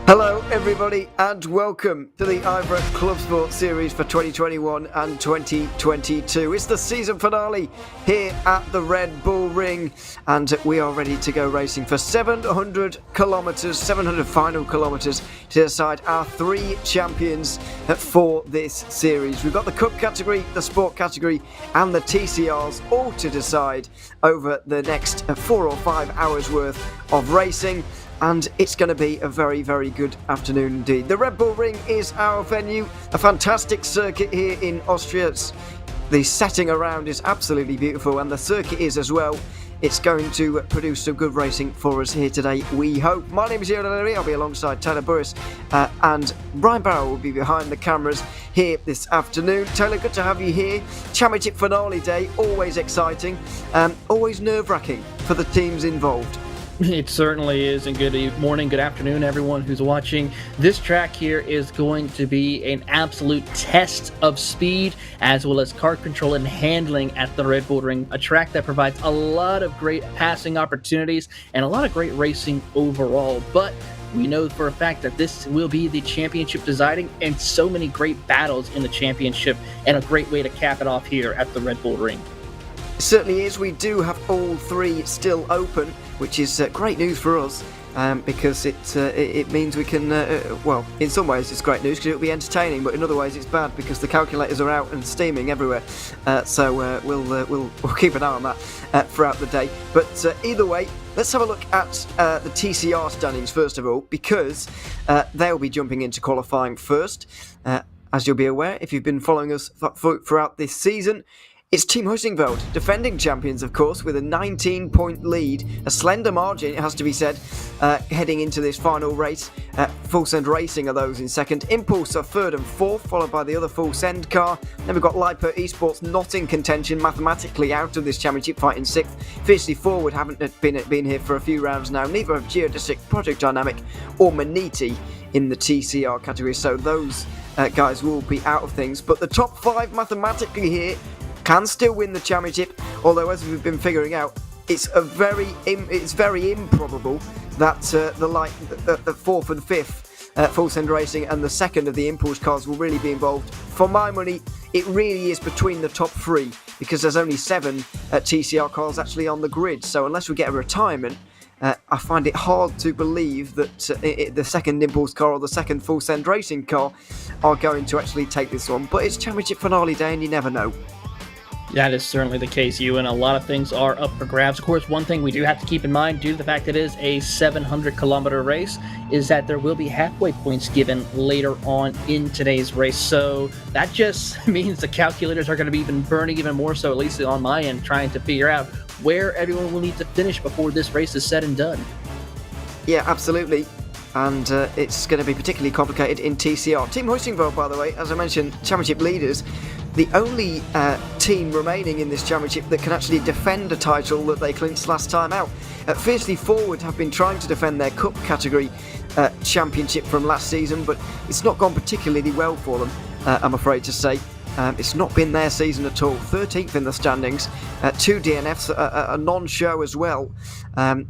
Hello everybody and welcome to the IVRA Clubsport series for 2021 and 2022. It's the season finale here at the Red Bull Ring and we are ready to go racing for 700 final kilometres to decide our three champions for this series. We've got the Cup category, the Sport category and the TCRs all to decide over the next 4 or 5 hours worth of racing. And it's going to be a very, very good afternoon indeed. The Red Bull Ring is our venue, a fantastic circuit here in Austria. The setting around is absolutely beautiful and the circuit is as well. It's going to produce some good racing for us here today, we hope. My name is Ewan O'Leary. I'll be alongside Taylor Burris and Brian Barrow will be behind the cameras here this afternoon. Taylor, good to have you here. Championship finale day, always exciting, always nerve-wracking for the teams involved. It certainly is, and good morning, good afternoon, everyone who's watching. This track here is going to be an absolute test of speed, as well as car control and handling at the Red Bull Ring, a track that provides a lot of great passing opportunities and a lot of great racing overall. But we know for a fact that this will be the championship deciding, and so many great battles in the championship, and a great way to cap it off here at the Red Bull Ring. It certainly is. We do have all three still open, which is great news for us because it means we can, well, in some ways it's great news because it'll be entertaining, but in other ways it's bad because the calculators are out and steaming everywhere. So we'll keep an eye on that throughout the day. But either way, let's have a look at the TCR standings first of all, because they'll be jumping into qualifying first. As you'll be aware, if you've been following us throughout this season, it's Team Hussingveld, defending champions, of course, with a 19-point lead, a slender margin, it has to be said, heading into this final race. Full Send Racing are those in second. Impulse are third and fourth, followed by the other Full Send car. Then we've got Esports not in contention, mathematically out of this championship fight in sixth. Fiercely Forward haven't been here for a few rounds now. Neither have Geodesic, Project Dynamic or Maniti in the TCR category, so those guys will be out of things. But the top five mathematically here can still win the championship, although as we've been figuring out, it's very improbable that the fourth and fifth Full Send Racing and the second of the Impulse cars will really be involved. For my money, it really is between the top three because there's only 7 TCR cars actually on the grid. So unless we get a retirement, I find it hard to believe that the second Impulse car or the second Full Send Racing car are going to actually take this one. But it's championship finale day and you never know. That is certainly the case, Ewan. A lot of things are up for grabs. Of course, one thing we do have to keep in mind, due to the fact that it is a 700-kilometer race, is that there will be halfway points given later on in today's race. So that just means the calculators are going to be burning even more so, at least on my end, trying to figure out where everyone will need to finish before this race is said and done. Yeah, absolutely. And it's going to be particularly complicated in TCR. Team Hussingveld, by the way, as I mentioned, championship leaders, the only team remaining in this championship that can actually defend a title that they clinched last time out. Fiercely Forward have been trying to defend their Cup category championship from last season, but it's not gone particularly well for them, I'm afraid to say. It's not been their season at all. 13th in the standings, 2 DNFs, a non-show as well.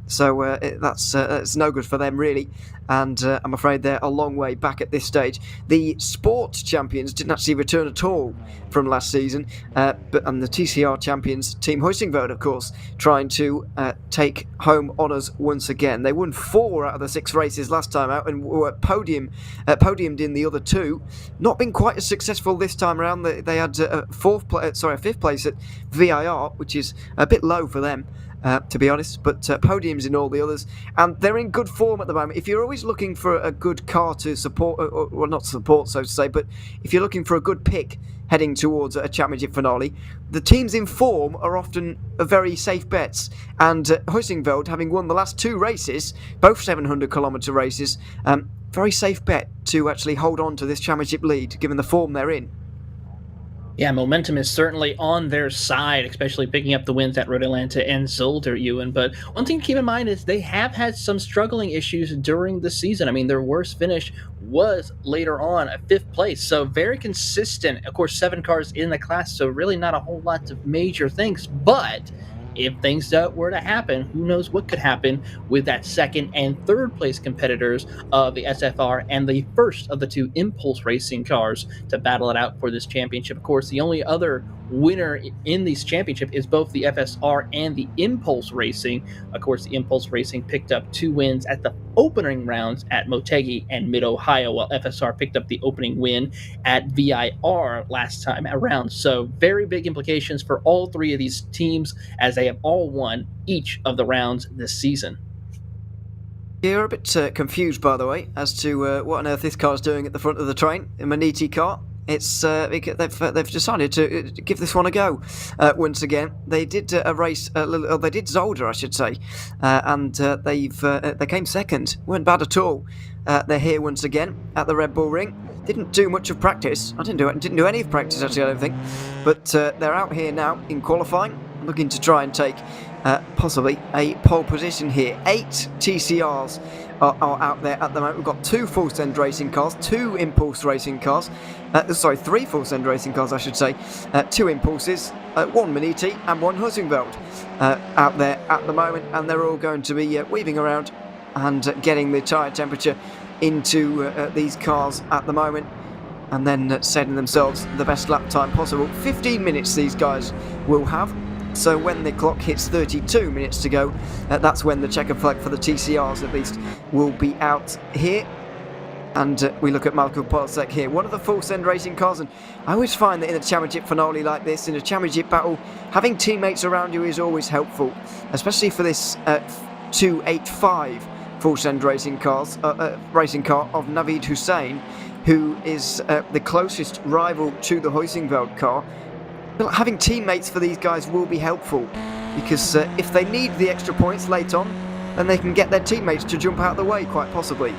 So that's no good for them really. And I'm afraid they're a long way back at this stage. The sports champions didn't actually return at all from last season, and the TCR champions, Team Hussingveld, of course, trying to take home honours once again. They won 4 out of the 6 races last time out and were podiumed in the other 2. Not been quite as successful this time around. They had a 5th place at VIR, which is a bit low for them. To be honest, but podiums in all the others, and they're in good form at the moment. If you're always looking for a good car to support, or not support, so to say, but if you're looking for a good pick heading towards a championship finale, the teams in form are often very safe bets. And Hussingveld, having won the last 2 races, both 700-kilometre races, very safe bet to actually hold on to this championship lead, given the form they're in. Yeah, momentum is certainly on their side, especially picking up the wins at Road Atlanta and Zolder, Ewan. But one thing to keep in mind is they have had some struggling issues during the season. I mean, their worst finish was later on a 5th place. So very consistent. Of course, 7 cars in the class, so really not a whole lot of major things. But if things were to happen, who knows what could happen with that second and third place competitors of the SFR and the first of the two Impulse Racing cars to battle it out for this championship. Of course, the only other winner in this championship is both the FSR and the Impulse Racing. Of course, the Impulse Racing picked up 2 wins at the opening rounds at Motegi and Mid-Ohio, while FSR picked up the opening win at VIR last time around. So very big implications for all 3 of these teams, as they have all won each of the rounds this season. You're a bit confused, by the way, as to what on earth this car's doing at the front of the train, a Maniti car. It's they've decided to give this one a go once again. They did a race, they did Zolder, I should say, and they came second. Weren't bad at all. They're here once again at the Red Bull Ring. Didn't do much of practice. I didn't do any of practice actually, I don't think. But they're out here now in qualifying, looking to try and take possibly a pole position here. 8 TCRs are out there at the moment. We've got 2 Full Send racing cars, 2 Impulse racing cars. 3 Full Send racing cars, I should say. 2 Impulses, 1 Maniti and 1 Husingveld out there at the moment, and they're all going to be weaving around and getting the tyre temperature into these cars at the moment, and then setting themselves the best lap time possible. 15 minutes these guys will have. So when the clock hits 32 minutes to go, that's when the checker flag for the TCRs at least will be out here. And we look at Malcolm Polsek here, one of the Full Send racing cars, and I always find that in a championship finale like this, in a championship battle, having teammates around you is always helpful, especially for this 285 Full Send racing car of Naveed Hussain, who is the closest rival to the Husingveld car. Having teammates for these guys will be helpful, because if they need the extra points late on, then they can get their teammates to jump out of the way, quite possibly.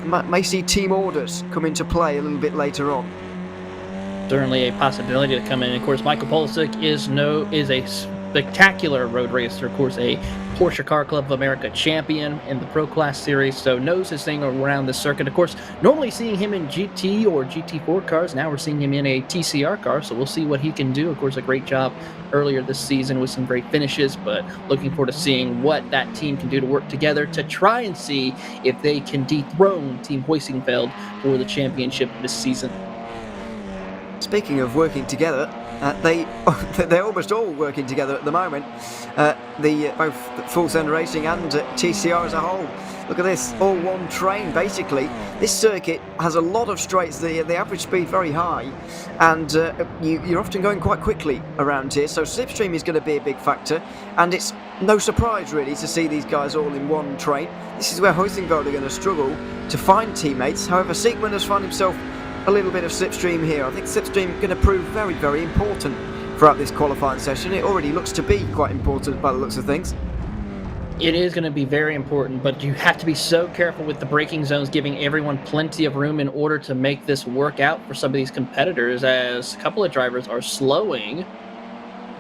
May see team orders come into play a little bit later on. Certainly a possibility to come in. Of course, Michael Polisic is a spectacular road racer, of course, a Porsche Car Club of America champion in the Pro Class Series, so knows his thing around the circuit. Of course, normally seeing him in GT or GT4 cars, now we're seeing him in a TCR car, so we'll see what he can do. Of course, a great job earlier this season with some great finishes, but looking forward to seeing what that team can do to work together to try and see if they can dethrone Team Hoisingfeld for the championship this season. Speaking of working together, they're almost all working together at the moment. Both Full Send Racing and TCR as a whole. Look at this, all one train basically. This circuit has a lot of straights, the average speed very high, and you're often going quite quickly around here, so slipstream is going to be a big factor, and it's no surprise really to see these guys all in one train. This is where Husingveld are going to struggle to find teammates. However, Siegmund has found himself a little bit of slipstream here. I think slipstream is going to prove very, very important throughout this qualifying session. It already looks to be quite important by the looks of things. It is going to be very important, but you have to be so careful with the braking zones, giving everyone plenty of room in order to make this work out for some of these competitors, as a couple of drivers are slowing,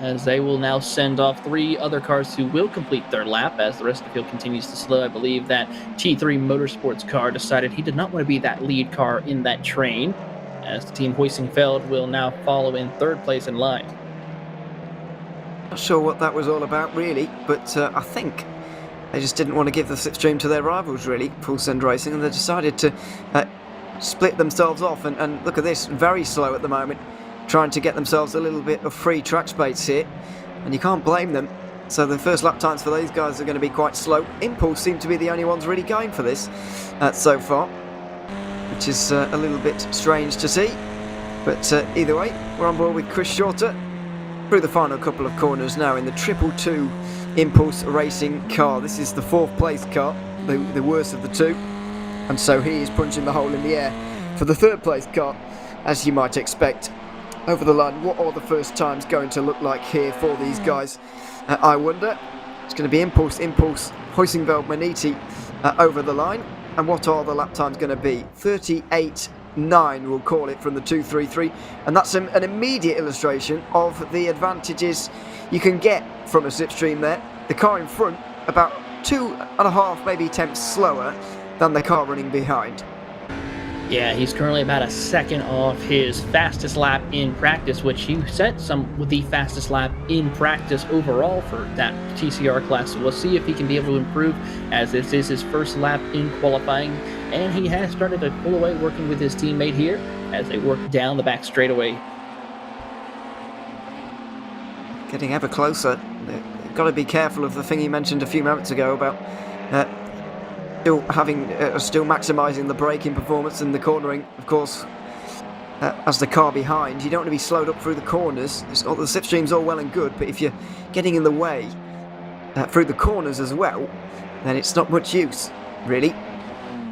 as they will now send off 3 other cars who will complete their lap as the rest of the field continues to slow. I believe that T3 Motorsports car decided he did not want to be that lead car in that train, as the Team Hoisingfeld will now follow in 3rd place in line. Not sure what that was all about really, but I think they just didn't want to give the slipstream to their rivals really, Full Send Racing, and they decided to split themselves off, and look at this, very slow at the moment, trying to get themselves a little bit of free track space here, and you can't blame them. So the first lap times for these guys are going to be quite slow. Impulse seem to be the only ones really going for this so far, which is a little bit strange to see, but either way, we're on board with Chris Shorter through the final couple of corners now in the 222 Impulse Racing car. This is the 4th place car, the worst of the 2, and so he is punching the hole in the air for the 3rd place car, as you might expect. Over the line, what are the first times going to look like here for these guys? I wonder. It's going to be Impulse, Husingveld, Maniti over the line. And what are the lap times going to be? 38.9, we'll call it, from the 233. And that's an immediate illustration of the advantages you can get from a slipstream there. The car in front, about 2.5, maybe tenths slower than the car running behind. Yeah, he's currently about a second off his fastest lap in practice, which he set some with the fastest lap in practice overall for that TCR class. So we'll see if he can be able to improve, as this is his first lap in qualifying, and he has started to pull away working with his teammate here as they work down the back straightaway. Getting ever closer. Got to be careful of the thing you mentioned a few moments ago about still maximising the braking performance and the cornering. Of course, as the car behind, you don't want to be slowed up through the corners. The slipstream's all well and good, but if you're getting in the way through the corners as well, then it's not much use, really.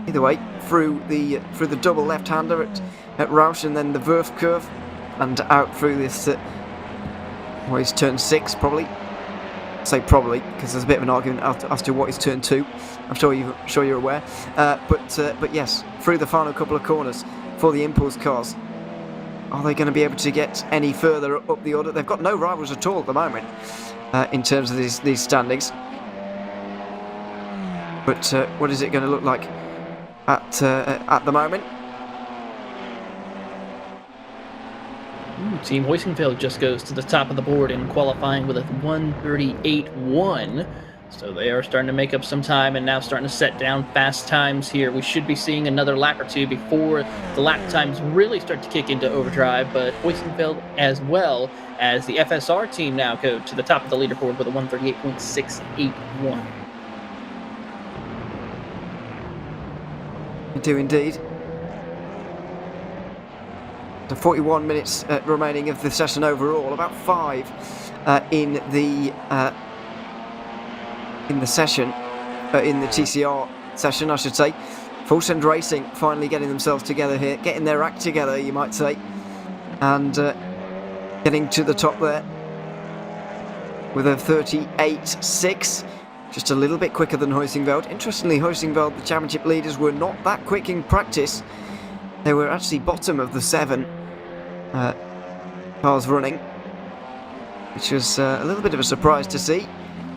Either way, through the double left-hander at Roush, and then the Wurf curve, and out through this. Well, it's turn 6 probably. I say probably because there's a bit of an argument as to what is turn 2. I'm sure you're aware. But yes, through the final couple of corners for the Impulse cars. Are they going to be able to get any further up the order? They've got no rivals at all at the moment in terms of these standings. But what is it going to look like at the moment? Team Hoisingfeld just goes to the top of the board in qualifying with a 1:38.1. So they are starting to make up some time and now starting to set down fast times here. We should be seeing another lap or two before the lap times really start to kick into overdrive. But Hoisingfeld, as well as the FSR team, now go to the top of the leaderboard with a 1:38.681. We do indeed. The 41 minutes remaining of the session overall, about 5 in the session, in the TCR session, I should say. Full Send Racing finally getting themselves together here, getting their act together, you might say, and getting to the top there with a 38.6, just a little bit quicker than Hoisingveld. Interestingly, Hoisingveld, the championship leaders, were not that quick in practice. They were actually bottom of the 7 cars running, which was a little bit of a surprise to see.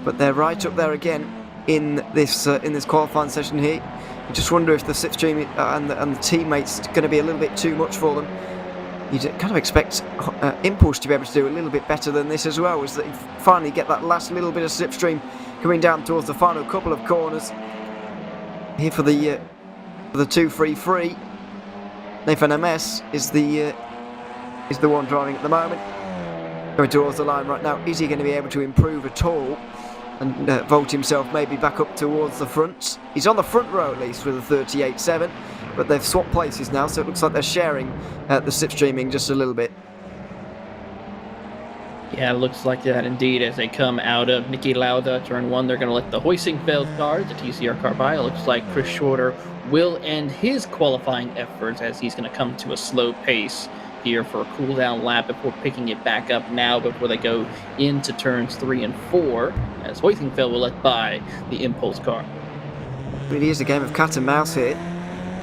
But they're right up there again in this qualifying session here. I just wonder if the slipstream and the teammates going to be a little bit too much for them. You'd kind of expect Impulse to be able to do a little bit better than this as well, as they finally get that last little bit of slipstream coming down towards the final couple of corners. Here for the 2-3-3. Nathan MS is the one driving at the moment. Going towards the line right now. Is he going to be able to improve at all and vault himself maybe back up towards the front? He's on the front row at least with a 38.7, but they've swapped places now, so it looks like they're sharing the slipstreaming just a little bit. Yeah, it looks like that indeed. As they come out of Niki Lauda turn 1, they're going to let the Hoisingfeld car, the TCR car, by. It looks like Chris Shorter will end his qualifying efforts as he's going to come to a slow pace here for a cool down lap before picking it back up now before they go into turns 3 and 4, as Hoisingfeld will let by the Impulse car. It really is a game of cat and mouse here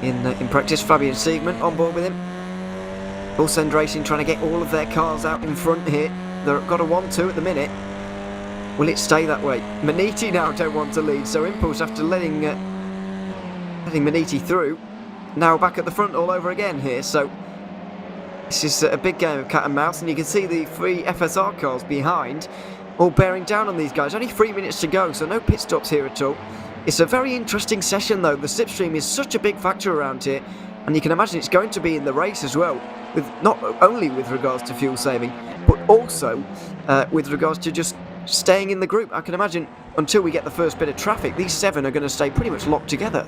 in practice. Fabian Siegmann on board with him. Full Send Racing trying to get all of their cars out in front here. They've got a 1-2 at the minute. Will it stay that way? Maniti now don't want to lead, so Impulse, after letting Maniti through, now back at the front all over again here. So this is a big game of cat and mouse, and you can see the 3 FSR cars behind all bearing down on these guys. Only 3 minutes to go, so no pit stops here at all. It's a very interesting session though. The slipstream is such a big factor around here, and you can imagine it's going to be in the race as well, with not only with regards to fuel saving, but also with regards to just staying in the group. I can imagine until we get the first bit of traffic, these 7 are going to stay pretty much locked together.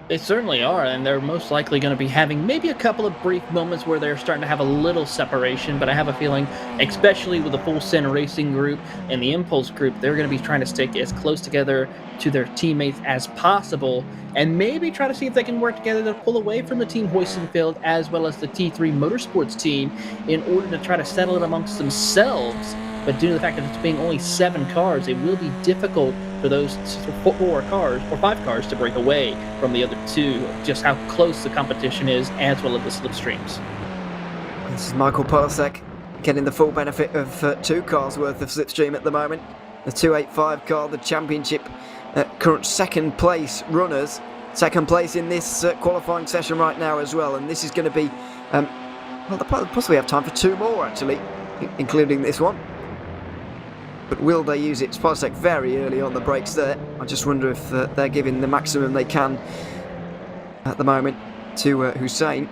They certainly are, and they're most likely going to be having maybe a couple of brief moments where they're starting to have a little separation, but I have a feeling, especially with the Full Send Racing group and the Impulse group, they're going to be trying to stick as close together to their teammates as possible, and maybe try to see if they can work together to pull away from the Team Hoisingfeld as well as the T3 Motorsports team in order to try to settle it amongst themselves. But due to the fact that it's being only 7 cars, it will be difficult for those 4 cars or 5 cars to break away from the other 2, just how close the competition is, as well as the slipstreams. This is Michael Polasek getting the full benefit of 2 cars worth of slipstream at the moment. The 285 car, the championship current second place runners, second place in this qualifying session right now as well, and this is going to be, well, they'll possibly have time for 2 more actually, including this one. But will they use it? Polisek very early on the brakes there. I just wonder if they're giving the maximum they can at the moment to Hussein,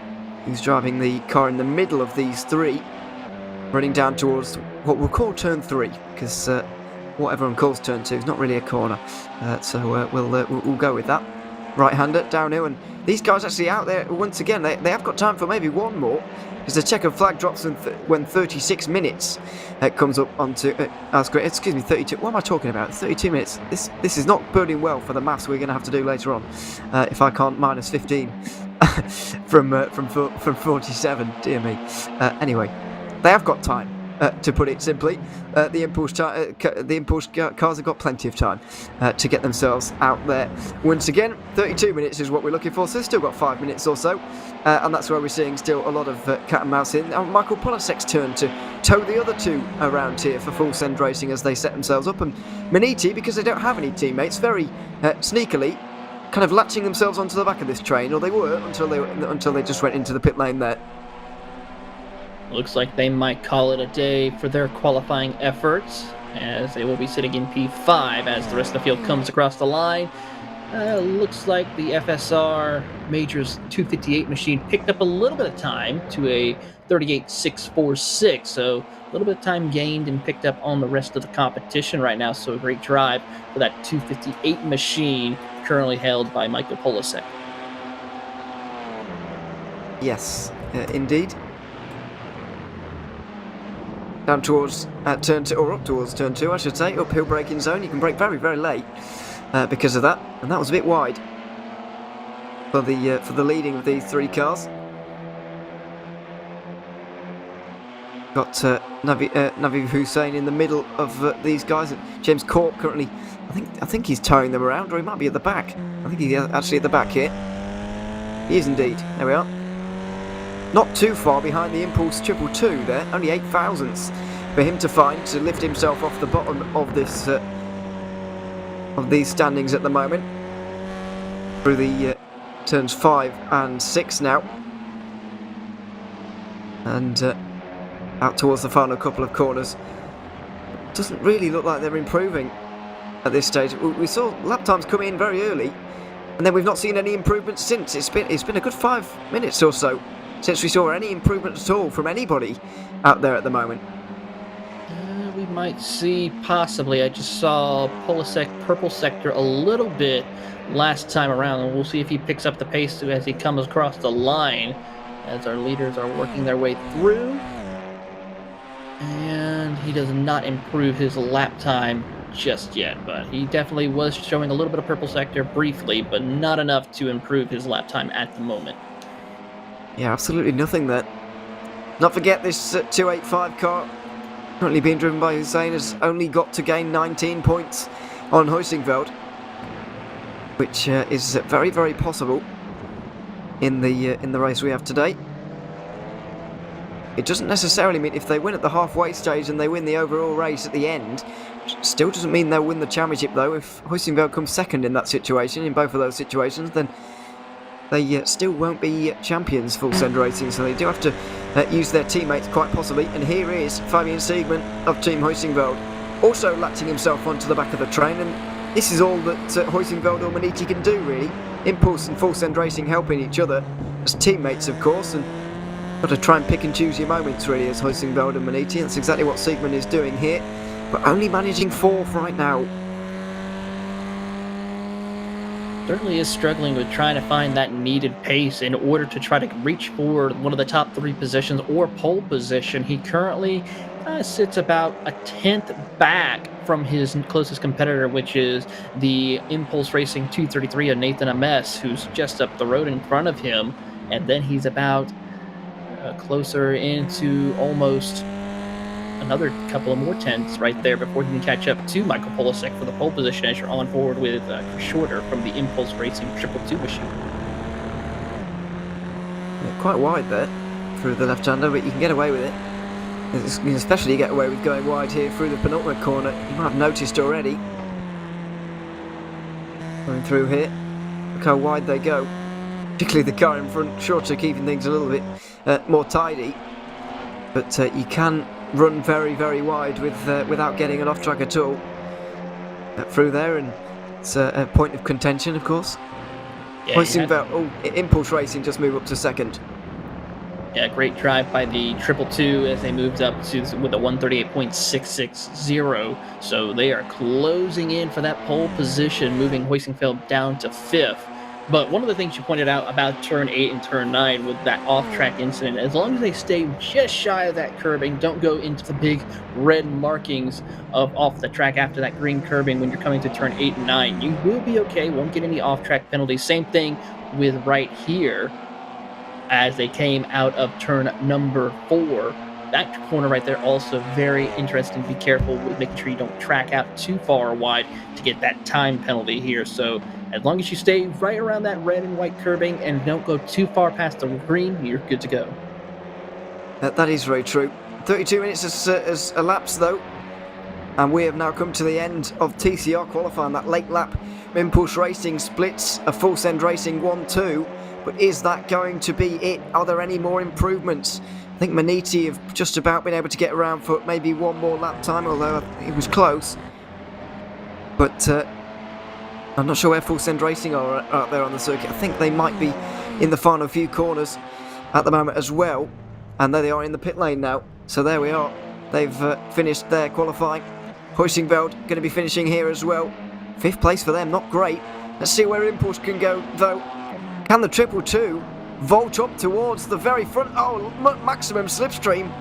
who's driving the car in the middle of these 3, running down towards what we'll call turn 3, because what everyone calls turn 2 is not really a corner. So we'll go with that. Right-hander downhill, and these guys actually out there once again. They have got time for maybe one more, because the checkered flag drops when 36 minutes comes up onto. Excuse me, 32. What am I talking about? 32 minutes. This is not boding well for the maths we're going to have to do later on. If I can't minus 15 from 47, dear me. Anyway, they have got time. To put it simply, the impulse cars have got plenty of time to get themselves out there. Once again, 32 minutes is what we're looking for, so they've still got 5 minutes or so, and that's where we're seeing still a lot of cat and mouse in. Now, Michael Polisek's turn to tow the other 2 around here for Full Send Racing as they set themselves up, and Maniti, because they don't have any teammates, very sneakily kind of latching themselves onto the back of this train, or they were until they just went into the pit lane there. Looks like they might call it a day for their qualifying efforts, as they will be sitting in P5 as the rest of the field comes across the line. Looks like the FSR Majors 258 machine picked up a little bit of time to a 38.646, so a little bit of time gained and picked up on the rest of the competition right now, so a great drive for that 258 machine currently held by Michael Polisek. Yes, indeed. Down towards turn 2, or up towards turn 2, I should say. Uphill braking zone. You can brake very, very late because of that, and that was a bit wide for the leading of these 3 cars. Got Navi Hussein in the middle of these guys. James Corp currently, I think he's towing them around, or he might be at the back. I think he's actually at the back here. He is indeed. There we are. Not too far behind the Impulse 222 there, only 8 thousandths for him to find to lift himself off the bottom of this of these standings at the moment. Through the turns 5 and 6 now, and out towards the final couple of corners. Doesn't really look like they're improving at this stage. We saw lap times come in very early, and then we've not seen any improvements since. It's been a good 5 minutes or so since we saw any improvement at all from anybody out there at the moment. We might see, possibly. I just saw Polisek purple sector a little bit last time around, and we'll see if he picks up the pace as he comes across the line as our leaders are working their way through. And he does not improve his lap time just yet, but he definitely was showing a little bit of purple sector briefly, but not enough to improve his lap time at the moment. Yeah, absolutely nothing there. Not forget this 285 car, currently being driven by Hussein, has only got to gain 19 points on Huysingveld, which is very, very possible in the race we have today. It doesn't necessarily mean if they win at the halfway stage and they win the overall race at the end, still doesn't mean they'll win the championship though. If Huysingveld comes second in that situation, in both of those situations, then they still won't be champions, Full Send Racing, so they do have to use their teammates quite possibly. And here is Fabian Siegmann of Team Huysingveld, also latching himself onto the back of the train, and this is all that Huysingveld or Maniti can do really. Impulse and Full Send Racing helping each other as teammates, of course, and got to try and pick and choose your moments really as Huysingveld and Maniti. That's exactly what Siegmann is doing here, but only managing 4th right now. Certainly is struggling with trying to find that needed pace in order to try to reach for one of the top 3 positions or pole position. He currently sits about a 10th back from his closest competitor, which is the Impulse Racing 233 of Nathan Ames, who's just up the road in front of him, and then he's about closer into almost another couple of more tenths right there before he can catch up to Michael Polisek for the pole position as you're on forward with Shorter from the Impulse Racing 222 machine. Yeah, quite wide there through the left-hander, but you can get away with it. You can especially get away with going wide here through the penultimate corner. You might have noticed already. Going through here. Look how wide they go. Particularly the car in front, sure to keeping things a little bit more tidy. But you can run very, very wide without getting an off-track at all. Through there, and it's a point of contention, of course. Yeah, Impulse Racing just move up to second. Yeah, great drive by the 222 as they moved up to with a 138.660. So they are closing in for that pole position, moving Hoisingfeld down to 5th. But one of the things you pointed out about turn 8 and turn 9 with that off-track incident, as long as they stay just shy of that curbing, don't go into the big red markings of off the track after that green curbing when you're coming to turn 8 and 9, you will be okay, won't get any off-track penalties. Same thing with right here as they came out of turn number 4. That corner right there also very interesting. Be careful with making sure you don't track out too far wide to get that time penalty here. So as long as you stay right around that red and white curbing and don't go too far past the green, you're good to go. That is very true. 32 minutes has elapsed though, and we have now come to the end of TCR qualifying. That late lap Impulse Racing splits a full send racing 1-2, but is that going to be it? Are there any more improvements? I think Maniti have just about been able to get around for maybe one more lap time, although it was close. But I'm not sure where Full Send Racing are out there on the circuit. I think they might be in the final few corners at the moment as well. And there they are in the pit lane now. So there we are. They've finished their qualifying. Hoisingveld going to be finishing here as well. 5th place for them, not great. Let's see where Impulse can go though. Can the 222 vault up towards the very front? Oh, maximum slipstream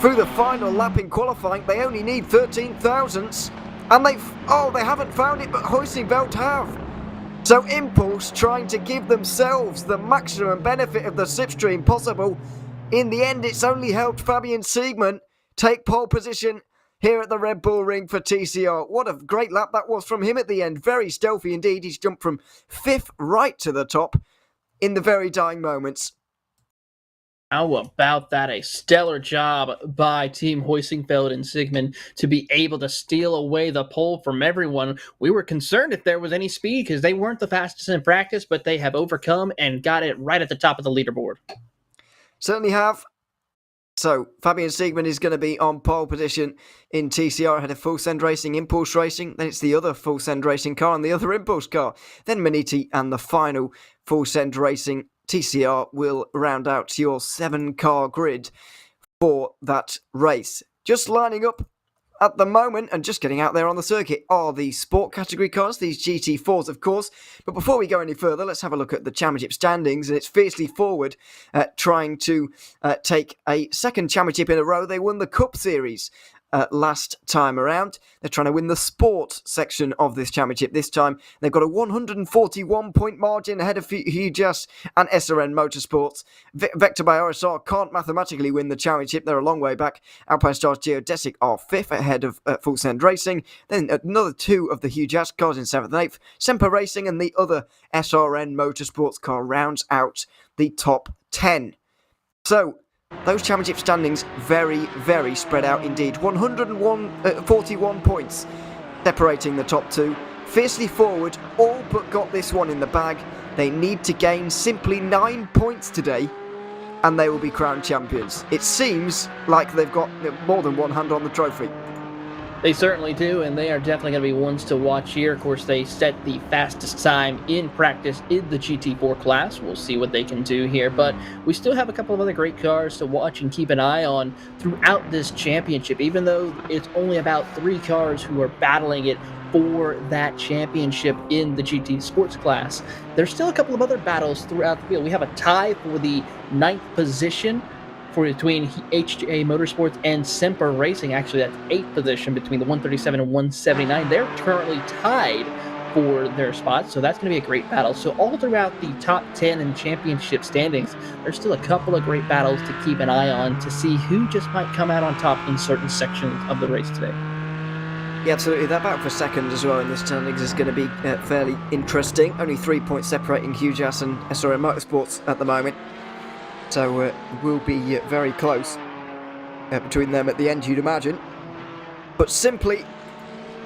through the final lap in qualifying. They only need 13 thousandths. And they haven't found it, but Hoisingveld have. So Impulse trying to give themselves the maximum benefit of the slipstream possible. In the end, it's only helped Fabian Siegmann take pole position here at the Red Bull Ring for TCR. What a great lap that was from him at the end. Very stealthy indeed. He's jumped from 5th right to the top in the very dying moments. How about that? A stellar job by Team Hoisingfeld and Siegmann to be able to steal away the pole from everyone. We were concerned if there was any speed because they weren't the fastest in practice, but they have overcome and got it right at the top of the leaderboard. Certainly have. So, Fabian Siegmann is going to be on pole position in TCR ahead of Full Send Racing, Impulse Racing. Then it's the other Full Send Racing car and the other Impulse car. Then Maniti and the final Full Send Racing. TCR will round out your 7-car grid for that race. Just lining up at the moment and just getting out there on the circuit are the sport category cars, these GT4s of course. But before we go any further, let's have a look at the championship standings, and it's fiercely forward trying to take a second championship in a row. They won the Cup Series last time around. They're trying to win the sport section of this championship this time. They've got a 141-point margin ahead of Hujas and SRN Motorsports. Vector by RSR can't mathematically win the championship. They're a long way back. Alpine Stars Geodesic are 5th ahead of Full Send Racing. Then another 2 of the Hujas cars in 7th and 8th. Semper Racing and the other SRN Motorsports car rounds out the top 10. So, those championship standings very, very spread out indeed. 41 points separating the top 2. Fiercely forward, all but got this one in the bag. They need to gain simply 9 points today and they will be crowned champions. It seems like they've got more than one hand on the trophy. They certainly do, and they are definitely going to be ones to watch here. Of course, they set the fastest time in practice in the GT4 class. We'll see what they can do here, but we still have a couple of other great cars to watch and keep an eye on throughout this championship, even though it's only about 3 cars who are battling it for that championship in the GT Sports class. There's still a couple of other battles throughout the field. We have a tie for the 9th position between HJ Motorsports and Semper Racing. Actually, that's 8th position between the 137 and 179. They're currently tied for their spots, so that's going to be a great battle. So all throughout the top 10 and championship standings, there's still a couple of great battles to keep an eye on to see who just might come out on top in certain sections of the race today. Yeah, absolutely. That battle for second as well in this standings is going to be fairly interesting. Only 3 points separating Hujas and SRM Motorsports at the moment. So we'll be very close between them at the end, you'd imagine. But simply,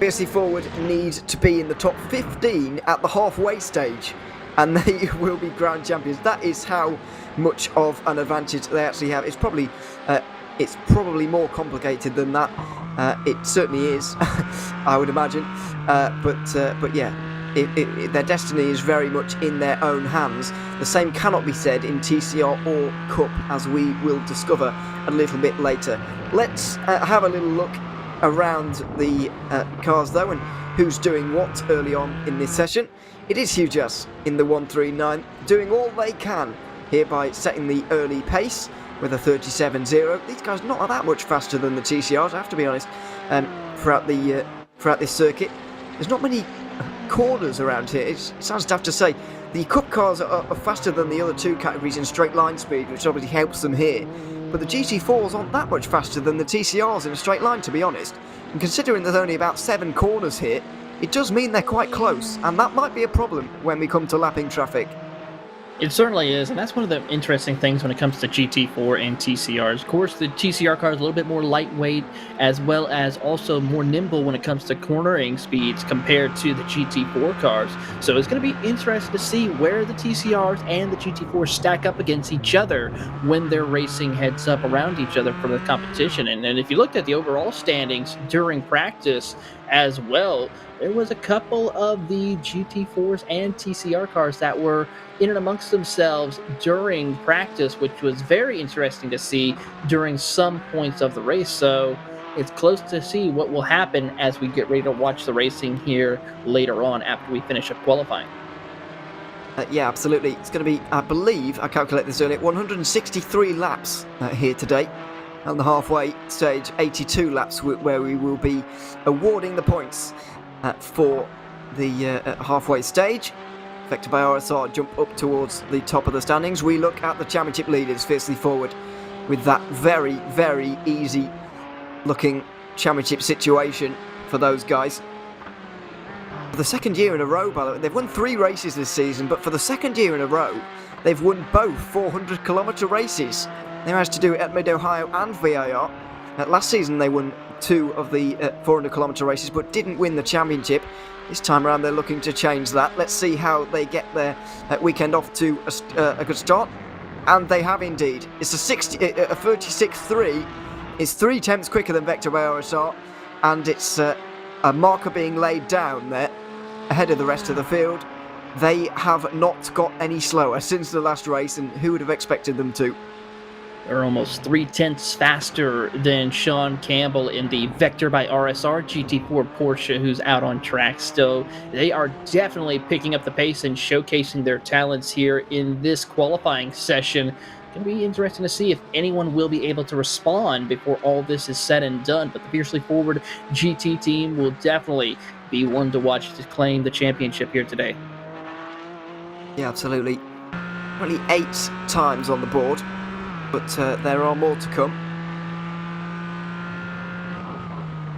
fiercely forward need to be in the top 15 at the halfway stage and they will be ground champions. That is how much of an advantage they actually have. It's probably more complicated than that. It certainly is, I would imagine. But yeah, their destiny is very much in their own hands. The same cannot be said in TCR or Cup, as we will discover a little bit later. Let's have a little look around the cars though, and who's doing what early on in this session. It is Hugh Juss in the 139, doing all they can here by setting the early pace with a 37.0. These guys not that much faster than the TCRs, I have to be honest. Throughout this circuit, there's not many corners around here. It sounds daft to say. The Cup cars are faster than the other two categories in straight line speed, which obviously helps them here. But the GT4s aren't that much faster than the TCRs in a straight line, to be honest. And considering there's only about 7 corners here, it does mean they're quite close, and that might be a problem when we come to lapping traffic. It certainly is, and that's one of the interesting things when it comes to GT4 and TCRs. Of course, the TCR car is a little bit more lightweight, as well as also more nimble when it comes to cornering speeds compared to the GT4 cars. So it's going to be interesting to see where the TCRs and the GT4 stack up against each other when they're racing heads up around each other for the competition. And if you looked at the overall standings during practice as well, there was a couple of the GT4s and TCR cars that were in and amongst themselves during practice, which was very interesting to see during some points of the race. So it's close to see what will happen as we get ready to watch the racing here later on after we finish up qualifying. Yeah, absolutely. It's going to be, I believe, I calculated this earlier, 163 laps here today. On the halfway stage, 82 laps where we will be awarding the points for the halfway stage. Affected by RSR, jump up towards the top of the standings. We look at the championship leaders fiercely forward with that very, very easy looking championship situation for those guys. For the second year in a row, by the way, they've won 3 races this season, but for the second year in a row, they've won both 400-kilometre races. They managed to do it at Mid-Ohio and VIR. Last season they won 2 of the 400-kilometre races, but didn't win the championship. This time around they're looking to change that. Let's see how they get their weekend off to a good start. And they have indeed. It's a 36.3. It's 3 tenths quicker than Vector by RSR. And it's a marker being laid down there ahead of the rest of the field. They have not got any slower since the last race, and who would have expected them to? They're almost 3/10 faster than Sean Campbell in the Vector by RSR GT4 Porsche, who's out on track still. They are definitely picking up the pace and showcasing their talents here in this qualifying session. Going to be interesting to see if anyone will be able to respond before all this is said and done. But the fiercely forward GT team will definitely be one to watch to claim the championship here today. Yeah, absolutely. Only 8 times on the board, but there are more to come.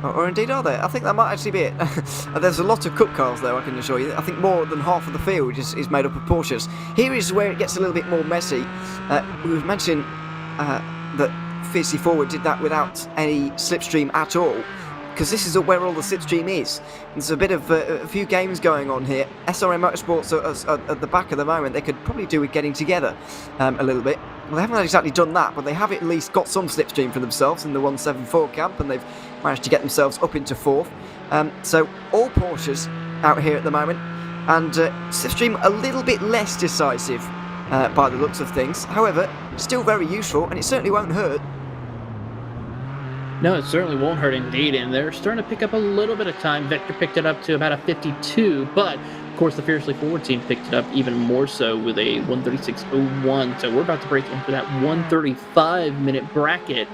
Or indeed are there? I think that might actually be it. There's a lot of Cup cars though, I can assure you. I think more than half of the field is made up of Porsches. Here is where it gets a little bit more messy. We've mentioned that Fiercely Forward did that without any slipstream at all, because this is where all the slipstream is. There's a bit of a few games going on here. SRM Motorsports are at the back at the moment. They could probably do with getting together a little bit. Well, they haven't exactly done that, but they have at least got some slipstream for themselves in the 174 camp, and they've managed to get themselves up into 4th. So all Porsches out here at the moment, and slipstream a little bit less decisive by the looks of things. However, still very useful, and it certainly won't hurt. No, it certainly won't hurt indeed, and they're starting to pick up a little bit of time. Vector picked it up to about a 52, but of course the Fiercely Forward team picked it up even more so with a 136.01. So we're about to break into that 135-minute bracket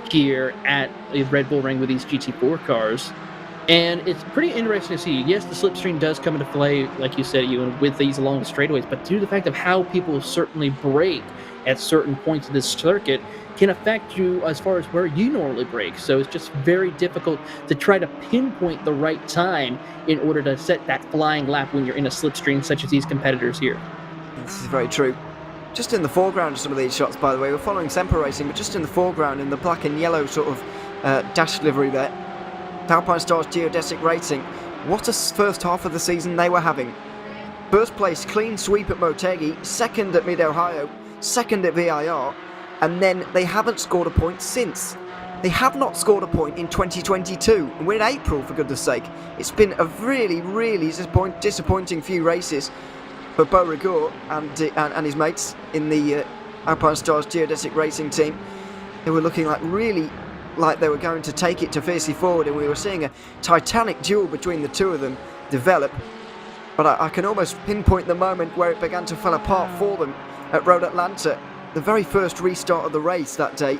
here at the Red Bull Ring with these GT4 cars. And it's pretty interesting to see. Yes, the slipstream does come into play, like you said, with these along the straightaways, but due to the fact of how people certainly brake at certain points of this circuit can affect you as far as where you normally brake. So it's just very difficult to try to pinpoint the right time in order to set that flying lap when you're in a slipstream such as these competitors here. This is very true. Just in the foreground of some of these shots, by the way, we're following Semper Racing, but just in the foreground in the black and yellow sort of dash livery there, Alpine Stars Geodesic Racing. What a first half of the season they were having. First place clean sweep at Motegi, second at Mid-Ohio, second at VIR, and then they haven't scored a point since. They have not scored a point in 2022, and we're in April, for goodness sake. It's been a really, really disappointing few races for Bo Rigor and his mates in the Alpine Stars Geodesic Racing team. They were looking like they were going to take it to Fiercely Forward, and we were seeing a titanic duel between the two of them develop. But I can almost pinpoint the moment where it began to fall apart for them at Road Atlanta. The very first restart of the race that day,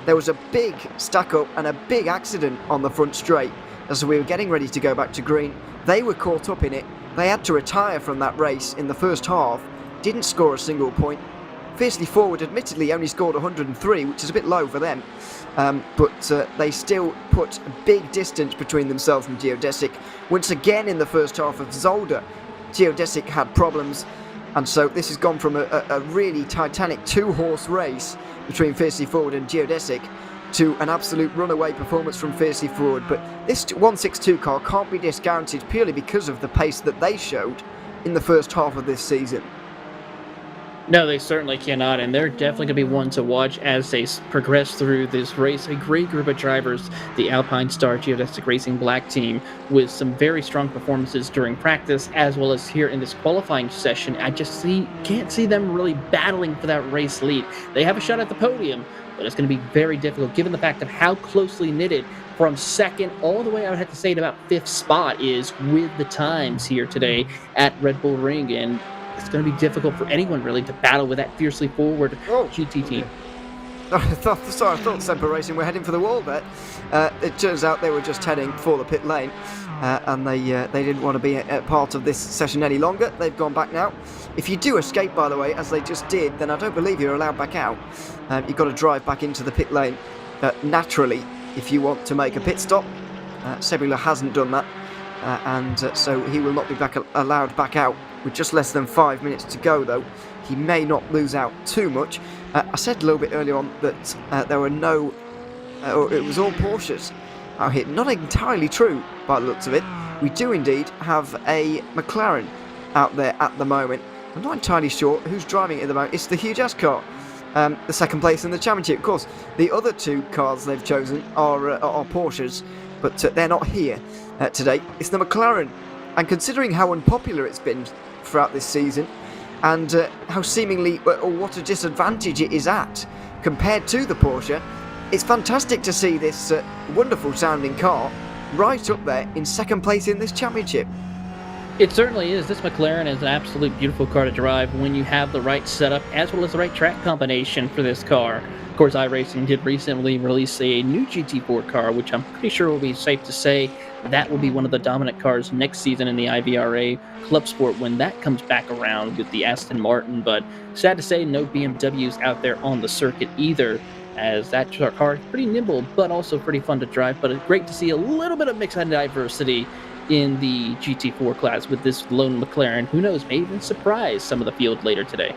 there was a big stack-up and a big accident on the front straight. As we were getting ready to go back to green, they were caught up in it. They had to retire from that race in the first half, didn't score a single point. Fiercely Forward admittedly only scored 103, which is a bit low for them, but they still put a big distance between themselves and Geodesic. Once again in the first half of Zolder, Geodesic had problems, and so this has gone from a really titanic two-horse race between Fiercely Forward and Geodesic to an absolute runaway performance from Fiercely Forward. But this 162 car can't be discounted purely because of the pace that they showed in the first half of this season. No, they certainly cannot, and they're definitely going to be one to watch as they progress through this race. A great group of drivers, the Alpine Star Geodesic Racing Black Team, with some very strong performances during practice, as well as here in this qualifying session. I just can't see them really battling for that race lead. They have a shot at the podium, but it's going to be very difficult given the fact of how closely knitted from second all the way, I would have to say, to about fifth spot is with the times here today at Red Bull Ring, and it's going to be difficult for anyone really to battle with that Fiercely Forward GT team. I thought Semper Racing were heading for the wall there. It turns out they were just heading for the pit lane, and they didn't want to be a part of this session any longer. They've gone back now. If you do escape, by the way, as they just did, then I don't believe you're allowed back out. You've got to drive back into the pit lane naturally if you want to make a pit stop. Sebula hasn't done that, and so he will not be allowed back out. With just less than 5 minutes to go, though, he may not lose out too much. I said a little bit earlier on that there were no, or it was all Porsches out here. Not entirely true by the looks of it. We do indeed have a McLaren out there at the moment. I'm not entirely sure who's driving it at the moment. It's the Hugh Jazz car, the second place in the championship. Of course, the other two cars they've chosen are Porsches, but they're not here today. It's the McLaren, and considering how unpopular it's been throughout this season, and how seemingly, or what a disadvantage it is at compared to the Porsche, it's fantastic to see this wonderful sounding car right up there in second place in this championship. It certainly is. This McLaren is an absolute beautiful car to drive when you have the right setup as well as the right track combination for this car. Of course, iRacing did recently release a new GT4 car, which I'm pretty sure will be safe to say that will be one of the dominant cars next season in the IVRA Clubsport when that comes back around with the Aston Martin. But sad to say, no BMWs out there on the circuit either, as that car is pretty nimble but also pretty fun to drive. But it's great to see a little bit of mixed diversity in the GT4 class with this lone McLaren. Who knows, may even surprise some of the field later today.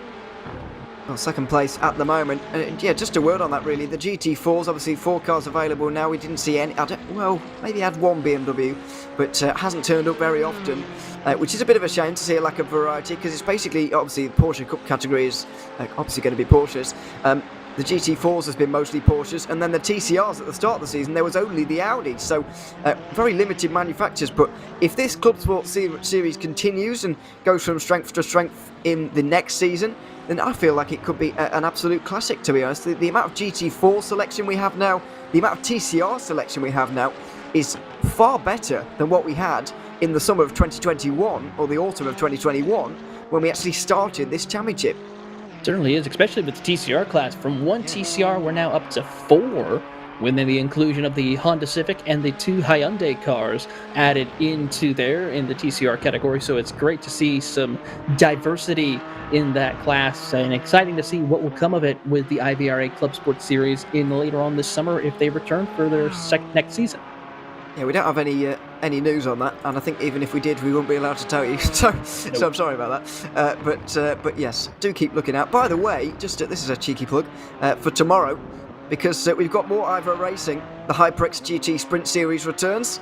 Well, second place at the moment. Yeah, just a word on that really. The GT4s, obviously 4 cars available now. We didn't see any. Well, maybe had one BMW, but hasn't turned up very often, which is a bit of a shame to see a lack of variety, because it's basically, obviously, the Porsche Cup category is obviously going to be Porsches. The GT4s has been mostly Porsches, and then the TCRs at the start of the season, there was only the Audi, so very limited manufacturers. But if this Clubsport series continues and goes from strength to strength in the next season, then I feel like it could be an absolute classic, to be honest. The amount of GT4 selection we have now, the amount of TCR selection we have now, is far better than what we had in the summer of 2021, or the autumn of 2021, when we actually started this championship. Certainly is, especially with the TCR class. From 1 TCR, we're now up to 4, with the inclusion of the Honda Civic and the 2 Hyundai cars added into there in the TCR category. So it's great to see some diversity in that class, and exciting to see what will come of it with the IVRA Clubsport Series in later on this summer if they return for their next season. Yeah, we don't have any news on that, and I think even if we did, we wouldn't be allowed to tell you. So I'm sorry about that. But yes, do keep looking out. By the way, just this is a cheeky plug for tomorrow, because we've got more IVRA racing. The HyperX GT Sprint Series returns.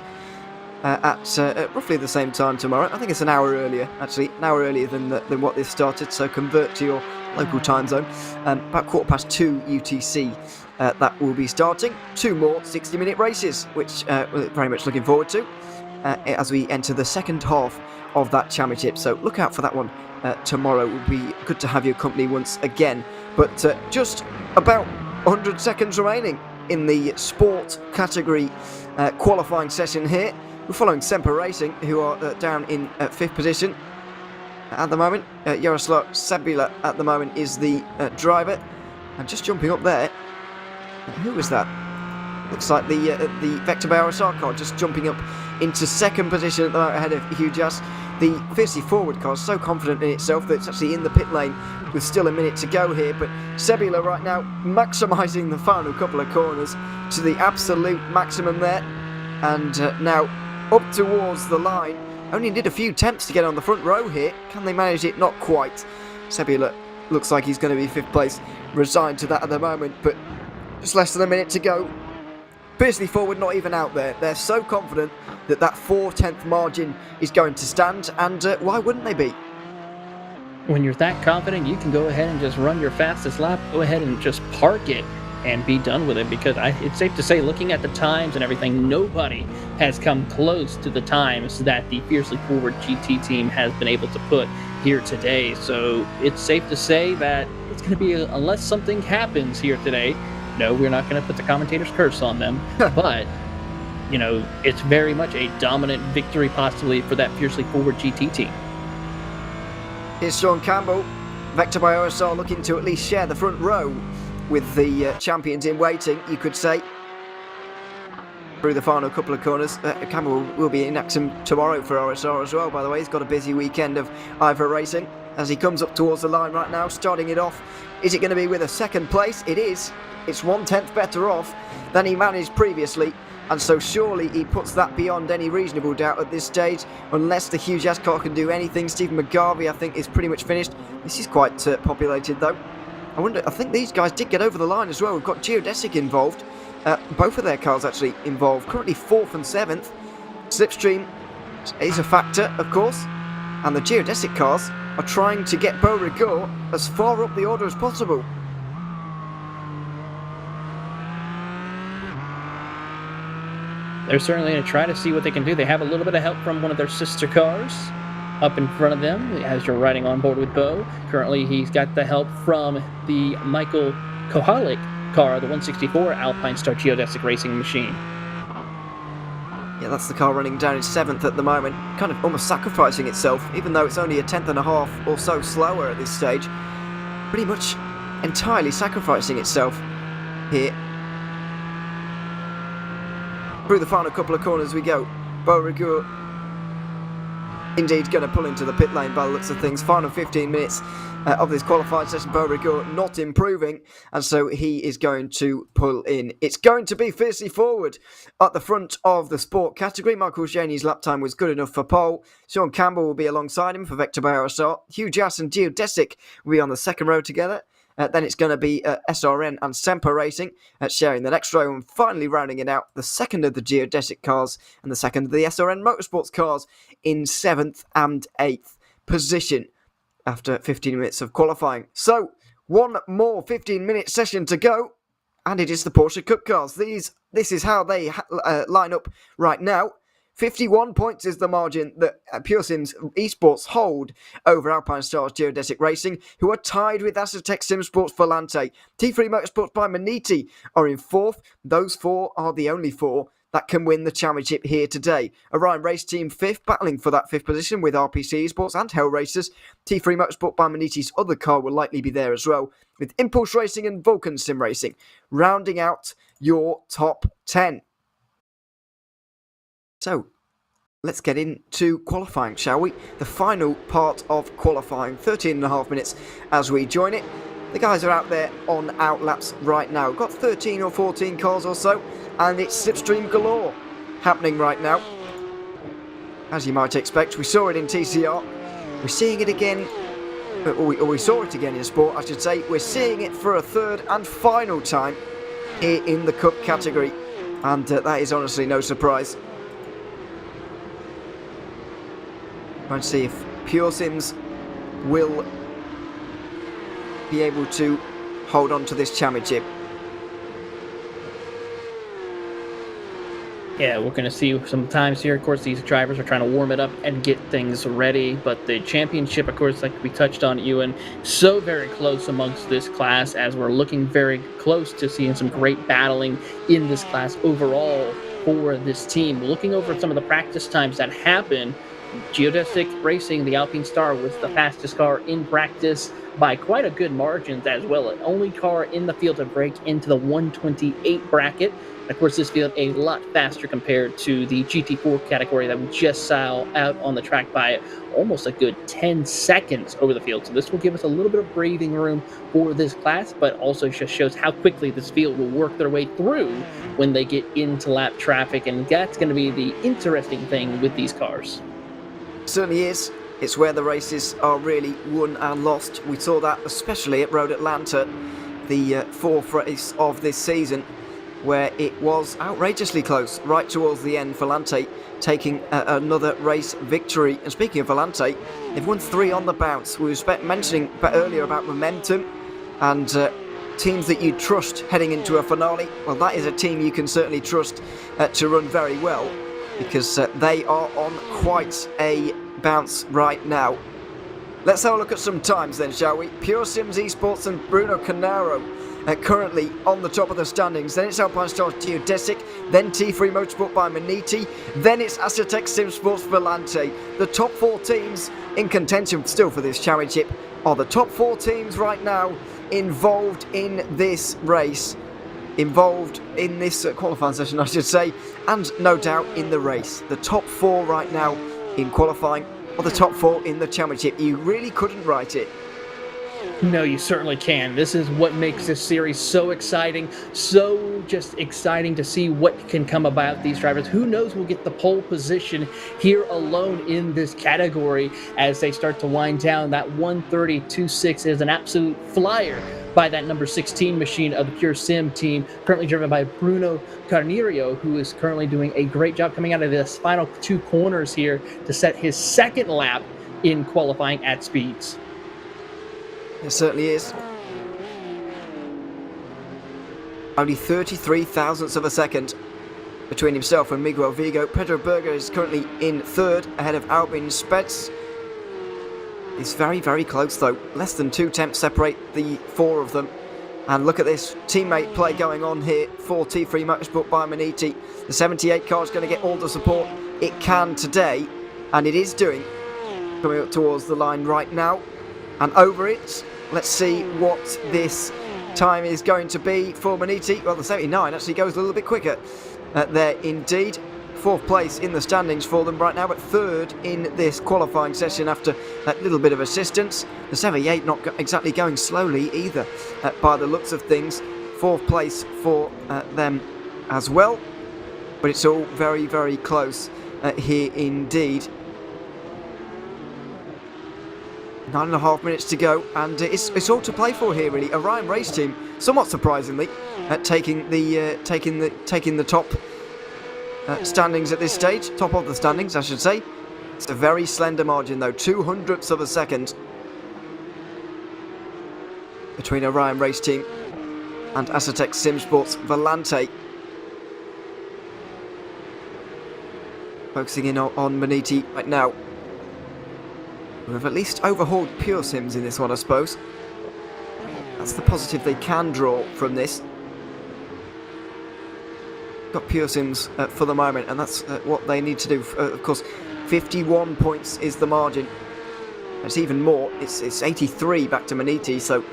at roughly the same time tomorrow. I think it's an hour earlier, actually, an hour earlier than what this started, so convert to your local time zone. About 2:15 UTC, that will be starting. 2 more 60-minute races, which we're very much looking forward to as we enter the second half of that championship. So look out for that one tomorrow. It will be good to have your company once again. But just about 100 seconds remaining in the sport category qualifying session here. We're following Semper Racing, who are down in 5th position at the moment. Jaroslav Sabila at the moment is the driver. And just jumping up there, who was that? Looks like the Vector by RSR car just jumping up into 2nd position at the moment ahead of Hugh Jass. The Fiercely Forward car is so confident in itself that it's actually in the pit lane with still a minute to go here. But Sebula right now maximising the final couple of corners to the absolute maximum there. And now up towards the line. Only did a few attempts to get on the front row here. Can they manage it? Not quite. Sebula looks like he's going to be 5th place. Resigned to that at the moment, but just less than a minute to go. Fiercely Forward not even out there. They're so confident that 4/10 margin is going to stand, and why wouldn't they be? When you're that confident, you can go ahead and just run your fastest lap. Go ahead and just park it and be done with it, because it's safe to say, looking at the times and everything, nobody has come close to the times that the Fiercely Forward GT team has been able to put here today. So it's safe to say that it's going to be, unless something happens here today, no, we're not going to put the commentator's curse on them, but, you know, it's very much a dominant victory possibly for that Fiercely Forward GT team. Here's Sean Campbell, Vector by OSR, looking to at least share the front row with the champions in waiting, you could say. Through the final couple of corners. Campbell will be in action tomorrow for OSR as well, by the way. He's got a busy weekend of IVRA racing as he comes up towards the line right now, starting it off. Is it going to be with a 2nd place? It is. It's 1/10 better off than he managed previously, and so surely he puts that beyond any reasonable doubt at this stage, unless the Hugh Jass car can do anything. Stephen McGarvey, I think, is pretty much finished. This is quite populated, though. I think these guys did get over the line as well. We've got Geodesic involved. Both of their cars actually involved. Currently 4th and 7th. Slipstream is a factor, of course. And the Geodesic cars are trying to get Beauregard as far up the order as possible. They're certainly going to try to see what they can do. They have a little bit of help from one of their sister cars up in front of them as you're riding on board with Bo. Currently, he's got the help from the Michael Kohalik car, the 164 Alpine Star Geodesic racing machine. Yeah, that's the car running down in 7th at the moment, kind of almost sacrificing itself, even though it's only a 1/10 and a half or so slower at this stage. Pretty much entirely sacrificing itself here. Through the final couple of corners we go. Beauregard indeed going to pull into the pit lane by the looks of things. Final 15 minutes of this qualifying session. Beauregard not improving, and so he is going to pull in. It's going to be Fiercely Forward at the front of the sport category. Michael Janey's lap time was good enough for pole. Sean Campbell will be alongside him for Vector by RSR. Hugh Jass and Geodesic will be on the 2nd row together. Then it's going to be SRN and Semper Racing sharing the next row, and finally rounding it out, the 2nd of the Geodesic cars and the 2nd of the SRN Motorsports cars in 7th and 8th position after 15 minutes of qualifying. So, one more 15-minute session to go, and it is the Porsche Cup cars. This is how they line up right now. 51 points is the margin that Pure Sims Esports hold over Alpine Stars Geodesic Racing, who are tied with Acertec Sim Sports Volante. T3 Motorsports by Maniti are in 4th. Those 4 are the only 4 that can win the championship here today. Orion Race Team 5th, battling for that 5th position with RPC Esports and Hell Racers. T3 Motorsport by Maniti's other car will likely be there as well, with Impulse Racing and Vulcan Sim Racing rounding out your top 10. So, let's get into qualifying, shall we? The final part of qualifying, 13.5 minutes as we join it. The guys are out there on outlaps right now. We've got 13 or 14 cars or so, and it's slipstream galore happening right now. As you might expect, we saw it in TCR. We're seeing it again, or we saw it again in sport, I should say. We're seeing it for a 3rd and final time here in the Cup category, and that is honestly no surprise. Trying to see if Pure Sims will be able to hold on to this championship. Yeah, we're going to see sometimes here, of course, these drivers are trying to warm it up and get things ready, but the championship, of course, like we touched on, Ewan, so very close amongst this class, as we're looking very close to seeing some great battling in this class overall for this team. Looking over some of the practice times that happen, Geodesic Racing, the Alpine Star, was the fastest car in practice by quite a good margin as well. The only car in the field to break into the 128 bracket. Of course, this field a lot faster compared to the GT4 category that we just saw out on the track by almost a good 10 seconds over the field. So this will give us a little bit of breathing room for this class, but also just shows how quickly this field will work their way through when they get into lap traffic. And that's going to be the interesting thing with these cars. Certainly is. It's where the races are really won and lost. We saw that especially at Road Atlanta, the fourth race of this season, where it was outrageously close right towards the end. Volante taking another race victory. And speaking of Volante, they've won 3 on the bounce. We were mentioning earlier about momentum and teams that you trust heading into a finale. Well, that is a team you can certainly trust to run very well, because they are on quite a bounce right now. Let's have a look at some times then, shall we? Pure Sims Esports and Bruno Canaro currently on the top of the standings. Then it's Alpine Stars Geodesic, then T3 Motorsport by Maniti, then it's Asetek Sim Sports Volante. The top 4 teams in contention still for this championship are the top 4 teams right now involved in this race, involved in this qualifying session, I should say, and no doubt in the race. The top 4 right now in qualifying, or the top 4 in the championship. You really couldn't write it. No, you certainly can. This is what makes this series so exciting, so just exciting to see what can come about these drivers. Who knows, we'll get the pole position here alone in this category as they start to wind down. That 1:30.26 is an absolute flyer by that number 16 machine of the Pure Sim team, currently driven by Bruno Carneiro, who is currently doing a great job coming out of this final 2 corners here to set his 2nd lap in qualifying at speeds. It certainly is. Only 33 thousandths of a second between himself and Miguel Vigo. Pedro Berger is currently in 3rd, ahead of Albin Spetz. It's very, very close though. Less than 2 tenths separate the 4 of them. And look at this teammate play going on here for T3 Motorsport by Maniti. The 78 car is going to get all the support it can today, and it is doing. Coming up towards the line right now and over it. Let's see what this time is going to be for Maniti. Well, the 79 actually goes a little bit quicker there indeed. 4th place in the standings for them right now, but 3rd in this qualifying session after that little bit of assistance. The 78 not exactly going slowly either by the looks of things. 4th place for them as well, but it's all very, very close here indeed. 9.5 minutes to go, and it's all to play for here really. Orion Race Team, somewhat surprisingly, taking the top standings at this stage, top of the standings, I should say. It's a very slender margin though, 0.02 of a second between Orion Race Team and Asetek Sim Sports Volante. Focusing in on Maniti right now. We've at least overhauled Pure Sims in this one, I suppose. That's the positive they can draw from this. Got Pure Sims for the moment, and that's what they need to do. Of course, 51 points is the margin. It's even more. It's 83 back to Maniti, so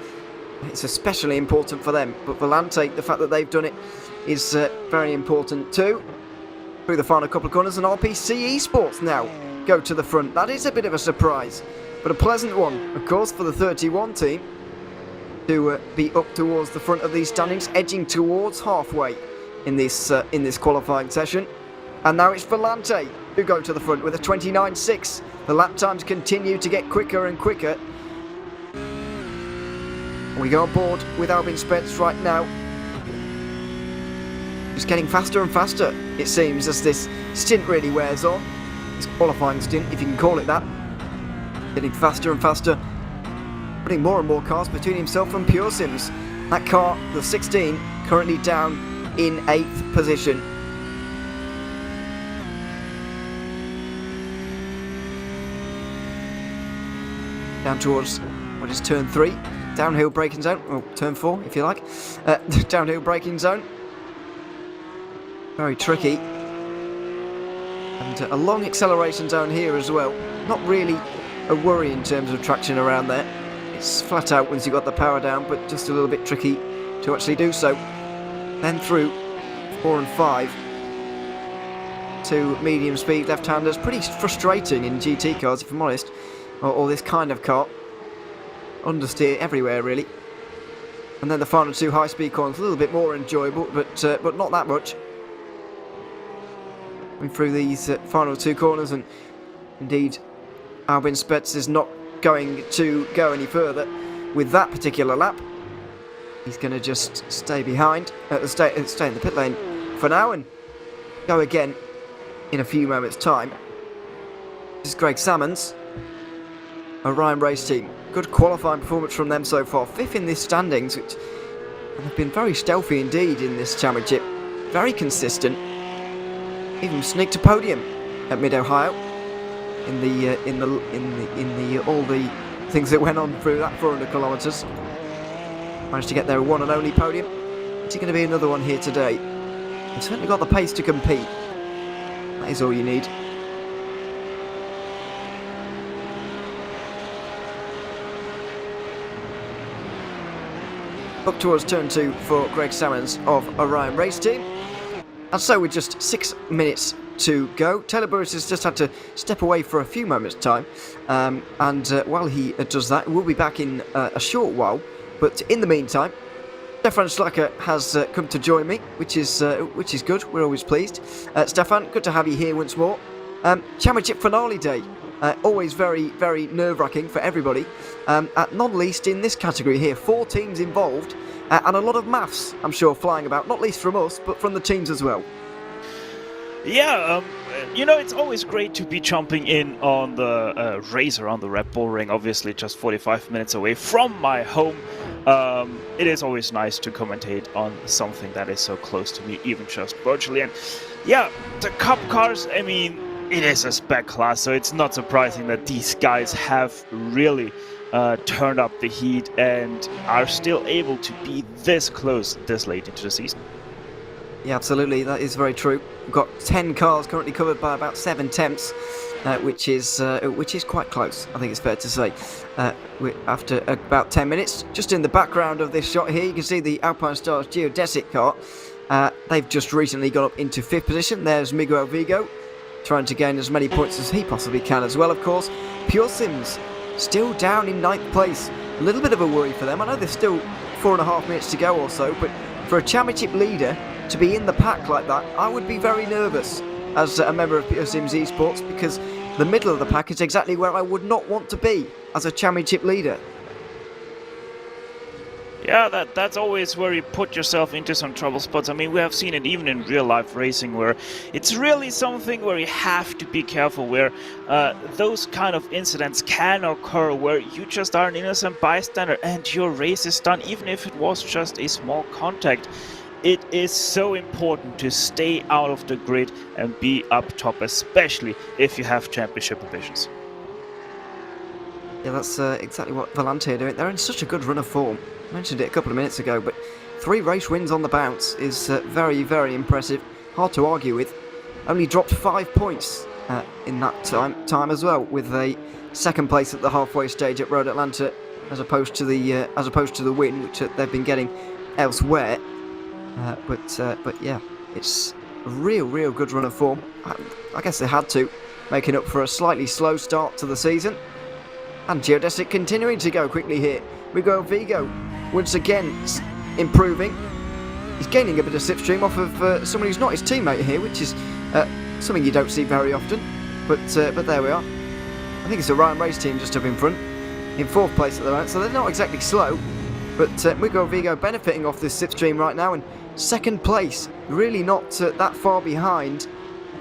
it's especially important for them. But Volante, the fact that they've done it is very important too. Through the final couple of corners, and RPC Esports now go to the front. That is a bit of a surprise, but a pleasant one, of course, for the 31 team to be up towards the front of these standings, edging towards halfway in this qualifying session. And now it's Volante who go to the front with a 29.6. The lap times continue to get quicker and quicker. We go on board with Albin Spetz right now. It's getting faster and faster, it seems, as this stint really wears on. This qualifying stint, if you can call it that. Getting faster and faster, putting more and more cars between himself and Pure Sims. That car, the 16, currently down in 8th position. Down towards what is turn 3, downhill braking zone, or turn 4 if you like. Downhill braking zone. Very tricky. And a long acceleration zone here as well. Not really a worry in terms of traction around there. It's flat out once you've got the power down, but just a little bit tricky to actually do so. Then through 4 and 5 to medium speed left-handers. Pretty frustrating in GT cars, if I'm honest, or this kind of car. Understeer everywhere really. And then the final 2 high-speed corners, a little bit more enjoyable, but not that much. Going through these final 2 corners, and indeed Albin Spets is not going to go any further with that particular lap. He's going to just stay behind, stay in the pit lane for now and go again in a few moments' time. This is Greg Salmons, Orion Race Team. Good qualifying performance from them so far. 5th in this standings, which have been very stealthy indeed in this championship. Very consistent. Even sneaked a podium at Mid-Ohio in the all the things that went on through that 400 kilometres. Managed to get their one and only podium. Is it going to be another one here today? You've certainly got the pace to compete. That is all you need. Up towards turn 2 for Greg Salmons of Orion Race Team. And so with just 6 minutes to go, Taylor Burris has just had to step away for a few moments' time. While he does that, we'll be back in a short while. But in the meantime, Stefan Schlacker has come to join me, which is good. We're always pleased. Stefan, good to have you here once more. Championship finale day. Always very, very nerve-wracking for everybody. Not least in this category here. 4 teams involved and a lot of maths, I'm sure, flying about. Not least from us, but from the teams as well. Yeah, it's always great to be jumping in on the race around the Red Bull Ring, obviously just 45 minutes away from my home. It is always nice to commentate on something that is so close to me, even just virtually. And yeah, the Cup cars, I mean, it is a spec class, so it's not surprising that these guys have really turned up the heat and are still able to be this close this late into the season. Yeah, absolutely, that is very true. We've got 10 cars currently covered by about 7 tenths, which is quite close, I think it's fair to say. After about 10 minutes, just in the background of this shot here, you can see the Alpine Stars Geodesic car. They've just recently got up into 5th position. There's Miguel Vigo, trying to gain as many points as he possibly can as well, of course. Pure Sims still down in 9th place. A little bit of a worry for them. I know there's still 4.5 minutes to go or so, but for a championship leader to be in the pack like that, I would be very nervous as a member of Pure Sims Esports, because the middle of the pack is exactly where I would not want to be as a championship leader. Yeah, that's always where you put yourself into some trouble spots. I mean, we have seen it even in real life racing, where it's really something where you have to be careful, where those kind of incidents can occur where you just are an innocent bystander and your race is done, even if it was just a small contact. It is so important to stay out of the grid and be up top, especially if you have championship ambitions. Yeah, that's exactly what Volante are doing. They're in such a good run of form. I mentioned it a couple of minutes ago, but 3 race wins on the bounce is very, very impressive. Hard to argue with. Only dropped 5 points in that time as well, with a 2nd place at the halfway stage at Road Atlanta, as opposed to the win which they've been getting elsewhere. But yeah, it's a real good run of form. I guess they had to, making up for a slightly slow start to the season. And Geodesic continuing to go quickly here. Miguel Vigo once again improving. He's gaining a bit of slipstream off of someone who's not his teammate here, which is something you don't see very often. But there we are. I think it's a Ryan Race Team just up in front, in 4th place at the moment, so they're not exactly slow. But Miguel Vigo benefiting off this slipstream right now in 2nd place, really not that far behind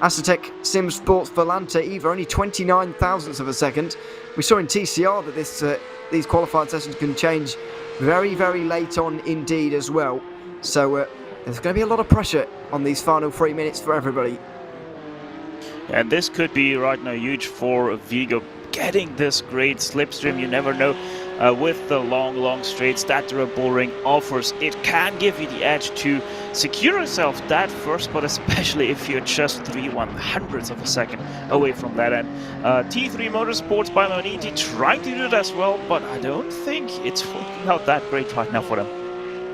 Acetec Sim Sports Volante either, only 29 thousandths of a second we saw in TCR that these qualifying sessions can change very, very late on indeed as well. So there's going to be a lot of pressure on these final 3 minutes for everybody. And this could be right now huge for Vigo, getting this great slipstream. You never know. With the long straights that the Red Bull Ring offers, it can give you the edge to secure yourself that first spot, especially if you're just 3/100ths of a second away from that end. T3 Motorsports by Maniti trying to do it as well, but I don't think it's working out that great right now for them.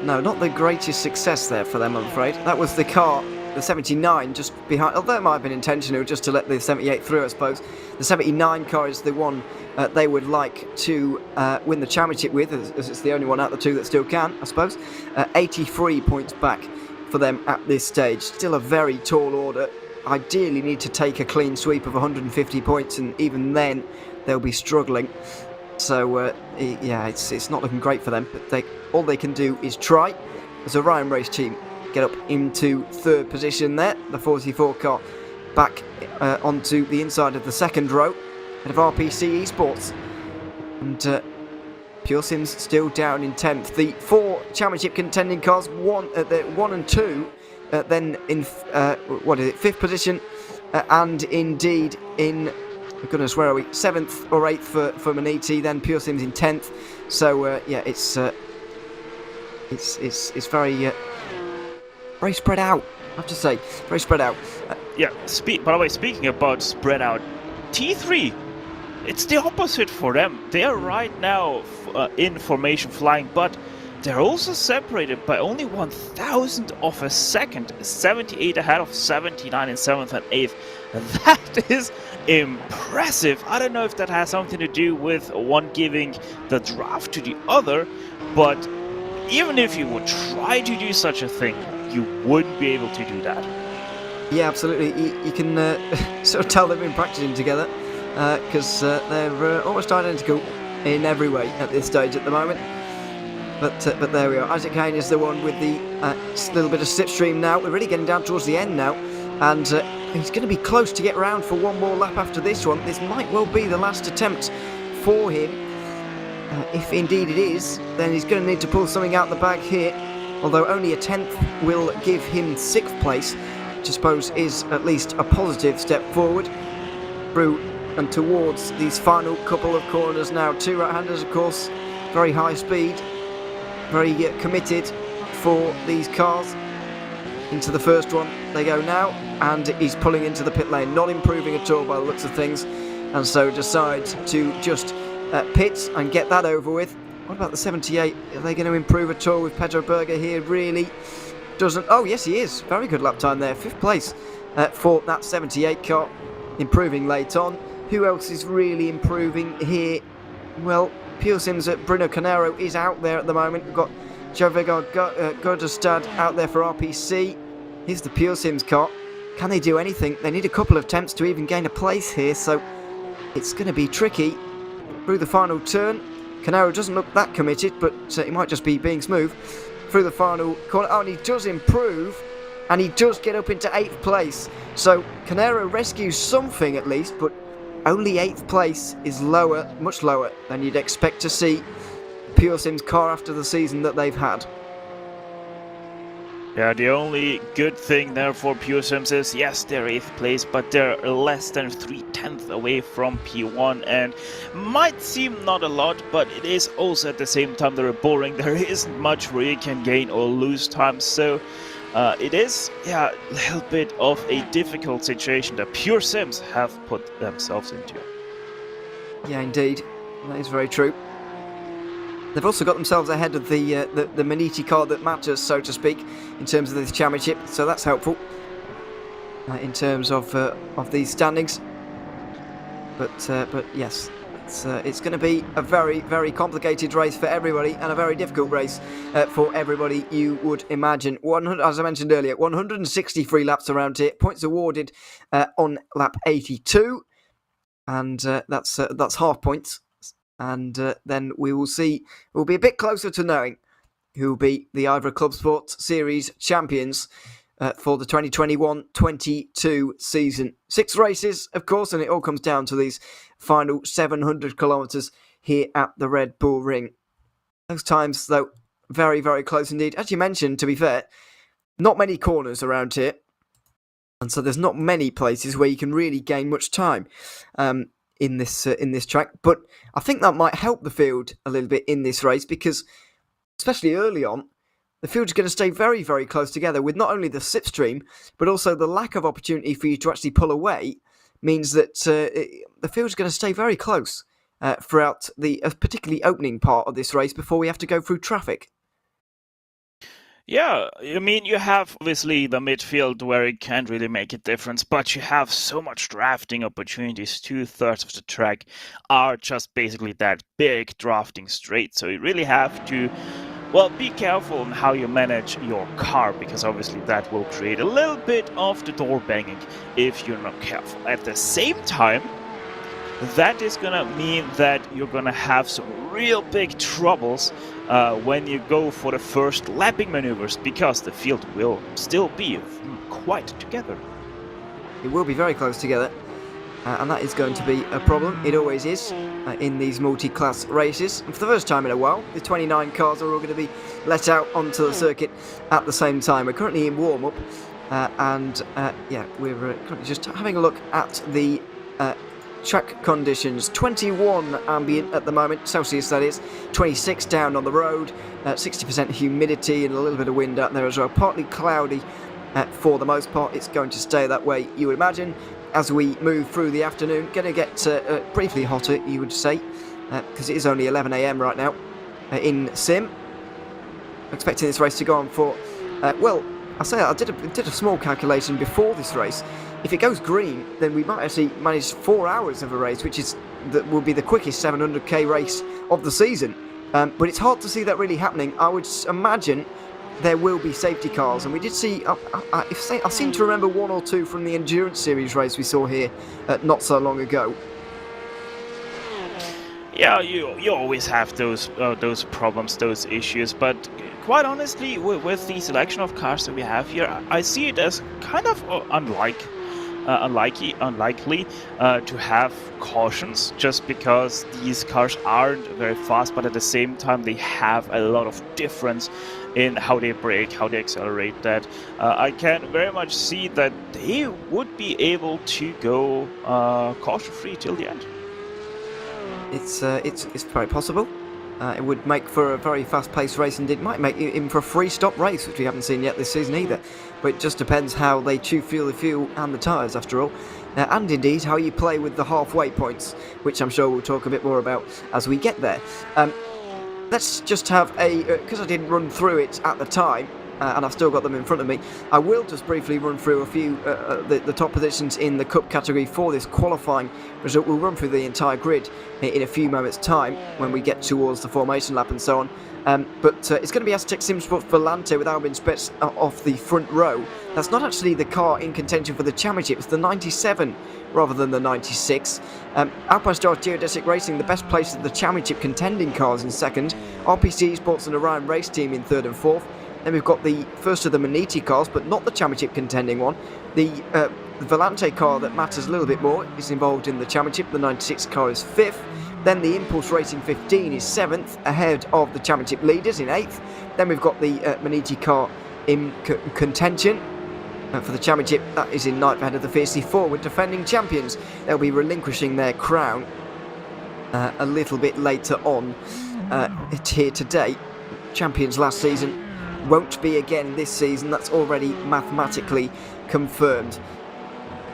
No, not the greatest success there for them, I'm afraid. That was the car, the 79, just behind, although it might have been intentional just to let the 78 through, I suppose. The 79 car is the one they would like to win the championship with, as it's the only one out of the two that still can, I suppose. 83 points back for them at this stage. Still a very tall order. Ideally need to take a clean sweep of 150 points, and even then they'll be struggling. So, yeah, it's not looking great for them, but all they can do is try. As a Ryan Race team get up into third position there, the 44 car back onto the inside of the second row, ahead of RPC Esports. And Pure Sims still down in 10th. The 4 championship contending cars, 1 and 2, then in, 5th position, and indeed in, goodness, where are we? 7th or 8th for Maniti, then Pure Sims in 10th. So, yeah, it's very, very spread out, I have to say. Very spread out. Yeah, by the way, speaking about spread out, T3, it's the opposite for them. They are right now in formation flying, but they're also separated by only 1,000 of a second. 78 ahead of 79 in 7th and 8th. That is impressive. I don't know if that has something to do with one giving the draft to the other, but even if you would try to do such a thing, you wouldn't be able to do that. Yeah, absolutely. You can sort of tell they've been practicing together, because they're almost identical in every way at this stage at the moment. But there we are. Isaac Kane is the one with the little bit of slipstream now. We're really getting down towards the end now, and he's going to be close to get round for one more lap after this one. This might well be the last attempt for him. If indeed it is, then he's going to need to pull something out the bag here. Although only a 10th will give him 6th place, which I suppose is at least a positive step forward. Through and towards these final couple of corners now. 2 right-handers, of course, very high speed, very committed for these cars. Into the first one they go now, and he's pulling into the pit lane, not improving at all by the looks of things, and so decides to just pit and get that over with. What about the 78? Are they going to improve at all with Pedro Berger here? Really doesn't. Oh, yes, he is. Very good lap time there. 5th place for that 78 car. Improving late on. Who else is really improving here? Well, Pure Sims at Bruno Canaro is out there at the moment. We've got Jovega Godestad out there for RPC. Here's the Pure Sims car. Can they do anything? They need a couple of attempts to even gain a place here, so it's going to be tricky. Through the final turn. Canaro doesn't look that committed, but he might just be being smooth. Through the final corner. Oh, and he does improve, and he does get up into 8th place. So Canaro rescues something at least, but only 8th place is lower, much lower than you'd expect to see Pure Sims car after the season that they've had. Yeah, the only good thing there for Pure Sims is, yes, they're 8th place, but they're less than 3/10 away from P1, and might seem not a lot, but it is also at the same time they're boring. There isn't much where you can gain or lose time, so it is, yeah, a little bit of a difficult situation that Pure Sims have put themselves into. Yeah, indeed. That is very true. They've also got themselves ahead of the Maniti car that matters, so to speak, in terms of this championship. So that's helpful in terms of these standings. But yes, it's going to be a very, very complicated race for everybody, and a very difficult race for everybody, you would imagine. As I mentioned earlier, 163 laps around here. Points awarded on lap 82, and that's half points. And then we will see, we'll be a bit closer to knowing who will be the IVRA Clubsport Series champions for the 2021-22 season. 6 races, of course, and it all comes down to these final 700 kilometres here at the Red Bull Ring. Those times, though, very, very close indeed. As you mentioned, to be fair, not many corners around here, and so there's not many places where you can really gain much time in this track. But I think that might help the field a little bit in this race, because especially early on, the field's going to stay very, very close together, with not only the slipstream, but also the lack of opportunity for you to actually pull away means that the field's going to stay very close throughout the particularly opening part of this race before we have to go through traffic. Yeah, I mean, you have obviously the midfield where it can't really make a difference, but you have so much drafting opportunities. 2/3 of the track are just basically that big drafting straight, so you really have to, well, be careful on how you manage your car, because obviously that will create a little bit of the door banging if you're not careful. At the same time, that is gonna mean that you're gonna have some real big troubles when you go for the first lapping maneuvers, because the field will still be quite together. It will be very close together, and that is going to be a problem. It always is in these multi-class races. And for the first time in a while, the 29 cars are all going to be let out onto the circuit at the same time. We're currently in warm-up, and we're currently just having a look at the track conditions. 21 ambient at the moment, Celsius that is, 26 down on the road, 60% humidity and a little bit of wind out there as well. Partly cloudy for the most part. It's going to stay that way, you would imagine, as we move through the afternoon. Going to get briefly hotter, you would say, because it is only 11 a.m. right now in Sim. Expecting this race to go on for, I did a small calculation before this race. If it goes green, then we might actually manage 4 hours of a race, which will be the quickest 700k race of the season. But it's hard to see that really happening. I would imagine there will be safety cars, and we did see, I seem to remember 1 or 2 from the Endurance Series race we saw here not so long ago. Yeah, you always have those problems, those issues, but quite honestly, with the selection of cars that we have here, I see it as kind of unlikely to have cautions, just because these cars aren't very fast, but at the same time they have a lot of difference in how they brake, how they accelerate. That I can very much see that they would be able to go caution free till the end. It's very possible. It would make for a very fast-paced race, and it might make it even for a free-stop race, which we haven't seen yet this season either. But it just depends how they fuel the fuel and the tyres, after all. And indeed, how you play with the halfway points, which I'm sure we'll talk a bit more about as we get there. Let's just have because I didn't run through it at the time, and I've still got them in front of me, I will just briefly run through a few the top positions in the Cup category for this qualifying result. We'll run through the entire grid in a few moments' time when we get towards the formation lap and so on. But it's going to be Aztec Simsport Volante with Albin Spets off the front row. That's not actually the car in contention for the championship, it's the 97 rather than the 96. Alpine Stars Geodesic Racing, the best place of the championship contending cars, in second. RPC Esports and Orion Race Team in third and fourth. Then we've got the first of the Maniti cars, but not the championship contending one. The Volante car that matters a little bit more is involved in the championship. The 96 car is fifth. Then the Impulse Racing 15 is seventh, ahead of the championship leaders in eighth. Then we've got the Maniti car in contention for the championship. That is in ninth, ahead of the Fiercely Forward defending champions. They'll be relinquishing their crown a little bit later on here today. Champions last season won't be again this season. That's already mathematically confirmed.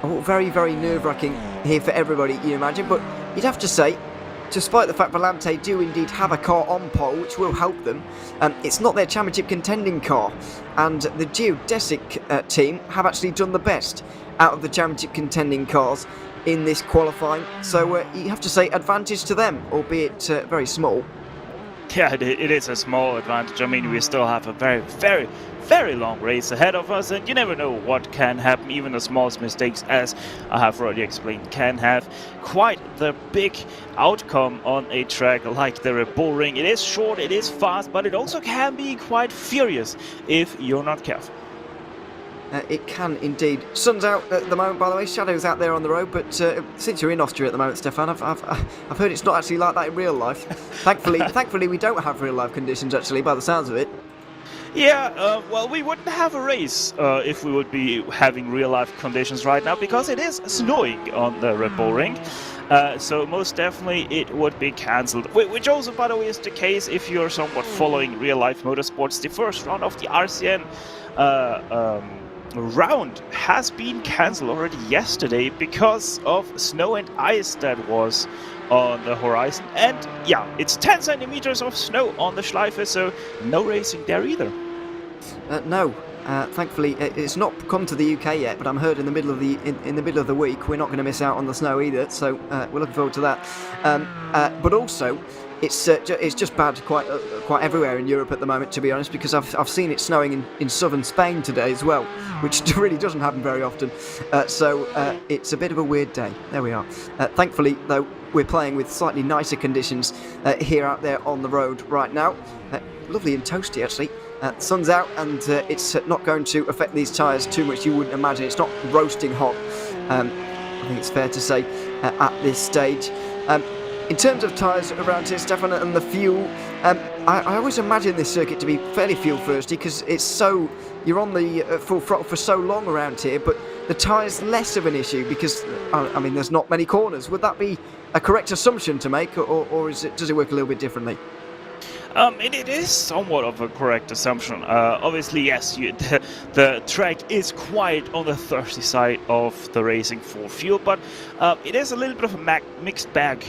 Oh, very, very nerve-wracking here for everybody, you imagine. But you'd have to say, despite the fact Volante do indeed have a car on pole, which will help them, it's not their championship contending car. And the Geodesic team have actually done the best out of the championship contending cars in this qualifying. So you have to say advantage to them, albeit very small. Yeah, it is a small advantage. I mean, we still have a very, very, very long race ahead of us, and you never know what can happen. Even the smallest mistakes, as I have already explained, can have quite the big outcome on a track like the Red Bull Ring. It is short, it is fast, but it also can be quite furious if you're not careful. it can indeed. Sun's out at the moment, by the way. Shadows out there on the road. But since you're in Austria at the moment, Stefan, I've heard it's not actually like that in real life. Thankfully, we don't have real life conditions actually, by the sounds of it. Yeah, well, we wouldn't have a race if we would be having real-life conditions right now, because it is snowing on the Red Bull Ring. So most definitely it would be cancelled. Which also, by the way, is the case if you're somewhat following real-life motorsports. The first round of the RCN round has been cancelled already yesterday because of snow and ice that was on the horizon. And yeah, it's 10 centimeters of snow on the Schleife, so no racing there either. No, thankfully it's not come to the UK yet, but I'm heard in the middle of the week we're not going to miss out on the snow either. So we're looking forward to that. But also, it's just bad quite everywhere in Europe at the moment, to be honest, because I've seen it snowing in southern Spain today as well, which really doesn't happen very often. So it's a bit of a weird day. There we are. Thankfully, though, we're playing with slightly nicer conditions here out there on the road right now. Lovely and toasty, actually. The sun's out, and it's not going to affect these tyres too much. You wouldn't imagine. It's not roasting hot. I think it's fair to say at this stage. In terms of tyres around here, Stefan, and the fuel, I always imagine this circuit to be fairly fuel thirsty because it's so, you're on the full throttle for so long around here, but the tyres less of an issue because, I mean, there's not many corners. Would that be a correct assumption to make, or does it work a little bit differently? It is somewhat of a correct assumption. Obviously, yes, the track is quite on the thirsty side of the racing for fuel, but it is a little bit of a mixed bag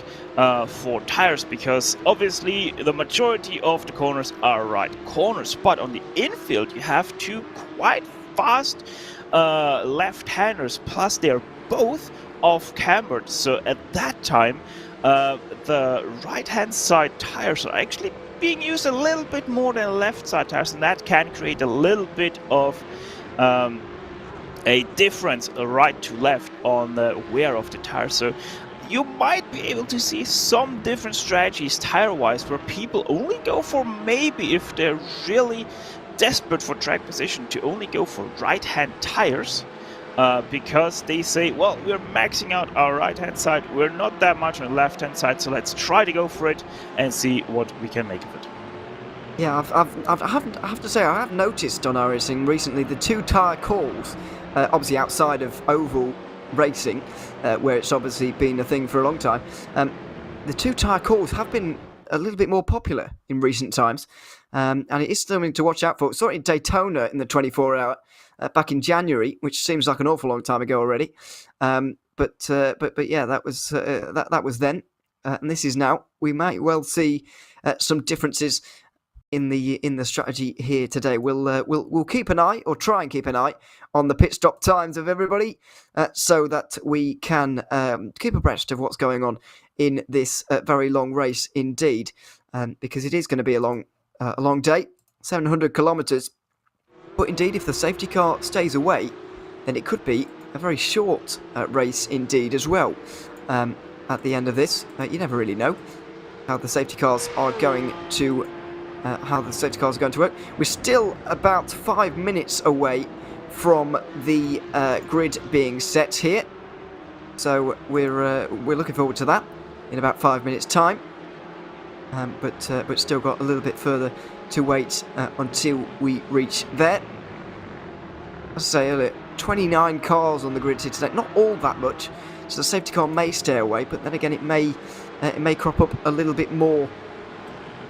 for tires, because obviously the majority of the corners are right corners, but on the infield you have two quite fast left-handers, plus they're both off-cambered, so at that time the right-hand side tires are actually being used a little bit more than left side tires, and that can create a little bit of a difference right to left on the wear of the tires. So you might be able to see some different strategies tire-wise where people only go for, maybe if they're really desperate for track position, to only go for right-hand tires. Because they say, well, we're maxing out our right-hand side, we're not that much on the left-hand side, so let's try to go for it and see what we can make of it. Yeah, I have to say, I have noticed on iRacing recently the two tyre calls, obviously outside of oval racing, where it's obviously been a thing for a long time. The two tyre calls have been a little bit more popular in recent times, and it is something to watch out for. Saw it in Daytona in the 24-hour. Back in January, which seems like an awful long time ago already, but yeah, that was then, and this is now. We might well see some differences in the strategy here today. We'll keep an eye, or try and keep an eye, on the pit stop times of everybody, so that we can keep abreast of what's going on in this very long race indeed, because it is going to be a long day, 700 kilometres. But indeed, if the safety car stays away, then it could be a very short race indeed as well. At the end of this, you never really know how the safety cars are going to work. We're still about 5 minutes away from the grid being set here, so we're looking forward to that in about 5 minutes' time. But still got a little bit further to wait until we reach there. As I say earlier, 29 cars on the grid here today, not all that much, so the safety car may stay away, but then again it may crop up a little bit more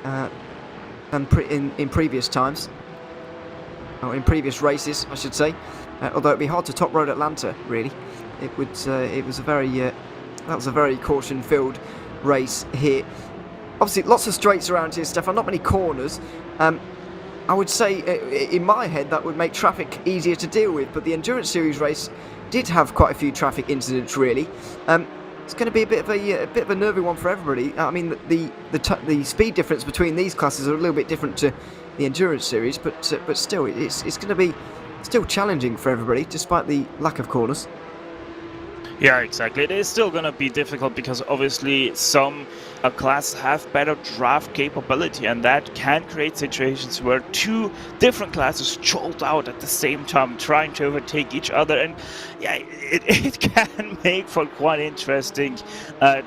than in previous times, or in previous races I should say, although it'd be hard to top road Atlanta really. It was a very caution-filled race here. Obviously, lots of straights around here, Stefan, not many corners. I would say, in my head, that would make traffic easier to deal with, but the Endurance Series race did have quite a few traffic incidents, really. It's going to be a bit of a nervy one for everybody. I mean, the speed difference between these classes are a little bit different to the Endurance Series, but still, it's going to be still challenging for everybody, despite the lack of corners. Yeah, exactly. It is still going to be difficult because obviously some classes have better draft capability, and that can create situations where two different classes jolt out at the same time, trying to overtake each other. And yeah, it can make for quite interesting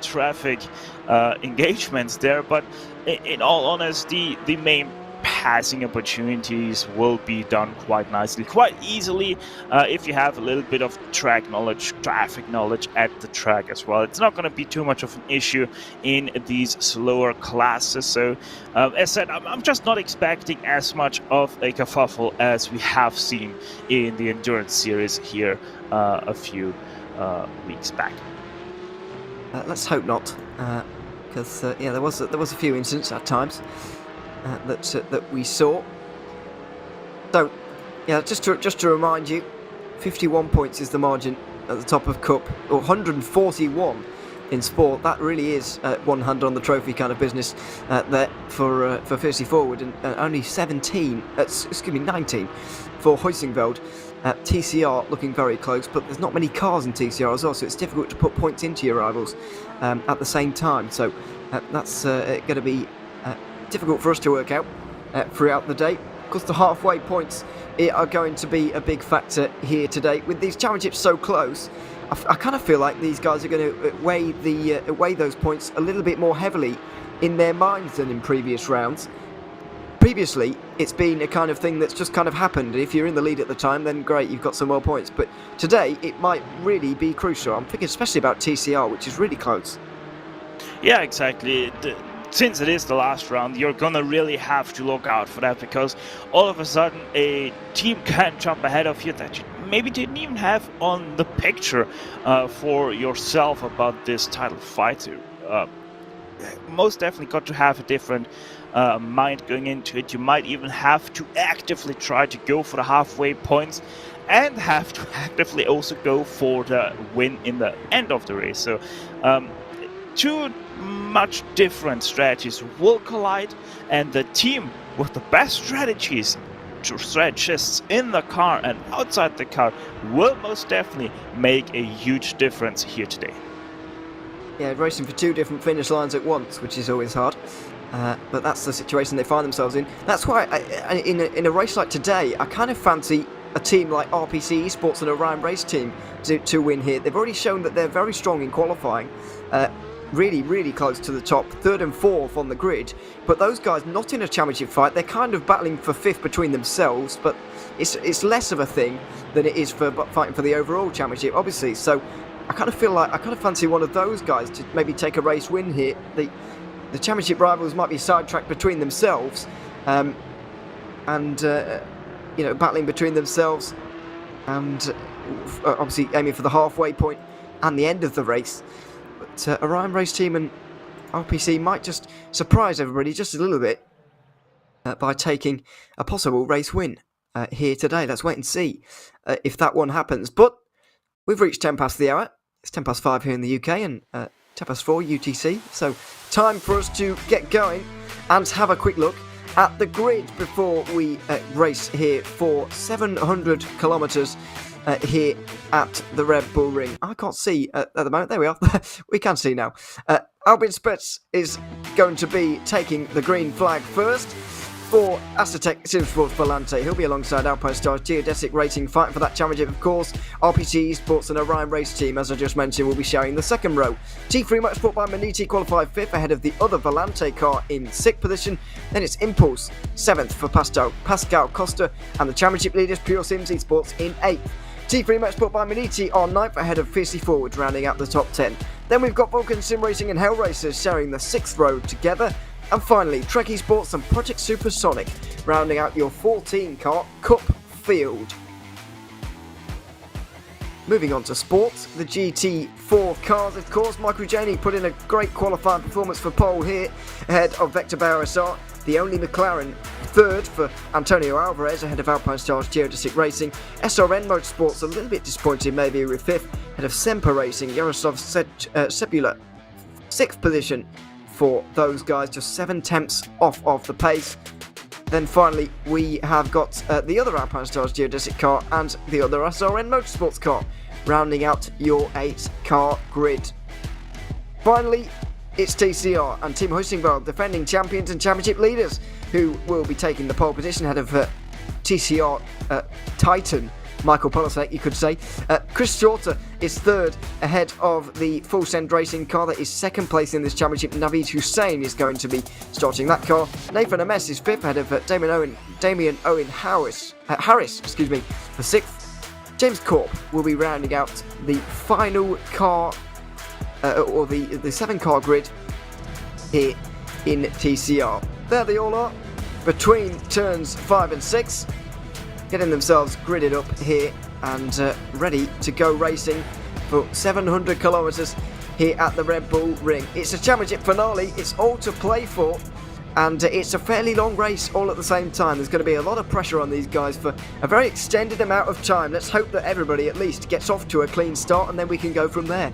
traffic engagements there. But in all honesty, the main passing opportunities will be done quite nicely, quite easily, if you have a little bit of track knowledge, traffic knowledge at the track as well. It's not going to be too much of an issue in these slower classes. So as said, I'm just not expecting as much of a kerfuffle as we have seen in the endurance series here a few weeks back. Let's hope not, because yeah, there was a few incidents at times that we saw. So, yeah, just to remind you, 51 points is the margin at the top of Cup, or 141 in Sport. That really is one hand on the trophy kind of business there for Fiercely Forward, and only 19 for Huysingveld. TCR looking very close, but there's not many cars in TCR as well, so it's difficult to put points into your rivals at the same time. So that's going to be difficult for us to work out throughout the day. Of course, the halfway points are going to be a big factor here today. With these championships so close, I kind of feel like these guys are going to weigh those points a little bit more heavily in their minds than in previous rounds. Previously, it's been a kind of thing that's just kind of happened. If you're in the lead at the time, then great, you've got some more points. But today, it might really be crucial. I'm thinking especially about TCR, which is really close. Yeah, exactly. Since it is the last round, you're gonna really have to look out for that, because all of a sudden a team can jump ahead of you that you maybe didn't even have on the picture for yourself about this title fight. Most definitely got to have a different mind going into it. You might even have to actively try to go for the halfway points, and have to actively also go for the win in the end of the race. So two much different strategies will collide, and the team with the best strategists in the car and outside the car will most definitely make a huge difference here today. Yeah, racing for two different finish lines at once, which is always hard. But that's the situation they find themselves in. That's why in a race like today, I kind of fancy a team like RPC Esports and Orion Race Team to win here. They've already shown that they're very strong in qualifying. Really close to the top, 3rd and 4th on the grid, but those guys not in a championship fight. They're kind of battling for 5th between themselves, but it's less of a thing than it is for fighting for the overall championship, obviously. So I kind of fancy one of those guys to maybe take a race win here. The championship rivals might be sidetracked between themselves, and battling between themselves, and obviously aiming for the halfway point and the end of the race. But Orion Race Team and RPC might just surprise everybody just a little bit by taking a possible race win here today. Let's wait and see if that one happens. But we've reached 10 past the hour. It's 10 past 5 here in the UK and 10 past 4 UTC. So time for us to get going and have a quick look at the grid before we race here for 700 kilometres here at the Red Bull Ring. I can't see at the moment. There we are. We can see now. Albin Spets is going to be taking the green flag first for Astrotech Simsports Volante. He'll be alongside Alpine Stars Geodesic Racing, fighting for that championship, of course. RPC Esports and Orion Race Team, as I just mentioned, will be sharing the second row. T3 Motorsport by Maniti qualified 5th ahead of the other Volante car in 6th position. Then it's Impulse 7th for Pascal Costa, and the championship leaders Pure Sims Esports in 8th. T3 Motorsport by Maniti are 9th ahead of Fiercely Forward, rounding out the top 10. Then we've got Vulcan Sim Racing and Hell Racers sharing the 6th row together. And finally, Trek Esports and Project Supersonic, rounding out your 14-car Cup field. Moving on to sports, the GT4 cars, of course. Michael Janey put in a great qualifying performance for pole here, ahead of Vector Bauer SR. The only McLaren 3rd for Antonio Alvarez, ahead of Alpine Stars Geodesic Racing. SRN Motorsports a little bit disappointed maybe with 5th, ahead of Semper Racing. Yaroslav Sebula, 6th position for those guys, just 7 tenths off of the pace. Then finally we have got the other Alpine Stars Geodesic car and the other SRN Motorsports car rounding out your 8-car grid. Finally, it's TCR and Team Hussingveld, defending champions and championship leaders, who will be taking the pole position ahead of TCR Titan, Michael Polasek, you could say. Chris Shorter is third ahead of the Full Send Racing car that is second place in this championship. Naveed Hussain is going to be starting that car. Nathan Ames is fifth ahead of Damien Owen Harris, for sixth. James Corp will be rounding out the final car, or the 7-car grid here in TCR. There they all are, between turns 5 and 6. Getting themselves gridded up here and ready to go racing for 700 kilometres here at the Red Bull Ring. It's a championship finale, it's all to play for, and it's a fairly long race all at the same time. There's going to be a lot of pressure on these guys for a very extended amount of time. Let's hope that everybody at least gets off to a clean start and then we can go from there.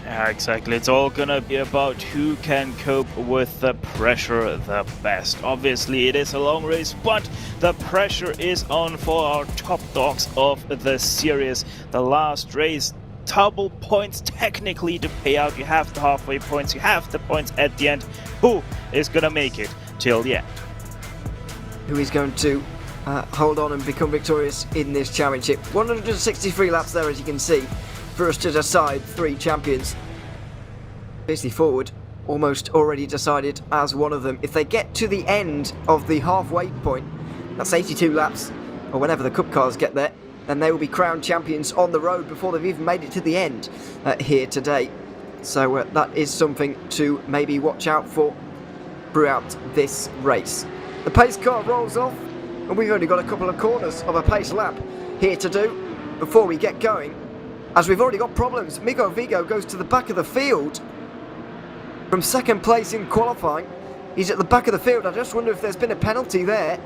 Yeah, exactly. It's all gonna be about who can cope with the pressure the best. Obviously, it is a long race, but the pressure is on for our top dogs of the series. The last race, double points technically to pay out. You have the halfway points, you have the points at the end. Who is gonna make it till the end? Who is going to hold on and become victorious in this championship? 163 laps there, as you can see, for us to decide 3 champions. Basically forward, almost already decided as one of them. If they get to the end of the halfway point, that's 82 laps, or whenever the cup cars get there, then they will be crowned champions on the road before they've even made it to the end here today. So that is something to maybe watch out for throughout this race. The pace car rolls off, and we've only got a couple of corners of a pace lap here to do before we get going, as we've already got problems. Miguel Vigo goes to the back of the field from second place in qualifying. He's at the back of the field. I just wonder if there's been a penalty there,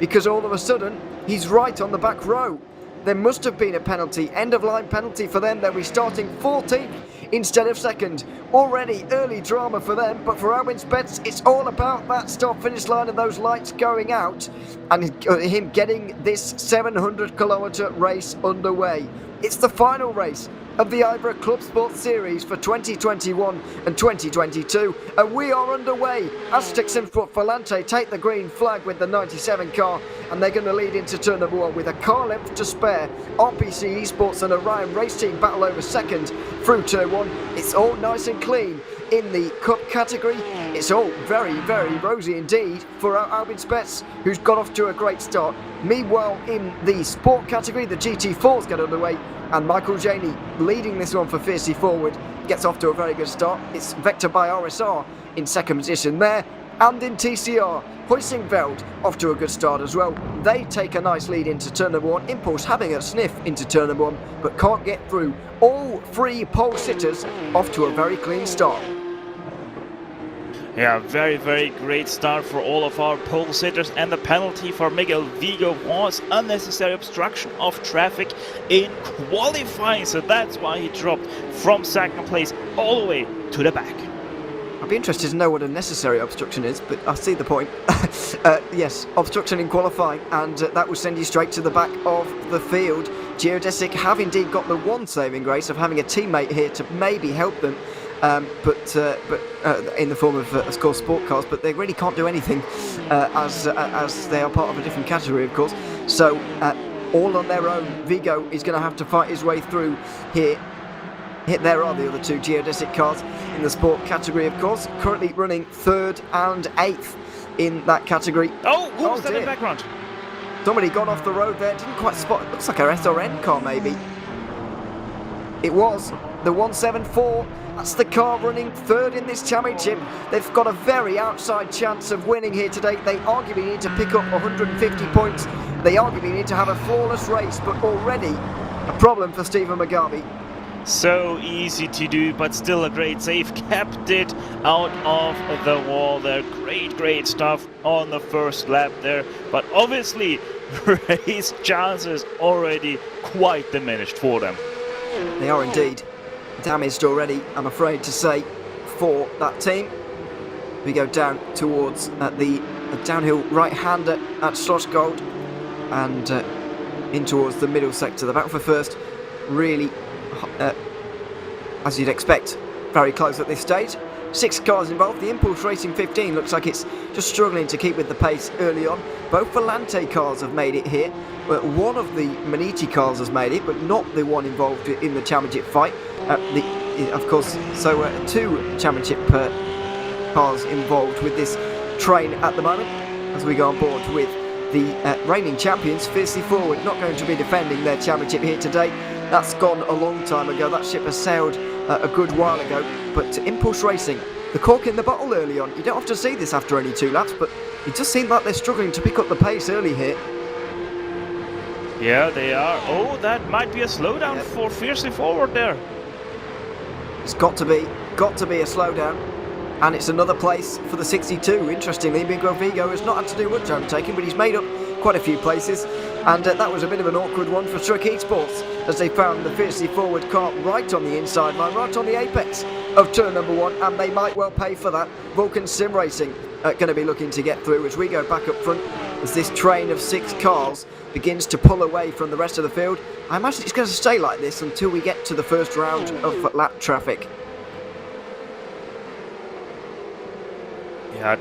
because all of a sudden he's right on the back row. There must have been a penalty, end of line penalty for them. They'll be starting 14th instead of second. Already early drama for them, but for Albin Spets, it's all about that start finish line and those lights going out and him getting this 700 kilometre race underway. It's the final race of the IVRA Clubsport Series for 2021 and 2022, and we are underway. Aztec Simsport Volante take the green flag with the 97 car, and they're going to lead into turn number 1 with a car length to spare. RPC Esports and Orion Race Team battle over second through turn 1. It's all nice and clean in the cup category. It's all very, very rosy indeed for Albin Spets, who's got off to a great start. Meanwhile, in the sport category, the GT4s get underway, and Michael Janey, leading this one for Fiercely Forward, gets off to a very good start. It's Vector by RSR in second position there, and in TCR, Hussingveld off to a good start as well. They take a nice lead into turn number 1. Impulse having a sniff into turn number 1, but can't get through. All 3 pole sitters off to a very clean start. Yeah, very, very great start for all of our pole sitters, and the penalty for Miguel Vigo was unnecessary obstruction of traffic in qualifying, so that's why he dropped from second place all the way to the back. I'd be interested to know what a necessary obstruction is, but I see the point. Yes, obstruction in qualifying, and that will send you straight to the back of the field. Geodesic have indeed got the one saving grace of having a teammate here to maybe help them, but in the form of course sport cars, but they really can't do anything as they are part of a different category, of course. So all on their own, Vigo is going to have to fight his way through here. There are the other 2 geodesic cars in the sport category, of course, currently running 3rd and 8th in that category. Oh, who was that in the background? Somebody gone off the road there, didn't quite spot it. Looks like a SRN car maybe. It was the 174. That's the car running 3rd in this championship. They've got a very outside chance of winning here today. They arguably need to pick up 150 points. They arguably need to have a flawless race, but already a problem for Stephen Mugabe. So easy to do, but still a great save. Kept it out of the wall there. Great stuff on the first lap there. But obviously, race chances already quite diminished for them. They are indeed damaged already, I'm afraid to say, for that team. We go down towards the downhill right-hander at Schlossgold, and in towards the middle sector. The battle for first really, as you'd expect, very close at this stage. 6 cars involved. The Impulse Racing 15 looks like it's just struggling to keep with the pace early on. Both Volante cars have made it here. But one of the Maniti cars has made it, but not the one involved in the championship fight. Of course, so 2 championship cars involved with this train at the moment, as we go on board with the reigning champions, Fiercely Forward, not going to be defending their championship here today. That's gone a long time ago. That ship has sailed a good while ago. But Impulse Racing, the cork in the bottle early on. You don't have to see this after only 2 laps, but it does seem like they're struggling to pick up the pace early here. Yeah, they are. Oh, that might be a slowdown for Fiercely Forward there. It's got to be a slowdown. And it's another place for the 62. Interestingly, Miguel Vigo has not had to do much overtaking, but he's made up quite a few places. And that was a bit of an awkward one for Truck Esports, as they found the Fiercely Forward car right on the inside line, right on the apex of turn number 1, and they might well pay for that. Vulcan Sim Racing going to be looking to get through as we go back up front, as this train of 6 cars begins to pull away from the rest of the field. I imagine it's going to stay like this until we get to the first round of lap traffic. Yeah,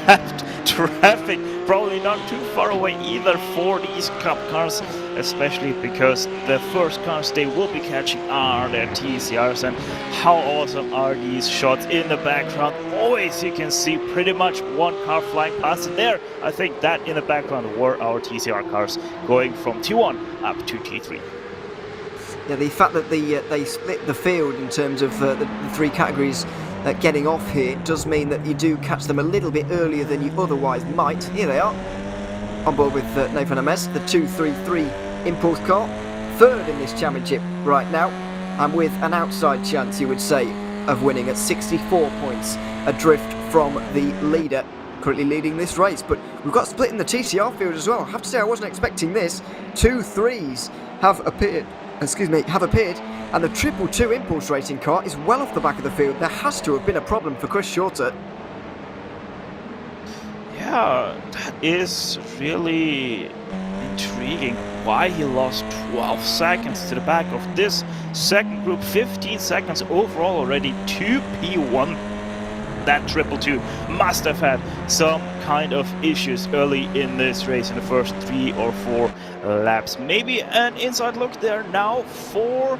left traffic, probably not too far away either for these Cup cars, especially because the first cars they will be catching are their TCRs. And how awesome are these shots in the background? Always you can see pretty much one car flying past there. I think that in the background were our TCR cars going from T1 up to T3. Yeah, the fact that they split the field in terms of the 3 categories getting off here does mean that you do catch them a little bit earlier than you otherwise might. Here they are, on board with Nathan Ames, the 233 Impulse car, 3rd in this championship right now, and with an outside chance, you would say, of winning at 64 points adrift from the leader, currently leading this race. But we've got split in the TCR field as well. I have to say I wasn't expecting this. 2 3s have appeared, and the 222 Impulse Racing car is well off the back of the field. There has to have been a problem for Chris Shorter. Yeah, that is really intriguing why he lost 12 seconds to the back of this second group, 15 seconds overall already to P1. That 222 must have had some kind of issues early in this race in the first 3 or 4 laps. Maybe an inside look there now for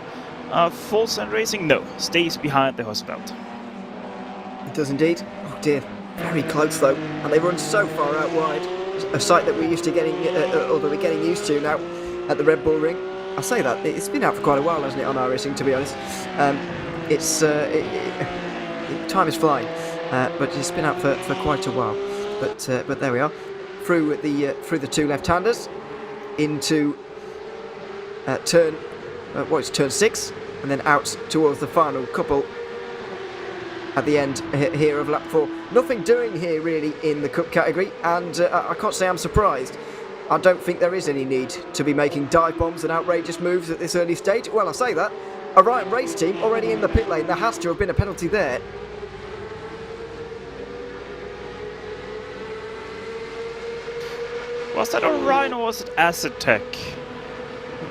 Full Send Racing. No, stays behind the hose belt. It does indeed. Oh dear, very close though, and they run so far out wide. A sight that we're used to getting, or that we're getting used to now at the Red Bull Ring. I say that it's been out for quite a while, hasn't it, on iRacing? To be honest, time is flying, but it's been out for quite a while. But there we are, through the 2 left-handers into turn 6, and then out towards the final couple at the end here of lap 4. Nothing doing here really in the Cup category, and I can't say I'm surprised. I don't think there is any need to be making dive bombs and outrageous moves at this early stage. Well, I say that. Orion race team already in the pit lane. There has to have been a penalty there. Was that Orion or was it Aztec?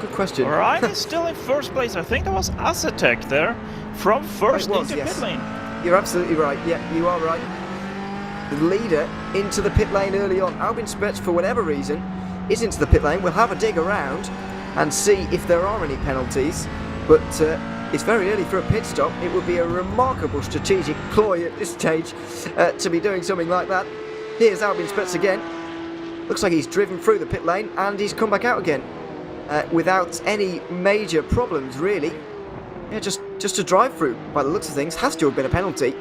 Good question. Orion is still in first place. I think that was Aztec there from first into pit lane. You're absolutely right. Yeah, you are right. The leader into the pit lane early on. Albin Spets, for whatever reason, is into the pit lane. We'll have a dig around and see if there are any penalties. But it's very early for a pit stop. It would be a remarkable strategic ploy at this stage to be doing something like that. Here's Albin Spets again. Looks like he's driven through the pit lane and he's come back out again without any major problems, really. Yeah, just a drive through, by the looks of things. Has to have been a penalty.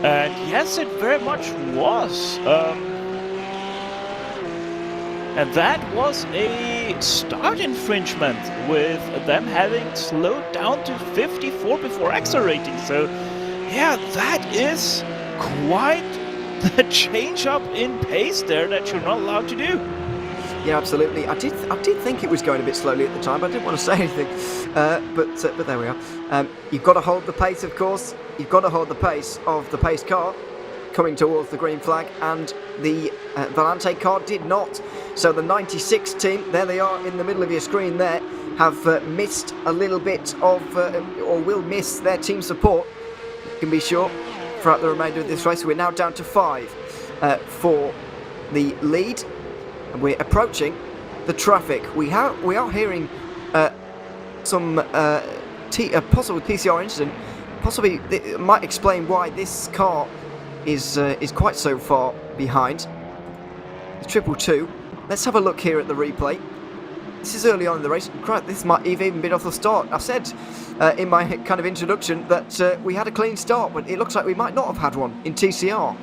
And yes, it very much was. And that was a start infringement, with them having slowed down to 54 before accelerating. So, yeah, that is quite the change up in pace there that you're not allowed to do. Yeah, absolutely. I did think it was going a bit slowly at the time. I didn't want to say anything, but there we are. You've got to hold the pace, of course. You've got to hold the pace of the pace car coming towards the green flag, and the Volante car did not. So the 96 team, there they are in the middle of your screen there, have missed a little bit of, or will miss their team support, you can be sure, throughout the remainder of this race. We're now down to 5 for the lead, and we're approaching the traffic. We are hearing some possible PCR incident. Possibly it might explain why this car is quite so far behind. The 222. Let's have a look here at the replay. This is early on in the race. Crap, this might have even been off the start. I said in my kind of introduction that we had a clean start, but it looks like we might not have had one in TCR.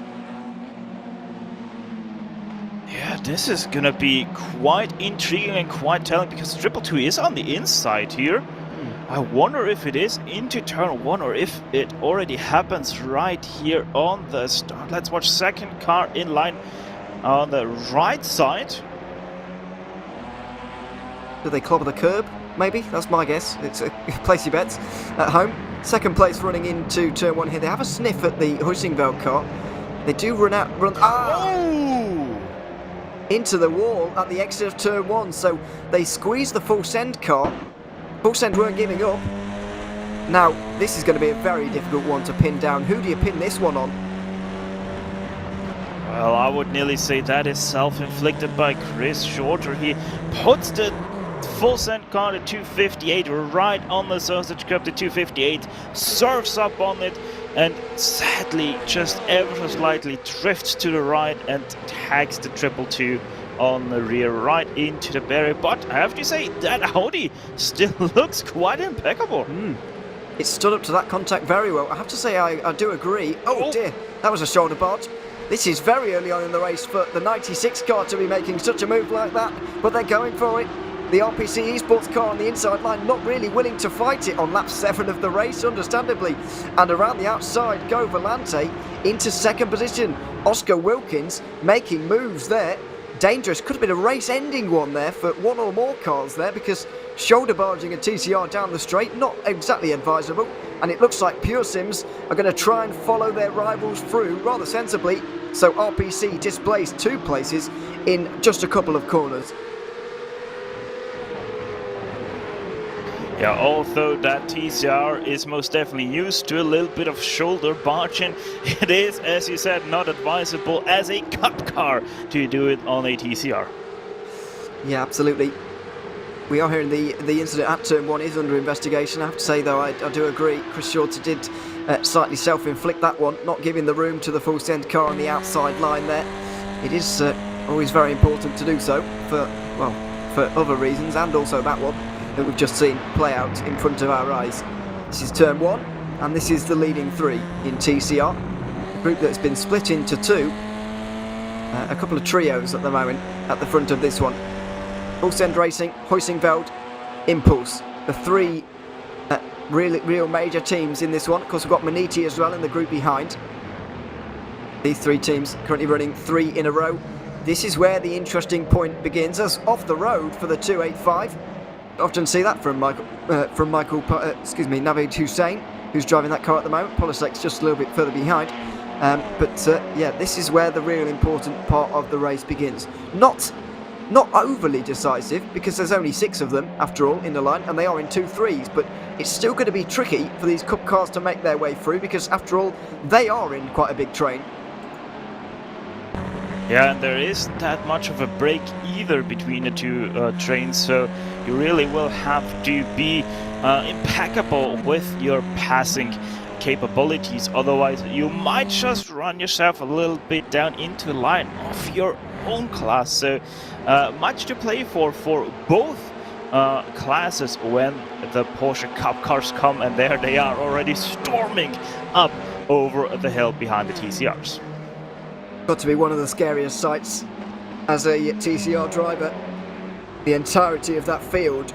Yeah, this is gonna be quite intriguing and quite telling, because 222 is on the inside here. I wonder if it is into turn 1 or if it already happens right here on the start. Let's watch second car in line on the right side. Do they clobber the curb? Maybe, that's my guess. It's a place your bets at home. Second place running into turn 1 here. They have a sniff at the Hussingveld car. They do run into the wall at the exit of turn 1. So they squeeze the full send car. Full send weren't giving up. Now, this is going to be a very difficult one to pin down. Who do you pin this one on? Well, I would nearly say that is self-inflicted by Chris Shorter. He puts the full send car to 258 right on the sausage cup. The 258 surfs up on it and sadly just ever so slightly drifts to the right and tags the 222 on the rear right into the barrier. But I have to say that Audi still looks quite impeccable. It stood up to that contact very well. I have to say I do agree. Oh dear, that was a shoulder barge. This is very early on in the race for the 96 car to be making such a move like that, but they're going for it. The RPC Esports car on the inside line not really willing to fight it on lap 7 of the race, understandably. And around the outside go Volante into second position. Oscar Wilkins making moves there. Dangerous, could have been a race-ending one there for one or more cars there, because shoulder barging a TCR down the straight, not exactly advisable, and it looks like Pure Sims are going to try and follow their rivals through rather sensibly, so RPC displays 2 places in just a couple of corners. Yeah, although that TCR is most definitely used to a little bit of shoulder barging, it is, as you said, not advisable as a cup car to do it on a TCR. Yeah, absolutely. We are hearing the incident at turn 1 is under investigation. I have to say, though, I do agree. Chris Shorter did slightly self-inflict that one, not giving the room to the full send car on the outside line there. It is always very important to do so for other reasons, and also that one that we've just seen play out in front of our eyes. This is turn 1, and this is the leading 3 in TCR. A group that's been split into 2. A couple of trios at the moment at the front of this one. Full Send Racing, Hussingveld, Impulse. The 3 real major teams in this one. Of course, we've got Maniti as well in the group behind. These 3 teams currently running 3 in a row. This is where the interesting point begins, as off the road for the 285. Often see that from Navid Hussein, who's driving that car at the moment. Polisek's just a little bit further behind. Yeah, this is where the real important part of the race begins. Not overly decisive, because there's only 6 of them, after all, in the line, and they are in 2-3s, but it's still going to be tricky for these Cup cars to make their way through, because, after all, they are in quite a big train. Yeah, and there isn't that much of a break either between the 2 trains, so you really will have to be impeccable with your passing capabilities. Otherwise, you might just run yourself a little bit down into the line of your own class. So much to play for both classes when the Porsche Cup cars come, and there they are already storming up over the hill behind the TCRs. Got to be one of the scariest sights as a TCR driver. The entirety of that field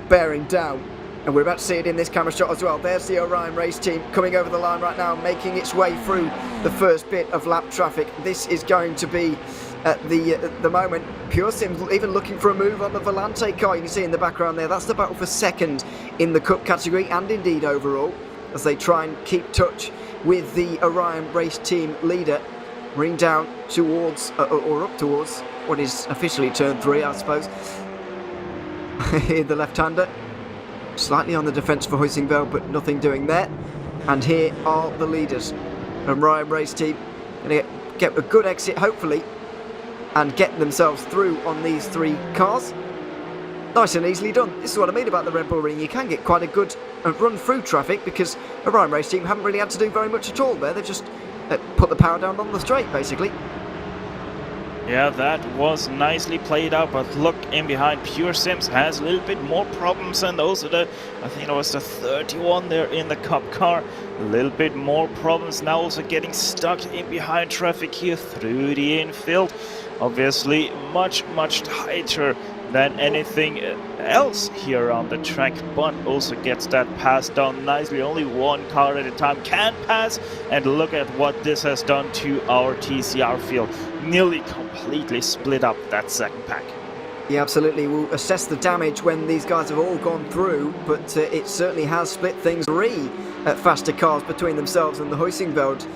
bearing down, and we're about to see it in this camera shot as well. There's the Orion race team coming over the line right now, making its way through the first bit of lap traffic. This is going to be at the moment. Pure Sims even looking for a move on the Volante car. You can see in the background there, that's the battle for second in the Cup category and indeed overall, as they try and keep touch with the Orion race team leader. Ring down towards, or up towards, what is officially turn 3, I suppose. Here the left-hander, slightly on the defence for Huisingveld, but nothing doing there. And here are the leaders. Orion race team going to get a good exit, hopefully, and get themselves through on these 3 cars. Nice and easily done. This is what I mean about the Red Bull Ring. You can get quite a good run through traffic, because Orion race team haven't really had to do very much at all there. They've just put the power down on the straight, basically. Yeah, that was nicely played out, but look in behind. Pure Sims has a little bit more problems, and also I think it was the 31 there in the Cup car. A little bit more problems now, also getting stuck in behind traffic here through the infield. Obviously much tighter than anything else here on the track, but also gets that pass done nicely. Only one car at a time can pass, and look at what this has done to our TCR field. Nearly completely split up that second pack. Yeah, absolutely. We'll assess the damage when these guys have all gone through, but it certainly has split things. 3 faster cars between themselves and the Huisingveld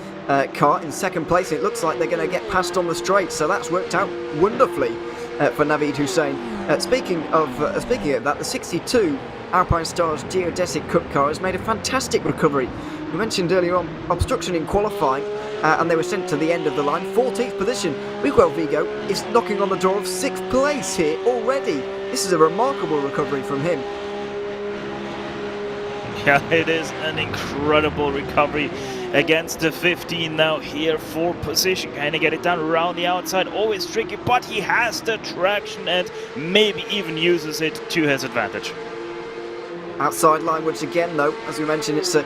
car in second place. It looks like they're going to get past on the straight, so that's worked out wonderfully for Naveed Hussein. Speaking of that, the 62 Alpine Stars Geodesic Cup car has made a fantastic recovery. We mentioned earlier on obstruction in qualifying, and they were sent to the end of the line. 14th position. Miguel Vigo is knocking on the door of 6th place here already. This is a remarkable recovery from him. Yeah, it is an incredible recovery against the 15 now here for position. Kind of get it done around the outside. Always tricky, but he has the traction and maybe even uses it to his advantage. Outside line once again, though, as we mentioned, it's a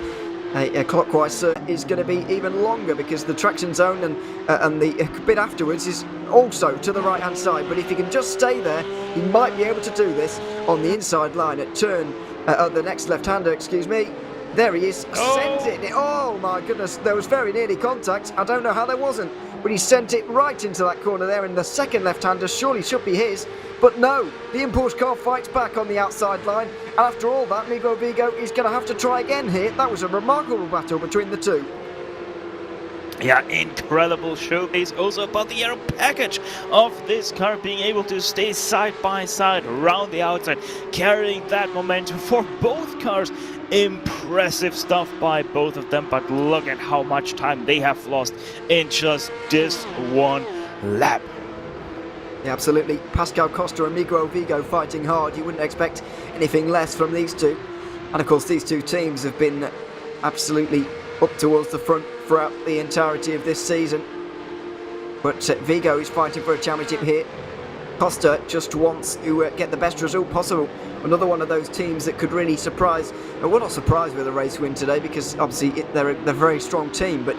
clockwise is going to be even longer, because the traction zone and the bit afterwards is also to the right hand side. But if he can just stay there, he might be able to do this on the inside line at turn the next left-hander, excuse me. There he is, sends it. Oh my goodness, there was very nearly contact. I don't know how there wasn't, but he sent it right into that corner there, and the second left-hander surely should be his. But no, the impulse car fights back on the outside line, and after all that, Miguel Vigo is going to have to try again here. That was a remarkable battle between the two. Yeah, incredible showcase also about the aero package of this car, being able to stay side by side around the outside, carrying that momentum for both cars. Impressive stuff by both of them, but look at how much time they have lost in just this one lap. Yeah, absolutely. Pascal Costa and Miguel Vigo fighting hard. You wouldn't expect anything less from these two. And of course, these two teams have been absolutely up towards the front throughout the entirety of this season. But Vigo is fighting for a championship here. Costa just wants to get the best result possible. Another one of those teams that could really surprise. Well, not surprise with a race win today, because obviously they're a very strong team, but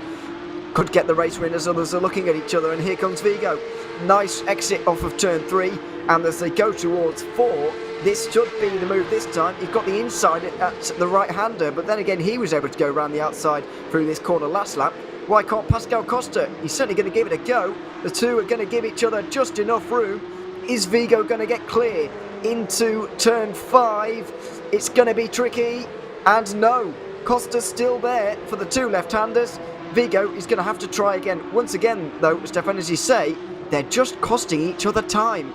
could get the race win as others are looking at each other. And here comes Vigo. Nice exit off of turn 3, and as they go towards 4, this should be the move this time. You've got the inside at the right-hander, but then again he was able to go around the outside through this corner last lap. Why can't Pascal Costa? He's certainly going to give it a go. The two are going to give each other just enough room. Is Vigo going to get clear into turn 5? It's going to be tricky, and no, Costa's still there for the two left-handers. Vigo is going to have to try again. Once again, though, Stefan, as you say, they're just costing each other time.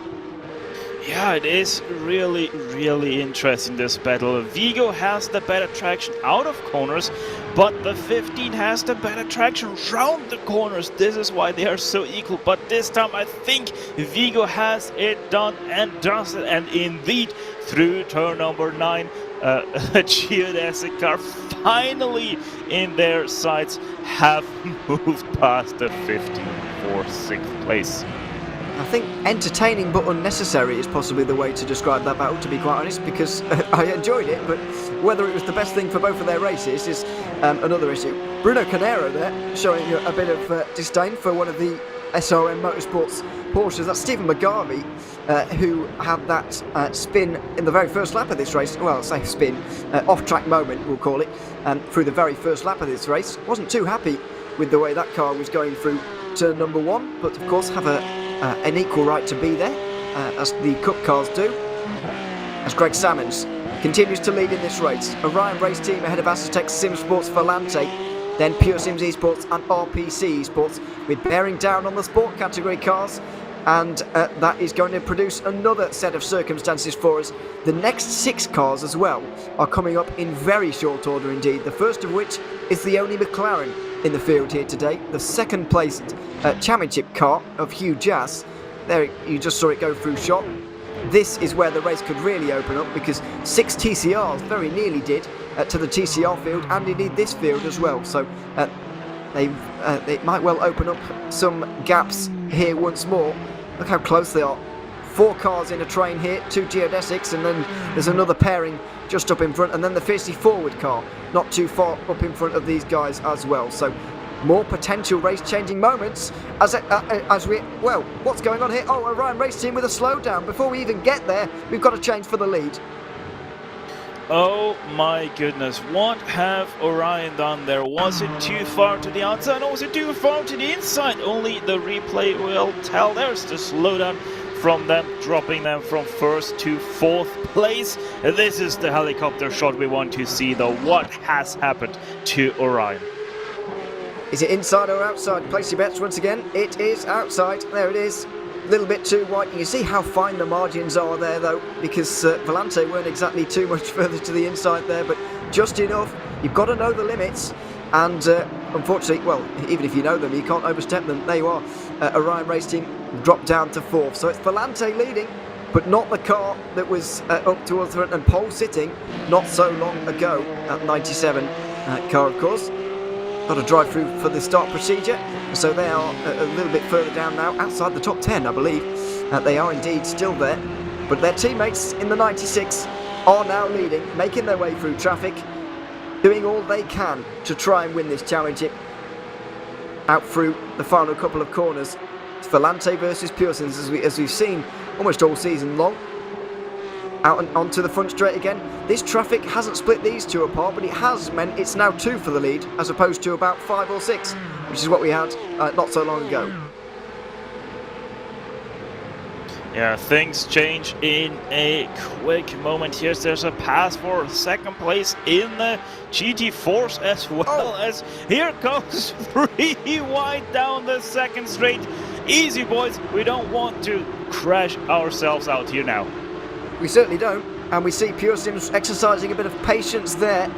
Yeah, it is really interesting, this battle. Vigo has the better traction out of corners, but the 15 has the better traction round the corners. This is why they are so equal. But this time I think Vigo has it done and does it. And indeed, through turn number 9, a geodesic car finally in their sights have moved past the 15 for 6th place. I think entertaining but unnecessary is possibly the way to describe that battle, to be quite honest, because I enjoyed it, but whether it was the best thing for both of their races is another issue. Bruno Canero there, showing a bit of disdain for one of the SRM Motorsports Porsches. That's Stephen McGarvey, who had that spin in the very first lap of this race. Well, say spin, off-track moment, we'll call it, through the very first lap of this race. Wasn't too happy with the way that car was going through turn number 1, but of course have a an equal right to be there, as the Cup cars do, as Greg Salmons continues to lead in this race. Orion Race Team ahead of Aztec Sim Sports Volante, then Pure Sims Esports and RPC Esports, with bearing down on the sport category cars, and that is going to produce another set of circumstances for us. The next 6 cars as well are coming up in very short order indeed, the first of which is the only McLaren in the field here today, the second placed championship car of Hugh Jass. There, you just saw it go through shot. This is where the race could really open up, because 6 TCRs very nearly did to the TCR field, and indeed this field as well. So it might well open up some gaps here once more. Look how close they are. 4 cars in a train here, 2 geodesics, and then there's another pairing just up in front, and then the fiercely forward car not too far up in front of these guys as well. So more potential race-changing moments as we... Well, what's going on here? Oh, Orion Race Team with a slowdown. Before we even get there, we've got to change for the lead. Oh my goodness, what have Orion done there? Was it too far to the outside, or was it too far to the inside? Only the replay will tell. There's the slowdown from them, dropping them from 1st to 4th place. This is the helicopter shot we want to see, though. What has happened to Orion? Is it inside or outside? Place your bets once again. It is outside. There it is. A little bit too wide. You see how fine the margins are there, though, because Volante weren't exactly too much further to the inside there, but just enough. You've got to know the limits, and unfortunately, well, even if you know them, you can't overstep them. There you are. Orion Race Team dropped down to 4th. So it's Volante leading, but not the car that was up towards the front and pole sitting not so long ago at 97 car, of course. Got a drive through for the start procedure, so they are a little bit further down now, outside the top 10, I believe. They are indeed still there, but their teammates in the 96 are now leading, making their way through traffic, doing all they can to try and win this championship out through the final couple of corners. It's Volante versus Pure Sims, as we've seen almost all season long. Out and onto the front straight again. This traffic hasn't split these two apart, but it has meant it's now 2 for the lead, as opposed to about 5 or 6, which is what we had not so long ago. Yeah, things change in a quick moment here. There's a pass for 2nd place in the GT4s, as well as here comes 3 wide down the 2nd straight. Easy, boys. We don't want to crash ourselves out here now. We certainly don't, and we see Pure Sims exercising a bit of patience there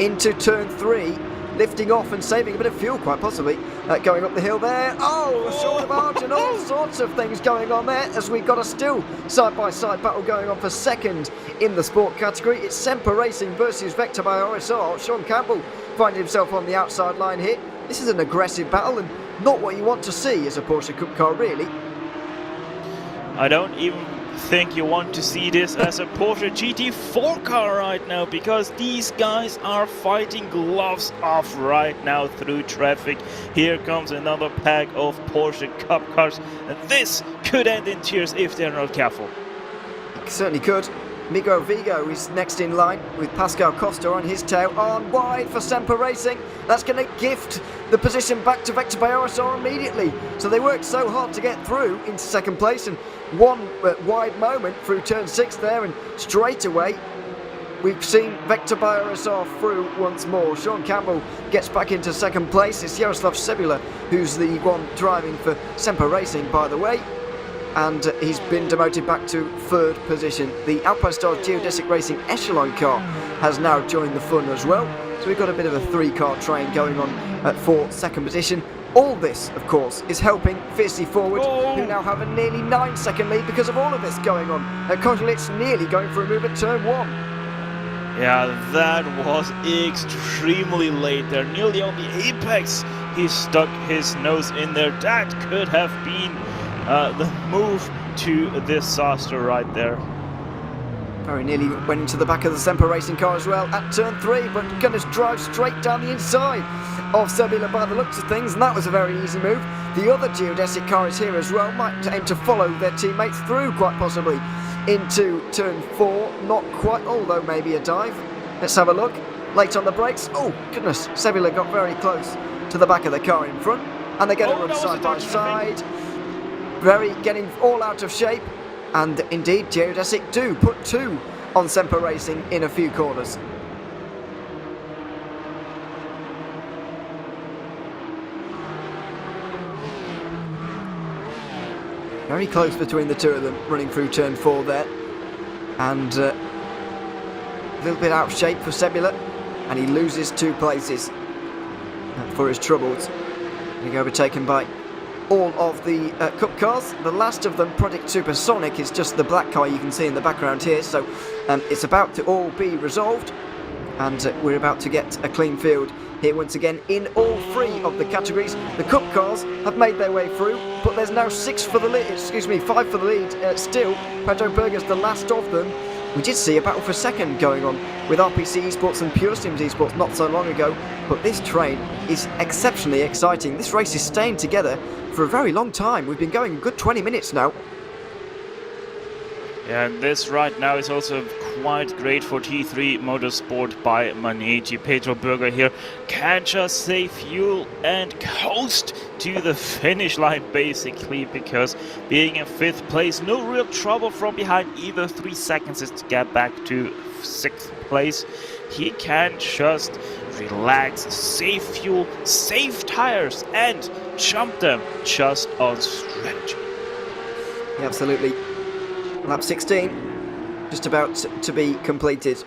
into turn 3, lifting off and saving a bit of fuel, quite possibly, going up the hill there. Oh, short of margin, all sorts of things going on there, as we've got a still side-by-side battle going on for 2nd in the sport category. It's Semper Racing versus Vector by RSR. Sean Campbell finding himself on the outside line here. This is an aggressive battle, and not what you want to see as a Porsche Cup car, really. I don't even think you want to see this as a Porsche GT4 car right now, because these guys are fighting gloves off right now through traffic. Here comes another pack of Porsche Cup cars, and this could end in tears if they're not careful. It certainly could. Miguel Vigo is next in line with Pascal Costa on his tail, on wide for Semper Racing. That's going to gift the position back to Vector by RSR immediately. So they worked so hard to get through into 2nd place, and one wide moment through turn 6 there, and straight away we've seen Vector by RSR through once more. Sean Campbell gets back into 2nd place. It's Jaroslav Sebula who's the one driving for Semper Racing, by the way. And he's been demoted back to 3rd position. The Alpine Stars Geodesic Racing Echelon car has now joined the fun as well. So we've got a bit of a 3-car train going on for 2nd position. All this, of course, is helping Fiercely Forward, who now have a nearly 9-second lead because of all of this going on. Kozulit's nearly going for a move at turn 1. Yeah, that was extremely late there. Nearly on the apex, he stuck his nose in there. That could have been the move to disaster right there. Very nearly went into the back of the Semper Racing car as well at turn 3, but going to drive straight down the inside of Sebula by the looks of things, and that was a very easy move. The other geodesic car is here as well, might aim to follow their teammates through quite possibly into turn 4, not quite, although maybe a dive. Let's have a look. Late on the brakes. Oh goodness, Sebula got very close to the back of the car in front, and they're going to run side by side. getting all out of shape. And indeed, Geodesic do put 2 on Semper Racing in a few corners. Very close between the two of them, running through turn 4 there. And a little bit out of shape for Sebula, and he loses 2 places for his troubles. Being overtaken by all of the Cup cars. The last of them, Project Supersonic, is just the black car you can see in the background here. So it's about to all be resolved, and we're about to get a clean field here once again in all 3 of the categories. The Cup cars have made their way through, but there's now 5 for the lead. Still, Pedro Berger's the last of them. We did see a battle for second going on with RPC Esports and Pure Sims Esports not so long ago, but this train is exceptionally exciting. This race is staying together for a very long time. We've been going a good 20 minutes now. Yeah, and this right now is also quite great for T3 Motorsport by Manetti. Pedro Berger here can just save fuel and coast to the finish line basically, because being in 5th place, no real trouble from behind either. 3 seconds is to get back to 6th place. He can just relax, save fuel, save tires and jump them just on strategy. Yeah, absolutely. Lap 16, just about to be completed.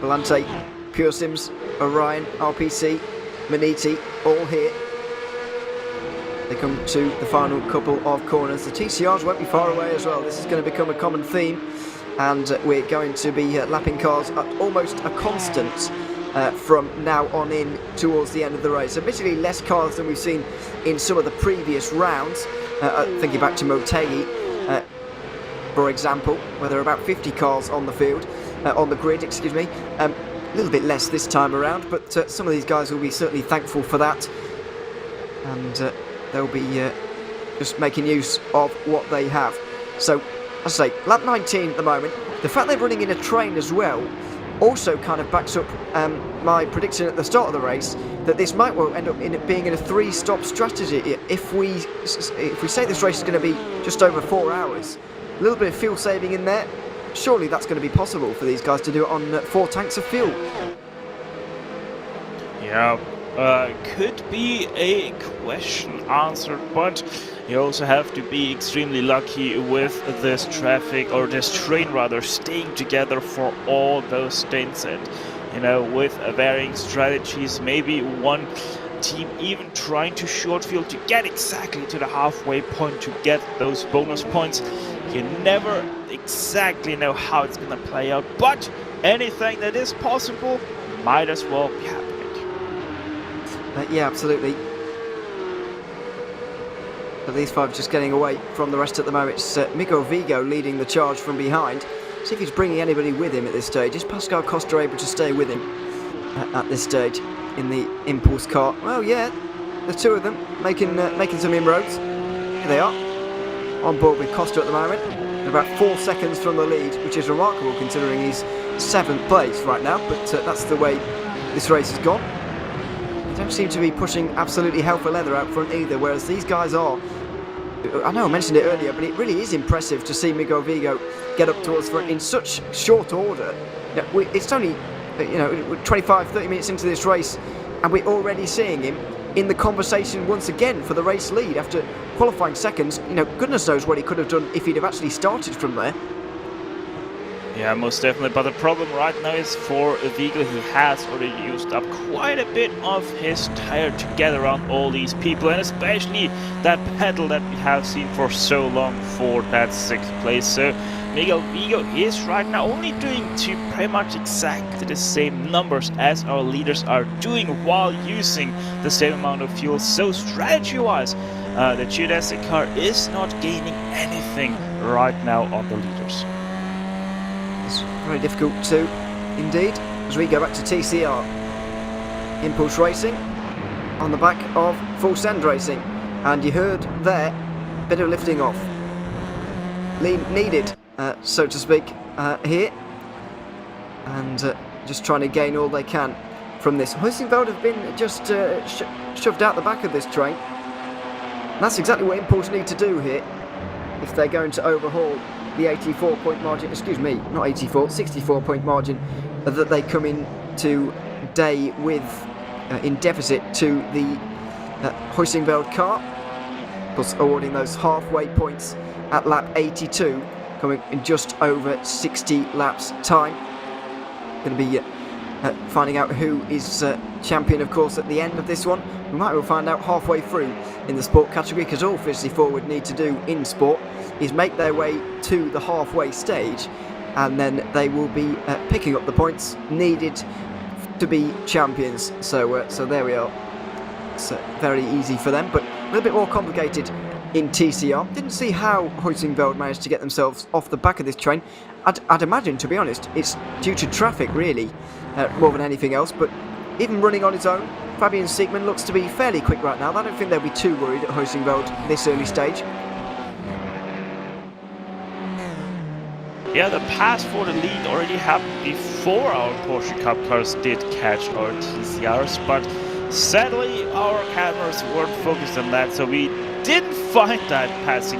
Volante, Pure Sims, Orion, RPC, Manetti, all here. They come to the final couple of corners. The TCRs won't be far away as well. This is going to become a common theme, and we're going to be lapping cars at almost a constant from now on in towards the end of the race. Admittedly, less cars than we've seen in some of the previous rounds. Thinking back to Motegi, for example, where there are about 50 cars on the field, on the grid, excuse me. A little bit less this time around, but some of these guys will be certainly thankful for that. And they'll be just making use of what they have. So, as I say, lap 19 at the moment. The fact they're running in a train as well also kind of backs up my prediction at the start of the race that this might well end up being in a 3-stop strategy. If we say this race is going to be just over 4 hours, a little bit of fuel saving in there, surely that's going to be possible for these guys to do it on 4 tanks of fuel. Yeah, could be a question answered, but you also have to be extremely lucky with this traffic, or this train rather, staying together for all those stints, and with varying strategies, maybe one team even trying to short field to get exactly to the halfway point to get those bonus points. You never exactly know how it's gonna play out, but anything that is possible might as well be happening. Yeah, absolutely. But these 5 just getting away from the rest at the moment. It's Miko Vigo leading the charge from behind. See if he's bringing anybody with him at this stage. Is Pascal Costa able to stay with him at this stage in the Impulse car? Well, yeah, the 2 of them making some inroads. Here they are, on board with Costa at the moment. They're about 4 seconds from the lead, which is remarkable considering he's 7th place right now. But that's the way this race has gone. They don't seem to be pushing absolutely hell for leather out front either, whereas these guys are. I know I mentioned it earlier, but it really is impressive to see Miguel Vigo get up towards front in such short order. It's only 25-30 minutes into this race, and we're already seeing him in the conversation once again for the race lead after qualifying seconds. Goodness knows what he could have done if he'd have actually started from there. Yeah, most definitely, but the problem right now is for Vigo, he has already used up quite a bit of his tire to get around all these people, and especially that pedal that we have seen for so long for that 6th place. So Miguel Vigo is right now only doing pretty much exactly the same numbers as our leaders are doing while using the same amount of fuel. So strategy-wise, the Geodesic car is not gaining anything right now on the leaders. It's very difficult to, indeed, as we go back to TCR. Impulse Racing on the back of Full Send Racing, and you heard there, bit of lifting off. Needed, so to speak, here, and just trying to gain all they can from this. Huizenveld have been just shoved out the back of this train. that's exactly what Impulse need to do here if they're going to overhaul the 84-point margin, excuse me, not 84, 64-point margin that they come in to day with in deficit to the Huizenveld car, plus awarding those halfway points at lap 82, coming in just over 60 laps time. Going to be finding out who is champion, of course, at the end of this one. We might well find out halfway through in the sport category, because all 54 would need to do in sport is make their way to the halfway stage, and then they will be picking up the points needed to be champions. So there we are. It's very easy for them, but a little bit more complicated in TCR. Didn't see how Huizenveld managed to get themselves off the back of this train. I'd imagine, to be honest, it's due to traffic really, more than anything else. But even running on its own, Fabian Siegmann looks to be fairly quick right now. I don't think they'll be too worried at Huizenveld this early stage. Yeah, the pass for the lead already happened before our Porsche Cup cars did catch our TCRs, but sadly our cameras weren't focused on that, so we didn't find that pass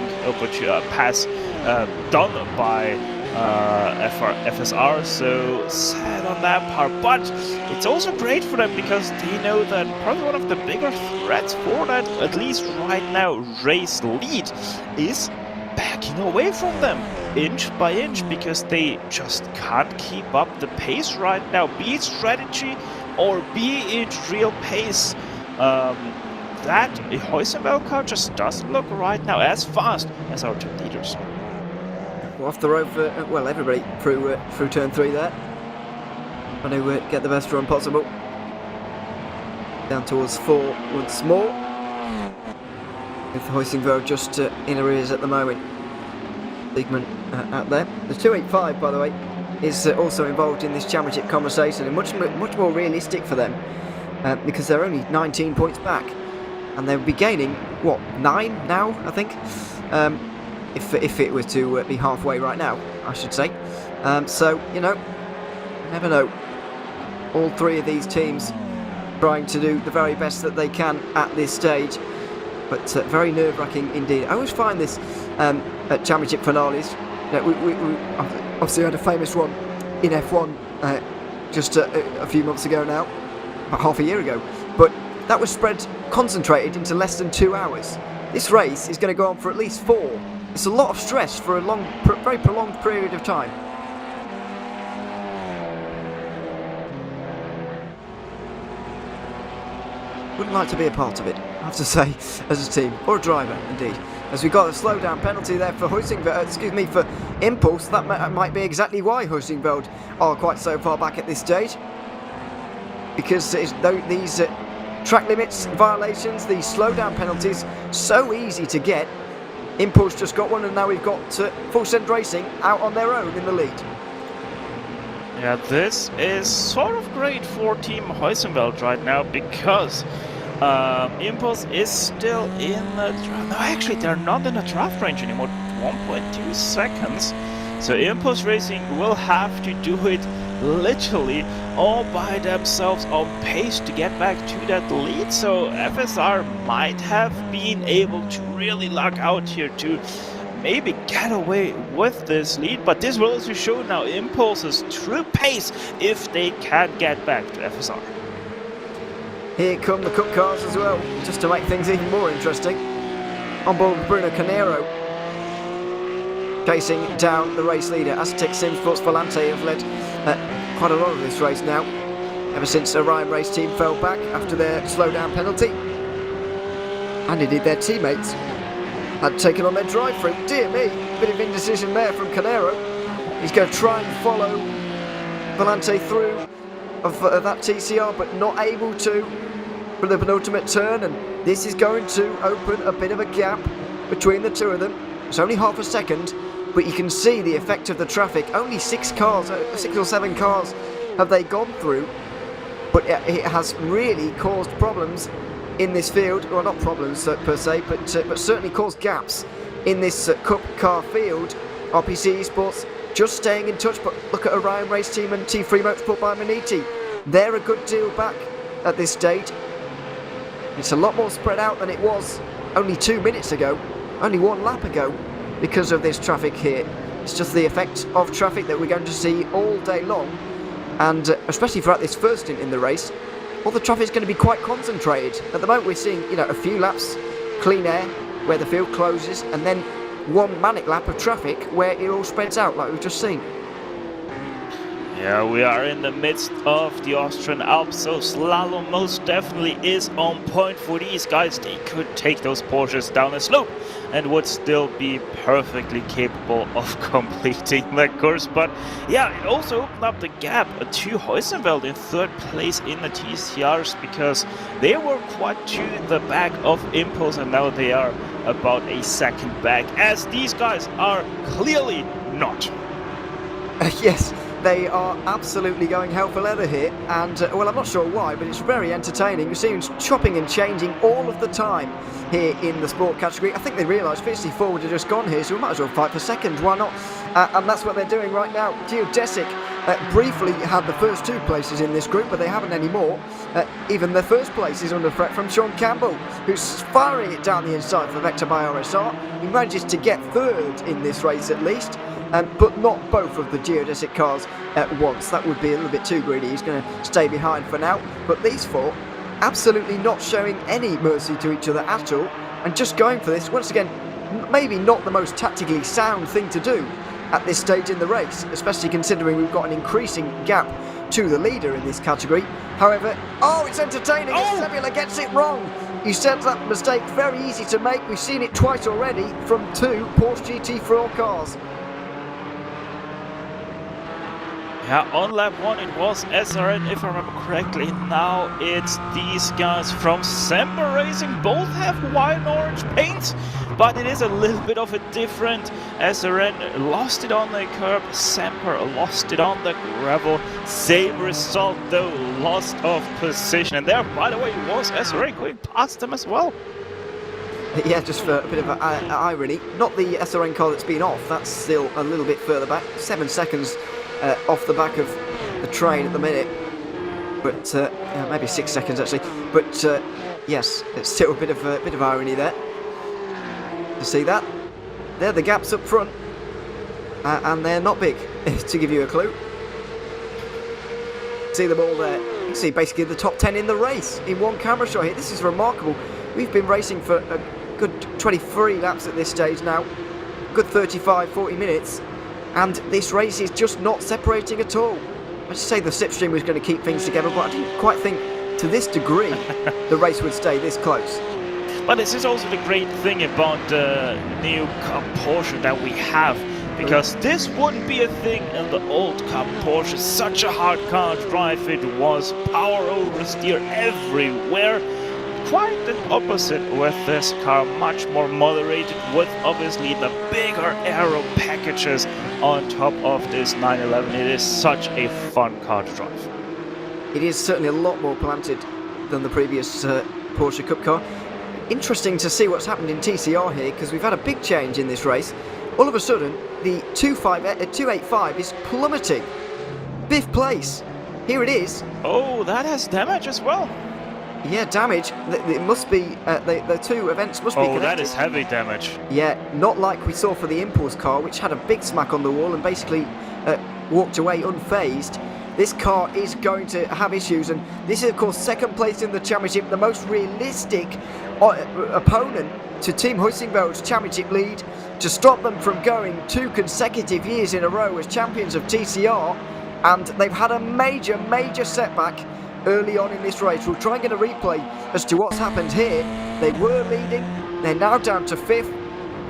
done by FSR, so sad on that part. But it's also great for them because they know that probably one of the bigger threats for that, at least right now, race lead is backing away from them inch by inch, because they just can't keep up the pace right now, be it strategy or be it real pace. That Huizenveld car just doesn't look right now as fast as our two leaders. We're off the road for, well, everybody through turn 3 there. Trying to get the best run possible. Down towards 4 once more. With Huizenveld just in arrears at the moment. Siegmann out there. The 285, by the way, is also involved in this championship conversation, and much more realistic for them because they're only 19 points back, and they'll be gaining what, 9 now, I think, if it were to be halfway right now, I should say. So you know, never know. All 3 of these teams trying to do the very best that they can at this stage. But very nerve-wracking indeed. I always find this at championship finales. We obviously had a famous one in F1 just a few months ago now, about half a year ago. But that was concentrated into less than 2 hours. This race is going to go on for at least 4. It's a lot of stress for a very prolonged period of time. Wouldn't like to be a part of it, I have to say, as a team, or a driver, indeed. As we got a slowdown penalty there for for Impulse. That might be exactly why Huizenveld are quite so far back at this stage. Because these track limits violations, these slowdown penalties, so easy to get. Impulse just got one, and now we've got Full Send Racing out on their own in the lead. Yeah, this is sort of great for Team Huizenveld right now, because Impulse is still in the draft. No, actually, they're not in the draft range anymore. 1.2 seconds. So Impulse Racing will have to do it literally all by themselves on pace to get back to that lead. So FSR might have been able to really luck out here to maybe get away with this lead, but this will also show now Impulse's true pace if they can get back to FSR. Here come the Cup cars as well, just to make things even more interesting. On board with Bruno Canero, chasing down the race leader. Aztec Sim Sports Volante have led quite a lot of this race now, ever since the Ryan race team fell back after their slowdown penalty, and indeed their teammates had taken on their drive-through. Dear me, a bit of indecision there from Canero. He's going to try and follow Volante through of that TCR, but not able to for the penultimate turn, and this is going to open a bit of a gap between the two of them. It's only half a second, but you can see the effect of the traffic. Only 6 or 7 cars have they gone through, but it has really caused problems in this field. Well, not problems per se, but certainly caused gaps in this Cup car field. RPC Esports just staying in touch, but look at Orion Race Team and T3 Motorsport by Maniti. They're a good deal back at this stage. It's a lot more spread out than it was only 2 minutes ago, only 1 lap ago, because of this traffic here. It's just the effect of traffic that we're going to see all day long, and especially throughout this first stint in the race, all the traffic is going to be quite concentrated. At the moment we're seeing, a few laps, clean air, where the field closes, and then 1 manic lap of traffic where it all spreads out like we've just seen. Yeah, we are in the midst of the Austrian Alps, so slalom most definitely is on point for these guys. They could take those Porsches down a slope and would still be perfectly capable of completing the course. But yeah, it also opened up the gap to Heusenfeld in 3rd place in the TCRs, because they were quite to the back of Impulse, and now they are about a second back, as these guys are clearly not. Yes. They are absolutely going hell for leather here, and well, I'm not sure why, but it's very entertaining. You see them chopping and changing all of the time here in the sport category. I think they realise 54 would have just gone here, so we might as well fight for second, why not? And that's what they're doing right now. Geodesic briefly had the first 2 places in this group, but they haven't anymore. Even the first place is under threat from Sean Campbell, who's firing it down the inside for Vector by RSR. He manages to get 3rd in this race at least. But not both of the geodesic cars at once. That would be a little bit too greedy. He's going to stay behind for now. But these 4 absolutely not showing any mercy to each other at all, and just going for this. Once again, maybe not the most tactically sound thing to do at this stage in the race, especially considering we've got an increasing gap to the leader in this category. However, it's entertaining as Sebula gets it wrong. He said that mistake very easy to make. We've seen it twice already from 2 Porsche GT4 cars. Yeah, on lap 1 it was SRN, if I remember correctly. Now it's these guys from Semper Racing. Both have white and orange paint, but it is a little bit of a different. SRN lost it on the curb, Semper lost it on the gravel. Same result though, loss of position. And there, by the way, was SRN going past them as well. Yeah, just for a bit of irony. Not the SRN car that's been off, that's still a little bit further back. 7 seconds off the back of the train at the minute, but maybe 6 seconds actually. But yes, it's still a bit of irony there. You see that? There, the gaps up front, and they're not big. To give you a clue, see them all there. You can see basically the top 10 in the race in one camera shot here. This is remarkable. We've been racing for a good 23 laps at this stage now, good 35-40 minutes. And this race is just not separating at all. I just say the slipstream was going to keep things together, but I didn't quite think to this degree the race would stay this close. But this is also the great thing about the new Cup Porsche that we have, because this wouldn't be a thing in the old Cup Porsche. Such a hard car to drive it was, power oversteer everywhere. Quite the opposite with this car, much more moderated, with obviously the bigger aero packages on top of this 911. It is such a fun car to drive. It is certainly a lot more planted than the previous Porsche Cup car. Interesting to see what's happened in TCR here, because we've had a big change in this race. All of a sudden, the 285 is plummeting. 5th place. Here it is. Oh, that has damage as well. Yeah, damage. It must be, the 2 events must be connected. Oh, that is heavy damage. Yeah, not like we saw for the Impulse car, which had a big smack on the wall and basically walked away unfazed. This car is going to have issues, and this is, of course, 2nd place in the championship, the most realistic opponent to Team Heusenfeld's championship lead, to stop them from going 2 consecutive years in a row as champions of TCR, and they've had a major setback early on in this race. We'll try and get a replay as to what's happened here. They were leading, they're now down to 5th.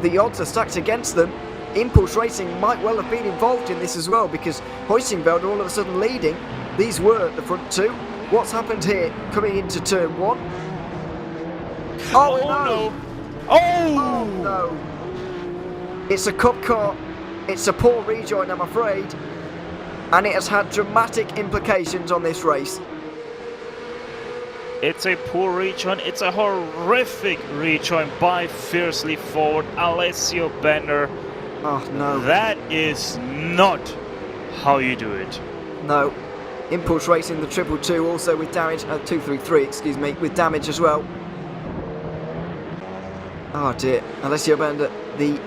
The odds are stacked against them. Impulse Racing might well have been involved in this as well, because Heusenfeld are all of a sudden leading. These were the front 2. What's happened here coming into turn 1? Oh no! Oh no! It's a Cup car. It's a poor rejoin, I'm afraid, and it has had dramatic implications on this race. It's a poor rejoin, it's a horrific rejoin by fiercely forward Alessio Benner. Oh no. That is not how you do it. No. Impulse Racing, the 222 also with damage, 233, excuse me, with damage as well. Oh dear, Alessio Bender, in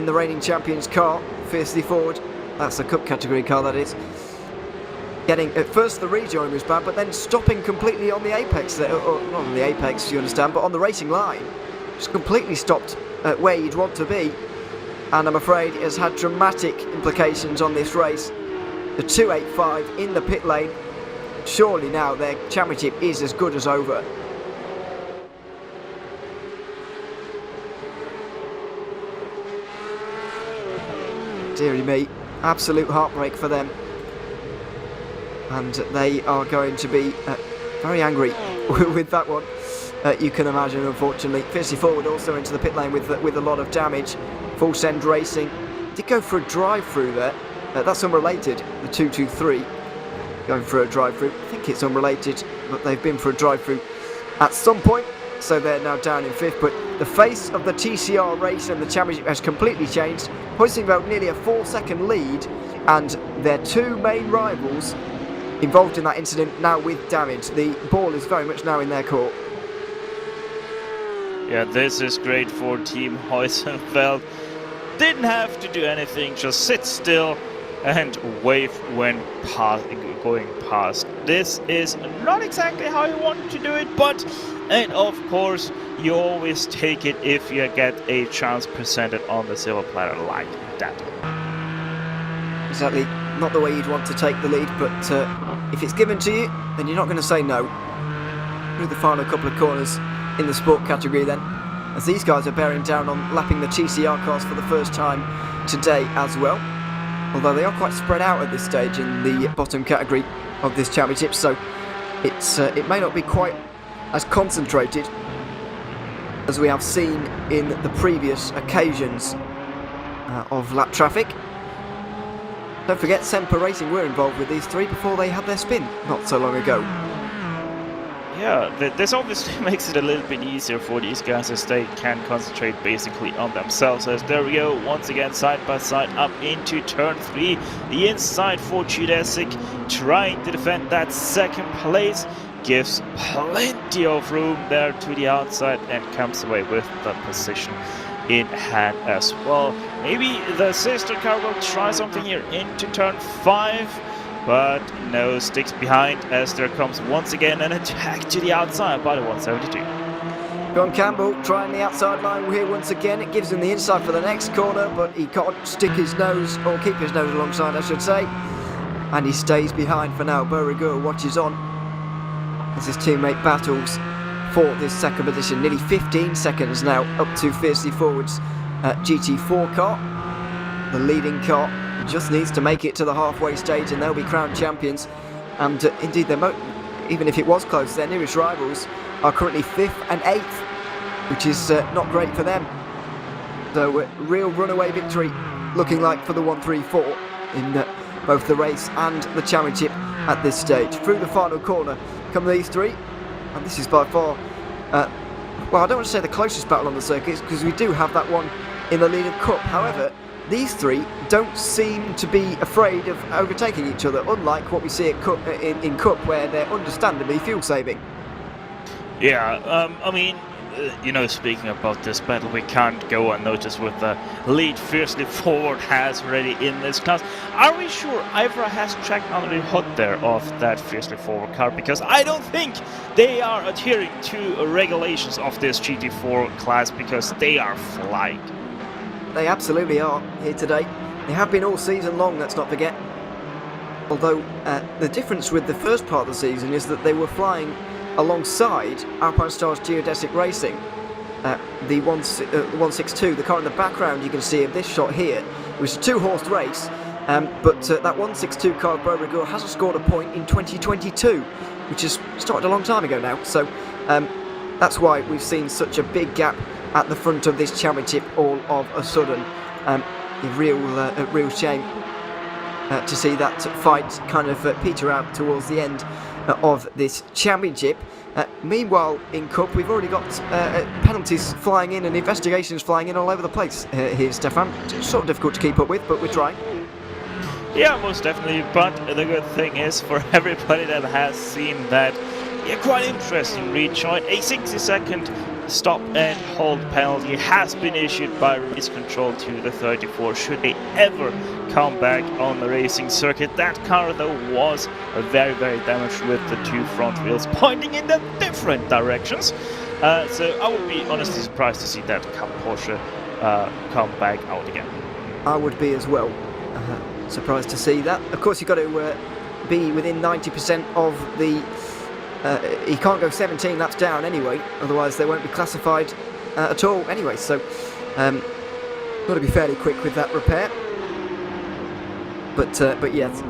the reigning champions car, fiercely forward. That's the cup category car, that is. Getting, at first the rejoin was bad, but then stopping completely on the apex there, or not on the apex, you understand, but on the racing line. Just completely stopped where you'd want to be, and I'm afraid it has had dramatic implications on this race. The 285 in the pit lane, surely now their championship is as good as over. Deary me, absolute heartbreak for them. And they are going to be very angry with that one. You can imagine, unfortunately. Fiercely forward also into the pit lane with a lot of damage. Full Send Racing did go for a drive-through there. That's unrelated, the 223. Going for a drive-through. I think it's unrelated, but they've been for a drive-through at some point. So they're now down in 5th. But the face of the TCR race and the championship has completely changed. Hoisting about nearly a 4-second lead. And their two main rivals involved in that incident now with damage. The ball is very much now in their court. Yeah, this is great for Team Heusenfeld. Didn't have to do anything, just sit still and wave when going past. This is not exactly how you want to do it, and of course you always take it if you get a chance presented on the silver platter like that. Exactly, not the way you'd want to take the lead, but if it's given to you, then you're not going to say no. Through the final couple of corners in the sport category then, as these guys are bearing down on lapping the TCR cars for the first time today as well. Although they are quite spread out at this stage in the bottom category of this championship, so it may not be quite as concentrated as we have seen in the previous occasions of lap traffic. Don't forget, Semper Racing were involved with these three before they had their spin not so long ago. Yeah, this obviously makes it a little bit easier for these guys as they can concentrate basically on themselves. As there we go, once again side by side up into turn 3. The inside for Chudesic trying to defend that second place. Gives plenty of room there to the outside and comes away with the position in hand as well. Maybe the sister car will try something here into turn 5. But no, sticks behind as there comes once again an attack to the outside by the 172. John Campbell trying the outside line here once again. It gives him the inside for the next corner, but he can't stick his nose, or keep his nose alongside I should say. And he stays behind for now. Beauregard watches on as his teammate battles for this second position. Nearly 15 seconds now up to Fiercely Forward's GT4 car. The leading car just needs to make it to the halfway stage and they'll be crowned champions. And indeed, even if it was close, their nearest rivals are currently 5th and 8th, which is not great for them. So real runaway victory looking like for the 134 in both the race and the championship at this stage. Through the final corner come these three, and this is by far, well, I don't want to say the closest battle on the circuit because we do have that one in the lead of Cup. However, these three don't seem to be afraid of overtaking each other, unlike what we see at Cup, in Cup, where they're understandably fuel saving. Yeah, I mean, you know, speaking about this battle, we can't go unnoticed with the lead Fiercely Forward has already in this class. Are we sure IVRA has checked under the hood there of that Fiercely Forward car? Because I don't think they are adhering to regulations of this GT4 class, because they are flying. They absolutely are here today. They have been all season long, let's not forget. Although the difference with the first part of the season is that they were flying alongside Alpine Star's Geodesic Racing. The 162, the car in the background you can see of this shot here, it was a 2-horse race, but that 162 car of Beauregard hasn't scored a point in 2022, which has started a long time ago now. So that's why we've seen such a big gap at the front of this championship all of a sudden. A real shame to see that fight kind of peter out towards the end of this championship. Meanwhile, in Cup, we've already got penalties flying in and investigations flying in all over the place here, Stefan. It's sort of difficult to keep up with, but we're trying. Yeah, most definitely, but the good thing is, for everybody that has seen that, yeah, quite interesting rejoin, a 60-second stop and hold penalty has been issued by race control to the 34 should they ever come back on the racing circuit. That car though was very damaged with the 2 front wheels pointing in the different directions. So I would be honestly surprised to see that Porsche come back out again. I would be as well. Surprised to see that. Of course, you've got to be within 90% of the... he can't go 17 laps down anyway, otherwise they won't be classified at all anyway. So, got to be fairly quick with that repair. But yes,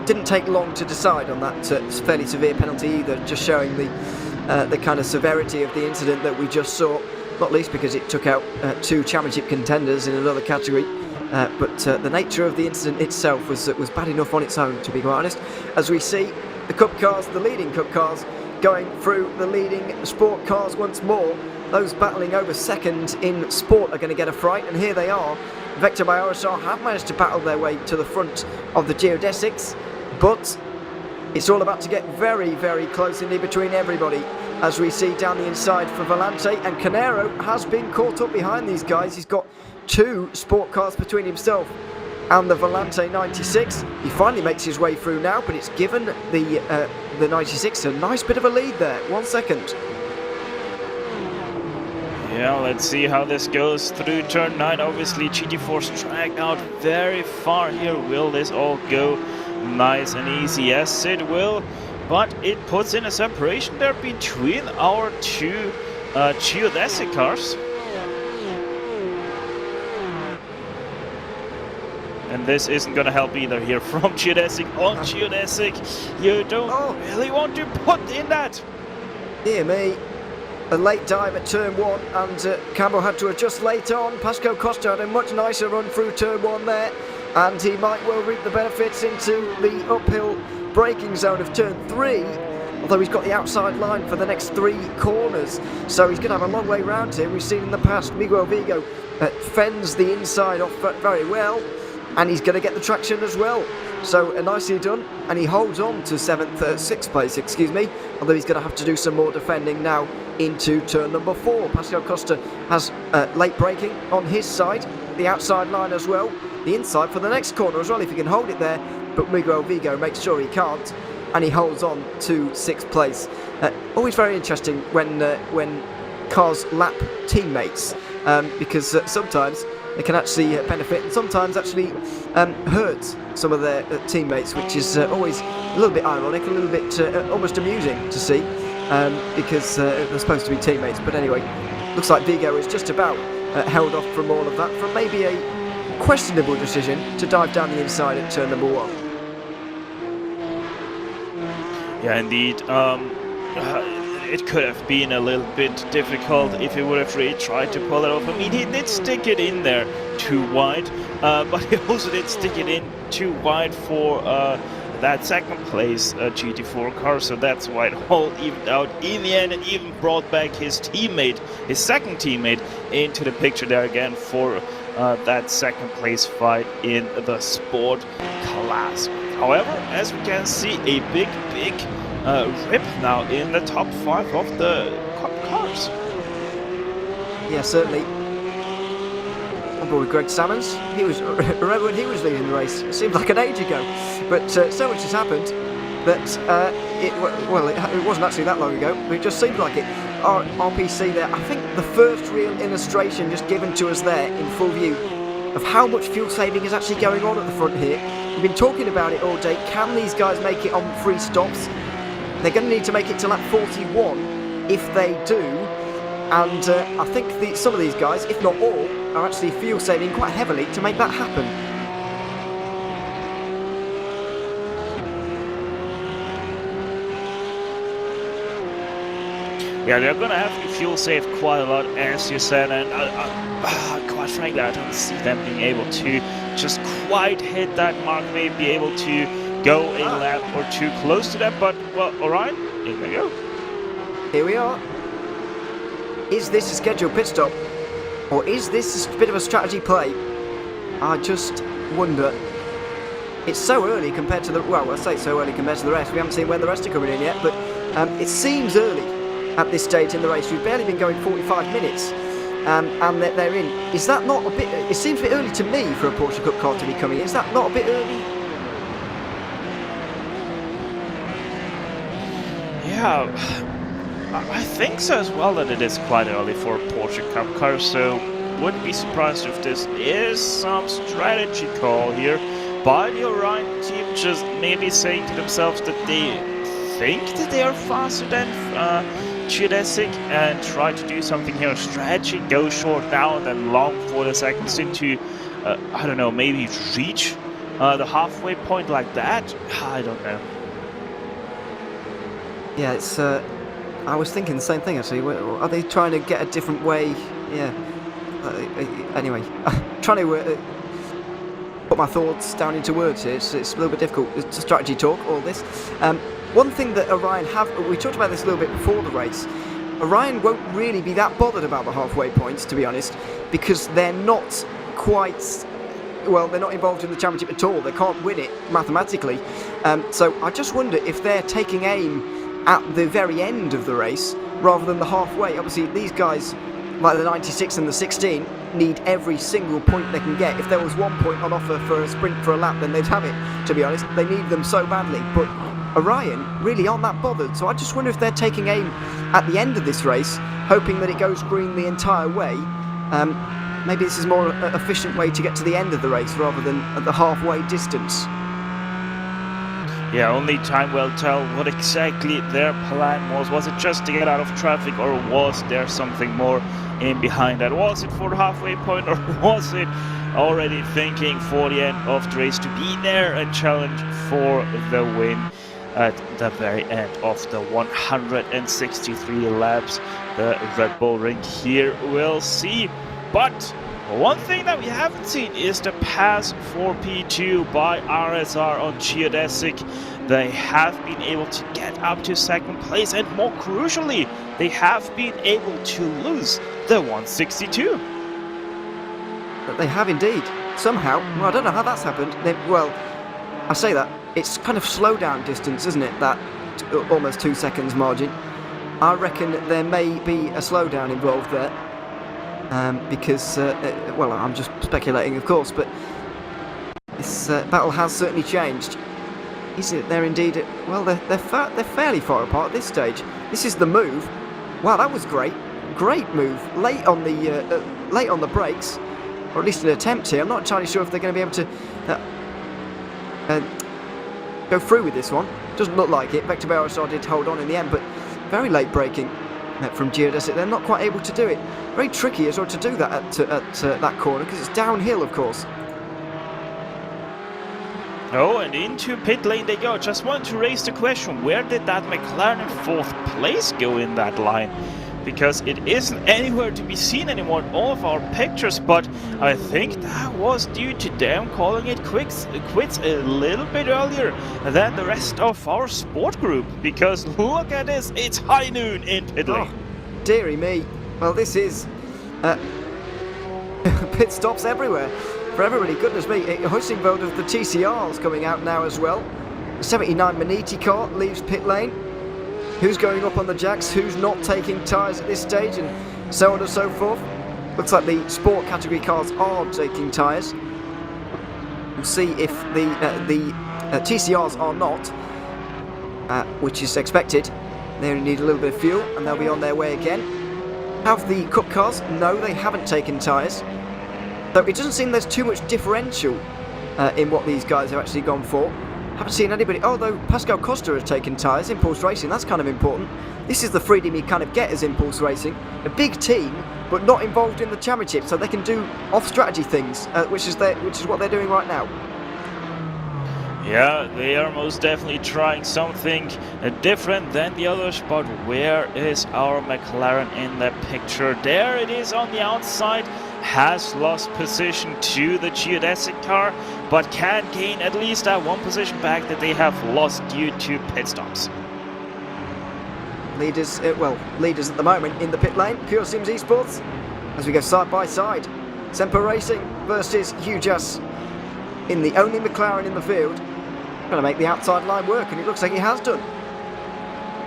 didn't take long to decide on that fairly severe penalty either. Just showing the kind of severity of the incident that we just saw. Not least because it took out 2 championship contenders in another category. But the nature of the incident itself was bad enough on its own, to be quite honest. As we see the Cup cars, the leading Cup cars, going through the leading Sport cars once more. Those battling over second in Sport are going to get a fright, and here they are. Vector by RSR have managed to battle their way to the front of the geodesics, but it's all about to get very close indeed between everybody. As we see down the inside for Volante, and Canero has been caught up behind these guys. He's got 2 Sport cars between himself and the Volante 96. He finally makes his way through now, but it's given the 96 a nice bit of a lead there. 1 second. Yeah, let's see how this goes through turn 9. Obviously, GT4's dragged out very far here. Will this all go nice and easy? Yes, it will. But it puts in a separation there between our 2 geodesic cars. And this isn't going to help either here from geodesic on geodesic. You don't really want to put in that. Dear me. A late dive at turn 1, and Campbell had to adjust late on. Pascal Costa had a much nicer run through turn 1 there, and he might well reap the benefits into the uphill braking zone of turn 3, although he's got the outside line for the next 3 corners, so he's going to have a long way round here. We've seen in the past Miguel Vigo fends the inside off very well, and he's going to get the traction as well. So nicely done, and he holds on to 6th place, although he's going to have to do some more defending now into turn number 4. Pascal Costa has late braking on his side, the outside line as well, the inside for the next corner as well if he can hold it there, but Miguel Vigo makes sure he can't, and he holds on to 6th place. Always very interesting when cars lap teammates, because sometimes they can actually benefit and sometimes actually hurt some of their teammates, which is always a little bit ironic, a little bit almost amusing to see, because they're supposed to be teammates. But anyway, looks like Vigo is just about held off from all of that, from maybe a questionable decision to dive down the inside at turn number 1. Yeah, indeed. It could have been a little bit difficult if he would have really tried to pull it off. I mean, he did stick it in there too wide, but he also did stick it in too wide for that 2nd place GT4 car, so that's why it all evened out in the end, and even brought back his teammate, his 2nd teammate, into the picture there again for that 2nd place fight in the Sport class. However, as we can see, a big rip now in the top 5 of the Cup cars. Yeah, certainly. On board with Greg Salmons. Remember when he was leading the race? It seemed like an age ago. But so much has happened that it wasn't actually that long ago, but it just seemed like it. Our RPC there, I think the first real illustration just given to us there in full view of how much fuel saving is actually going on at the front here. We've been talking about it all day. Can these guys make it on 3 stops? They're going to need to make it to lap 41 if they do, and I think some of these guys, if not all, are actually fuel saving quite heavily to make that happen. Yeah, they're going to have to fuel save quite a lot, as you said, and quite frankly, I don't see them being able to just quite hit that mark, maybe be able to go a lap or 2 close to that, but, well, alright, here we go. Here we are. Is this a scheduled pit stop, or is this a bit of a strategy play? I just wonder. It's so early compared to the, well, I say so early compared to the rest. We haven't seen when the rest are coming in yet, but it seems early. at this stage in the race. We've barely been going 45 minutes. And they're in. Is that not a bit... It seems a bit early to me for a Porsche Cup car to be coming in. Is that not a bit early? Yeah, I think so as well, that it is quite early for a Porsche Cup car, so wouldn't be surprised if this is some strategy call here by the Orion team, just maybe saying to themselves that they think that they are faster than Geodesic and try to do something here. Strategy, go short now and then long for the seconds into, I don't know, maybe reach the halfway point like that. I don't know. Yeah, it's. I was thinking the same thing actually. Are they trying to get a different way? Yeah. Anyway, trying to put my thoughts down into words here. It's a little bit difficult. It's a strategy talk, all this. One thing that Orion we talked about this a little bit before the race, Orion won't really be that bothered about the halfway points, to be honest, because they're not quite, well, they're not involved in the championship at all. They can't win it mathematically. So I just wonder if they're taking aim at the very end of the race rather than the halfway. Obviously, these guys, like the 96 and the 16, need every single point they can get. If there was 1 point on offer for a sprint for a lap, then they'd have it, to be honest. They need them so badly. But Orion really aren't that bothered, so I just wonder if they're taking aim at the end of this race, hoping that it goes green the entire way. Maybe this is more an efficient way to get to the end of the race rather than at the halfway distance. Yeah, only time will tell what exactly their plan was. Was it just to get out of traffic, or was there something more in behind that? Was it for the halfway point, or was it already thinking for the end of the race to be there and challenge for the win at the very end of the 163 laps? The Red Bull Ring here, we'll see. But one thing that we haven't seen is the pass for P2 by RSR on Geodesic. They have been able to get up to second place, and more crucially, they have been able to lose the 162. They have indeed. Somehow. Well, I don't know how that's happened. Well, I say that. It's kind of slowdown distance, isn't it? That almost 2 seconds margin. I reckon there may be a slowdown involved there. Because, well, I'm just speculating, of course, but this battle has certainly changed. Is it? They're indeed. Well, they're fairly far apart at this stage. This is the move. Wow, that was great. Great move. Late on the brakes, or at least an attempt here. I'm not entirely sure if they're going to be able to go through with this one. Doesn't look like it. Vector RSR did hold on in the end, but very late braking from Geodesic. They're not quite able to do it. Very tricky as well to do that at that corner, because it's downhill, of course. Oh, and into pit lane they go. Just want to raise the question, where did that McLaren 4th place go in that line? Because it isn't anywhere to be seen anymore in all of our pictures, but I think that was due to them calling it quits a little bit earlier than the rest of our sport group. Because look at this, it's high noon in pit lane. Oh, dearie me. Well, this is pit stops everywhere for everybody. Goodness me. Hussingveld of the TCR's coming out now as well. 79 Maniti car leaves pit lane. Who's going up on the jacks, who's not taking tyres at this stage, and so on and so forth. Looks like the sport category cars are taking tyres. We'll see if the TCRs are not, which is expected. They only need a little bit of fuel, and they'll be on their way again. Have the Cup cars? No, they haven't taken tyres. Though it doesn't seem there's too much differential in what these guys have actually gone for. Haven't seen anybody, although Pascal Costa has taken tyres. Impulse Racing, that's kind of important. This is the freedom you kind of get as Impulse Racing. A big team, but not involved in the championship, so they can do off-strategy things, which is what they're doing right now. Yeah, they are most definitely trying something different than the others, but where is our McLaren in the picture? There it is on the outside. Has lost position to the Geodesic car, but can gain at least that one position back that they have lost due to pit stops. Leaders at the moment in the pit lane, Pure Sims Esports, as we go side by side. Semper Racing versus Hujas in the only McLaren in the field. Going to make the outside line work, and it looks like he has done.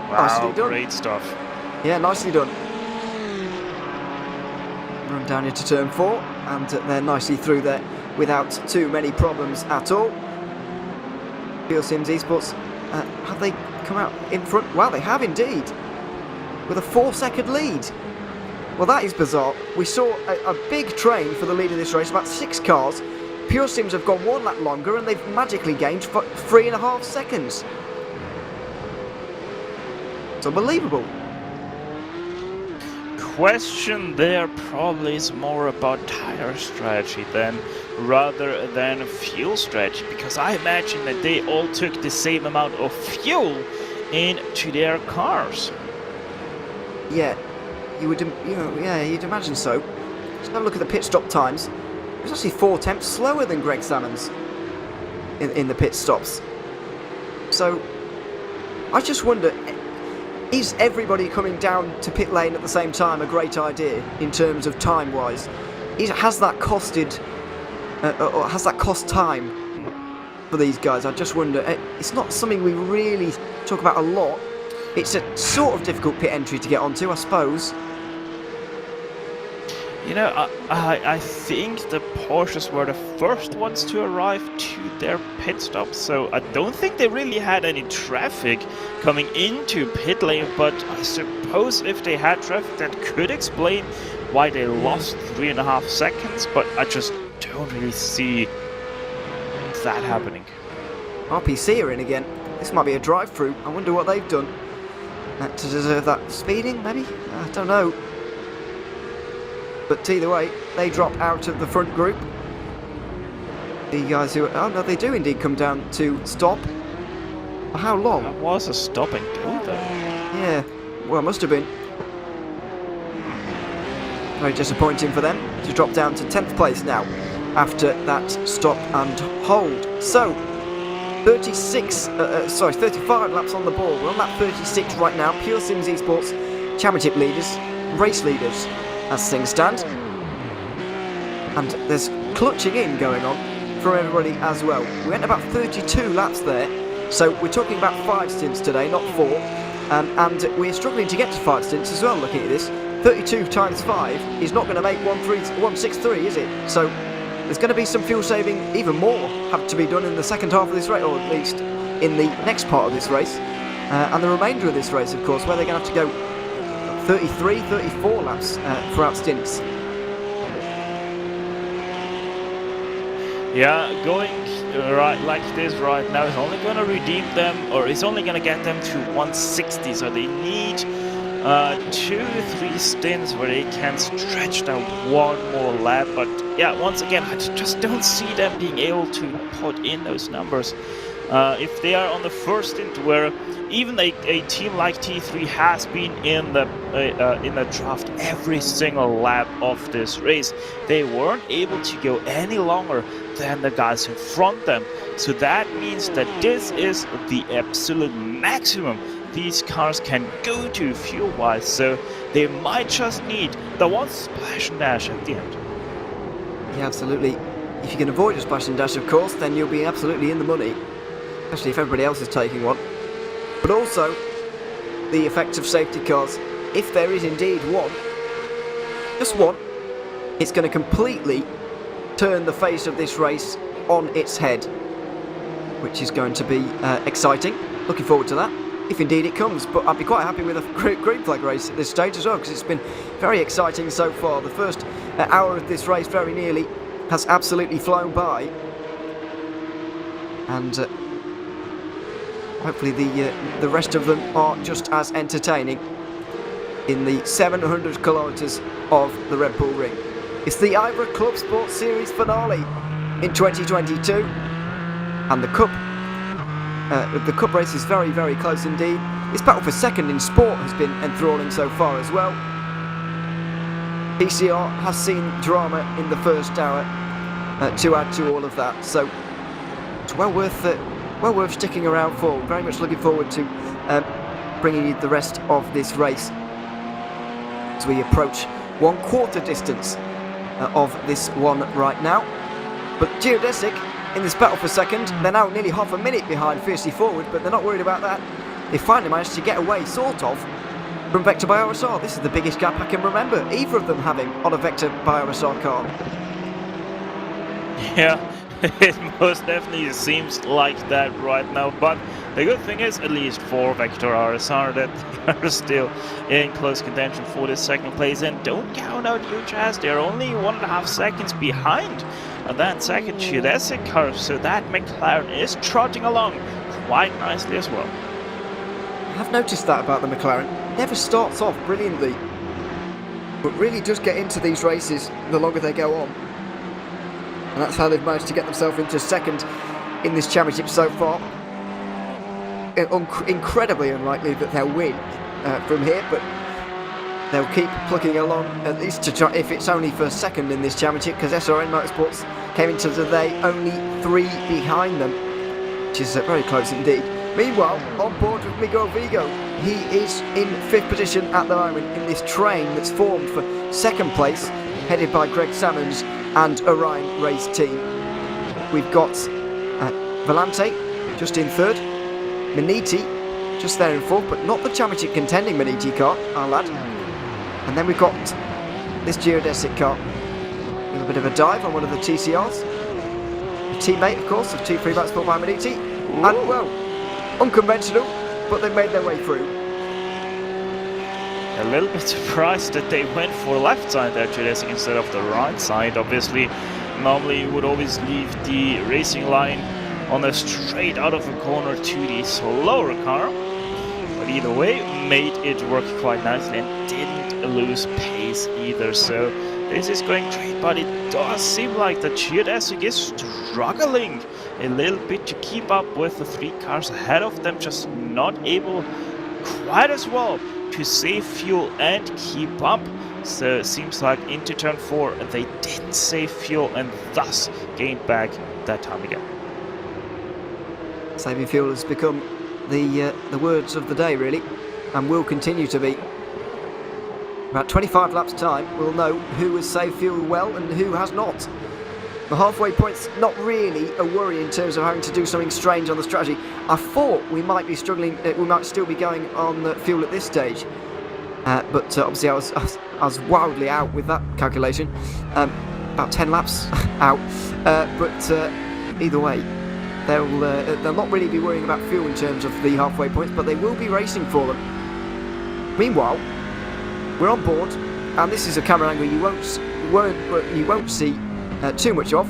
Wow, Nicely done. great stuff. Yeah, nicely done. Run down into turn 4, and they're nicely through there without too many problems at all. Field Sims Esports, have they come out in front? Wow, they have indeed, with a 4-second lead. Well, that is bizarre. We saw a big train for the lead of this race, about 6 cars. Pure Sims have gone 1 lap longer, and they've magically gained 3.5 seconds. It's unbelievable. Question there probably is more about tire strategy rather than fuel strategy, because I imagine that they all took the same amount of fuel into their cars. Yeah, you'd imagine so. Just have a look at the pit stop times. It was actually 4 tenths slower than Greg Salmon's in the pit stops. So I just wonder, is everybody coming down to pit lane at the same time a great idea in terms of time-wise? Has that costed, or has that cost time for these guys? I just wonder. It's not something we really talk about a lot. It's a sort of difficult pit entry to get onto, I suppose. You know, I think the Porsches were the first ones to arrive to their pit stop, so I don't think they really had any traffic coming into pit lane, but I suppose if they had traffic, that could explain why they lost 3.5 seconds, but I just don't really see that happening. RPC are in again. This might be a drive-through. I wonder what they've done to deserve that speeding, maybe? I don't know. But either way, they drop out of the front group. The guys who... Oh, no, they do indeed come down to stop. For how long? That was a stop and go, though. Yeah, well, it must have been. Very disappointing for them to drop down to 10th place now after that stop and hold. So, 35 laps on the ball. We're on lap 36 right now. Pure Sims Esports Championship leaders, race leaders, as things stand. And there's clutching in going on from everybody as well. We went about 32 laps there, so we're talking about 5 stints today, not 4. And we're struggling to get to 5 stints as well, looking at this. 32 times 5 is not going to make 163, is it? So there's going to be some fuel saving, even more, have to be done in the second half of this race, or at least in the next part of this race. And the remainder of this race, of course, where they're going to have to go 33, 34 laps throughout stints. Yeah, going right like this right now is only going to redeem them, or it's only going to get them to 160, so they need 2-3 stints where they can stretch that one more lap. But yeah, once again, I just don't see them being able to put in those numbers. If they are on the first stint, where even a team like T3 has been in the draft every single lap of this race, they weren't able to go any longer than the guys in front of them. So that means that this is the absolute maximum these cars can go to fuel-wise. So they might just need the one splash and dash at the end. Yeah, absolutely. If you can avoid a splash and dash, of course, then you'll be absolutely in the money, especially if everybody else is taking one. But also, the effect of safety cars, if there is indeed one, just one, it's going to completely turn the face of this race on its head, which is going to be exciting. Looking forward to that, if indeed it comes. But I'd be quite happy with a green flag race at this stage as well, because it's been very exciting so far. The first hour of this race very nearly has absolutely flown by, and hopefully the rest of them are just as entertaining in the 700 kilometres of the Red Bull Ring. It's the IVRA Clubsport Series finale in 2022, and the Cup race is very, very close indeed. This battle for second in Sport has been enthralling so far as well. PCR has seen drama in the first hour to add to all of that, so it's well worth sticking around for. Very much looking forward to bringing you the rest of this race as we approach 1/4 distance of this one right now. But Geodesic in this battle for second, they're now nearly half a minute behind Fiercely Forward, but they're not worried about that. They finally managed to get away, sort of, from Vector by RSR. This is the biggest gap I can remember either of them having on a Vector by RSR car. Yeah, it most definitely seems like that right now, but the good thing is, at least for Vector RSR, that they are still in close contention for the second place, and don't count out UHS, they're only 1.5 seconds behind that second geodesic car, so that McLaren is trotting along quite nicely as well. I've noticed that about the McLaren. Never starts off brilliantly, but really does get into these races the longer they go on. And that's how they've managed to get themselves into second in this championship so far. Incredibly unlikely that they'll win from here, but they'll keep plugging along, at least to try, if it's only for second in this championship, because SRN Motorsports came into the day only 3 behind them, which is very close indeed. Meanwhile, on board with Miguel Vigo, he is in 5th position at the moment in this train that's formed for second place, headed by Greg Salmons and Orion Race Team. We've got Volante just in 3rd, Maniti just there in 4th, but not the championship contending Maniti car, our lad. And then we've got this geodesic car with a bit of a dive on one of the TCRs. A teammate, of course, of 2 free back sport by Maniti. And, well, unconventional, but they made their way through. A little bit surprised that they went for left side there, geodesic, instead of the right side. Obviously, normally you would always leave the racing line on a straight out of a corner to the slower car. But either way, made it work quite nicely and didn't lose pace either. So this is going great, but it does seem like the geodesic is struggling a little bit to keep up with the 3 cars ahead of them, just not able quite as well to save fuel and keep up. So it seems like into turn 4 they didn't save fuel and thus gained back that time again. Saving fuel has become the words of the day, really, and will continue to be. About 25 laps time, we'll know who has saved fuel well and who has not. The halfway point's not really a worry in terms of having to do something strange on the strategy. I thought we might be struggling, we might still be going on fuel at this stage, but obviously I was wildly out with that calculation. About 10 laps out, but either way, they'll not really be worrying about fuel in terms of the halfway points, but they will be racing for them. Meanwhile, we're on board, and this is a camera angle you won't see too much of.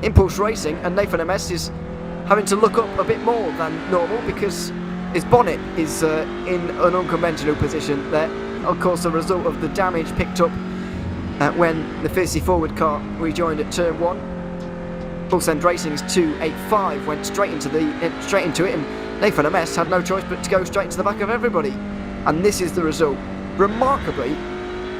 Impulse Racing, and Nathan MS is having to look up a bit more than normal because his bonnet is in an unconventional position there. Of course, a result of the damage picked up when the Fiercely Forward car rejoined at turn 1. Pulse End Racing's 285 went straight into it, and Nathan MS had no choice but to go straight into the back of everybody. And this is the result. Remarkably,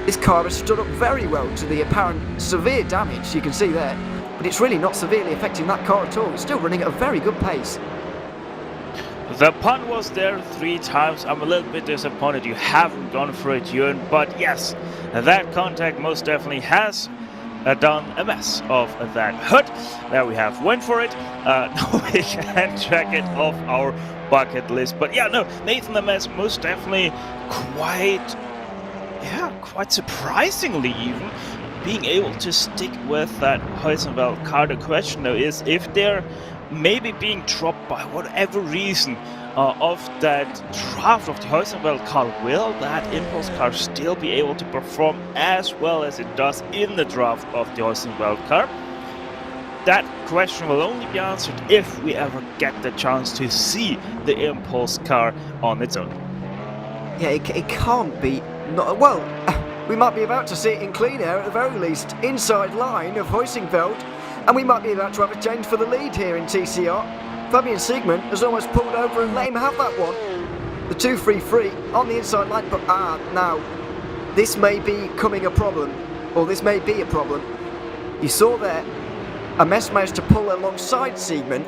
this car has stood up very well to the apparent severe damage you can see there, but it's really not severely affecting that car at all. It's still running at a very good pace. The pun was there 3 times. I'm a little bit disappointed you haven't gone for it, Ewan, but yes, that contact most definitely has done a mess of that hood. There we have, went for it. No, we can check it off our bucket list, but yeah, no, Nathan MS most definitely quite surprisingly even being able to stick with that Heusenfeld car. The question though is if they're maybe being dropped by whatever reason of that draft of the Heusenfeld car, will that impulse car still be able to perform as well as it does in the draft of the Heusenfeld car? That question will only be answered if we ever get the chance to see the impulse car on its own. Yeah, it can't be. Well, we might be about to see it in clean air at the very least, inside line of Heusenfeld, and we might be about to have a change for the lead here in TCR. Fabian Siegmann has almost pulled over and let him have that one. The 2-3-3 on the inside line, but now this may be becoming a problem, or this may be a problem. You saw there, Ames managed to pull alongside Siegmann,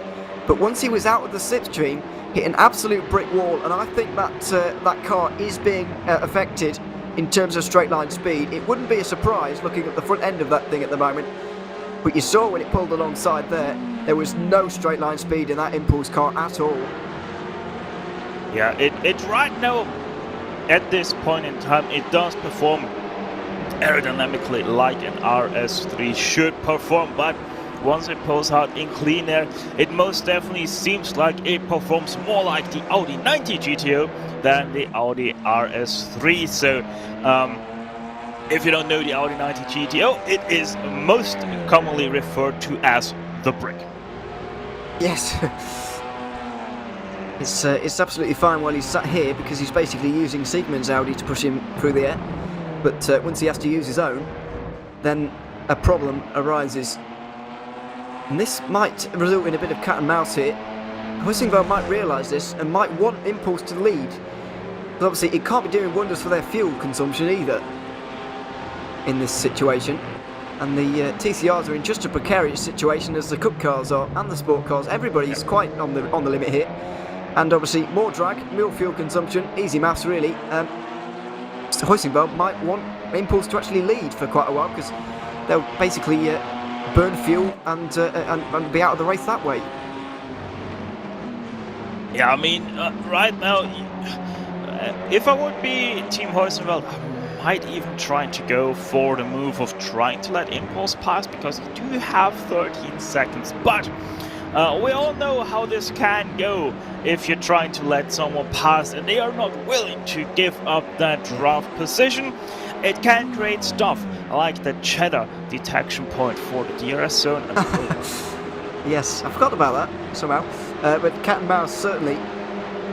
but once he was out of the slipstream, hit an absolute brick wall, and I think that that car is being affected in terms of straight line speed. It wouldn't be a surprise looking at the front end of that thing at the moment, but you saw when it pulled alongside there was no straight line speed in that impulse car at all. Yeah, it right now at this point in time, it does perform aerodynamically like an RS3 should perform, but once it pulls out in clean air, it most definitely seems like it performs more like the Audi 90 GTO than the Audi RS3. So if you don't know the Audi 90 GTO, it is most commonly referred to as the brick. Yes. It's absolutely fine while he's sat here because he's basically using Siegmund's Audi to push him through the air. But once he has to use his own, then a problem arises. And this might result in a bit of cat and mouse here. Hussingveld might realise this and might want Impulse to lead. But obviously it can't be doing wonders for their fuel consumption either in this situation. And the TCRs are in just a precarious situation as the Cup cars are and the Sport cars. Everybody's quite on the limit here. And obviously more drag, more fuel consumption, easy maths really. Hussingveld might want Impulse to actually lead for quite a while because they'll basically burn fuel and be out of the race that way. Yeah, I mean, right now, if I would be Team Hussingveld, I might even try to go for the move of trying to let Impulse pass because you do have 13 seconds. But we all know how this can go if you're trying to let someone pass and they are not willing to give up that draft position. It can create stuff like the cheddar detection point for the DRS zone. Yes, I forgot about that somehow. But cat and mouse certainly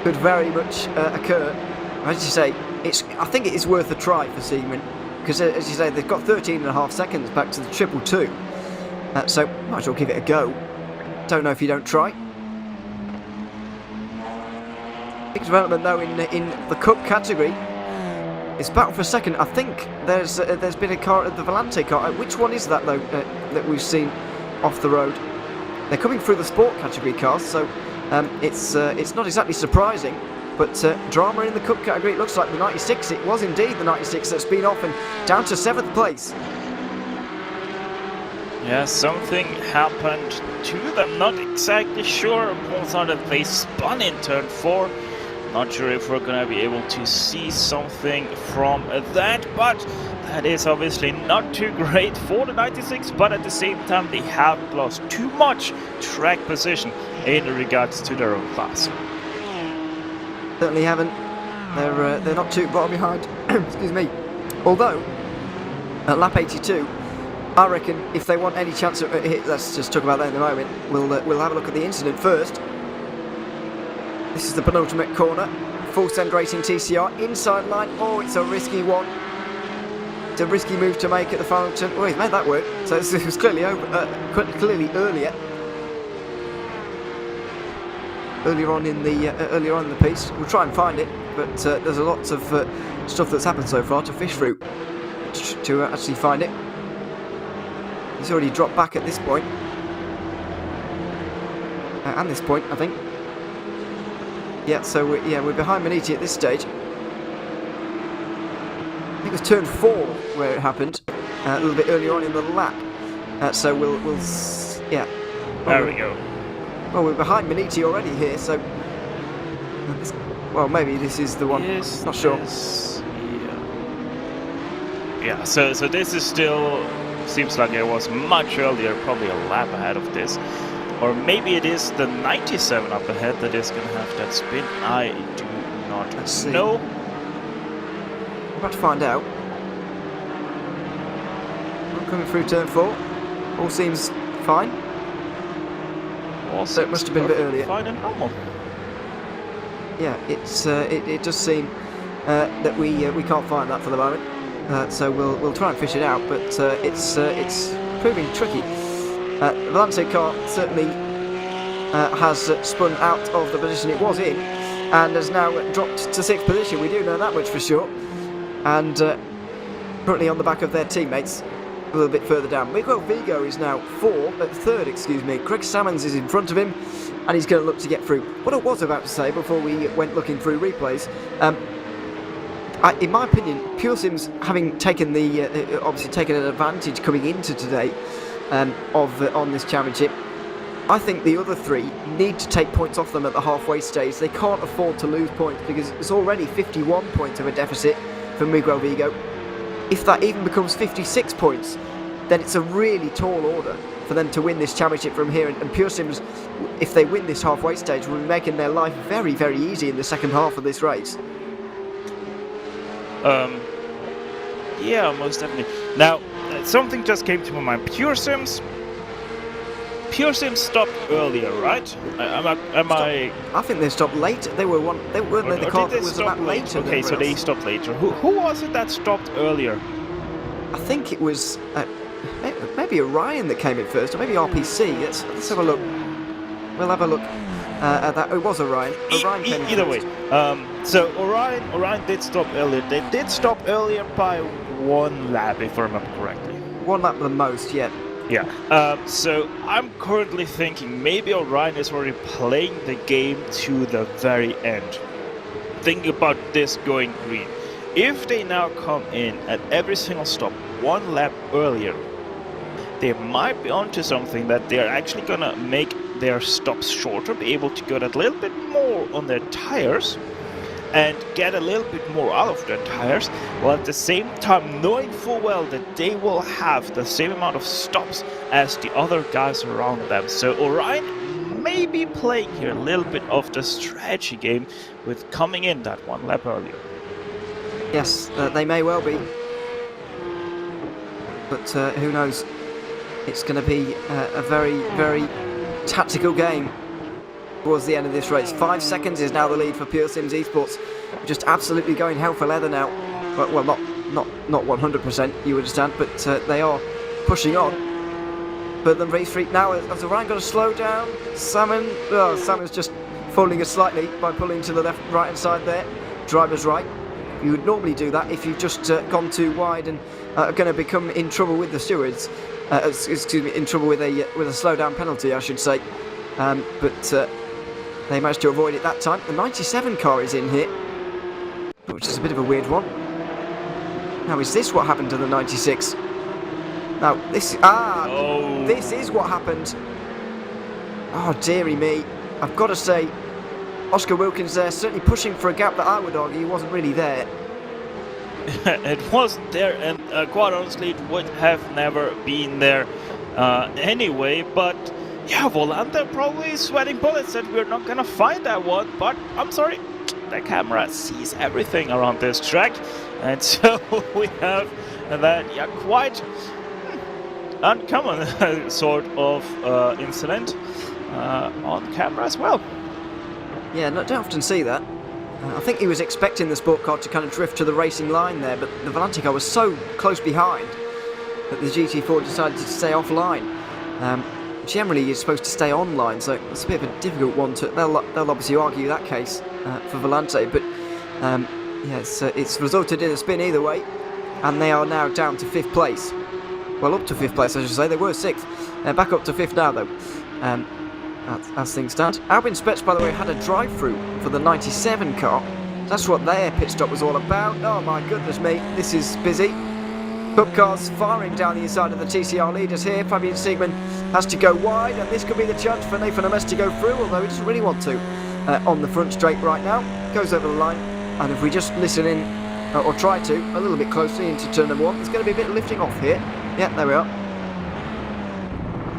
could very much occur. As you say, I think it is worth a try for Siegmund because, as you say, they've got 13.5 seconds back to the 222. So might as well give it a go. Don't know if you don't try. Big development though in the Cup category. It's battle for second. I think there's been a car at the Volante car. Which one is that though that we've seen off the road? They're coming through the Sport category cars, so it's not exactly surprising. But drama in the Cup category. It looks like the 96. It was indeed the 96 that's been off and down to 7th place. Yeah, something happened to them. Not exactly sure. Pulls out that they spun in turn 4. Not sure if we're gonna be able to see something from that, but that is obviously not too great for the 96, but at the same time they have lost too much track position in regards to their own class. Certainly haven't. They're not too far behind. Excuse me. Although at lap 82, I reckon if they want any chance of let's just talk about that in a moment. We'll have a look at the incident first. This is the penultimate corner. Full send racing TCR inside line. Oh, it's a risky one. It's a risky move to make at the final turn. Oh, he's made that work. So it was clearly clearly earlier on in the piece. We'll try and find it, but there's a lot of stuff that's happened so far to fish through to actually find it. He's already dropped back at this point, and this point, I think. Yeah, so we're behind Maniti at this stage. I think it was turn 4 where it happened, a little bit earlier on in the lap. So we'll yeah. There we go. Well, we're behind Maniti already here, so well, maybe this is the one. Yes, not sure. Yeah. So this is still seems like it was much earlier, probably a lap ahead of this. Or maybe it is the 97 up ahead that is going to have that spin. I do not know. We're about to find out. We're coming through turn 4. All seems fine. So it must have been a bit earlier. Fine and normal. Yeah, it does seem that we can't find that for the moment. So we'll try and fish it out, but it's proving tricky. The Volante car certainly has spun out of the position it was in and has now dropped to 6th position. We do know that much for sure. And currently on the back of their teammates a little bit further down. Miguel Vigo is now 3rd, excuse me. Greg Salmons is in front of him and he's going to look to get through. What I was about to say before we went looking through replays, in my opinion, Pure Sims having taken obviously taken an advantage coming into today on this championship, I think the other three need to take points off them at the halfway stage. They can't afford to lose points because it's already 51 points of a deficit for Miguel Vigo. If that even becomes 56 points, then it's a really tall order for them to win this championship from here. And Pure Sims, if they win this halfway stage, will be making their life very, very easy in the second half of this race. Yeah, most definitely. Now, something just came to my mind. Pure Sims stopped earlier, right? I think they stopped late. They were one. They weren't Or the did car they that was stop about late? later. Okay, so they stopped later. Who was it that stopped earlier? I think it was maybe Orion that came in first, or maybe RPC. Let's have a look. We'll have a look at that. It was Orion. Orion came in Either first. way, so Orion did stop earlier. They did stop earlier by 1 lap, if I remember correctly. 1 lap the most, yeah. Yeah. So I'm currently thinking maybe Orion is already playing the game to the very end. Think about this going green. If they now come in at every single stop 1 lap earlier, they might be onto something, that they're actually gonna make their stops shorter, be able to get a little bit more on their tires and get a little bit more out of their tires, while at the same time knowing full well that they will have the same amount of stops as the other guys around them. So Orion may be playing here a little bit of the strategy game with coming in that 1 lap earlier. Yes, they may well be. But who knows? It's going to be a very, very tactical game towards the end of this race. 5 seconds is now the lead for Pure Sims Esports. Just absolutely going hell for leather now. Well, not 100%, you understand, but they are pushing on. But the race freak now, has Orion got to slow down? Salmon's just falling us slightly by pulling to the right hand side there. Driver's right. You would normally do that if you've just gone too wide and are going to become in trouble with the stewards. In trouble with a slow down penalty, I should say. But they managed to avoid it that time. The 97 car is in here, which is a bit of a weird one. Now, is this what happened to the 96? Now, this is what happened. Oh, dearie me. I've got to say, Oscar Wilkins there, certainly pushing for a gap that I would argue wasn't really there. It wasn't there, and quite honestly, it would have never been there anyway. But yeah, Volante probably sweating bullets that we're not gonna find that one. But I'm sorry, the camera sees everything around this track, and so we have that quite uncommon sort of incident on camera as well. Yeah, don't often see that. I think he was expecting the sport car to kind of drift to the racing line there, but the Volante car was so close behind that the GT4 decided to stay offline. Generally, you're supposed to stay online, so it's a bit of a difficult one to. They'll obviously argue that case for Volante, but it's resulted in a spin either way, and they are now down to 5th place. Well, up to 5th place, I should say. They were 6th. They're back up to 5th now, though. As things stand. Albin Spetz, by the way, had a drive-through for the 97 car. That's what their pit stop was all about. Oh my goodness me, this is busy. Cup cars firing down the inside of the TCR leaders here. Fabian Siegman has to go wide, and this could be the chance for Nathan Ames to go through, although he doesn't really want to. On the front straight right now, goes over the line, and if we just listen in, or try to, a little bit closely into turn number 1, there's going to be a bit of lifting off here. Yeah, there we are.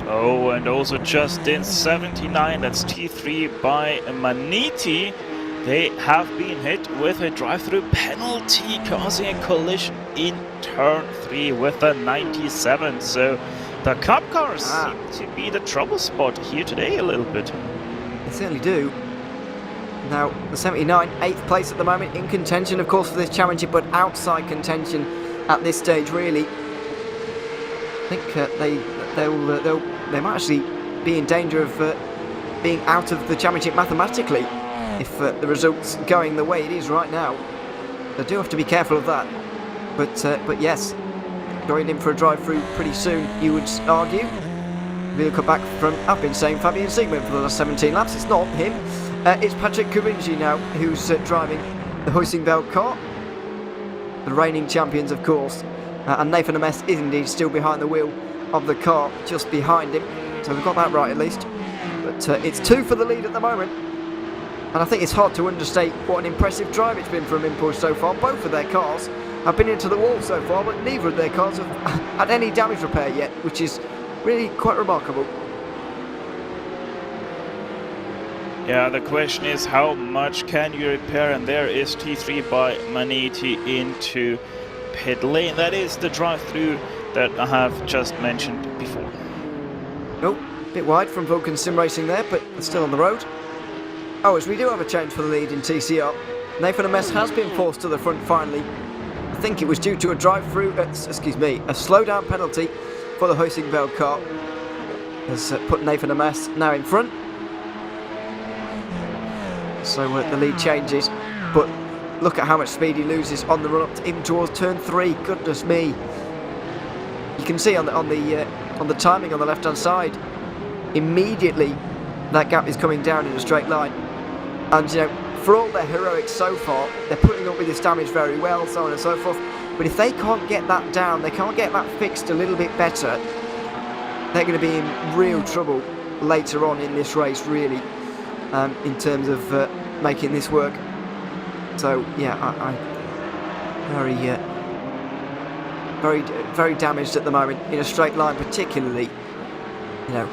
Oh, and also just in 79, that's T3 by Maniti. They have been hit with a drive-through penalty, causing a collision in turn 3 with a 97. So the Cup cars seem to be the trouble spot here today a little bit. They certainly do. Now, the 79, 8th place at the moment, in contention, of course, for this championship, but outside contention at this stage, really. I think they might actually be in danger of being out of the championship mathematically if the result's going the way it is right now. They do have to be careful of that. But yes, going in for a drive-through pretty soon, you would argue. We'll come back from, I've been saying Fabian Siegman for the last 17 laps. It's not him. It's Patrick Kubinji now who's driving the Huizingbeld car. The reigning champions, of course. And Nathan Ames is indeed still behind the wheel of the car, just behind him. So we've got that right at least. But it's 2 for the lead at the moment. And I think it's hard to understate what an impressive drive it's been from Impulse so far. Both of their cars have been into the wall so far, but neither of their cars have had any damage repair yet, which is really quite remarkable. Yeah, the question is how much can you repair, and there is T3 by Maniti into pit lane. That is the drive-through that I have just mentioned before. Oh, a bit wide from Vulcan Sim Racing there, but it's still on the road. Oh, as we do have a change for the lead in TCR. Nathan Amess has been forced to the front finally. I think it was due to a drive-through, a slowdown penalty for the Hoisingveld car. Has put Nathan Amess now in front. So the lead changes, but look at how much speed he loses on the run up to even towards turn 3. Goodness me! You can see on the timing on the left-hand side, immediately that gap is coming down in a straight line. And you know, for all their heroics so far, they're putting up with this damage very well, so on and so forth. But if they can't get that down, they can't get that fixed a little bit better, they're going to be in real trouble later on in this race, really, in terms of making this work. So yeah, I very damaged at the moment in a straight line, particularly. You know,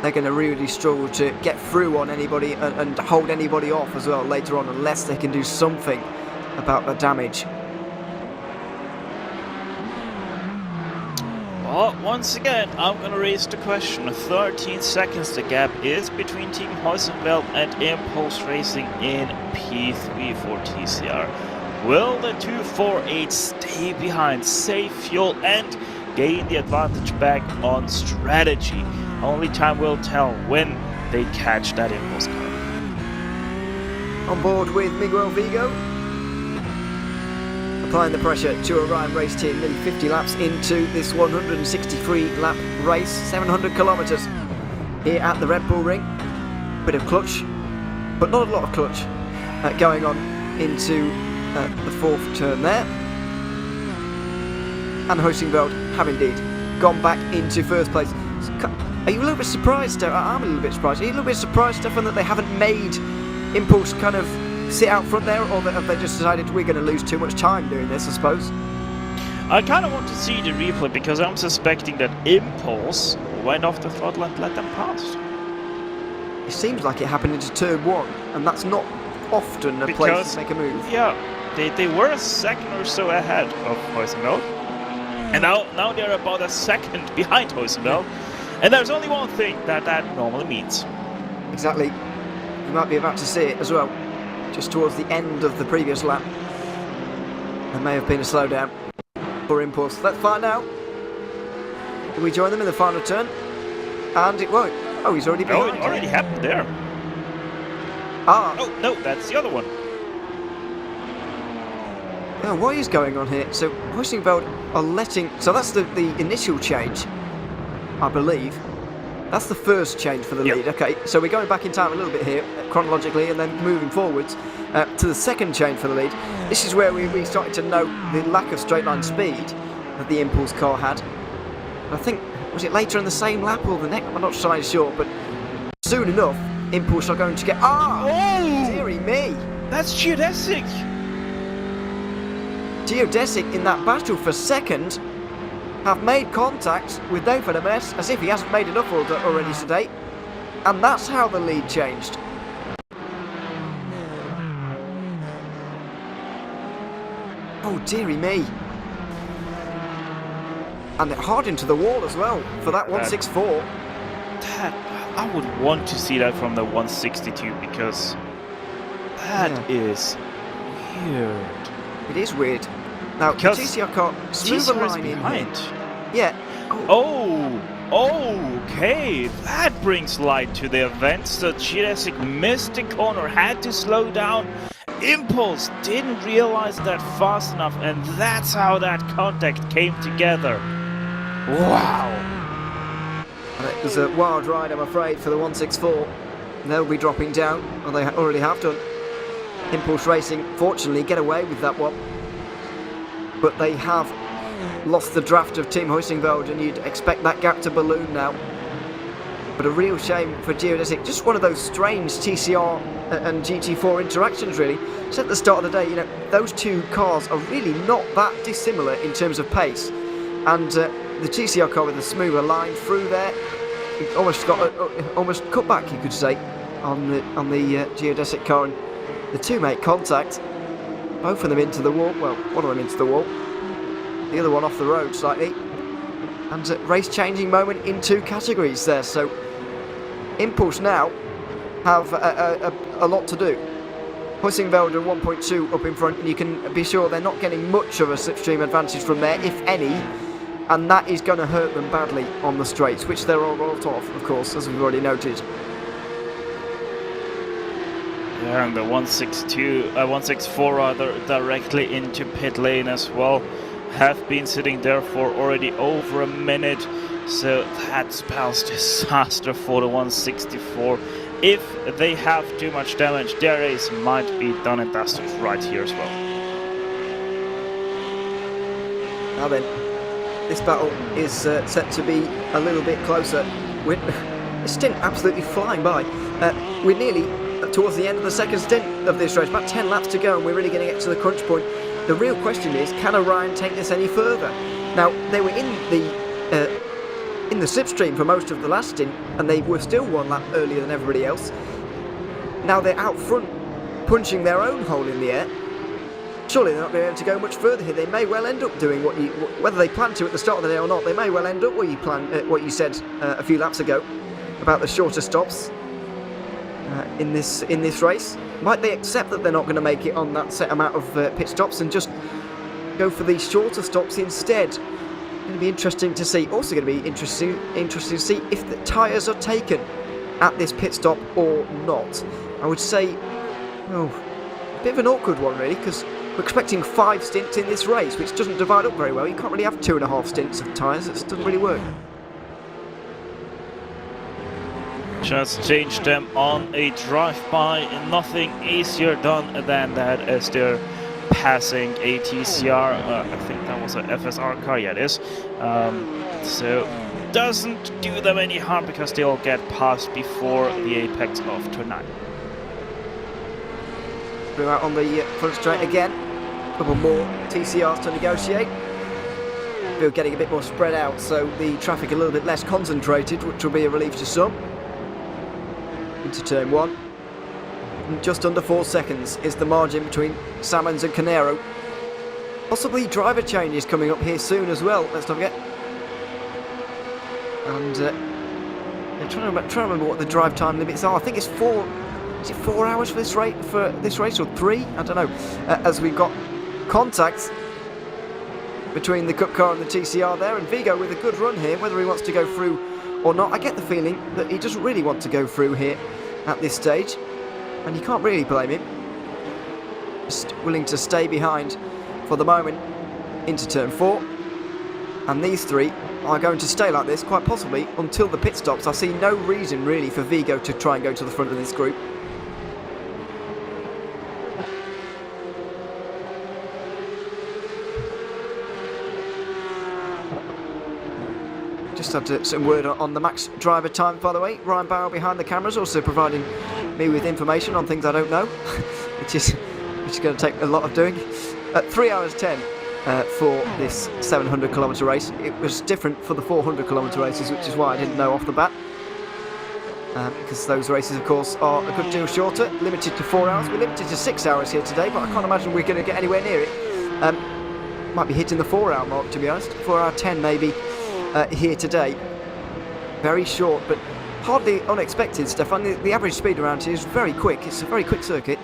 they're going to really struggle to get through on anybody and hold anybody off as well later on, unless they can do something about the damage. Well, once again, I'm going to raise the question. 13 seconds the gap is between Team Hoisingveld and Impulse Racing in P3 for TCR. Will the 248 stay behind, save fuel, and gain the advantage back on strategy? Only time will tell when they catch that Impulse car. On board with Miguel Vigo, applying the pressure to a Ryan race team, nearly 50 laps into this 163 lap race, 700 kilometres here at the Red Bull Ring. Bit of clutch, but not a lot of clutch going on into the 4th turn there. And Hoisingveld have indeed gone back into 1st place. Are you a little bit surprised, Stefan? I'm a little bit surprised. Are you a little bit surprised, Stefan, that they haven't made Impulse kind of sit out front there, or have they just decided we're going to lose too much time doing this, I suppose? I kind of want to see the replay, because I'm suspecting that Impulse went off the throttle and let them pass. It seems like it happened into turn 1, and that's not often a place to make a move. Yeah, they were a second or so ahead of Hoisingveld, and now they're about a second behind Hoisingveld, and there's only one thing that normally means. Exactly. You might be about to see it as well, just towards the end of the previous lap. There may have been a slowdown for Impulse. Let's find out. Do we join them in the final turn? And it won't. Oh, he's already behind. Oh, it already happened there. Ah. Oh, no, that's the other one. Oh, what is going on here? So, Hoisingveld are letting... So that's the initial change, I believe. That's the first change for the lead. Okay, so we're going back in time a little bit here, chronologically, and then moving forwards to the second change for the lead. This is where we started to note the lack of straight line speed that the Impulse car had. I think, was it later in the same lap or the next? I'm not entirely sure, but soon enough, Impulse are going to get... Dearie me! That's Geodesic! Geodesic in that battle for second have made contact with Nathan Amess as if he hasn't made enough already today, and that's how the lead changed. Oh dearie me. And it hard into the wall as well for that 164. I would want to see that from the 162, because that is weird. It is weird. Now, the TCR car, smoother line behind. Yeah. Okay. That brings light to the event. So Geodesic missed the corner, had to slow down. Impulse didn't realize that fast enough, and that's how that contact came together. Wow. And it was a wild ride, I'm afraid, for the 164. They'll be dropping down, or they already have done. Impulse Racing, fortunately, get away with that one. But they have lost the draft of Team Hoisingveld, and you'd expect that gap to balloon now. but a real shame for Geodesic. Just one of those strange TCR and GT4 interactions, really. So at the start of the day, you know, those two cars are really not that dissimilar in terms of pace. And the TCR car with a smoother line through there, it almost got almost cut back, you could say, on the Geodesic car, and the two make contact. Both of them into the wall. Well, one of them into the wall, the other one off the road slightly. And a race-changing moment in two categories there. So Impulse now have a lot to do. Hussingveld and 1.2 up in front, and you can be sure they're not getting much of a slipstream advantage from there, if any. And that is going to hurt them badly on the straights, which they're all lot of course, as we've already noted. Yeah, and the 164 rather directly into pit lane as well. Have been sitting there for already over a minute, so that spells disaster for the 164. If they have too much damage, their race might be done and dusted right here as well. Now then, this battle is set to be a little bit closer. This stint absolutely flying by. We're nearly towards the end of the second stint of this race, about 10 laps to go, and we're really going to get to the crunch point. The real question is, can Orion take this any further? Now, they were in the slipstream for most of the last stint, and they were still one lap earlier than everybody else. Now they're out front, punching their own hole in the air. Surely they're not going to be able to go much further here. They may well end up doing whether they plan to at the start of the day or not, they may well end up what you said a few laps ago about the shorter stops in this race. Might they accept that they're not going to make it on that set amount of pit stops and just go for these shorter stops instead? Going to be interesting to see. Also going to be interesting to see if the tyres are taken at this pit stop or not. I would say, a bit of an awkward one really, because we're expecting 5 stints in this race, which doesn't divide up very well. You can't really have 2.5 stints of tyres. It doesn't really work. Just change them on a drive-by. Nothing easier done than that as they're passing a TCR. I think that was a FSR car. Yeah, it is. So doesn't do them any harm because they'll get past before the apex of turn 9. We're out on the front straight again. A couple more TCRs to negotiate. We're getting a bit more spread out, so the traffic a little bit less concentrated, which will be a relief to some. Into turn 1. And just under 4 seconds is the margin between Salmons and Canero. Possibly driver changes coming up here soon as well, let's not forget. And I'm trying to remember what the drive time limits are. I think it's 4. Is it 4 hours for this race, or 3? I don't know. As we've got contacts between the Cup car and the TCR there, and Vigo with a good run here, whether he wants to go through or not. I get the feeling that he doesn't really want to go through here at this stage, and you can't really blame him. Just willing to stay behind for the moment into turn 4, and these three are going to stay like this quite possibly until the pit stops. I see no reason really for Vigo to try and go to the front of this group. Just had some word on the max driver time, by the way. Ryan Barrow behind the cameras, also providing me with information on things I don't know, which is going to take a lot of doing. 3 hours 10 for this 700-kilometre race. It was different for the 400-kilometre races, which is why I didn't know off the bat. Because those races, of course, are a good deal shorter, limited to 4 hours. We're limited to 6 hours here today, but I can't imagine we're going to get anywhere near it. Might be hitting the 4-hour mark, to be honest. 4 hour 10 maybe. Here today. Very short, but hardly unexpected, Stefan. The average speed around here is very quick. It's a very quick circuit.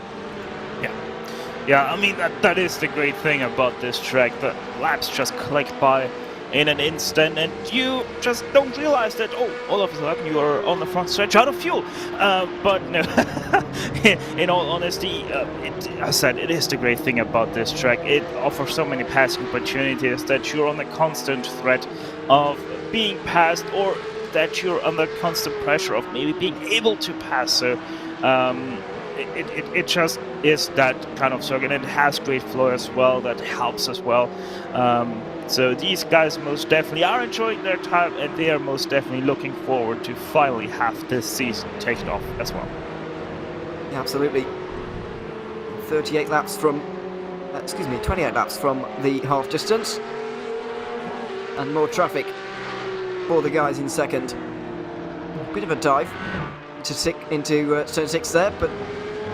Yeah, I mean, that is the great thing about this track. The laps just click by in an instant, and you just don't realize that, all of a sudden you are on the front stretch out of fuel. But no, in all honesty, as I said, it is the great thing about this track. It offers so many passing opportunities that you're on a constant threat of being passed, or that you're under constant pressure of maybe being able to pass. So it just is that kind of circuit, and it has great flow as well that helps as well. So these guys most definitely are enjoying their time, and they are most definitely looking forward to finally have this season taken off as well. Yeah, absolutely. 28 laps from the half distance, and more traffic for the guys in second. Bit of a dive into turn 6 there, but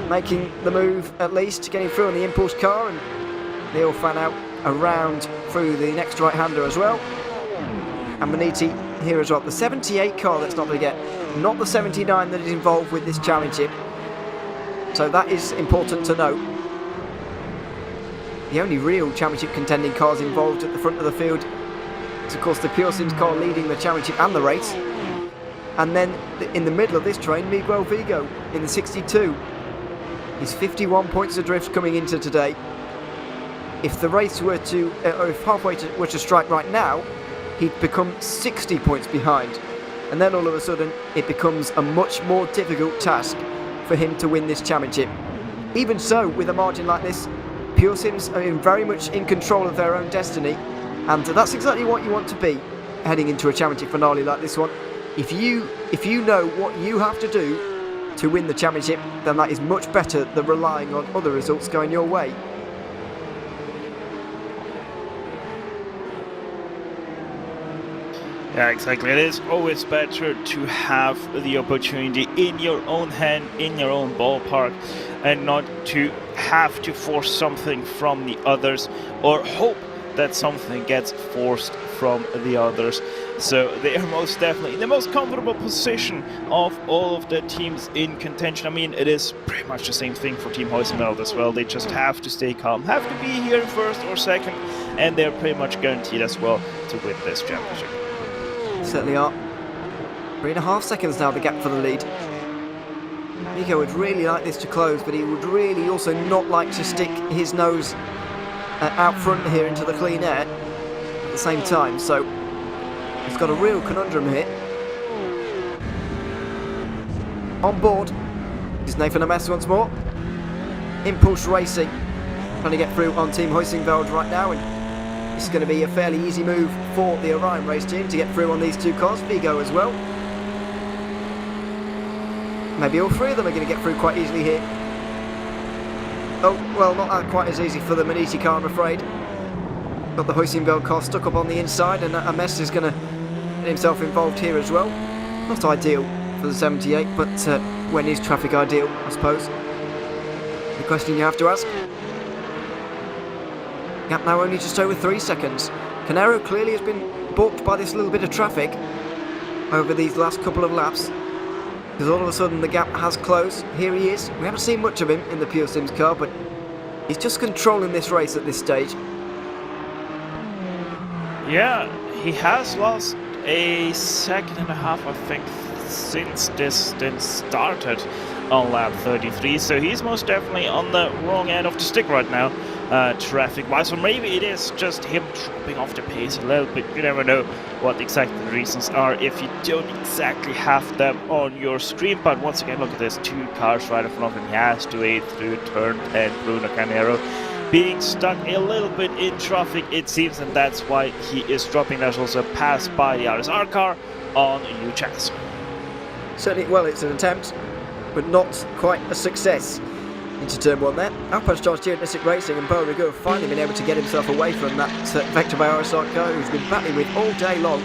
making the move at least, getting through on the impulse car, and they all fan out around through the next right-hander as well. And Maniti here as well. The 78 car, let's not forget, not the 79 that is involved with this championship. So that is important to note. The only real championship contending cars involved at the front of the field is of course the Pure Sims car leading the championship and the race. And then in the middle of this train, Miguel Vigo in the 62. He's 51 points adrift coming into today. If the race were to, or if halfway were to strike right now, he'd become 60 points behind. And then all of a sudden, it becomes a much more difficult task for him to win this championship. Even so, with a margin like this, Pure Sims are very much in control of their own destiny. And that's exactly what you want to be heading into a championship finale like this one. If you know what you have to do to win the championship, then that is much better than relying on other results going your way. Yeah, exactly. It is always better to have the opportunity in your own hand, in your own ballpark, and not to have to force something from the others or hope that something gets forced from the others. So they are most definitely in the most comfortable position of all of the teams in contention. I mean, it is pretty much the same thing for Team Heusenfeld as well. They just have to stay calm, have to be here in first or second, and they're pretty much guaranteed as well to win this championship. Certainly are. 3.5 seconds now the gap for the lead. Nico would really like this to close, but he would really also not like to stick his nose out front here into the clean air at the same time, so he's got a real conundrum here. On board is Nathan Ames once more. Impulse Racing trying to get through on Team Heusenfeld right now, and it's going to be a fairly easy move for the Orion race team to get through on these two cars. Vigo as well. Maybe all three of them are going to get through quite easily here. Oh, well, not quite as easy for the Maniti car, I'm afraid. Got the Heusenfeld car stuck up on the inside, and Ames is going to get himself involved here as well. Not ideal for the 78, but when is traffic ideal, I suppose? The question you have to ask. Gap now only just over 3 seconds. Canero clearly has been balked by this little bit of traffic over these last couple of laps, because all of a sudden the gap has closed. Here he is. We haven't seen much of him in the Pure Sims car, but he's just controlling this race at this stage. Yeah, he has lost a second and a half, I think, since this stint started on lap 33, so he's most definitely on the wrong end of the stick right now, traffic-wise, or maybe it is just him dropping off the pace a little bit. You never know what exactly the reasons are if you don't exactly have them on your screen. But once again, look at this, 2 cars right in front of him. He has to wade through turn 10, Bruno Canero being stuck a little bit in traffic, it seems, and that's why he is dropping. There's also a pass by the RSR car on UChas. Certainly, well, it's an attempt, but not quite a success into turn 1 there. Outpost charge here at Nissic Racing, and Bo Rigo have finally been able to get himself away from that Vector by RSR car who's been battling with all day long.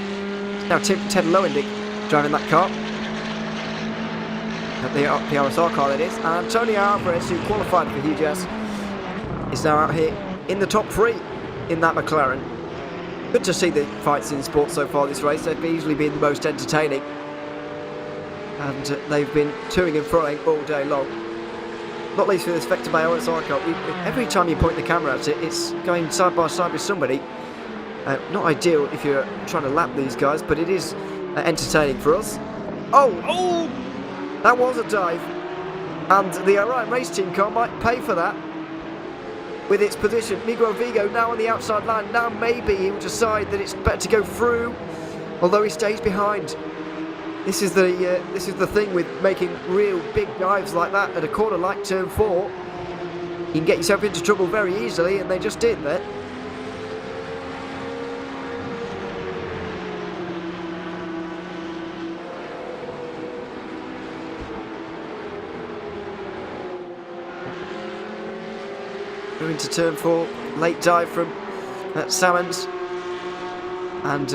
Now Ted Lowendick driving that car. The RSR car, that is. And Antonio Alvarez, who qualified for UJAS, is now out here in the top 3 in that McLaren. Good to see the fights in sport so far this race. They've easily been the most entertaining, and they've been toing and froing all day long. Not least for this Vector by OSR car. Every time you point the camera at it, it's going side by side with somebody. Not ideal if you're trying to lap these guys, but it is entertaining for us. Oh! That was a dive, and the Orion race team car might pay for that with its position. Miguel Vigo now on the outside line. Now maybe he will decide that it's better to go through, although he stays behind. This is the thing with making real big dives like that at a corner like turn 4. You can get yourself into trouble very easily, and they just did there. Going into turn 4, late dive from Salmons, and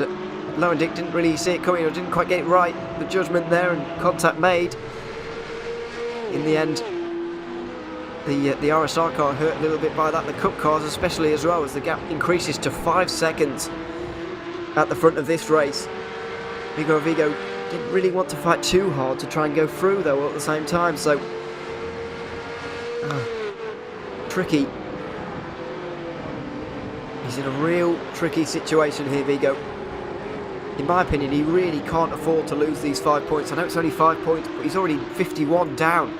Lowendick didn't really see it coming, or didn't quite get it right. The judgment there and contact made. In the end, the RSR car hurt a little bit by that. The Cup cars especially as well, as the gap increases to 5 seconds at the front of this race. Vigo didn't really want to fight too hard to try and go through though at the same time, so tricky. He's in a real tricky situation here, Vigo. In my opinion, he really can't afford to lose these 5 points. I know it's only 5 points, but he's already 51 down.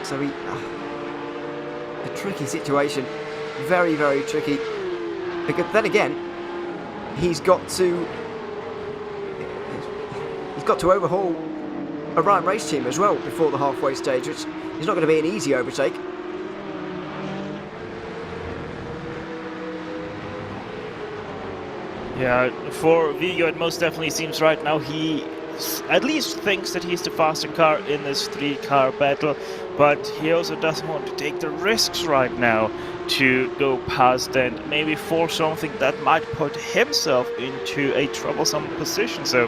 So a tricky situation. Very, very tricky. Because then again, he's got to overhaul a Ryan race team as well before the halfway stage, which is not going to be an easy overtake. Yeah, for Vigo it most definitely seems right now he at least thinks that he's the faster car in this 3-car battle, but he also doesn't want to take the risks right now to go past and maybe force something that might put himself into a troublesome position. So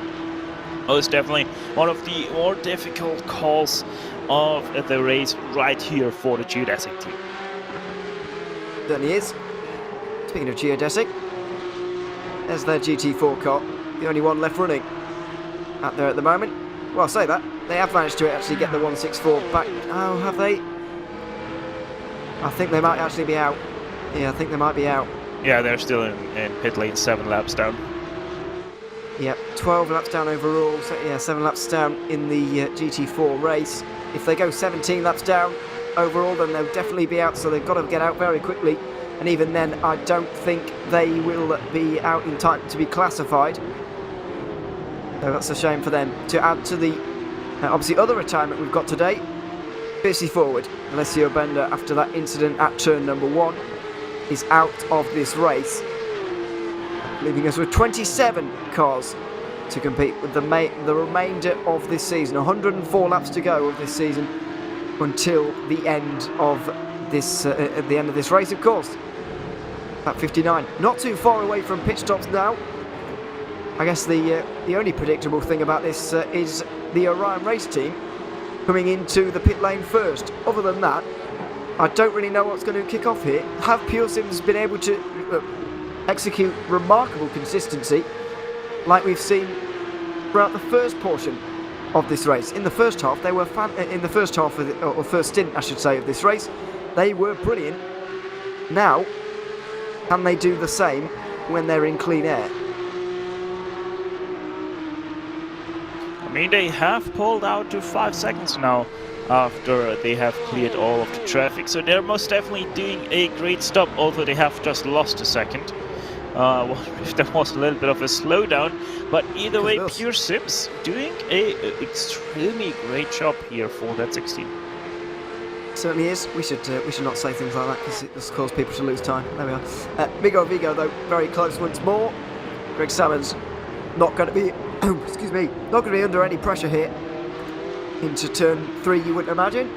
most definitely one of the more difficult calls of the race right here for the geodesic team. Certainly is. Speaking of geodesic, there's their GT4 car, the only one left running out there at the moment. Well, I'll say that. They have managed to actually get the 164 back. Oh, have they? I think they might actually be out. Yeah, I think they might be out. Yeah, they're still in pit lane, 7 laps down. Yep, 12 laps down overall. So, yeah, 7 laps down in the GT4 race. If they go 17 laps down overall, then they'll definitely be out. So they've got to get out very quickly. And even then, I don't think they will be out in time to be classified. So that's a shame for them. To add to the obviously other retirement we've got today, fiercely forward, Alessio Bender, after that incident at turn number 1, is out of this race, leaving us with 27 cars to compete with the remainder of this season. 104 laps to go of this season until the end of this at the end of this race, of course. At 59, not too far away from pit stops now. I guess the only predictable thing about this is the Orion race team coming into the pit lane first. Other than that, I don't really know what's going to kick off here. Have Pure Sims been able to execute remarkable consistency, like we've seen throughout the first portion of this race? In the first half, they were in the first half of or first stint, I should say, of this race, they were brilliant. Now, can they do the same when they're in clean air? I mean, they have pulled out to 5 seconds now after they have cleared all of the traffic, so they're most definitely doing a great stop, although they have just lost a second. If there was a little bit of a slowdown, but either way, Pure Sims doing a extremely great job here for that 16. Certainly is. We should not say things like that because it just causes people to lose time. There we are. Vigo though, very close once more. Greg Salmons not going to be, excuse me, not going to be under any pressure here. Into turn 3, you wouldn't imagine.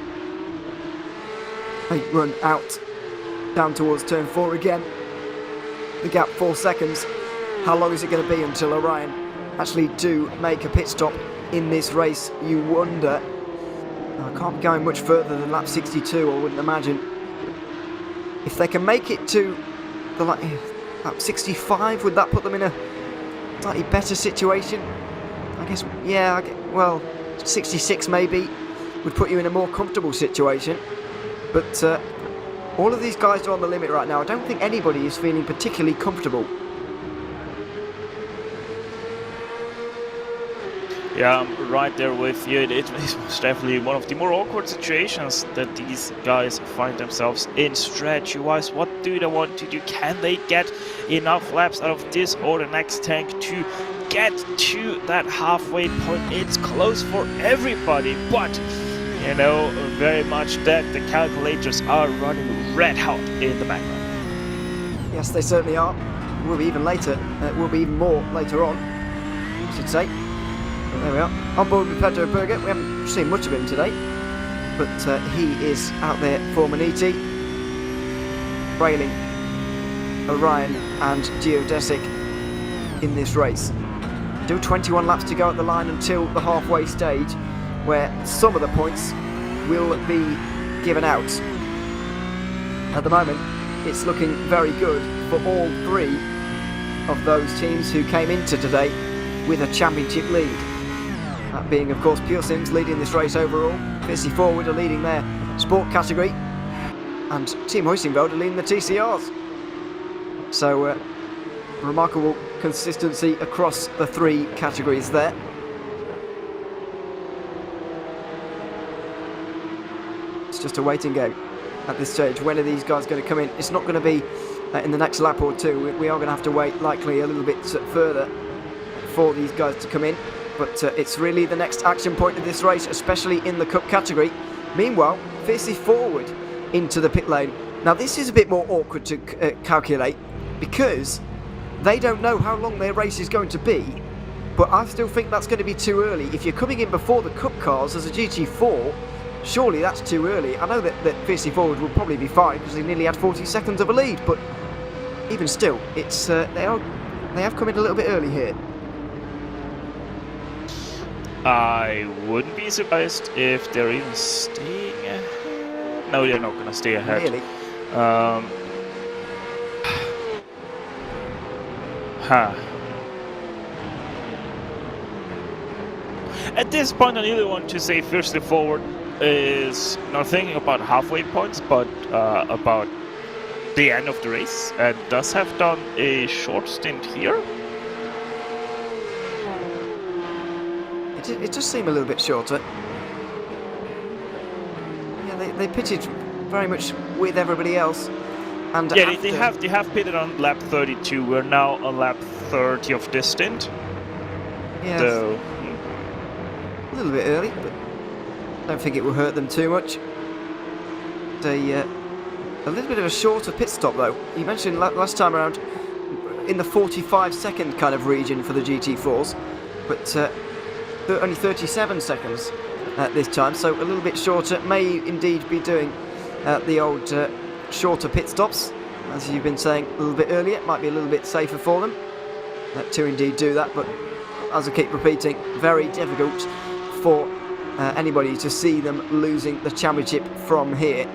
They run out down towards turn 4 again. The gap 4 seconds. How long is it going to be until Orion actually do make a pit stop in this race? You wonder. I can't be going much further than lap 62, I wouldn't imagine. If they can make it to the lap 65, would that put them in a slightly better situation? I guess, yeah, well, 66 maybe would put you in a more comfortable situation. But all of these guys are on the limit right now. I don't think anybody is feeling particularly comfortable. Yeah, I'm right there with you. It is most definitely one of the more awkward situations that these guys find themselves in strategy-wise. What do they want to do? Can they get enough laps out of this or the next tank to get to that halfway point. It's close for everybody, but you know very much that the calculators are running red hot in the background. Yes, they certainly are. Will be even later. Will be even more later on, I should say. But there we are. On board with Pedro Berger. We haven't seen much of him today, but he is out there for Maniti, trailing Orion and Geodesic in this race. Do 21 laps to go at the line until the halfway stage, where some of the points will be given out. At the moment, it's looking very good for all three of those teams who came into today with a championship lead. That being, of course, Pure Sims leading this race overall, VC Forward are leading their sport category, and Team Huizenveld are leading the TCRs. So, remarkable consistency across the three categories there. It's just a waiting game at this stage. When are these guys going to come in? It's not going to be in the next lap or two. We are going to have to wait likely a little bit further for these guys to come in. But it's really the next action point of this race, especially in the Cup category. Meanwhile, VC Forward into the pit lane. Now this is a bit more awkward to calculate, because they don't know how long their race is going to be, but I still think that's going to be too early. If you're coming in before the Cup cars as a GT4, surely that's too early. I know that VC Forward will probably be fine because they nearly had 40 seconds of a lead, but even still, it's they have come in a little bit early here. I wouldn't be surprised if they're even staying ahead. No, they're not going to stay ahead. Really? At this point, I really want to say VC Forward is not thinking about halfway points, but about the end of the race, and does have done a short stint here. It does seem a little bit shorter. Yeah, they pitted very much with everybody else. And yeah, they have pitted on lap 32. We're now on lap 30 of this stint. Yeah, So a little bit early, but I don't think it will hurt them too much. A little bit of a shorter pit stop though. You mentioned last time around in the 45-second kind of region for the GT4s, but only 37 seconds this time, so a little bit shorter. May indeed be doing the old shorter pit stops, as you've been saying a little bit earlier. It might be a little bit safer for them to indeed do that, but as I keep repeating, very difficult for anybody to see them losing the championship from here.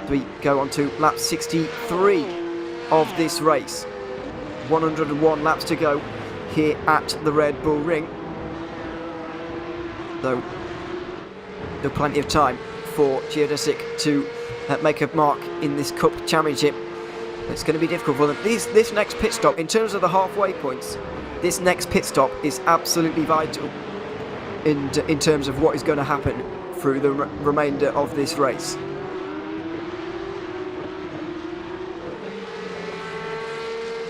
We go on to lap 63 of this race. 101 laps to go here at the Red Bull Ring. So, there's plenty of time for Geodesic to make a mark in this Cup Championship. It's going to be difficult for them. This next pit stop, in terms of the halfway points, this next pit stop is absolutely vital in terms of what is going to happen through the remainder of this race.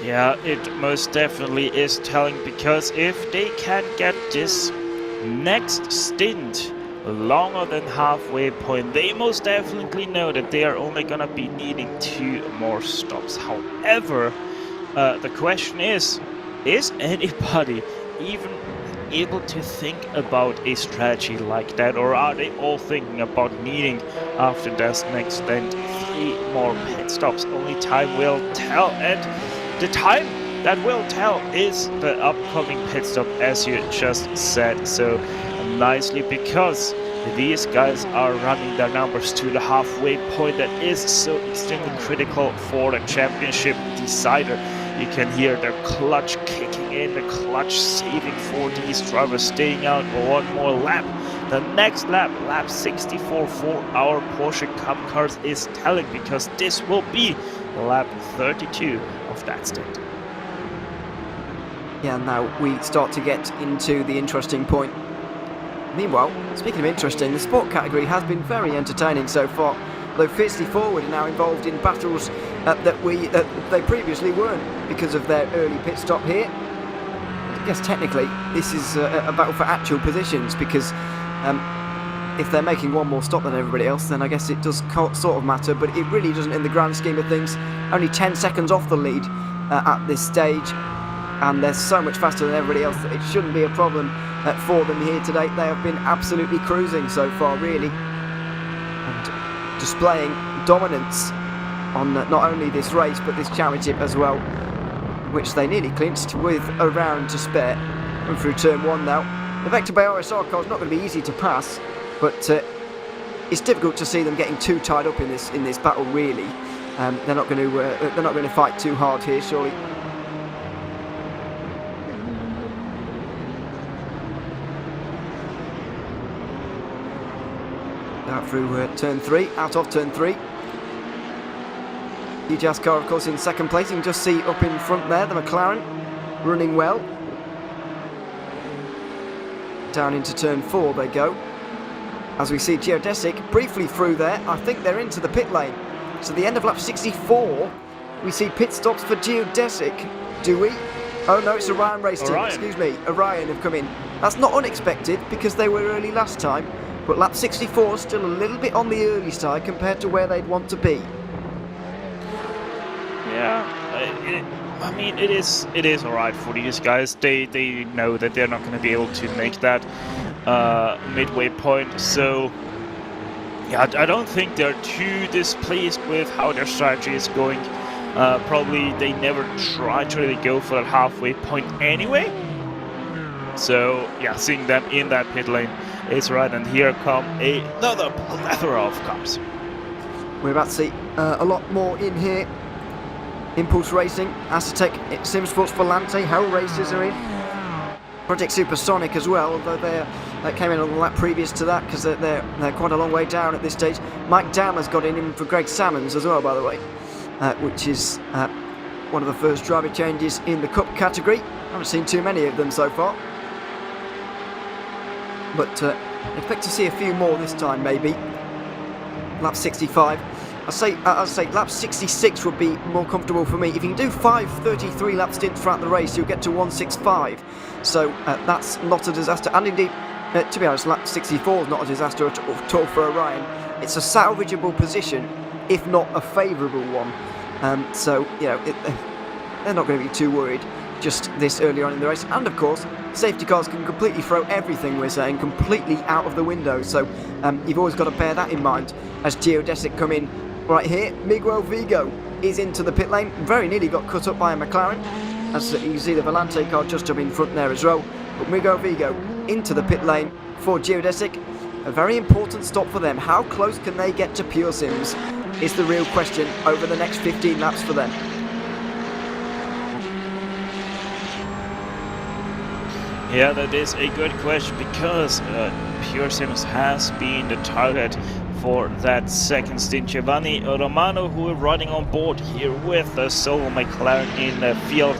yeah, it most definitely is telling, because if they can get this next stint longer than halfway point, they most definitely know that they are only gonna be needing 2 more stops. However, the question is anybody even able to think about a strategy like that, or are they all thinking about needing, after this next stint, 3 more pit stops? Only time will tell, and the time that will tell is the upcoming pit stop, as you just said so nicely, because these guys are running their numbers to the halfway point that is so extremely critical for the championship decider. You can hear the clutch kicking in, the clutch saving for these drivers, staying out 1 more lap. The next lap, lap 64 for our Porsche Cup cars, is telling, because this will be lap 32 of that stint. Yeah, now we start to get into the interesting point. Meanwhile, speaking of interesting, the sport category has been very entertaining so far, though VC Forward are now involved in battles that they previously weren't, because of their early pit stop here. guess technically this is a battle for actual positions, because if they're making one more stop than everybody else, then I guess it does sort of matter, but it really doesn't in the grand scheme of things. Only 10 seconds off the lead at this stage, and they're so much faster than everybody else that it shouldn't be a problem for them here today. They have been absolutely cruising so far, really, and displaying dominance on not only this race but this championship as well, which they nearly clinched with a round to spare. And through turn 1 now. The Vector Bay RSR car is not going to be easy to pass, but it's difficult to see them getting too tied up in this battle. Really, they're not going to fight too hard here, surely. Out through turn 3, out of turn 3. UJAS car, of course, in second place. You can just see up in front there the McLaren running well. Down into turn 4 they go. As we see Geodesic briefly through there. I think they're into the pit lane. So the end of lap 64, we see pit stops for Geodesic. Do we? Oh no, it's Orion race team. Excuse me. Orion have come in. That's not unexpected because they were early last time. But lap 64 is still a little bit on the early side compared to where they'd want to be. Yeah, I mean, it is alright for these guys. They know that they're not going to be able to make that midway point. So, yeah, I don't think they're too displeased with how their strategy is going. Probably they never try to really go for that halfway point anyway. So, yeah, seeing them in that pit lane is right. And here come another plethora of cars. We're about to see a lot more in here. Impulse Racing, Aztec, Simsports Volante, Hell Racers are in. Project Supersonic as well, although they came in on the lap previous to that because they're quite a long way down at this stage. Mike Dam has got in for Greg Salmons as well, by the way, which is one of the first driver changes in the Cup category. I haven't seen too many of them so far, but expect to see a few more this time, maybe. Lap 65. I'd say lap 66 would be more comfortable for me. If you can do 5:33 lap stints throughout the race, you'll get to 1:65. So that's not a disaster. And indeed, to be honest, lap 64 is not a disaster at all for Orion. It's a salvageable position, if not a favourable one. So, you know, they're not going to be too worried just this early on in the race. And of course, safety cars can completely throw everything we're saying completely out of the window. So you've always got to bear that in mind as Geodesic come in. Right here, Miguel Vigo is into the pit lane. Very nearly got cut up by a McLaren. As you can see, the Volante car just up in front there as well. But Miguel Vigo into the pit lane for Geodesic. A very important stop for them. How close can they get to Pure Sims is the real question over the next 15 laps for them. Yeah, that is a good question because Pure Sims has been the target for that second stint. Giovanni Romano, who are riding on board here with the solo McLaren in the field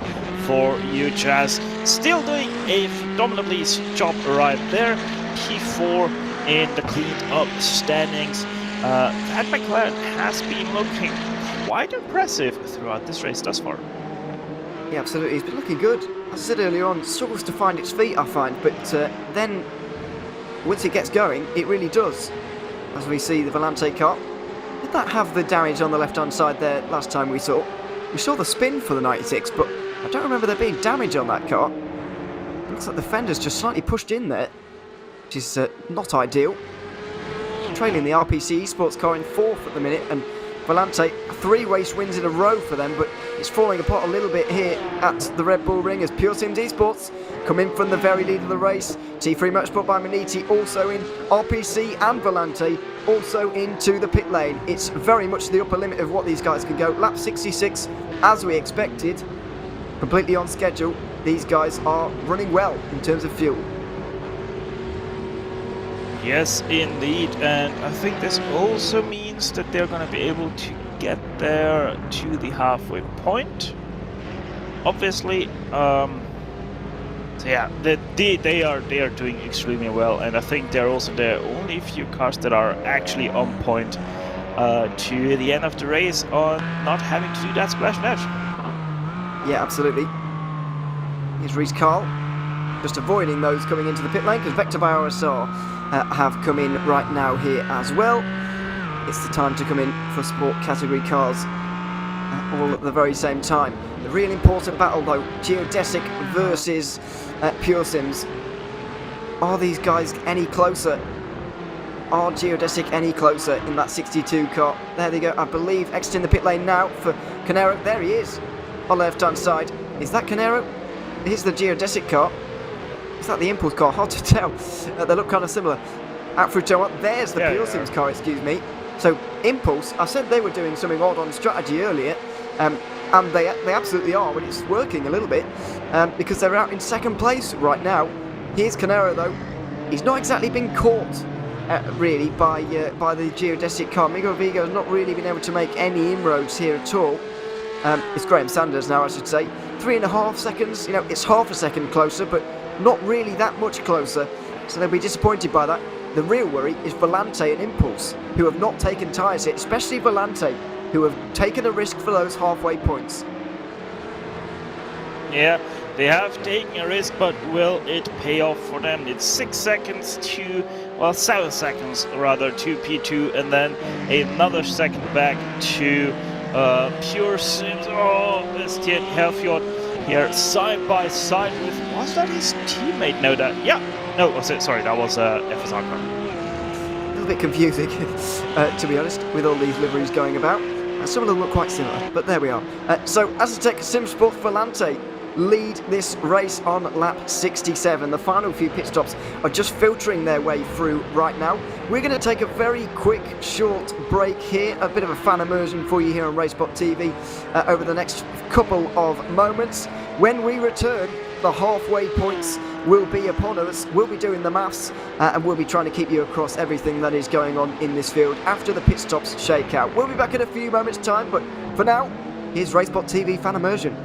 for UJAS, still doing a phenomenally job right there. P4 in the cleaned up standings. That McLaren has been looking quite impressive throughout this race thus far. Yeah, absolutely. It's been looking good. As I said earlier on, struggles to find its feet, I find, but then once it gets going, it really does. As we see the Volante car. Did that have the damage on the left-hand side there last time we saw? We saw the spin for the 96, but I don't remember there being damage on that car. It looks like the fender's just slightly pushed in there, which is not ideal. Trailing the RPC Esports car in 4th at the minute, and Volante, 3 race wins in a row for them, but it's falling apart a little bit here at the Red Bull Ring as Pure Sims Esports come in from the very lead of the race. T3 Motorsport by Maniti also in, RPC and Volante also into the pit lane. It's very much the upper limit of what these guys can go. Lap 66, as we expected, completely on schedule. These guys are running well in terms of fuel. Yes, indeed, and I think this also means that they're going to be able to get there to the halfway point. Obviously, so yeah, they are doing extremely well, and I think they're also the only few cars that are actually on point to the end of the race on not having to do that splash dash. Yeah, absolutely. Here's Reece Carl just avoiding those coming into the pit lane, because Vector by RSR have come in right now here as well. It's the time to come in for sport category cars, all at the very same time. The real important battle though, Geodesic versus Pure Sims. Are these guys any closer? Are Geodesic any closer in that 62 car? There they go, I believe, exiting the pit lane now for Canero. There he is, on the left-hand side. Is that Canero? Here's the Geodesic car. Is that the Impulse car? Hard to tell. They look kind of similar. Out through turn one. There's the Pure Sims car, excuse me. So Impulse, I said they were doing something odd on strategy earlier, and they absolutely are, but it's working a little bit, because they're out in second place right now. Here's Canero though. He's not exactly been caught really by the Geodesic car. Miguel Vigo has not really been able to make any inroads here at all. It's Graham Sanders now, I should say. 3.5 seconds, you know, it's half a second closer, but not really that much closer, so they'll be disappointed by that. The real worry is Volante and Impulse, who have not taken tyres hit, especially Volante, who have taken a risk for those halfway points. Yeah, they have taken a risk, but will it pay off for them? It's 6 seconds to, well, 7 seconds rather, to P2, and then another second back to Pure Sims. Oh, Estienne Herfjord here side by side with, was that his teammate? No, sorry, that was FSR car. A little bit confusing, to be honest, with all these liveries going about. Some of them look quite similar, but there we are. So Aztec Simsport Volante lead this race on lap 67. The final few pit stops are just filtering their way through right now. We're going to take a very quick, short break here, a bit of a fan immersion for you here on Racebot TV over the next couple of moments. When we return, the halfway points will be upon us. We'll be doing the maths and we'll be trying to keep you across everything that is going on in this field after the pit stops shake out. We'll be back in a few moments' time, but for now, here's Racebot TV fan immersion.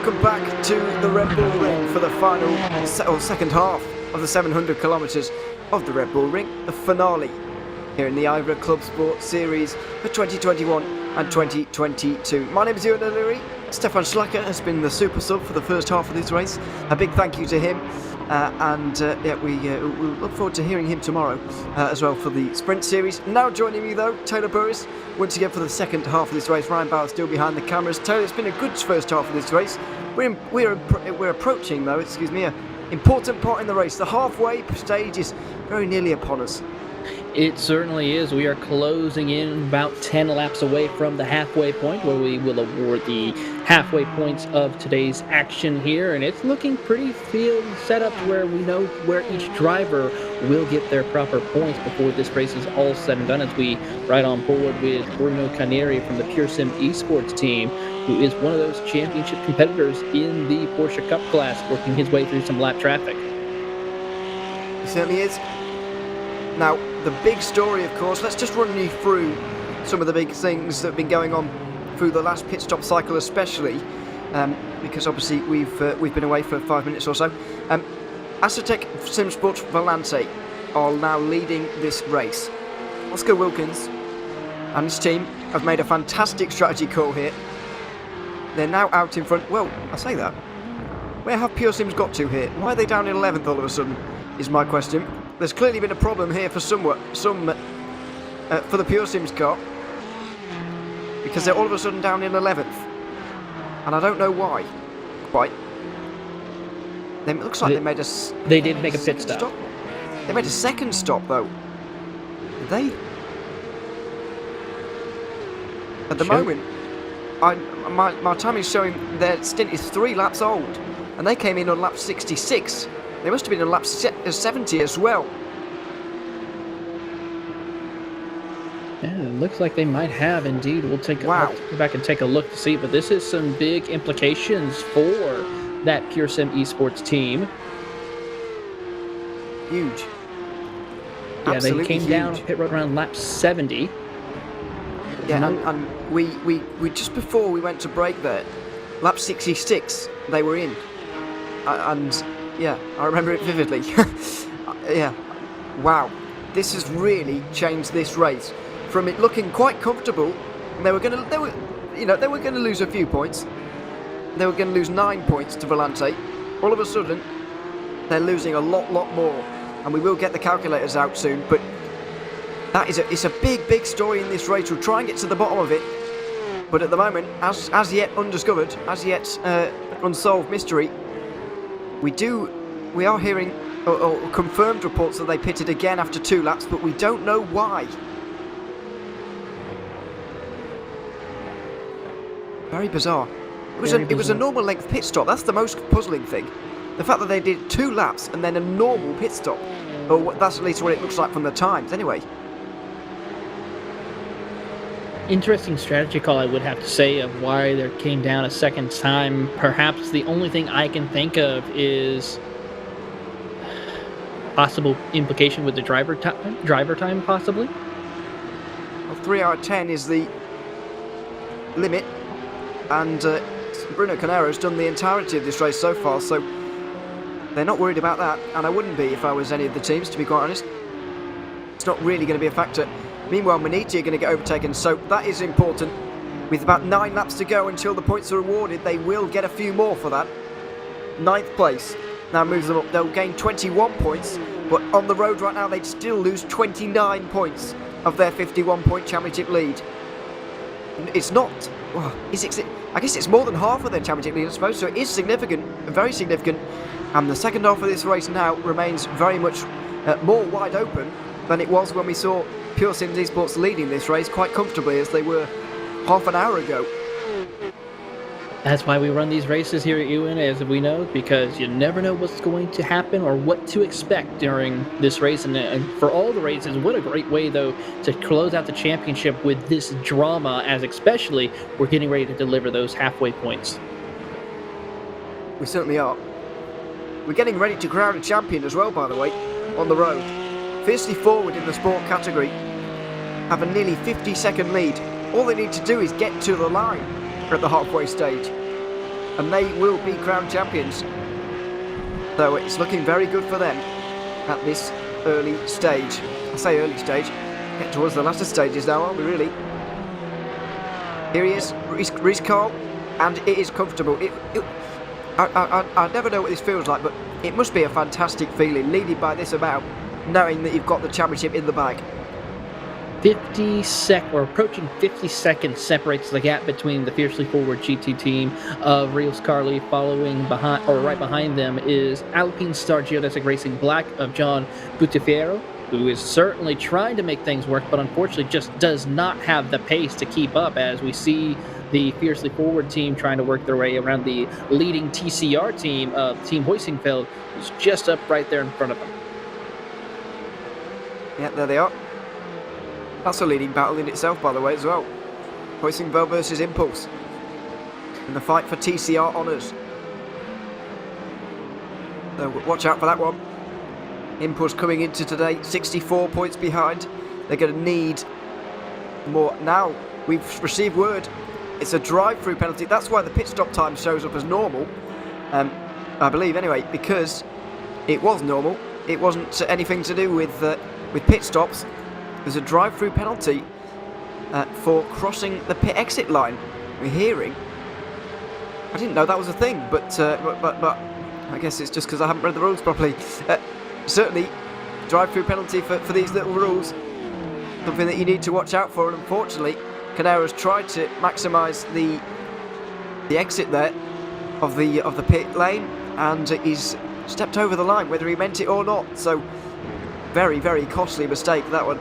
welcome back to the Red Bull Ring for the final or second half of the 700 kilometres of the Red Bull Ring, the finale here in the IVRA Clubsport series for 2021 and 2022. My name is Ewan O'Leary. Stefan Schlacker has been the super sub for the first half of this race. A big thank you to him. We look forward to hearing him tomorrow as well for the sprint series. Now joining me though, Taylor Burris, once again for the second half of this race. Ryan Bauer still behind the cameras. Taylor, it's been a good first half of this race. We're approaching though, an important part in the race. The halfway stage is very nearly upon us. It certainly is. We are closing in about 10 laps away from the halfway point, where we will award the halfway points of today's action here, and it's looking pretty field set up where we know where each driver will get their proper points before this race is all said and done, as we ride on board with Bruno Caneri from the PureSim Esports team, who is one of those championship competitors in the Porsche Cup class, working his way through some lap traffic. He certainly is. Now, the big story, of course, let's just run you through some of the big things that have been going on through the last pit stop cycle, especially because obviously we've been away for 5 minutes or so. Acetec Simsport Volante are now leading this race. Oscar Wilkins and his team have made a fantastic strategy call here. They're now out in front. Well, I say that. Where have PureSims got to here? Why are they down in 11th all of a sudden, is my question. There's clearly been a problem here for for the PureSims car, because they're all of a sudden down in 11th, and I don't know why. Right? It looks like they did make a pit stop. They made a second stop though. Did they? At the moment, my time is showing their stint is 3 laps old, and they came in on lap 66. They must have been on lap 70 as well. Yeah, it looks like they might have indeed. We'll go back and take a look to see, but this is some big implications for that PureSim Esports team. Huge. Yeah, Absolutely they came huge. down pit road around lap 70. Yeah, and we just before we went to break there, lap 66, they were in. And yeah, I remember it vividly. Yeah, wow, this has really changed this race from it looking quite comfortable. They were going to lose a few points. They were going to lose 9 points to Volante. All of a sudden, they're losing a lot more, and we will get the calculators out soon. But it's a big story in this race. We'll try and get to the bottom of it. But at the moment, as yet undiscovered, as yet unsolved mystery, we are hearing or confirmed reports that they pitted again after 2 laps, but we don't know why. Very bizarre. It was a normal length pit stop. That's the most puzzling thing. The fact that they did 2 laps and then a normal pit stop. Or that's at least what it looks like from the times, anyway. Interesting strategy call, I would have to say, of why they came down a second time. Perhaps the only thing I can think of is possible implication with the driver time, possibly. Well, 3 out of 10 is the limit, and Bruno Canero's done the entirety of this race so far, so they're not worried about that, and I wouldn't be if I was any of the teams, to be quite honest. It's not really going to be a factor. Meanwhile, Maniti are going to get overtaken, so that is important. With about 9 laps to go until the points are awarded, they will get a few more for that. 9th place now moves them up. They'll gain 21 points, but on the road right now, they'd still lose 29 points of their 51-point championship lead. It's not... Well, I guess it's more than half of their championship lead, I suppose, so it is significant, very significant. And the second half of this race now remains very much more wide open than it was when we saw PureSim Esports leading this race quite comfortably, as they were half an hour ago. That's why we run these races here at Ewan, as we know, because you never know what's going to happen or what to expect during this race. And for all the races, what a great way, though, to close out the championship with this drama, as especially we're getting ready to deliver those halfway points. We certainly are. We're getting ready to crown a champion as well, by the way, on the road. Fiercely forward in the sport category, have a nearly 50-second lead. All they need to do is get to the line at the halfway stage. and they will be crowned champions. So it's looking very good for them at this early stage. I say early stage, get towards the latter stages now, aren't we really? Here he is, Reece Carl, and it is comfortable. I never know what this feels like, but it must be a fantastic feeling, leading by this amount, knowing that you've got the championship in the bag. Approaching 50 seconds separates the gap between the fiercely forward GT team of Rios Carly. Following behind, or right behind them, is Alpine Star Geodesic Racing Black of John Butifiero, who is certainly trying to make things work, but unfortunately just does not have the pace to keep up, as we see the fiercely forward team trying to work their way around the leading TCR team of Team Hoisingfeld, who's just up right there in front of them. Yeah, there they are. That's a leading battle in itself, by the way, as well. Hoisingfeld versus Impulse in the fight for TCR honours. So watch out for that one. Impulse coming into today 64 points behind. They're going to need more. Now we've received word it's a drive-through penalty. That's why the pit stop time shows up as normal, I believe anyway, because it was normal. It wasn't anything to do with pit stops. There's a drive-through penalty for crossing the pit exit line. We're hearing. I didn't know that was a thing, but I guess it's just because I haven't read the rules properly. Certainly, drive-through penalty for these little rules, something that you need to watch out for. And unfortunately, Canero's tried to maximise the exit there of the pit lane, and he's stepped over the line, whether he meant it or not. So, very, very costly mistake, that one.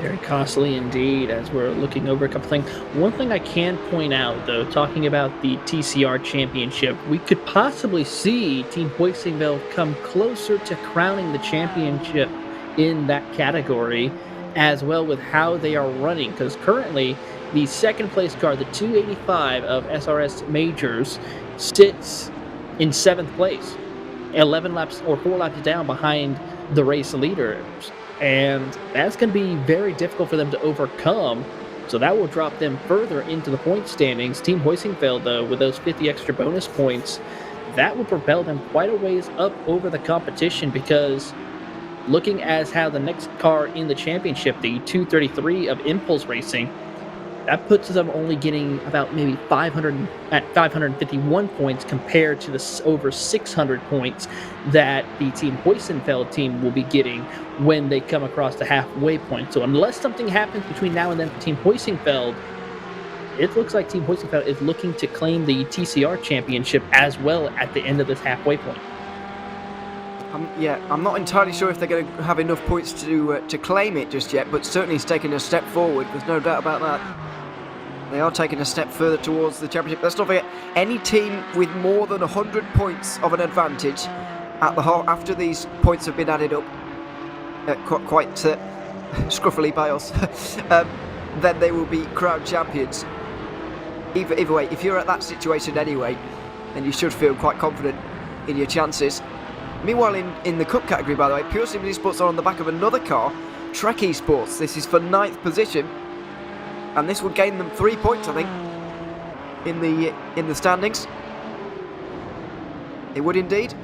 Very costly indeed, as we're looking over a couple things. One thing I can point out, though, talking about the TCR Championship, we could possibly see Team Hoisingfeld come closer to crowning the championship in that category, as well with how they are running, because currently the second place car, the 285 of SRS Majors, sits in 7th place, 11 laps or 4 laps down behind the race leaders. And that's going to be very difficult for them to overcome, so that will drop them further into the point standings. Team Hoisingfeld, though, with those 50 extra bonus points, that will propel them quite a ways up over the competition, because looking as how the next car in the championship, the 233 of Impulse Racing, that puts them only getting about maybe 551 points compared to the over 600 points that the Team Hoisingfeld team will be getting when they come across the halfway point. So unless something happens between now and then for Team Hoisingfeld, it looks like Team Hoisingfeld is looking to claim the TCR championship as well at the end of this halfway point. I'm not entirely sure if they're going to have enough points to claim it just yet, but certainly it's taken a step forward. There's no doubt about that. They are taking a step further towards the championship. Let's not forget, any team with more than 100 points of an advantage at the after these points have been added up, quite scruffily by us, then they will be crowned champions. Either way, if you're at that situation anyway, then you should feel quite confident in your chances. Meanwhile, in the Cup category, by the way, Pure Sim Esports are on the back of another car, Trek Esports. This is for 9th position, and this would gain them 3 points, I think, in the standings. It would indeed.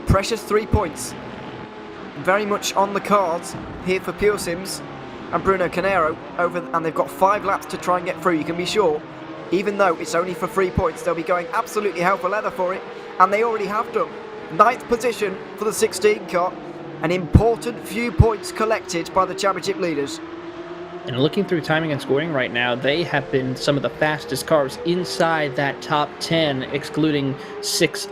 Precious 3 points. Very much on the cards here for Pure Sims and Bruno Canero, and they've got 5 laps to try and get through. You can be sure, even though it's only for 3 points, they'll be going absolutely hell for leather for it, and they already have done. 9th position for the 16 car, an important few points collected by the championship leaders. And looking through timing and scoring right now, they have been some of the fastest cars inside that top 10, excluding 6th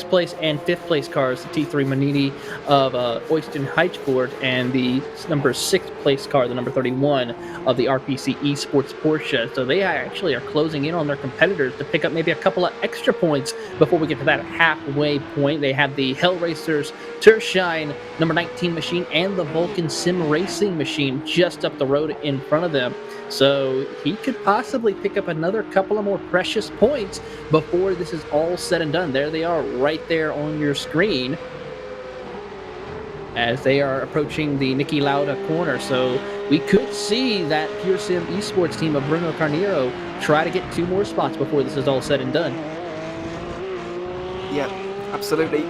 place and 5th place cars, the T3 Manini of Oysten Heichboard, and the number 6th place car, the number 31 of the RPC Esports Porsche. So they actually are closing in on their competitors to pick up maybe a couple of extra points before we get to that halfway point. They have the Hell Racers Tershine number 19 machine and the Vulcan Sim Racing machine just up the road in front of them. So he could possibly pick up another couple of more precious points before this is all said and done. There they are right there on your screen as they are approaching the Niki Lauda corner. So we could see that Pure Sim Esports team of Bruno Carneiro try to get 2 more spots before this is all said and done. Yeah, absolutely.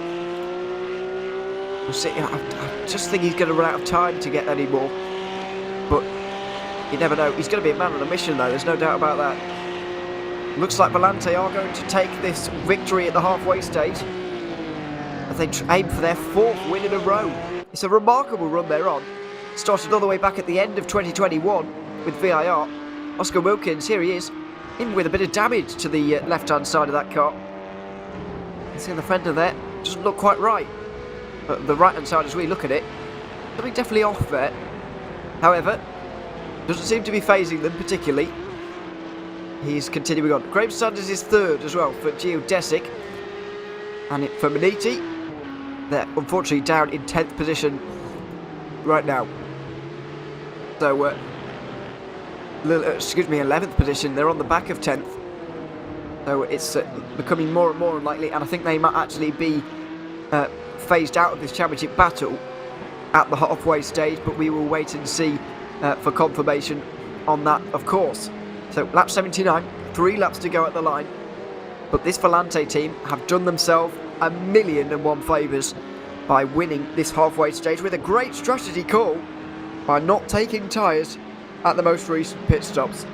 We'll see. I just think he's going to run out of time to get any more. But you never know. He's going to be a man on a mission, though. There's no doubt about that. Looks like Volante are going to take this victory at the halfway stage as they aim for their 4th win in a row. It's a remarkable run they're on. Started all the way back at the end of 2021 with VIR. Oscar Wilkins, here he is, in with a bit of damage to the left-hand side of that car. You see the fender there, doesn't look quite right. But the right-hand side, as we look at it, something definitely off there. However, doesn't seem to be phasing them particularly. He's continuing on. Graham Sanders is 3rd as well for Geodesic. And for Maniti, they're unfortunately down in 10th position right now. So, 11th position. They're on the back of 10th. So it's becoming more and more unlikely, and I think they might actually be phased out of this championship battle at the halfway stage, but we will wait and see for confirmation on that, of course. So lap 79, 3 laps to go at the line, but this Volante team have done themselves 1,000,001 favours by winning this halfway stage with a great strategy call by not taking tyres at the most recent pit stops.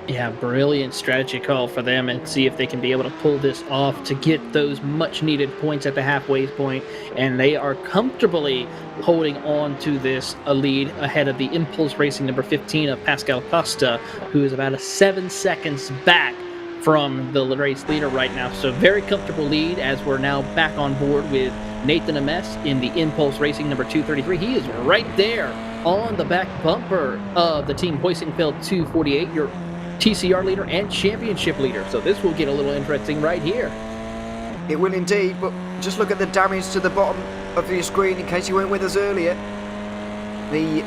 Yeah, brilliant strategy call for them, and see if they can be able to pull this off to get those much needed points at the halfway point. And they are comfortably holding on to this lead ahead of the Impulse Racing number 15 of Pascal Costa, who is about 7 seconds back from the race leader right now. So very comfortable lead as we're now back on board with Nathan Ames in the Impulse Racing number 233. He is right there on the back bumper of the Team Hoisingfeld 248, your TCR leader and championship leader. So this will get a little interesting right here. It will indeed, but just look at the damage to the bottom of your screen in case you weren't with us earlier. The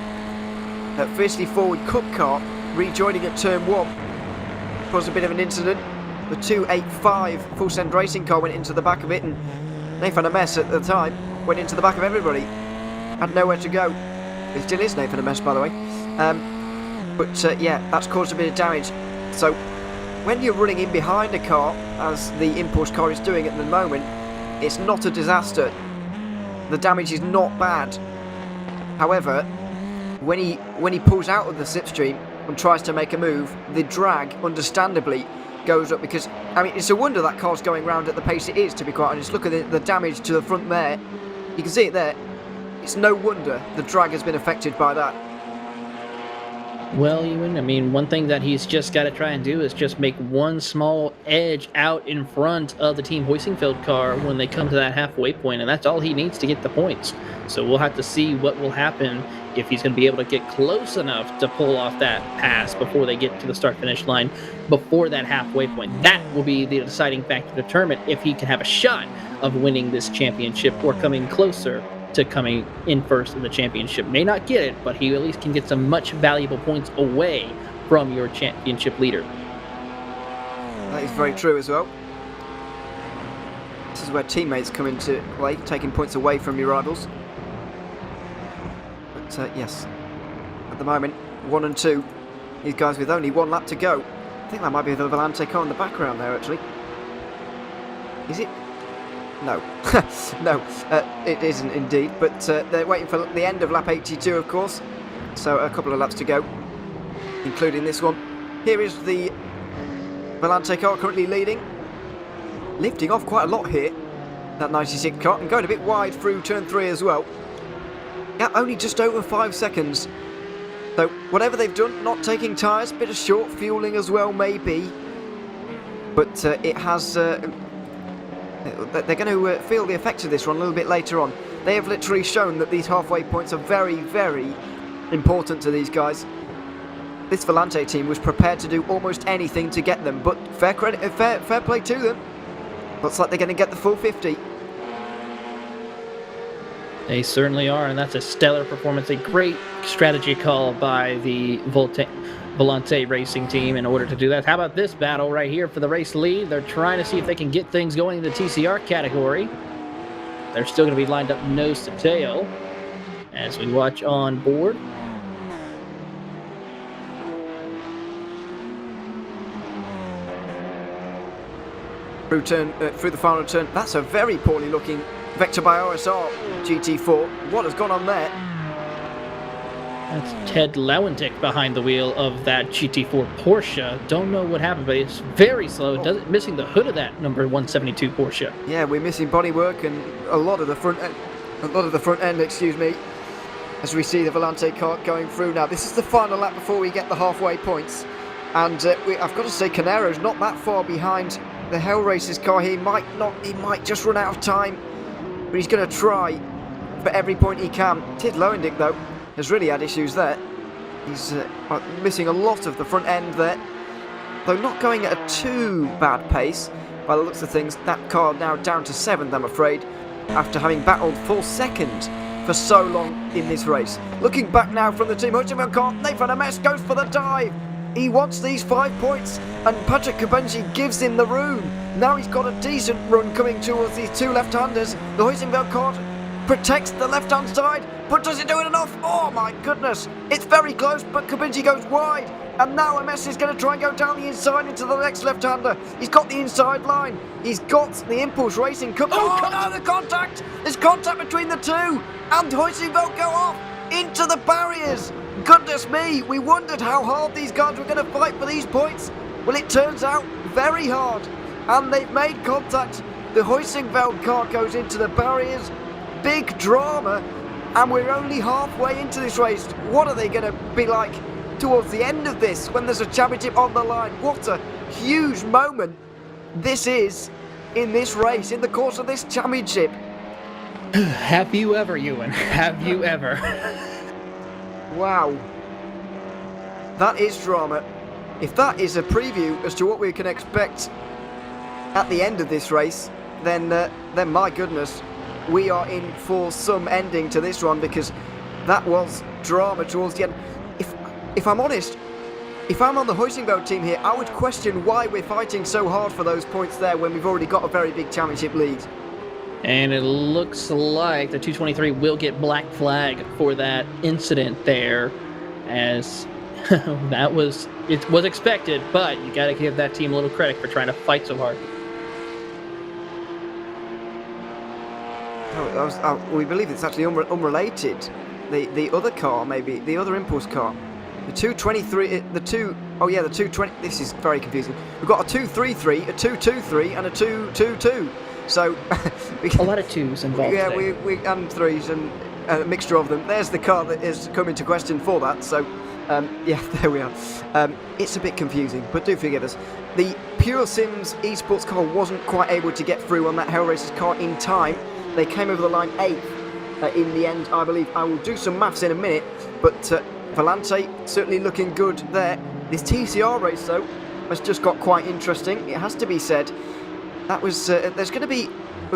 Fiercely Forward Cup car rejoining at turn 1 caused a bit of an incident. The 285 Full Send Racing car went into the back of it, and Nathan Ames at the time went into the back of everybody. Had nowhere to go. It still is Nathan Ames, by the way. But yeah, that's caused a bit of damage. So when you're running in behind a car, as the Impulse car is doing at the moment, it's not a disaster. The damage is not bad. However, when he pulls out of the slipstream and tries to make a move, the drag, understandably, goes up, because, I mean, it's a wonder that car's going round at the pace it is, to be quite honest. Look at the damage to the front there. You can see it there. It's no wonder the drag has been affected by that. Well, Ewan, I mean, one thing that he's just got to try and do is just make one small edge out in front of the Team Hoisingfeld car when they come to that halfway point, and that's all he needs to get the points. So we'll have to see what will happen if he's going to be able to get close enough to pull off that pass before they get to the start-finish line, before that halfway point. That will be the deciding factor to determine if he can have a shot of winning this championship or coming closer to coming in first in the championship. May not get it, but he at least can get some much valuable points away from your championship leader. That is very true as well. This is where teammates come into play, taking points away from your rivals. But yes, at the moment, 1 and 2, these guys with only 1 lap to go. I think that might be the Volante car in the background there, actually. Is it? No, no, it isn't indeed, but they're waiting for the end of lap 82, of course, so a couple of laps to go, including this one. Here is the Volante car currently leading, lifting off quite a lot here, that 96 car, and going a bit wide through turn 3 as well. Yeah, only just over 5 seconds, so whatever they've done, not taking tyres, bit of short fueling as well maybe, but it has... they're going to feel the effects of this one a little bit later on. They have literally shown that these halfway points are very, very important to these guys. This Volante team was prepared to do almost anything to get them, but fair play to them. Looks like they're going to get the full 50. They certainly are, and that's a stellar performance. A great strategy call by the Volante racing team in order to do that. How about this battle right here for the race lead? They're trying to see if they can get things going in the TCR category. They're still going to be lined up nose to tail as we watch on board. through the final turn. That's a very poorly looking vector by OSR GT4. What has gone on there? That's Ted Lewendick behind the wheel of that GT4 Porsche. Don't know what happened, but it's very slow. Missing the hood of that number 172 Porsche. Yeah, we're missing bodywork and a lot of the front end, excuse me, as we see the Volante car going through now. This is the final lap before we get the halfway points. And I've got to say, Canero's not that far behind the Hell Racers car. He might just run out of time, but he's going to try for every point he can. Ted Lowendick, though, has really had issues there. He's missing a lot of the front end there, though not going at a too bad pace by the looks of things. That car now down to 7th, I'm afraid, after having battled for 2nd for so long in this race. Looking back now from the team Hutchinson car, Nathan Ames goes for the dive. He wants these 5 points, and Patrick Kabenji gives him the room. Now he's got a decent run coming towards these 2 left-handers. The Huizenfeld car protects the left-hand side, but does it do it enough? Oh my goodness, it's very close, but Kabenji goes wide, and now MS is going to try and go down the inside into the next left-hander. He's got the inside line, he's got the Impulse Racing Cup. Oh no, the contact! There's contact between the two, and Huizenfeld go off into the barriers. Goodness me, we wondered how hard these guys were going to fight for these points. Well, it turns out very hard, and they've made contact. The Huizenfeld car goes into the barriers. Big drama, and we're only halfway into this race. What are they going to be like towards the end of this when there's a championship on the line? What a huge moment this is in this race, in the course of this championship. Have you ever, Ewan? Have you ever? Wow. That is drama. If that is a preview as to what we can expect at the end of this race, then my goodness, we are in for some ending to this one, because that was drama towards the end. If I'm honest, if I'm on the Huizenfeld team here, I would question why we're fighting so hard for those points there when we've already got a very big championship lead. And it looks like the 223 will get black flag for that incident there, as it was expected, but you got to give that team a little credit for trying to fight so hard. We believe it's actually unrelated. The other car, maybe the other Impulse car, the 223, the 220. This is very confusing. We've got a 233, a 223, and a 222. So a lot of twos involved. Yeah, we and threes and a mixture of them. There's the car that is come into question for that. So yeah, there we are. It's a bit confusing, but do forgive us. The Pure Sims Esports car wasn't quite able to get through on that Hell Racers car in time. They came over the line 8th in the end, I believe. I will do some maths in a minute, but Volante certainly looking good there. This TCR race, though, has just got quite interesting. It has to be said. That was there's going to be,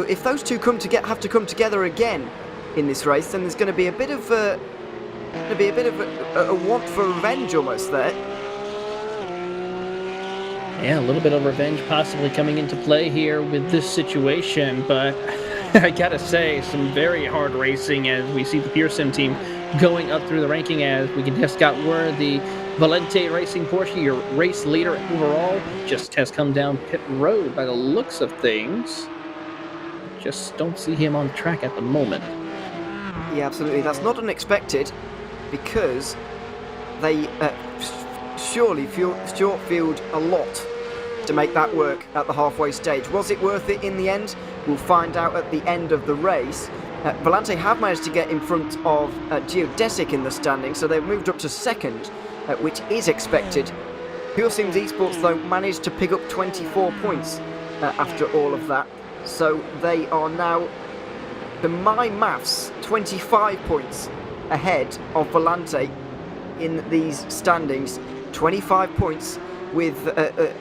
if those two have to come together again in this race, then there's going to be a bit of a want for revenge almost there. Yeah, a little bit of revenge possibly coming into play here with this situation, but I gotta say, some very hard racing as we see the Pure Sim team going up through the ranking, as we can just got word the Volante Racing Porsche, your race leader overall, just has come down pit road by the looks of things. Just don't see him on the track at the moment. Yeah, absolutely. That's not unexpected, because they surely short-fielded a lot to make that work at the halfway stage. Was it worth it in the end? We'll find out at the end of the race. Volante have managed to get in front of Geodesic in the standing, so they've moved up to 2nd, which is expected. Pure Sims Esports, though, managed to pick up 24 points after all of that. So they are now, to my maths, 25 points ahead of Volante in these standings. 25 points with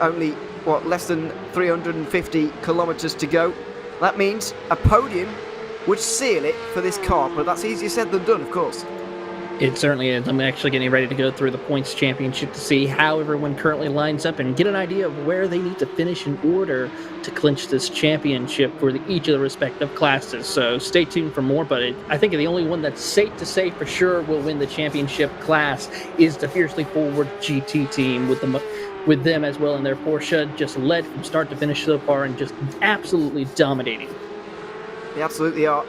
only, less than 350 kilometres to go. That means a podium would seal it for this car, but that's easier said than done, of course. It certainly is. I'm actually getting ready to go through the points championship to see how everyone currently lines up and get an idea of where they need to finish in order to clinch this championship for each of the respective classes. So stay tuned for more, but I think the only one that's safe to say for sure will win the championship class is the Fiercely Forward GT team with the with them as well in their Porsche, just led from start to finish so far and just absolutely dominating. They absolutely are.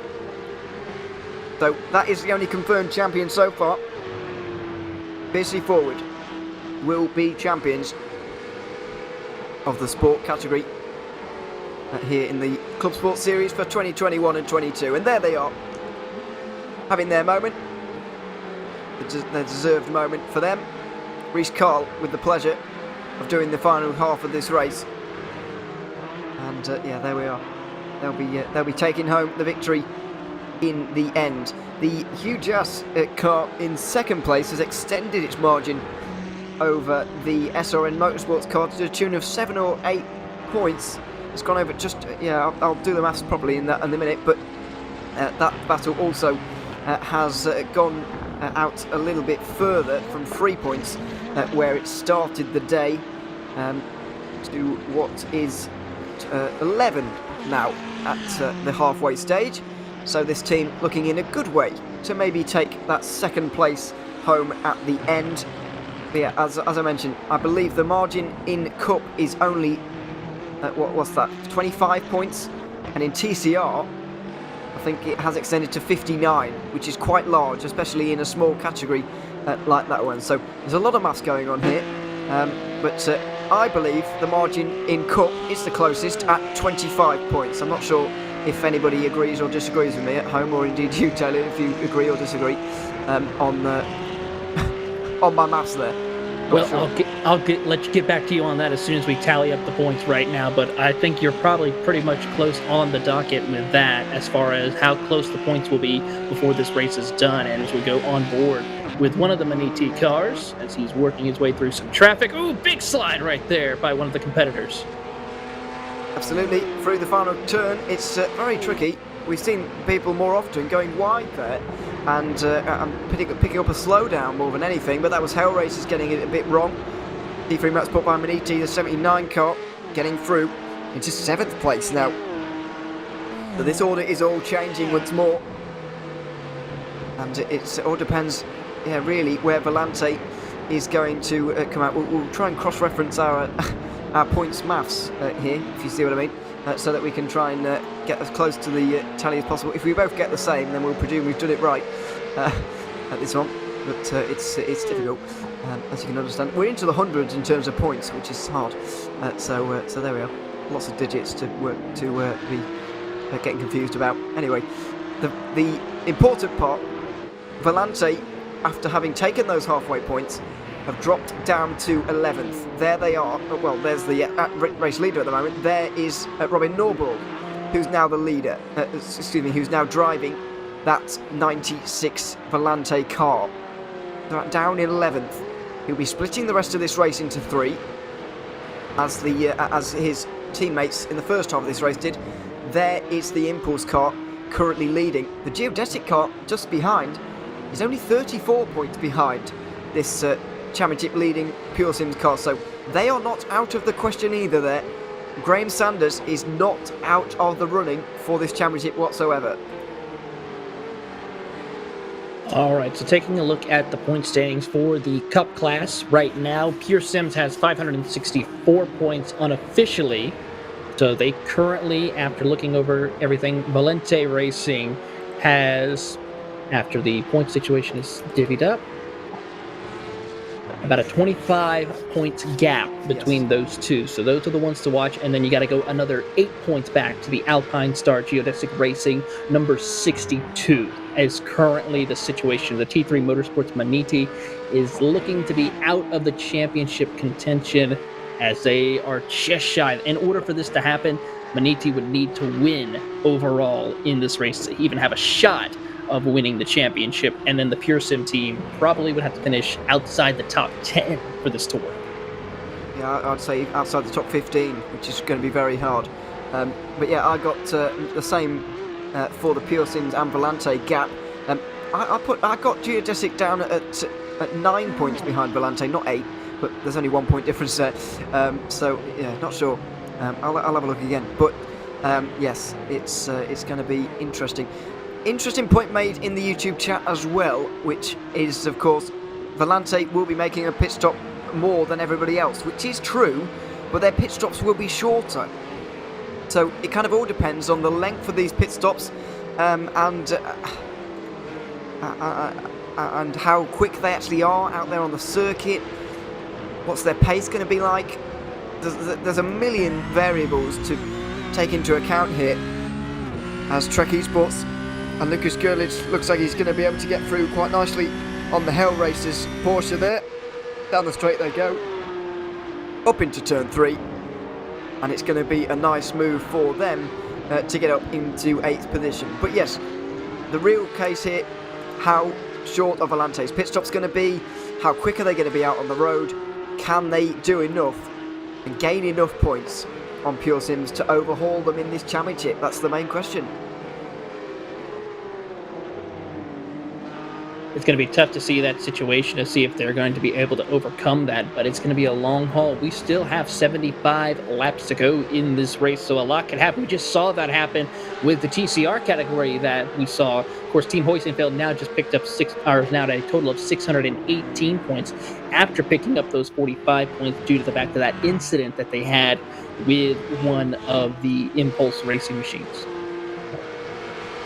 So that is the only confirmed champion so far. BC Forward will be champions of the sport category here in the Clubsport series for 2021 and 22. And there they are, having their moment, their deserved moment for them. Reece Carl with the pleasure of doing the final half of this race. And yeah, there we are. They'll be taking home the victory in the end. The Huge Ass car in second place has extended its margin over the SRN Motorsports car to the tune of 7 or 8 points. It's gone over just, yeah, I'll do the maths properly in a minute, but that battle also has gone out a little bit further from 3 points where it started the day to what is 11 now at the halfway stage. So this team looking in a good way to maybe take that second place home at the end. But yeah, as I mentioned, I believe the margin in Cup is only what's that, 25 points, and in TCR I think it has extended to 59, which is quite large, especially in a small category like that one. So there's a lot of maths going on here, but I believe the margin in Cup is the closest at 25 points. I'm not sure if anybody agrees or disagrees with me at home, or indeed you, Taylor, if you agree or disagree on my maths there. Well, sure. I'll let you get back to you on that as soon as we tally up the points right now, but I think you're probably pretty much close on the docket with that as far as how close the points will be before this race is done. And as we go on board with one of the Maniti cars, as he's working his way through some traffic. Ooh, big slide right there by one of the competitors. Absolutely, through the final turn, it's very tricky. We've seen people more often going wide there and picking up a slowdown more than anything, but that was Hellracers getting it a bit wrong. T3 maps put by Maniti, the 79 car, getting through into 7th place now. So this order is all changing once more, and it all depends, yeah, really, where Volante is going to come out. We'll try and cross-reference our points maths here, if you see what I mean, so that we can try and get as close to the tally as possible. If we both get the same, then we'll presume we've done it right at this one, but it's difficult, as you can understand. We're into the hundreds in terms of points, which is hard, so there we are. Lots of digits to work to be getting confused about. Anyway, the important part, Volante, after having taken those halfway points, have dropped down to 11th. There they are. Well, there's the race leader at the moment. There is Robin Norbull, who's now the leader. Who's now driving that 96 Volante car. Down in 11th. He'll be splitting the rest of this race into 3, as his teammates in the first half of this race did. There is the Impulse car currently leading. The Geodetic car just behind is only 34 points behind this championship leading Pure Sims car, so they are not out of the question either there. Graham Sanders is not out of the running for this championship whatsoever. Alright, so taking a look at the point standings for the Cup class right now, Pure Sims has 564 points unofficially, so they currently, after looking over everything, Volante Racing has, after the point situation is divvied up, about a 25 points gap between those two. So those are the ones to watch, and then you got to go another 8 points back to the Alpine Star Geodesic Racing, number 62, as currently the situation. The T3 Motorsports Maniti is looking to be out of the championship contention, as they are just shy. In order for this to happen, Maniti would need to win overall in this race to even have a shot of winning the championship, and then the Pure Sim team probably would have to finish outside the top 10 for this tour. Yeah, I'd say outside the top 15, which is going to be very hard. But yeah, I got the same for the Pure Sims and Volante gap. I got Geodesic down at 9 points behind Volante, not 8, but there's only 1 point difference there. So yeah, not sure. I'll have a look again. But yes, it's going to be interesting. Interesting point made in the YouTube chat as well, which is, of course, Volante will be making a pit stop more than everybody else, which is true, but their pit stops will be shorter. So it kind of all depends on the length of these pit stops and how quick they actually are out there on the circuit. What's their pace going to be like? There's a million variables to take into account here, as Trek Esports and Lucas Gerlich looks like he's going to be able to get through quite nicely on the Hell Racers Porsche there. Down the straight they go, up into turn 3, and it's going to be a nice move for them to get up into 8th position. But yes, the real case here, how short are Volante's pit stop's going to be, how quick are they going to be out on the road, can they do enough and gain enough points on Pure Sims to overhaul them in this championship? That's the main question. It's going to be tough to see that situation, to see if they're going to be able to overcome that, but it's going to be a long haul. We still have 75 laps to go in this race, so a lot can happen. We just saw that happen with the TCR category that we saw. Of course, Team Hoysenfeld now just picked up now at a total of 618 points after picking up those 45 points due to the fact of that incident that they had with one of the Impulse racing machines.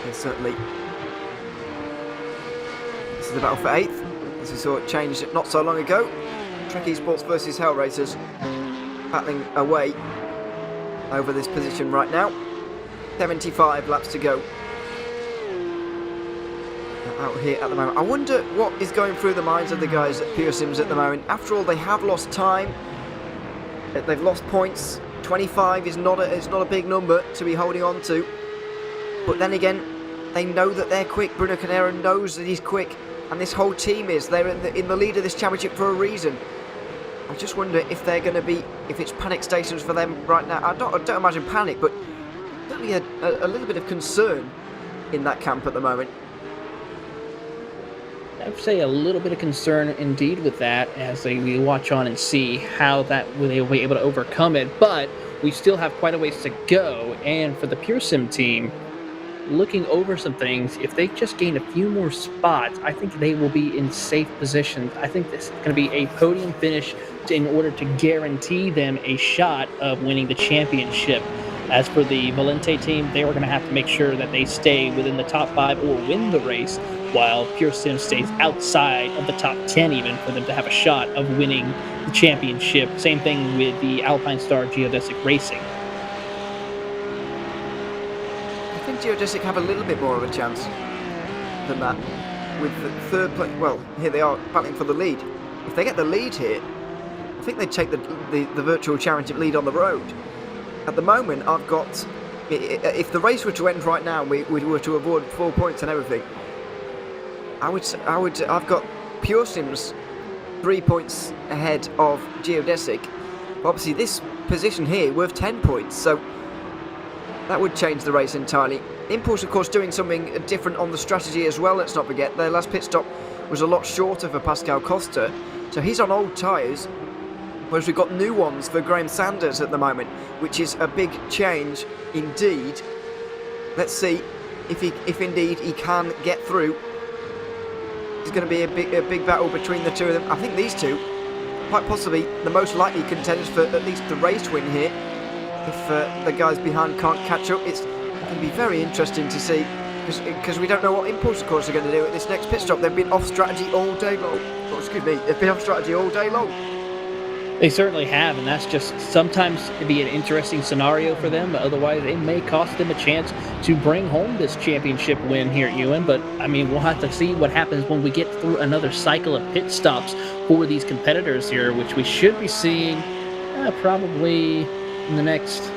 Yeah, certainly. This is the battle for 8th, as we saw it change not so long ago. Trek Esports versus Hell Racers battling away over this position right now. 75 laps to go out here at the moment. I wonder what is going through the minds of the guys at Pure Sims at the moment. After all, they have lost time, they've lost points. 25 is not a big number to be holding on to, but then again, they know that they're quick. Bruno Canera knows that he's quick, and this whole team is. They're in the lead of this championship for a reason. I just wonder if they're going to be, if it's panic stations for them right now. I don't imagine panic, but certainly a little bit of concern in that camp at the moment. I would say a little bit of concern indeed with that, as we watch on and see how that they will be able to overcome it. But we still have quite a ways to go, and for the Pure Sim team, looking over some things, if they just gain a few more spots, I think they will be in safe positions. I think this is going to be a podium finish in order to guarantee them a shot of winning the championship. As for the Valente team, they were going to have to make sure that they stay within the top 5 or win the race, while Pure Sim stays outside of the top 10 even for them to have a shot of winning the championship. Same thing with the Alpine Star Geodesic Racing. I think Geodesic have a little bit more of a chance than that. With the third place, well, here they are battling for the lead. If they get the lead here, I think they take the virtual championship lead on the road. At the moment, I've got, if the race were to end right now and we were to award 4 points and everything, I've got Pure Sims 3 points ahead of Geodesic. Obviously, this position here worth 10 points, so that would change the race entirely. Impulse, of course, doing something different on the strategy as well. Let's not forget their last pit stop was a lot shorter for Pascal Costa, so he's on old tyres. Whereas we've got new ones for Graham Sanders at the moment, which is a big change indeed. Let's see if indeed he can get through. It's going to be a big battle between the two of them. I think these two, quite possibly the most likely contenders for at least the race win here. If the guys behind can't catch up, it's going to be very interesting to see, because we don't know what Impulse, of course, are going to do at this next pit stop. They've been off strategy all day long. Oh, excuse me, they've been off strategy all day long. They certainly have, and that's just sometimes it'd be an interesting scenario for them, but otherwise it may cost them a chance to bring home this championship win here at Ewan. But I mean, we'll have to see what happens when we get through another cycle of pit stops for these competitors here, which we should be seeing probably in the next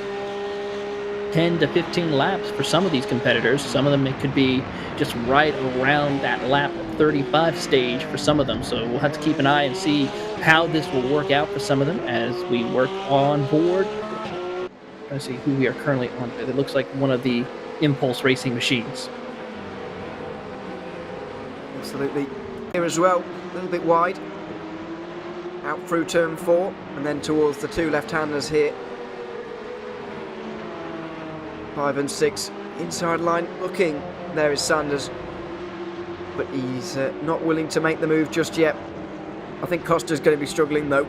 10 to 15 laps for some of these competitors. Some of them, it could be just right around that lap 35 stage for some of them. So we'll have to keep an eye and see how this will work out for some of them as we work on board. Trying to see who we are currently on with. It looks like one of the Impulse racing machines. Absolutely. Here as well, a little bit wide. Out through turn 4 and then towards the two left-handers here. 5 and 6 inside line looking. There is Sanders, but he's not willing to make the move just yet. I think Costa's going to be struggling though.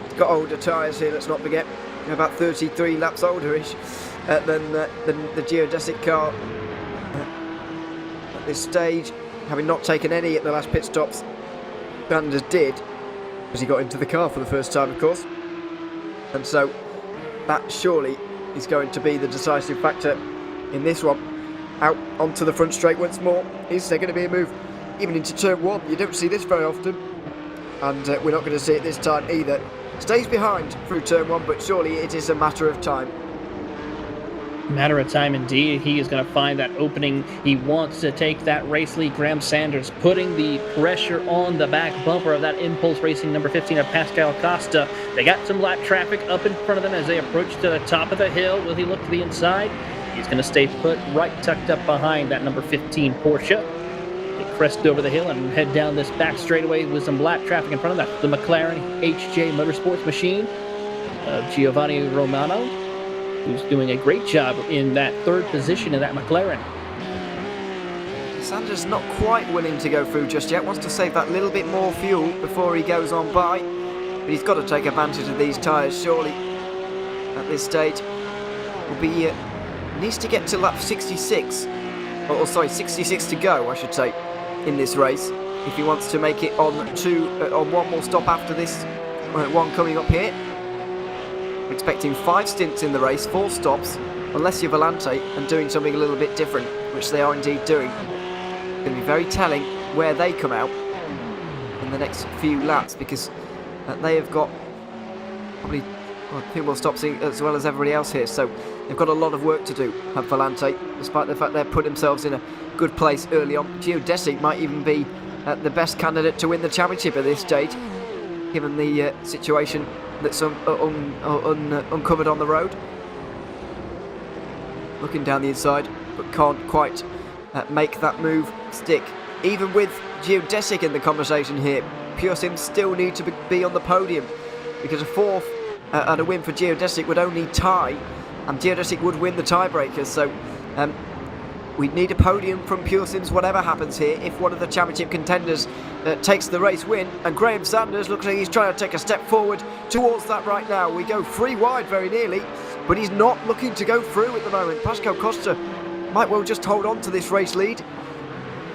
He's got older tyres here, let's not forget. About 33 laps older-ish than the geodesic car at this stage, having not taken any at the last pit stops. Sanders did, as he got into the car for the first time, of course. And so that surely is going to be the decisive factor in this one. Out onto the front straight once more. Is there going to be a move even into turn 1? You don't see this very often, and we're not going to see it this time either. Stays behind through turn 1, but surely it is a matter of time. Matter of time indeed. He is going to find that opening. He wants to take that race lead. Graham Sanders putting the pressure on the back bumper of that Impulse Racing number 15 of Pascal Costa. They got some lap traffic up in front of them as they approach to the top of the hill. Will he look to the inside? He's going to stay put right tucked up behind that number 15 Porsche. They crest over the hill and head down this back straightaway with some lap traffic in front of that. The McLaren HJ Motorsports machine of Giovanni Romano, who's doing a great job in that third position in that McLaren. Sanders not quite willing to go through just yet, wants to save that little bit more fuel before he goes on by. But he's got to take advantage of these tyres, surely, at this stage. Will be needs to get to lap 66, or sorry, 66 to go, I should say, in this race, if he wants to make it on one more stop after this one coming up here. Expecting 5 stints in the race, 4 stops, unless you're Volante and doing something a little bit different, which they are indeed doing. It's going to be very telling where they come out in the next few laps, because they have got probably 2 more stops as well as everybody else here, so they've got a lot of work to do, have Volante, despite the fact they've put themselves in a good place early on. Geodesic might even be the best candidate to win the championship at this stage, given the situation that's uncovered on the road. Looking down the inside, but can't quite make that move stick. Even with Geodesic in the conversation here, Pure Sims still need to be on the podium, because a 4th and a win for Geodesic would only tie, and Geodesic would win the tiebreakers. So we'd need a podium from Pure Sims whatever happens here if one of the championship contenders takes the race win. And Graham Sanders looks like he's trying to take a step forward towards that right now. We go 3 wide very nearly, but he's not looking to go through at the moment. Pascal Costa might well just hold on to this race lead.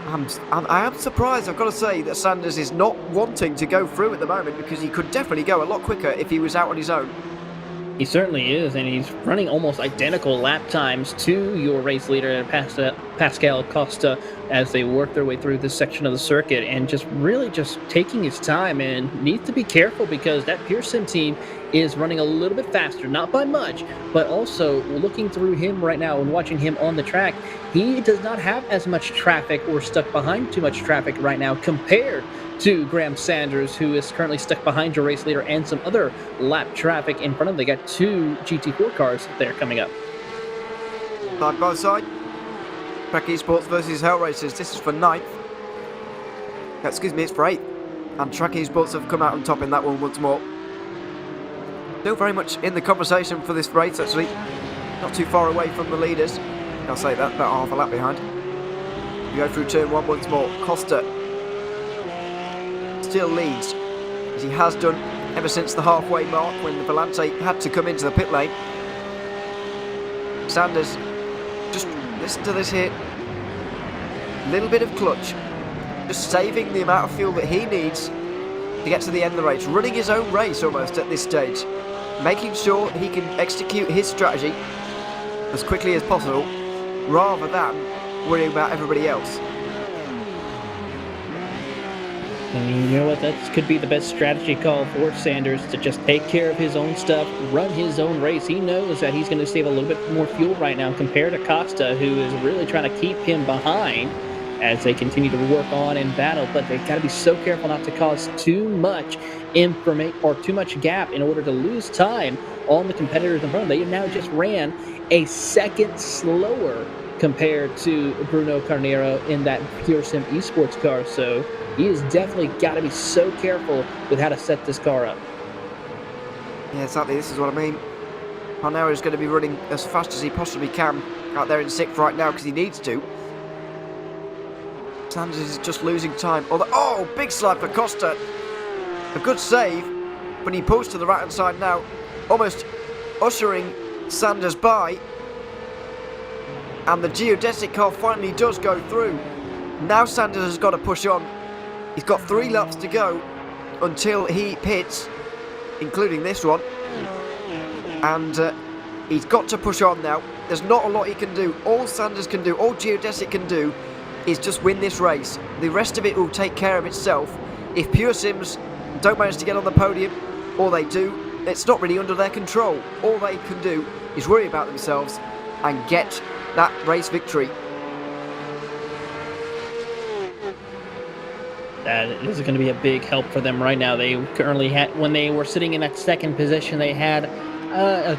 I am surprised, I've got to say, that Sanders is not wanting to go through at the moment, because he could definitely go a lot quicker if he was out on his own. He certainly is, and he's running almost identical lap times to your race leader, Pascal Costa, as they work their way through this section of the circuit, and just really just taking his time, and needs to be careful because that Pure Sim team is running a little bit faster, not by much, but also looking through him right now and watching him on the track, he does not have as much traffic or stuck behind too much traffic right now compared to Graham Sanders, who is currently stuck behind your race leader and some other lap traffic in front of them. They got 2 GT4 cars there coming up. Side by side, Track Esports versus Hell Racers. This is for 9th. Excuse me, it's for 8th. And Track Esports have come out on top in that one once more. Still very much in the conversation for this race, actually. Not too far away from the leaders. I'll say that, about half a lap behind. We go through turn 1 once more. Costa still leads, as he has done ever since the halfway mark when the Volante had to come into the pit lane. Sanders, just listen to this here, little bit of clutch, just saving the amount of fuel that he needs to get to the end of the race, running his own race almost at this stage, making sure he can execute his strategy as quickly as possible rather than worrying about everybody else. And you know what, that could be the best strategy call for Sanders, to just take care of his own stuff, run his own race. He knows that he's going to save a little bit more fuel right now compared to Costa, who is really trying to keep him behind as they continue to work on in battle. But they've got to be so careful not to cause too much information or too much gap in order to lose time on the competitors in front of them. They now just ran a second slower compared to Bruno Carnero in that Pure Sim Esports car, so he has definitely got to be so careful with how to set this car up. Yeah, exactly, this is what I mean. Carnero is going to be running as fast as he possibly can out there in 6th right now because he needs to. Sanders is just losing time. Oh, big slide for Costa. A good save, but he pulls to the right-hand side now, almost ushering Sanders by. And the geodesic car finally does go through. Now Sanders has got to push on. He's got 3 laps to go until he pits, including this one. And he's got to push on now. There's not a lot he can do. All Sanders can do, all Geodesic can do, is just win this race. The rest of it will take care of itself. If Pure Sims don't manage to get on the podium, or they do, it's not really under their control. All they can do is worry about themselves and get that race victory. That is going to be a big help for them right now. They currently had, when they were sitting in that second position, they had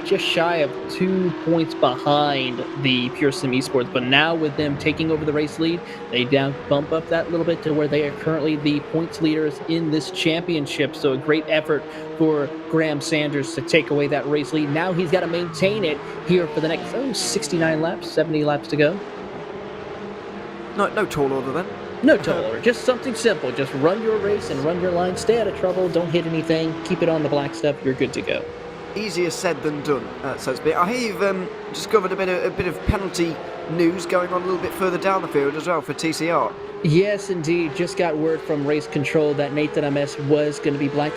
just shy of 2 points behind the Pure Sim Esports, but now with them taking over the race lead, they down bump up that little bit to where they are currently the points leaders in this championship. So a great effort for Graham Sanders to take away that race lead. Now he's got to maintain it here for the next 69 laps, 70 laps to go. No tall order then. No tall order, just something simple. Just run your race and run your line. Stay out of trouble. Don't hit anything. Keep it on the black stuff. You're good to go. Easier said than done, so to speak. I hear you've discovered a bit of penalty news going on a little bit further down the field as well for TCR. Yes, indeed. Just got word from race control that Nathan MS was going to be black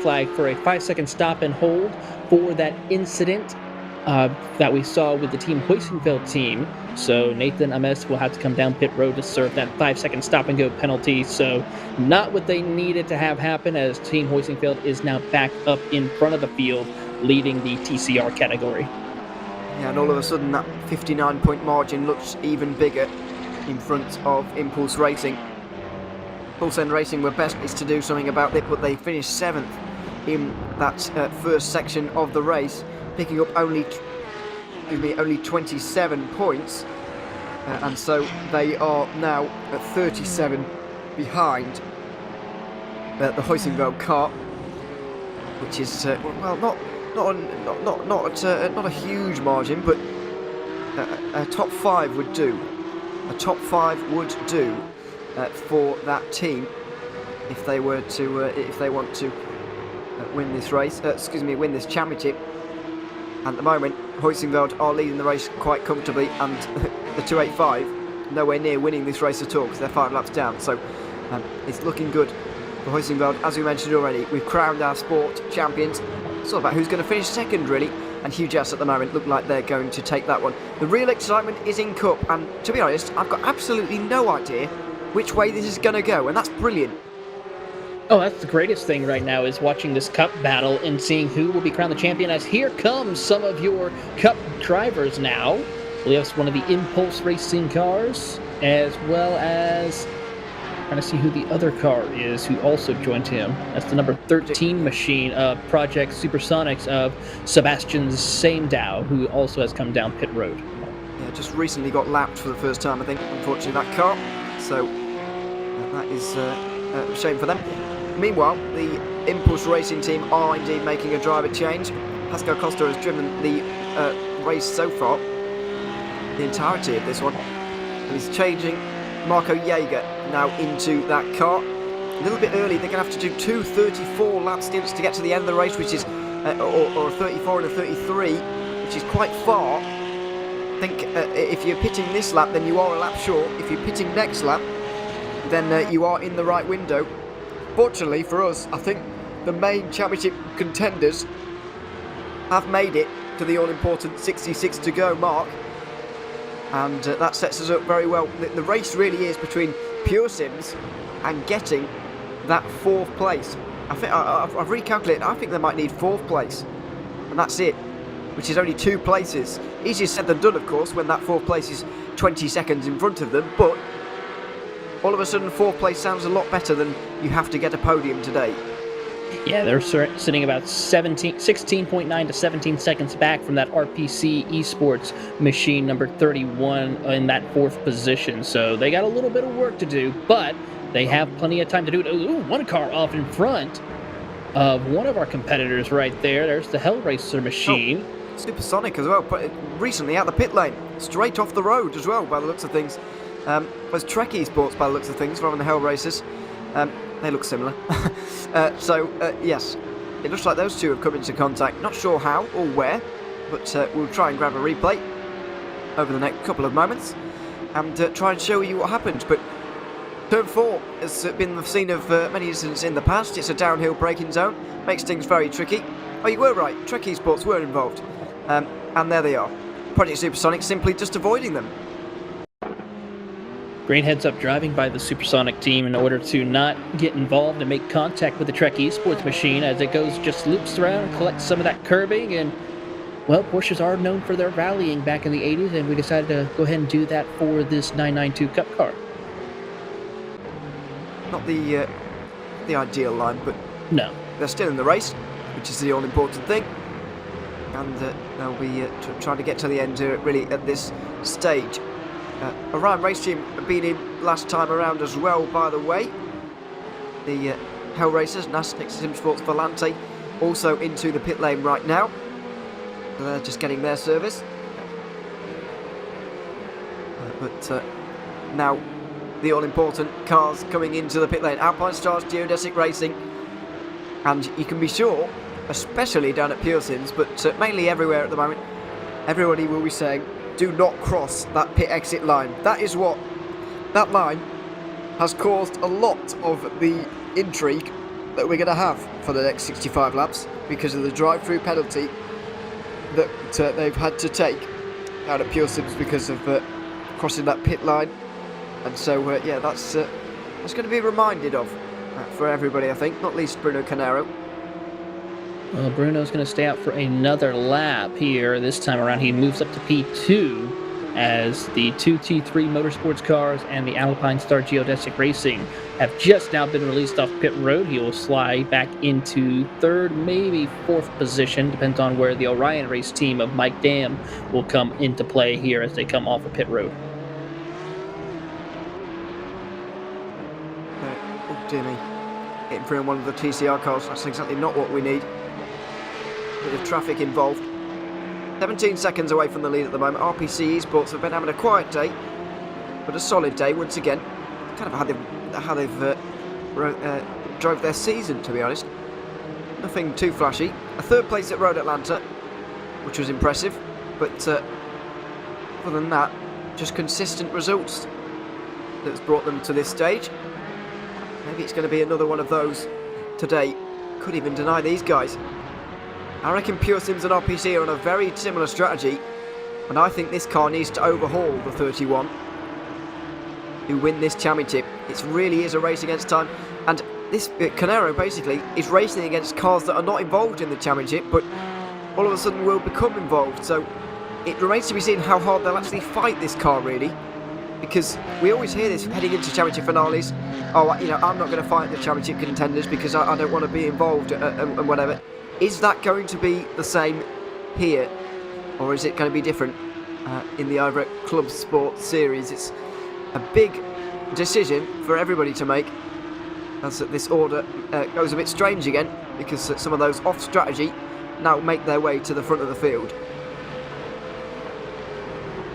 flag for a 5-second stop and hold for that incident that we saw with the Team Hoisenfeld team. So Nathan MS will have to come down pit road to serve that 5-second stop and go penalty. So not what they needed to have happen, as Team Hoisenfeld is now back up in front of the field, leading the TCR category. Yeah, and all of a sudden that 59-point margin looks even bigger in front of Impulse Racing. Impulse Racing were best placed to do something about it, but they finished 7th in that first section of the race, picking up only 27 points, and so they are now at 37 behind the Hoisenfeld car, which is well, not a huge margin, but a top 5 would do. A top 5 would do for that team if they were to if they want to win this race. Win this championship. At the moment, Hoisenfeld are leading the race quite comfortably, and the 285 nowhere near winning this race at all because they're 5 laps down. So it's looking good for Hoisenfeld. As we mentioned already, we've crowned our sport champions. It's all about who's going to finish second, really. And Hugh at the moment look like they're going to take that one. The real excitement is in Cup, and to be honest, I've got absolutely no idea which way this is going to go, and that's brilliant. Oh, that's the greatest thing right now, is watching this Cup battle and seeing who will be crowned the champion, as here comes some of your Cup drivers now. We have one of the Impulse Racing cars, as well as trying to see who the other car is who also joined him. That's the number 13 machine of Project Supersonics of Sebastian Saimdow, who also has come down pit road. Yeah, just recently got lapped for the first time, I think, unfortunately, that car. So that is a shame for them. Meanwhile, the Impulse Racing team are indeed making a driver change. Pascal Costa has driven the race so far, the entirety of this one, and he's changing Marco Jaeger now into that car. A little bit early, they're going to have to do 2 34 lap stints to get to the end of the race, which is, or a 34 and a 33, which is quite far. I think if you're pitting this lap, then you are a lap short. If you're pitting next lap, then you are in the right window. Fortunately for us, I think the main championship contenders have made it to the all-important 66 to go mark, and that sets us up very well. The race really is between Pure Sims and getting that 4th place. I think I've recalculated. I think they might need 4th place, and that's it, which is only 2 places. Easier said than done, of course, when that 4th place is 20 seconds in front of them, but all of a sudden 4th place sounds a lot better than you have to get a podium today. Yeah, they're sitting about 16.9 to 17 seconds back from that RPC Esports machine number 31 in that 4th position. So they got a little bit of work to do, but they have plenty of time to do it. Ooh, one car off in front of one of our competitors right there. There's the Hellraiser machine. Oh, Supersonic as well, but recently out the pit lane, straight off the road as well, by the looks of things. Was Trek Esports by the looks of things, rather than the Hellraisers. they look similar. Yes, it looks like those two have come into contact. Not sure how or where, but we'll try and grab a replay over the next couple of moments and try and show you what happened. But Turn 4 has been the scene of many incidents in the past. It's a downhill braking zone, makes things very tricky. Oh, you were right, Trek Esports were involved. And there they are. Project Supersonic simply just avoiding them. Great heads-up driving by the Supersonic team in order to not get involved and make contact with the Trek Esports machine as it goes just loops around and collects some of that curbing. And, well, Porsches are known for their rallying back in the 80s, and we decided to go ahead and do that for this 992 Cup car. Not the ideal line, but no, they're still in the race, which is the all-important thing. And they'll be trying to get to the end really at this stage. Orion Race Team have been in last time around as well, by the way. The Hell Racers, Nastic Sim Sports Volante, also into the pit lane right now. So they're just getting their service. But now the all-important cars coming into the pit lane. Alpine Stars, Geodesic Racing. And you can be sure, especially down at Pure Sims, but mainly everywhere at the moment, everybody will be saying, do not cross that pit exit line. That line has caused a lot of the intrigue that we're going to have for the next 65 laps because of the drive-through penalty that they've had to take out at Pure Sims because of crossing that pit line. And so, yeah, that's going to be reminded of for everybody, I think, not least Bruno Canaro. Well, Bruno's going to stay out for another lap here. This time around, he moves up to P2 as the two T3 Motorsports cars and the Alpine Star Geodesic Racing have just now been released off pit road. He will slide back into third, maybe fourth position, depends on where the Orion Race team of Mike Dam will come into play here as they come off of pit road. Oh, dear me. Getting through in one of the TCR cars, that's exactly not what we need. Bit of traffic involved. 17 seconds away from the lead at the moment. RPC Esports have been having a quiet day, but a solid day once again. Kind of how they've drove their season, to be honest. Nothing too flashy. A third place at Road Atlanta, which was impressive, but other than that, just consistent results that's brought them to this stage. Maybe it's going to be another one of those today. Could even deny these guys. I reckon Pure Sims and RPC are on a very similar strategy, and I think this car needs to overhaul the 31 to win this championship. It really is a race against time, and this Canaro basically is racing against cars that are not involved in the championship, but all of a sudden will become involved. So it remains to be seen how hard they'll actually fight this car, really, because we always hear this heading into championship finales. Oh, you know, I'm not going to fight the championship contenders because I don't want to be involved and whatever. Is that going to be the same here, or is it going to be different in the IVRA Clubsport series? It's a big decision for everybody to make, as this order goes a bit strange again, because some of those off strategy now make their way to the front of the field.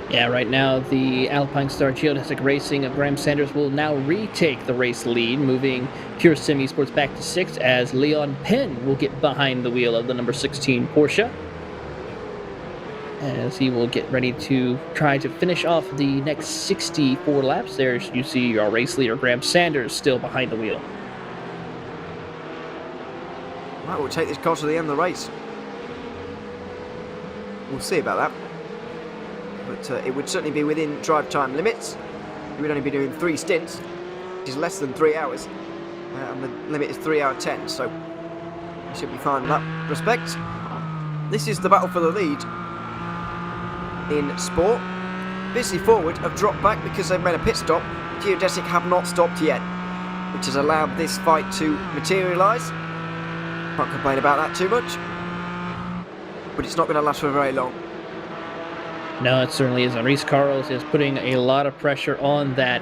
Yeah, right now the Alpine Star Geodesic Racing of Graham Sanders will now retake the race lead, moving Pure Sim Esports back to 6th as Leon Penn will get behind the wheel of the number 16 Porsche, as he will get ready to try to finish off the next 64 laps. There you see our race leader Graham Sanders still behind the wheel. Right, we'll take this car to the end of the race. We'll see about that. But it would certainly be within drive time limits. We would only be doing 3 stints, which is less than 3 hours. And the limit is 3 hour 10, so we should be fine in that respect. This is the battle for the lead in Sport. Busy Forward have dropped back because they've made a pit stop. Geodesic have not stopped yet, which has allowed this fight to materialise. Can't complain about that too much, but it's not going to last for very long. No, it certainly isn't. Reese Carls is putting a lot of pressure on that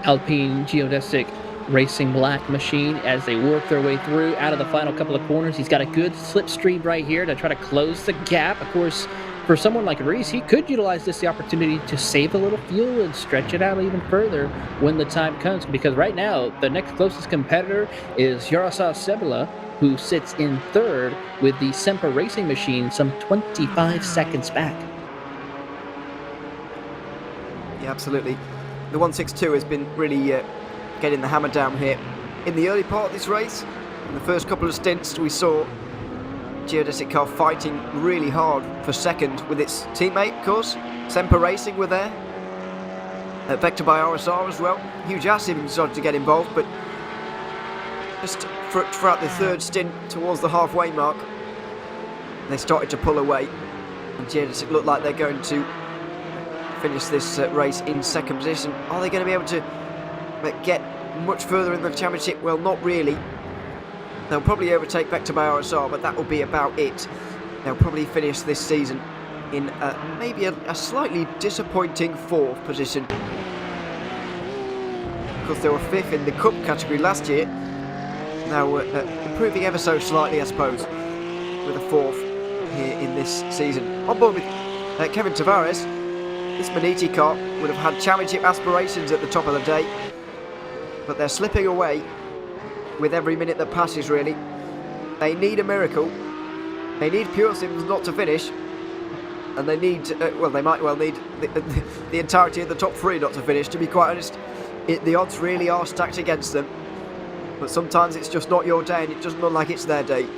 Alpine Geodesic Racing Black machine as they work their way through out of the final couple of corners. He's got a good slipstream right here to try to close the gap. Of course, for someone like Reese, he could utilize the opportunity to save a little fuel and stretch it out even further when the time comes. Because right now, the next closest competitor is Yaroslav Sebela, who sits in third with the Semper Racing machine some 25 seconds back. Yeah, absolutely. The 162 has been really getting the hammer down here. In the early part of this race, in the first couple of stints, we saw Geodesic car fighting really hard for second with its teammate, of course. Semper Racing were there. Vector by RSR as well. Huge Ass even started to get involved, but just throughout the third stint towards the halfway mark, they started to pull away. And Geodesic looked like they're going to finish this race in second position. Are they going to be able to get much further in the championship? Well, not really. They'll probably overtake Vector by RSR, but that will be about it. They'll probably finish this season in maybe a slightly disappointing fourth position. Because they were fifth in the Cup category last year. Now improving ever so slightly, I suppose, with a fourth here in this season. On board with Kevin Tavares, this Maniti car would have had championship aspirations at the top of the day, but they're slipping away with every minute that passes, really. They need a miracle. They need Pure Sims not to finish, and they need, well, they might well need the entirety of the top three not to finish, to be quite honest. The odds really are stacked against them, but sometimes it's just not your day, and it doesn't look like it's their day.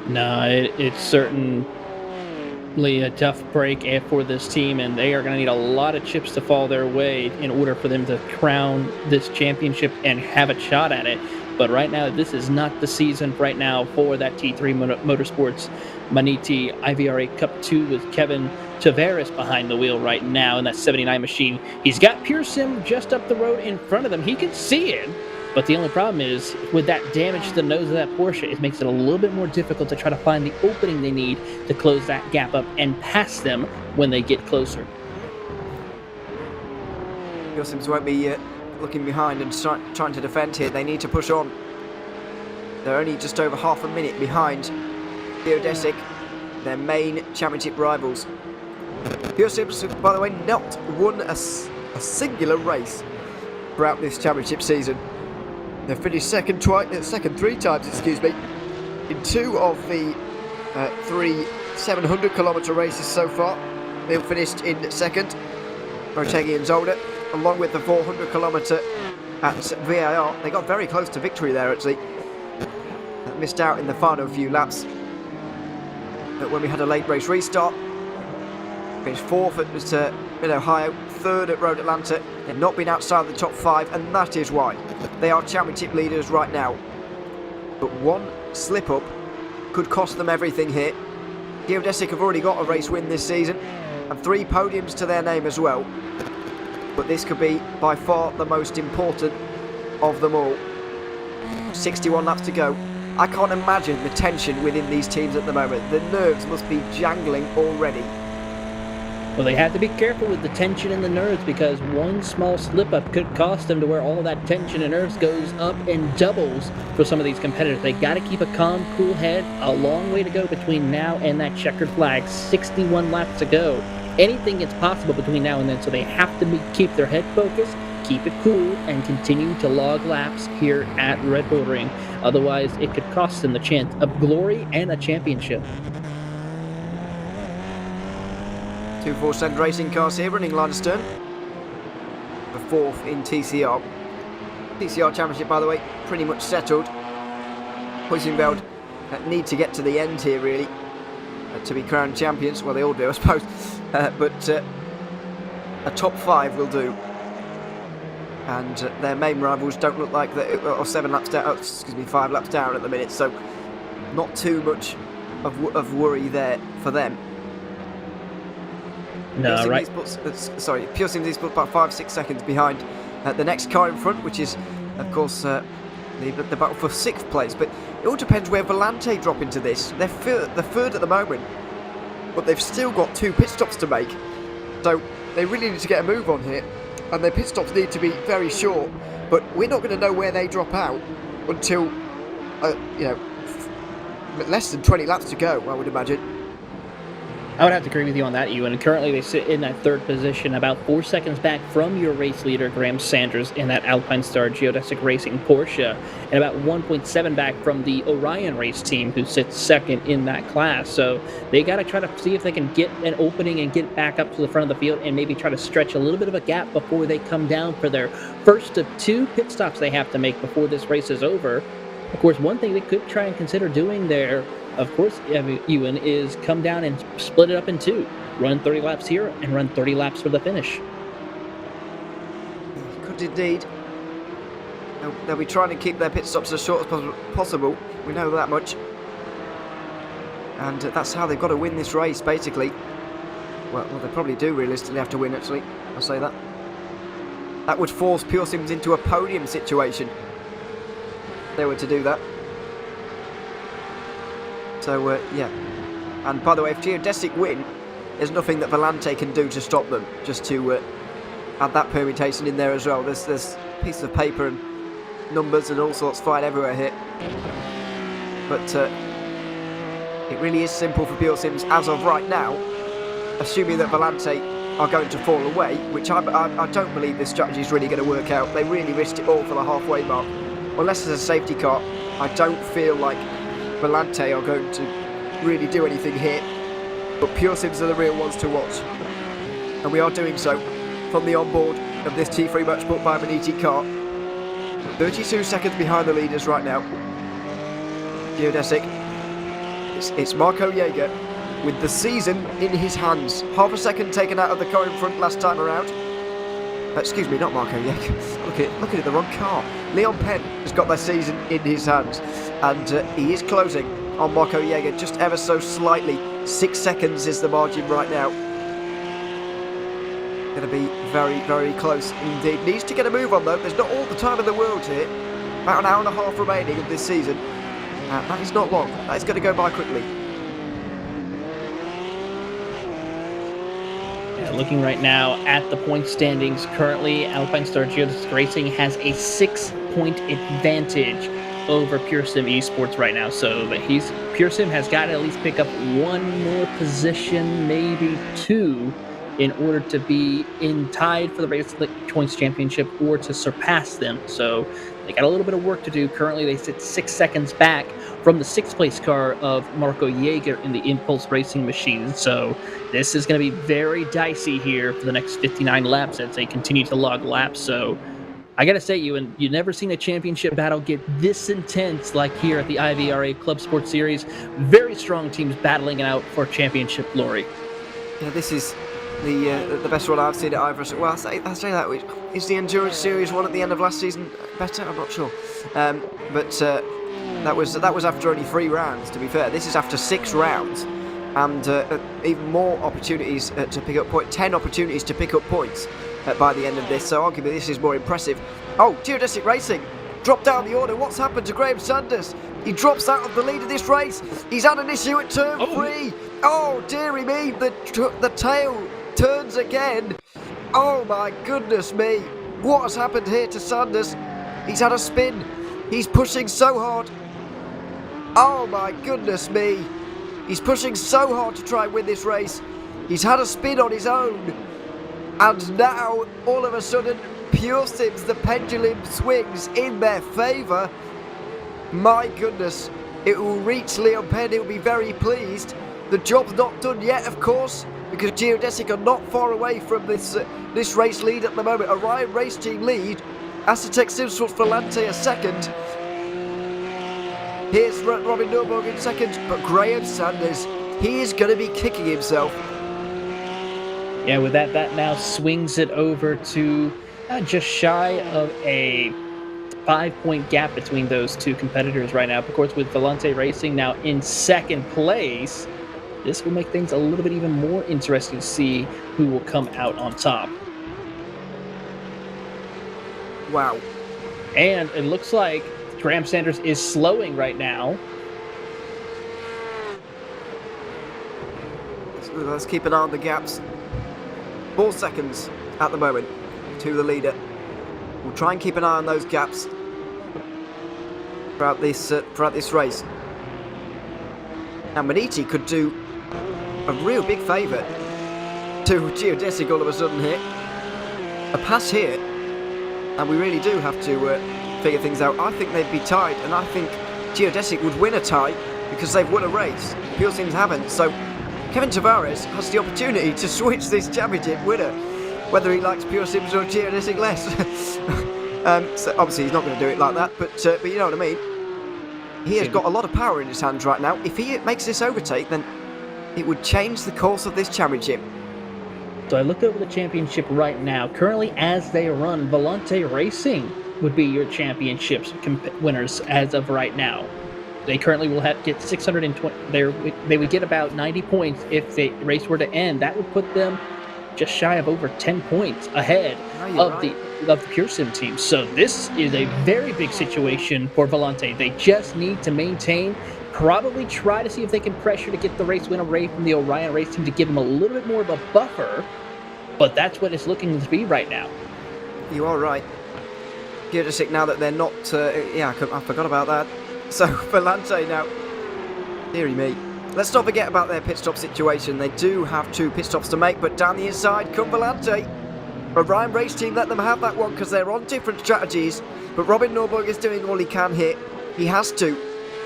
No, it's certainly a tough break for this team, and they are going to need a lot of chips to fall their way in order for them to crown this championship and have a shot at it. But right now, this is not the season right now for that T3 Motorsports Maniti IVRA Cup 2 with Kevin Tavares behind the wheel right now in that 79 machine. He's got Pure Sim just up the road in front of them. He can see it. But the only problem is, with that damage to the nose of that Porsche, it makes it a little bit more difficult to try to find the opening they need to close that gap up and pass them when they get closer. Pure Sims won't be looking behind and trying to defend here. They need to push on. They're only just over half a minute behind Geodesic, their main championship rivals. Pure Sims, by the way, not won a singular race throughout this championship season. They've finished second three times, in two of the three 700-kilometre races so far. They've finished in second, Motegi and Zolder, along with the 400-kilometre at VAR. They got very close to victory there, actually. Missed out in the final few laps. But when we had a late race restart, finished fourth at Mid-Ohio, third at Road Atlanta. They've not been outside the top five, and that is why they are championship leaders right now. But one slip-up could cost them everything here. Geodesic have already got a race win this season, and 3 podiums to their name as well. But this could be by far the most important of them all. 61 laps to go. I can't imagine the tension within these teams at the moment. The nerves must be jangling already. Well, they have to be careful with the tension and the nerves, because one small slip-up could cost them to where all that tension and nerves goes up and doubles for some of these competitors. They got to keep a calm, cool head. A long way to go between now and that checkered flag. 61 laps to go. Anything is possible between now and then, so they have to keep their head focused, keep it cool, and continue to log laps here at Red Bull Ring. Otherwise, it could cost them the chance of glory and a championship. 2 4-cent racing cars here running line astern. The fourth in TCR. TCR championship, by the way, pretty much settled. Huizenveld need to get to the end here, really, to be crowned champions. Well, they all do, I suppose. But a top 5 will do. And their main rivals don't look like they are 5 laps down at the minute. So not too much of worry there for them. No, right. Pure Sims Esports about 5-6 seconds behind the next car in front, which is, of course, the battle for 6th place. But it all depends where Volante drop into this. They're third at the moment, but they've still got 2 pit stops to make. So they really need to get a move on here, and their pit stops need to be very short. But we're not going to know where they drop out until, less than 20 laps to go, I would imagine. I would have to agree with you on that, Ewan. Currently, they sit in that third position, about 4 seconds back from your race leader, Graham Sanders, in that Alpine Star Geodesic Racing Porsche, and about 1.7 back from the Orion race team, who sits second in that class. So they got to try to see if they can get an opening and get back up to the front of the field and maybe try to stretch a little bit of a gap before they come down for their first of 2 pit stops they have to make before this race is over. Of course, one thing they could try and consider doing there, of course, Ewan, is come down and split it up in 2. Run 30 laps here and run 30 laps for the finish. Could indeed. They'll be trying to keep their pit stops as short as possible. We know that much. And that's how they've got to win this race, basically. Well, they probably do realistically have to win, actually. I'll say that. That would force Pure Sims into a podium situation if they were to do that. So, yeah. And by the way, if Geodesic win, there's nothing that Volante can do to stop them. Just to add that permutation in there as well. There's pieces of paper and numbers and all sorts flying everywhere here. But it really is simple for Pure Sims as of right now. Assuming that Volante are going to fall away, which I don't believe this strategy is really going to work out. They really risked it all for the halfway mark. Unless there's a safety car, I don't feel like Volante are going to really do anything here, but Pure Sims are the real ones to watch, and we are doing so from the onboard of this T3 Motorsport by Maniti car. 32 seconds behind the leaders right now. Geodesic. It's Marco Jaeger with the season in his hands. Half a second taken out of the car in front last time around. Excuse me, not Marco Jaeger. Look at the wrong car. Leon Penn has got their season in his hands, and he is closing on Marco Jaeger just ever so slightly. 6 seconds is the margin right now. Going to be very, very close indeed. Needs to get a move on though. There's not all the time in the world here. About an hour and a half remaining of this season. That is not long. That is going to go by quickly. Looking right now at the point standings, currently Alpine Star Geodesic Racing has a 6-point advantage over Pure Sim Esports right now. So Pure Sim has got to at least pick up 1 more position, maybe 2, in order to be tied for the Race Points Championship or to surpass them. So they got a little bit of work to do. Currently, they sit 6 seconds back from the 6th place car of Marco Jaeger in the Impulse Racing machine. So this is going to be very dicey here for the next 59 laps as they continue to log laps. So I got to say, you've never seen a championship battle get this intense like here at the IVRA Clubsport Series. Very strong teams battling it out for championship glory. Yeah, this is the best one I've seen at IVRA. Well, I say that. Is the Endurance Series one at the end of last season better? I'm not sure. But that was after only 3 rounds, to be fair. This is after 6 rounds. And even more opportunities to pick up points. 10 opportunities to pick up points by the end of this. So arguably this is more impressive. Oh, Geodesic Racing dropped down the order. What's happened to Graham Sanders? He drops out of the lead of this race. He's had an issue at turn 3. Oh, dearie me. The tail turns again. Oh my goodness me. What has happened here to Sanders? He's had a spin. He's pushing so hard. Oh my goodness me. He's pushing so hard to try and win this race. He's had a spin on his own. And now, all of a sudden, Pure Sims, the pendulum swings in their favour. My goodness. It will reach Leon Penn. He'll be very pleased. The job's not done yet, of course, because Geodesic are not far away from this race lead at the moment. Orion race team lead. Aztec Simsports Volante a second. Here's Robin Nurburg in second, but Graham Sanders, he is going to be kicking himself. Yeah, with that now swings it over to just shy of a 5-point gap between those 2 competitors right now. Of course, with Volante Racing now in 2nd place, this will make things a little bit even more interesting to see who will come out on top. Wow. And it looks like Graham Sanders is slowing right now. Let's keep an eye on the gaps. 4 seconds at the moment to the leader. We'll try and keep an eye on those gaps throughout this race. Now Maniti could do a real big favour to Geodesic all of a sudden here. A pass here, and we really do have to figure things out. I think they'd be tied, and I think Geodesic would win a tie because they've won a race. Pure Sims haven't, so Kevin Tavares has the opportunity to switch this championship winner, whether he likes Pure Sims or Geodesic less. So obviously he's not going to do it like that, but you know what I mean. He has got a lot of power in his hands right now. If he makes this overtake, then it would change the course of this championship. So I looked over the championship right now. Currently, as they run, Volante Racing would be your championships winners as of right now. They currently will get 620. They would get about 90 points if the race were to end. That would put them just shy of over 10 points ahead of the Pure Sim team. So this is a very big situation for Volante. They just need to maintain, probably try to see if they can pressure to get the race win away from the Orion race team to give them a little bit more of a buffer. But that's what it's looking to be right now. You are right. Geodesic, now that they're not... I forgot about that. So, Volante now... Deary me. Let's not forget about their pit stop situation. They do have 2 pit stops to make, but down the inside come Volante. Orion race team let them have that one because they're on different strategies. But Robin Norberg is doing all he can here. He has to.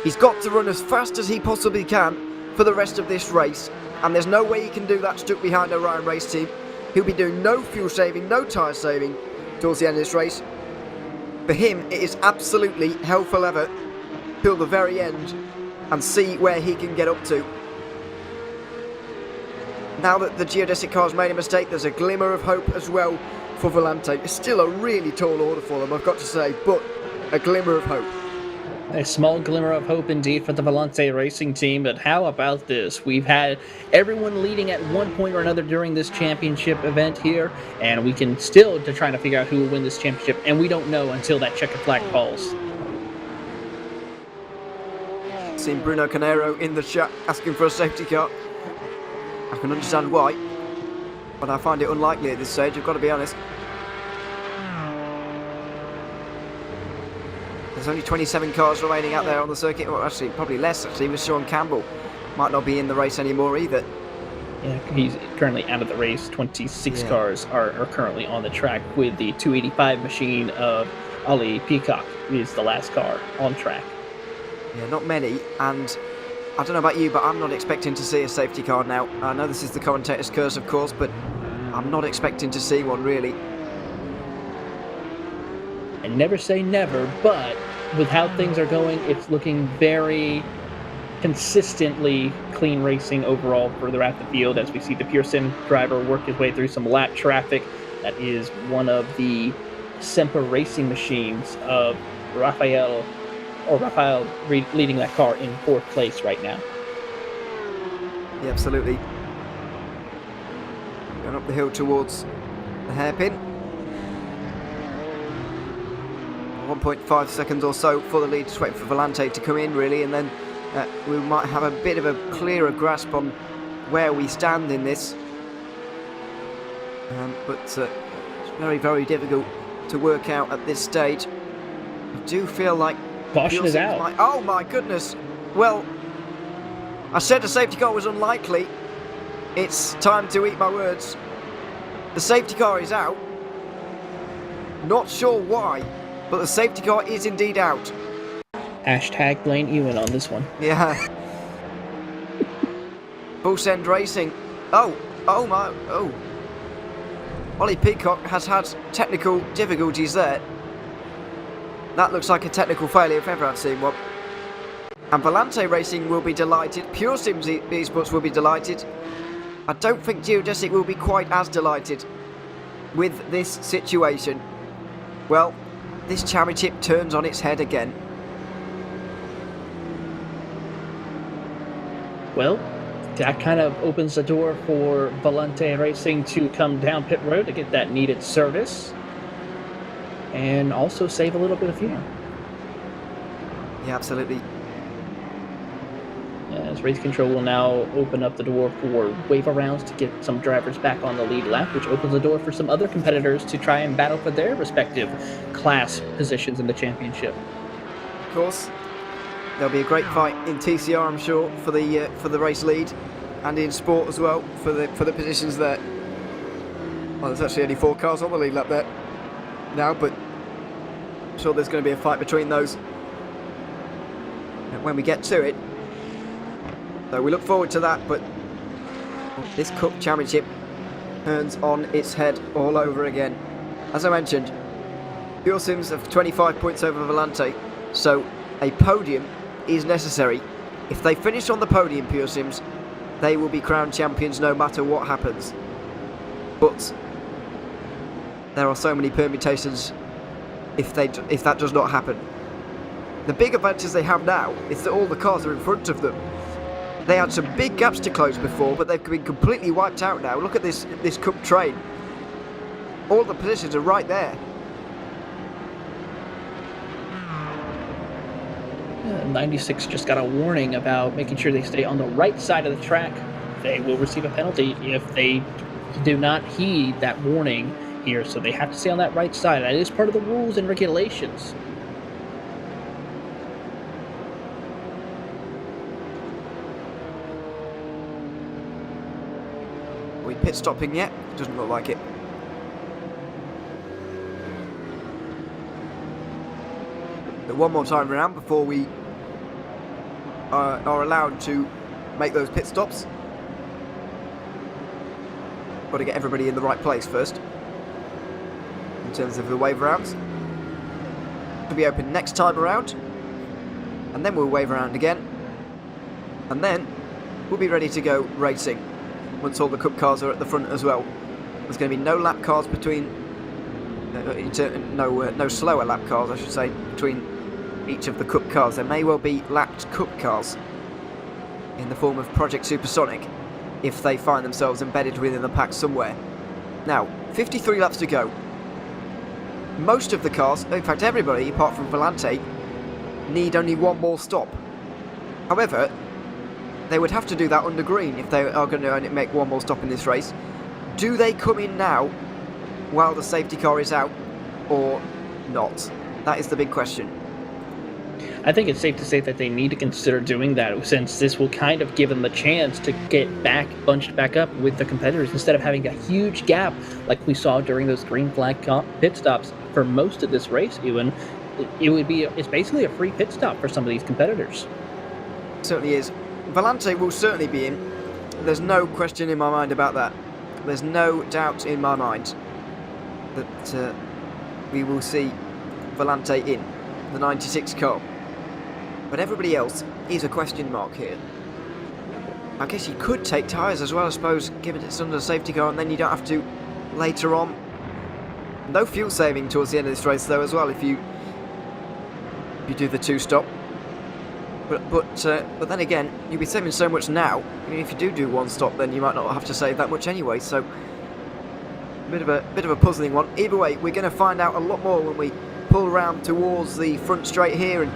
He's got to run as fast as he possibly can for the rest of this race. And there's no way he can do that stuck behind Orion race team. He'll be doing no fuel saving, no tyre saving towards the end of this race. For him, it is absolutely hell for leather till the very end and see where he can get up to. Now that the Geodesic car's made a mistake, there's a glimmer of hope as well for Volante. It's still a really tall order for them, I've got to say, but a glimmer of hope. A small glimmer of hope indeed for the Volante Racing team, but how about this? We've had everyone leading at one point or another during this championship event here, and we can still try to figure out who will win this championship, and we don't know until that checkered flag falls. Seen Bruno Canero in the chat asking for a safety car. I can understand why, but I find it unlikely at this stage, I've got to be honest. There's only 27 cars remaining out there on the circuit, or actually probably less actually, with Sean Campbell. Might not be in the race anymore either. Yeah, he's currently out of the race. 26 cars are currently on the track, with the 285 machine of Ali Peacock is the last car on track. Yeah, not many, and I don't know about you, but I'm not expecting to see a safety car now. I know this is the commentator's curse, of course, but I'm not expecting to see one, really. And never say never, but with how things are going, it's looking very consistently clean racing overall further out the field, as we see the Pure Sim driver work his way through some lap traffic. That is one of the Semper racing machines of Rafael leading that car in 4th place right now. Yeah, absolutely. Going up the hill towards the hairpin. 1.5 seconds or so for the lead, just waiting for Volante to come in really, and then we might have a bit of a clearer grasp on where we stand in this. But it's very, very difficult to work out at this stage. I do feel like caution is out. Oh my goodness! Well, I said a safety car was unlikely. It's time to eat my words. The safety car is out. Not sure why, but the safety car is indeed out. Hashtag Blaine Ewan on this one. Yeah. Full send racing. Oh my. Ollie Peacock has had technical difficulties there. That looks like a technical failure if ever I've seen one. And Volante Racing will be delighted. Pure Sims Esports will be delighted. I don't think Geodesic will be quite as delighted with this situation. Well, this championship turns on its head again. Well, that kind of opens the door for Volante Racing to come down pit road to get that needed service and also save a little bit of fuel. Yeah, absolutely. As race control will now open up the door for wave rounds to get some drivers back on the lead lap, which opens the door for some other competitors to try and battle for their respective class positions in the championship. Of course, there'll be a great fight in TCR, I'm sure, for the race lead. and in sport as well for the positions there. Well, there's actually only 4 cars on the lead lap there now, but I'm sure there's going to be a fight between those when we get to it. So we look forward to that, but this Cup Championship turns on its head all over again. As I mentioned, Pure Sims have 25 points over Volante, so a podium is necessary. If they finish on the podium, Pure Sims, they will be crowned champions no matter what happens. But there are so many permutations if that does not happen. The big advantage they have now is that all the cars are in front of them. They had some big gaps to close before, but they've been completely wiped out now. Look at this Cup train. All the positions are right there. 96 just got a warning about making sure they stay on the right side of the track. They will receive a penalty if they do not heed that warning here, so they have to stay on that right side. That is part of the rules and regulations. Are we pit stopping yet? Doesn't look like it. But one more time around before we are allowed to make those pit stops. Got to get everybody in the right place first in terms of the wave rounds. To be open next time around, and then we'll wave around again, and then we'll be ready to go racing once all the Cup cars are at the front as well. There's going to be no lap cars between no slower lap cars, I should say, between each of the Cup cars. There may well be lapped Cup cars in the form of Project Supersonic if they find themselves embedded within the pack somewhere. Now, 53 laps to go. Most of the cars, in fact everybody apart from Volante, need only one more stop. However, they would have to do that under green if they are going to only make one more stop in this race. Do they come in now while the safety car is out or not? That is the big question. I think it's safe to say that they need to consider doing that, since this will kind of give them the chance to get bunched back up with the competitors instead of having a huge gap like we saw during those green flag pit stops for most of this race. Even it's basically a free pit stop for some of these competitors. It certainly is. Volante will certainly be in. There's no question in my mind about that. There's no doubt in my mind that we will see Volante in the 96 car. But everybody else is a question mark here. I guess you could take tyres as well, I suppose, given it's under the safety car, and then you don't have to later on. No fuel saving towards the end of this race though as well if you do the 2-stop. But then again, you'll be saving so much now. I mean, if you do one stop, then you might not have to save that much anyway. So, bit of a puzzling one. Either way, we're going to find out a lot more when we pull around towards the front straight here, and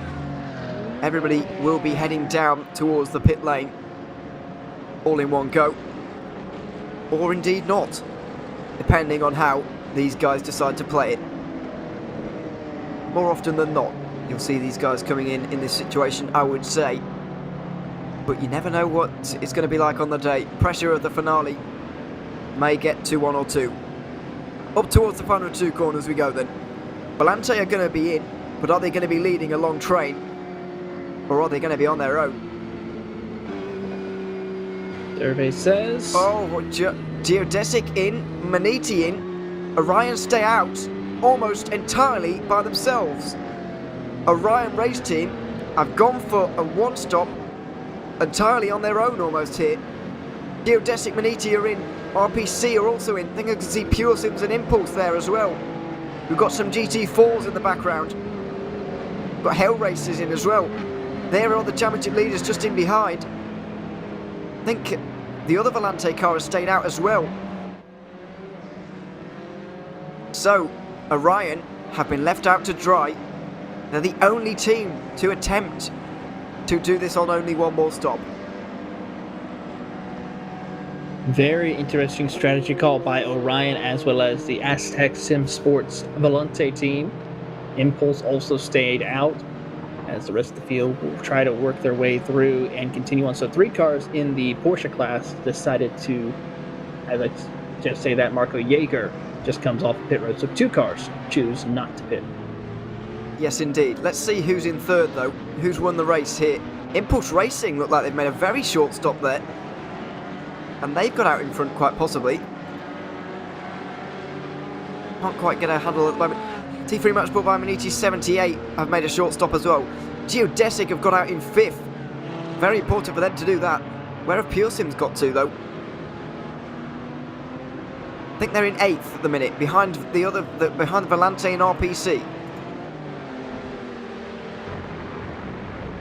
everybody will be heading down towards the pit lane, all in one go, or indeed not, depending on how these guys decide to play it. More often than not, you'll see these guys coming in this situation, I would say. But you never know what it's going to be like on the day. Pressure of the finale may get to 1 or 2. Up towards the final 2 corners we go then. Volante are going to be in, but are they going to be leading a long train? Or are they going to be on their own? Survey says... Oh, Geodesic in, Maniti in, Orion stay out almost entirely by themselves. Orion race team have gone for a 1-stop entirely on their own almost here. Geodesic, Maniti are in, RPC are also in. I think I can see Pure Sims and Impulse there as well. We've got some GT4s in the background. We've got Hell Racers in as well. There are the championship leaders just in behind. I think the other Volante car has stayed out as well. So, Orion have been left out to dry. They're the only team to attempt to do this on only one more stop. Very interesting strategy call by Orion as well as the Aztec Sim Sports Volante team. Impulse also stayed out as the rest of the field will try to work their way through and continue on. So 3 cars in the Porsche class decided to, as I just say that, Marco Jaeger just comes off the pit road. So 2 cars choose not to pit. Yes, indeed. Let's see who's in third, though. Who's won the race here? Impulse Racing look like they've made a very short stop there. And they've got out in front quite possibly. Can't quite get a handle at the moment. T3 Match brought by Maniti 78 have made a short stop as well. Geodesic have got out in 5th. Very important for them to do that. Where have Pure Sims got to, though? I think they're in 8th at the minute, behind behind Volante and RPC.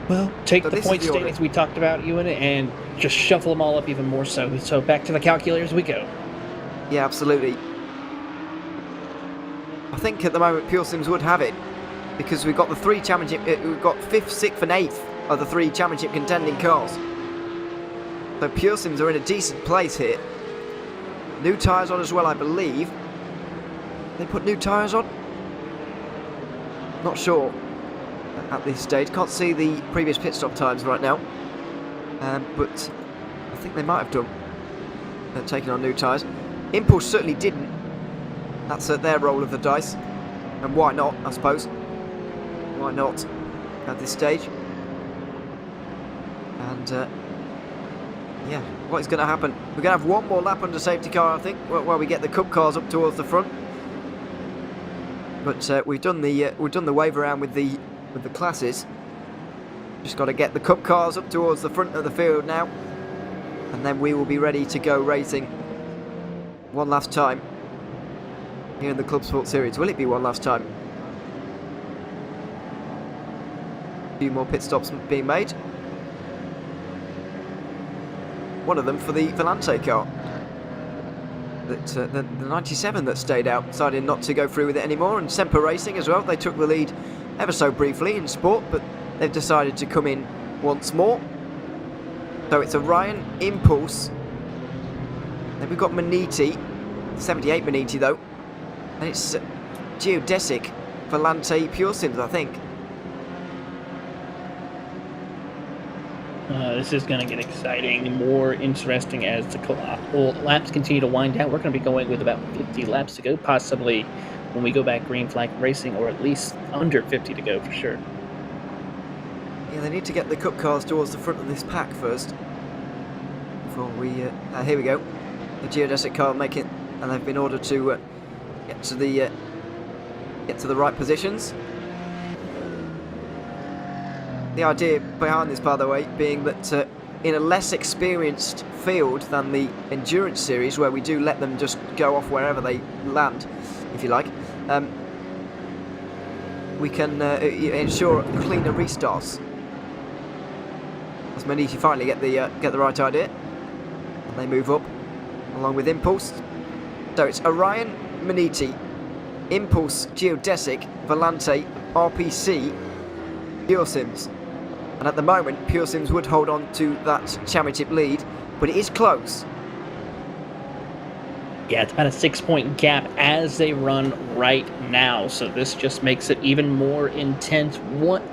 Well, take So the this point is the order. standings we talked about, Ewan, and just shuffle them all up even more so. So back to the calculators we go. Yeah, absolutely. I think at the moment Pure Sims would have it, because we've got the 3 championship, we've got 5th, 6th and 8th of the 3 championship contending cars. So Pure Sims are in a decent place here. New tyres on as well, I believe. They put new tyres on? Not sure at this stage. Can't see the previous pit stop times right now. But I think they might have done. Taking on new tyres. Impulse certainly didn't. That's their roll of the dice. And why not, I suppose. Why not at this stage? And yeah, what is going to happen? We're going to have one more lap under safety car, I think, while we get the Cup cars up towards the front. But we've done the wave around with the classes. Just got to get the Cup cars up towards the front of the field now, and then we will be ready to go racing one last time here in the Clubsport series. Will it be one last time? A few more pit stops being made. One of them for the Volante car. The 97 that stayed out decided not to go through with it anymore, and Semper Racing as well. They took the lead ever so briefly in sport, but they've decided to come in once more. So it's Orion, Impulse, then we've got Maniti, 78 Maniti though, and it's Geodesic, Volante, Pure Sims, I think. This is going to get exciting, more interesting as the laps continue to wind down. We're going to be going with about 50 laps to go, possibly when we go back green flag racing, or at least under 50 to go for sure. Yeah, they need to get the Cup cars towards the front of this pack first. Before we... here we go. The Geodesic car make it, and they've been ordered to get to the right positions. The idea behind this, by the way, being that in a less experienced field than the Endurance Series, where we do let them just go off wherever they land, if you like, we can ensure cleaner restarts. As Maniti finally get the right idea, and they move up along with Impulse. So it's Orion, Maniti, Impulse, Geodesic, Volante, RPC, Pure Sims. And at the moment, Pure Sims would hold on to that championship lead, but it is close. Yeah, it's about a 6-point gap as they run right now. So this just makes it even more intense.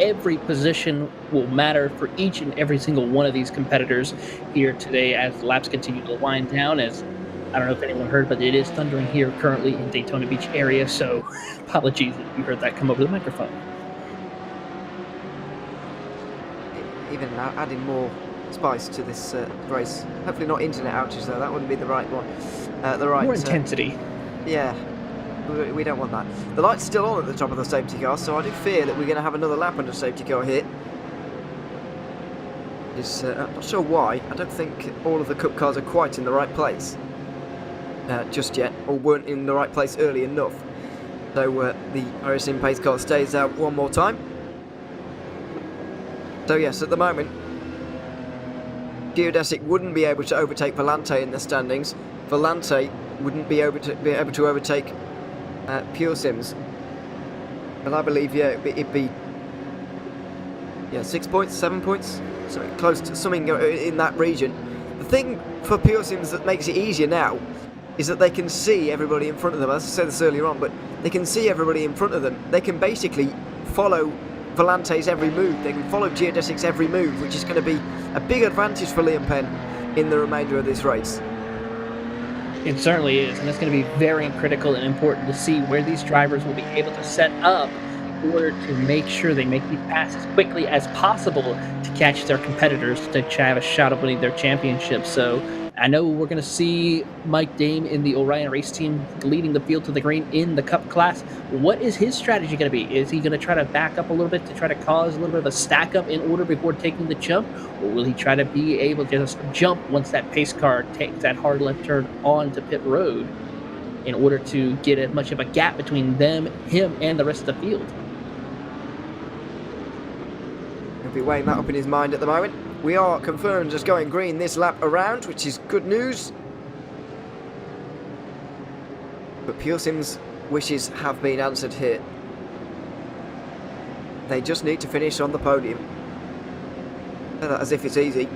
Every position will matter for each and every single one of these competitors here today as the laps continue to wind down. As I don't know if anyone heard, but it is thundering here currently in Daytona Beach area. So apologies if you heard that come over the microphone. Even now, adding more spice to this race. Hopefully not internet outages though. That wouldn't be the right one. More intensity. Yeah, we don't want that. The light's still on at the top of the safety car, so I do fear that we're going to have another lap under safety car here. I'm not sure why. I don't think all of the Cup cars are quite in the right place just yet, or weren't in the right place early enough. So the iRacing pace car stays out one more time. So yes, at the moment, Geodesic wouldn't be able to overtake Volante in the standings. Volante wouldn't be able to overtake Pure Sims. And I believe, yeah, it'd be 6 points, 7 points, something close to something in that region. The thing for Pure Sims that makes it easier now is that they can see everybody in front of them. As I said this earlier on, but they can see everybody in front of them. They can basically follow Volante's every move. They can follow Geodesic's every move, which is going to be a big advantage for Liam Penn in the remainder of this race. It certainly is, and it's going to be very critical and important to see where these drivers will be able to set up in order to make sure they make these passes quickly as possible to catch their competitors to have a shot at winning their championship. So I know we're going to see Mike Dame in the Orion race team leading the field to the green in the Cup class. What is his strategy going to be? Is he going to try to back up a little bit to try to cause a little bit of a stack up in order before taking the jump? Or will he try to be able to just jump once that pace car takes that hard left turn onto pit road in order to get as much of a gap between him, and the rest of the field? He'll be weighing that up in his mind at the moment. We are confirmed as going green this lap around, which is good news. But Pure Sim's wishes have been answered here. They just need to finish on the podium. As if it's easy.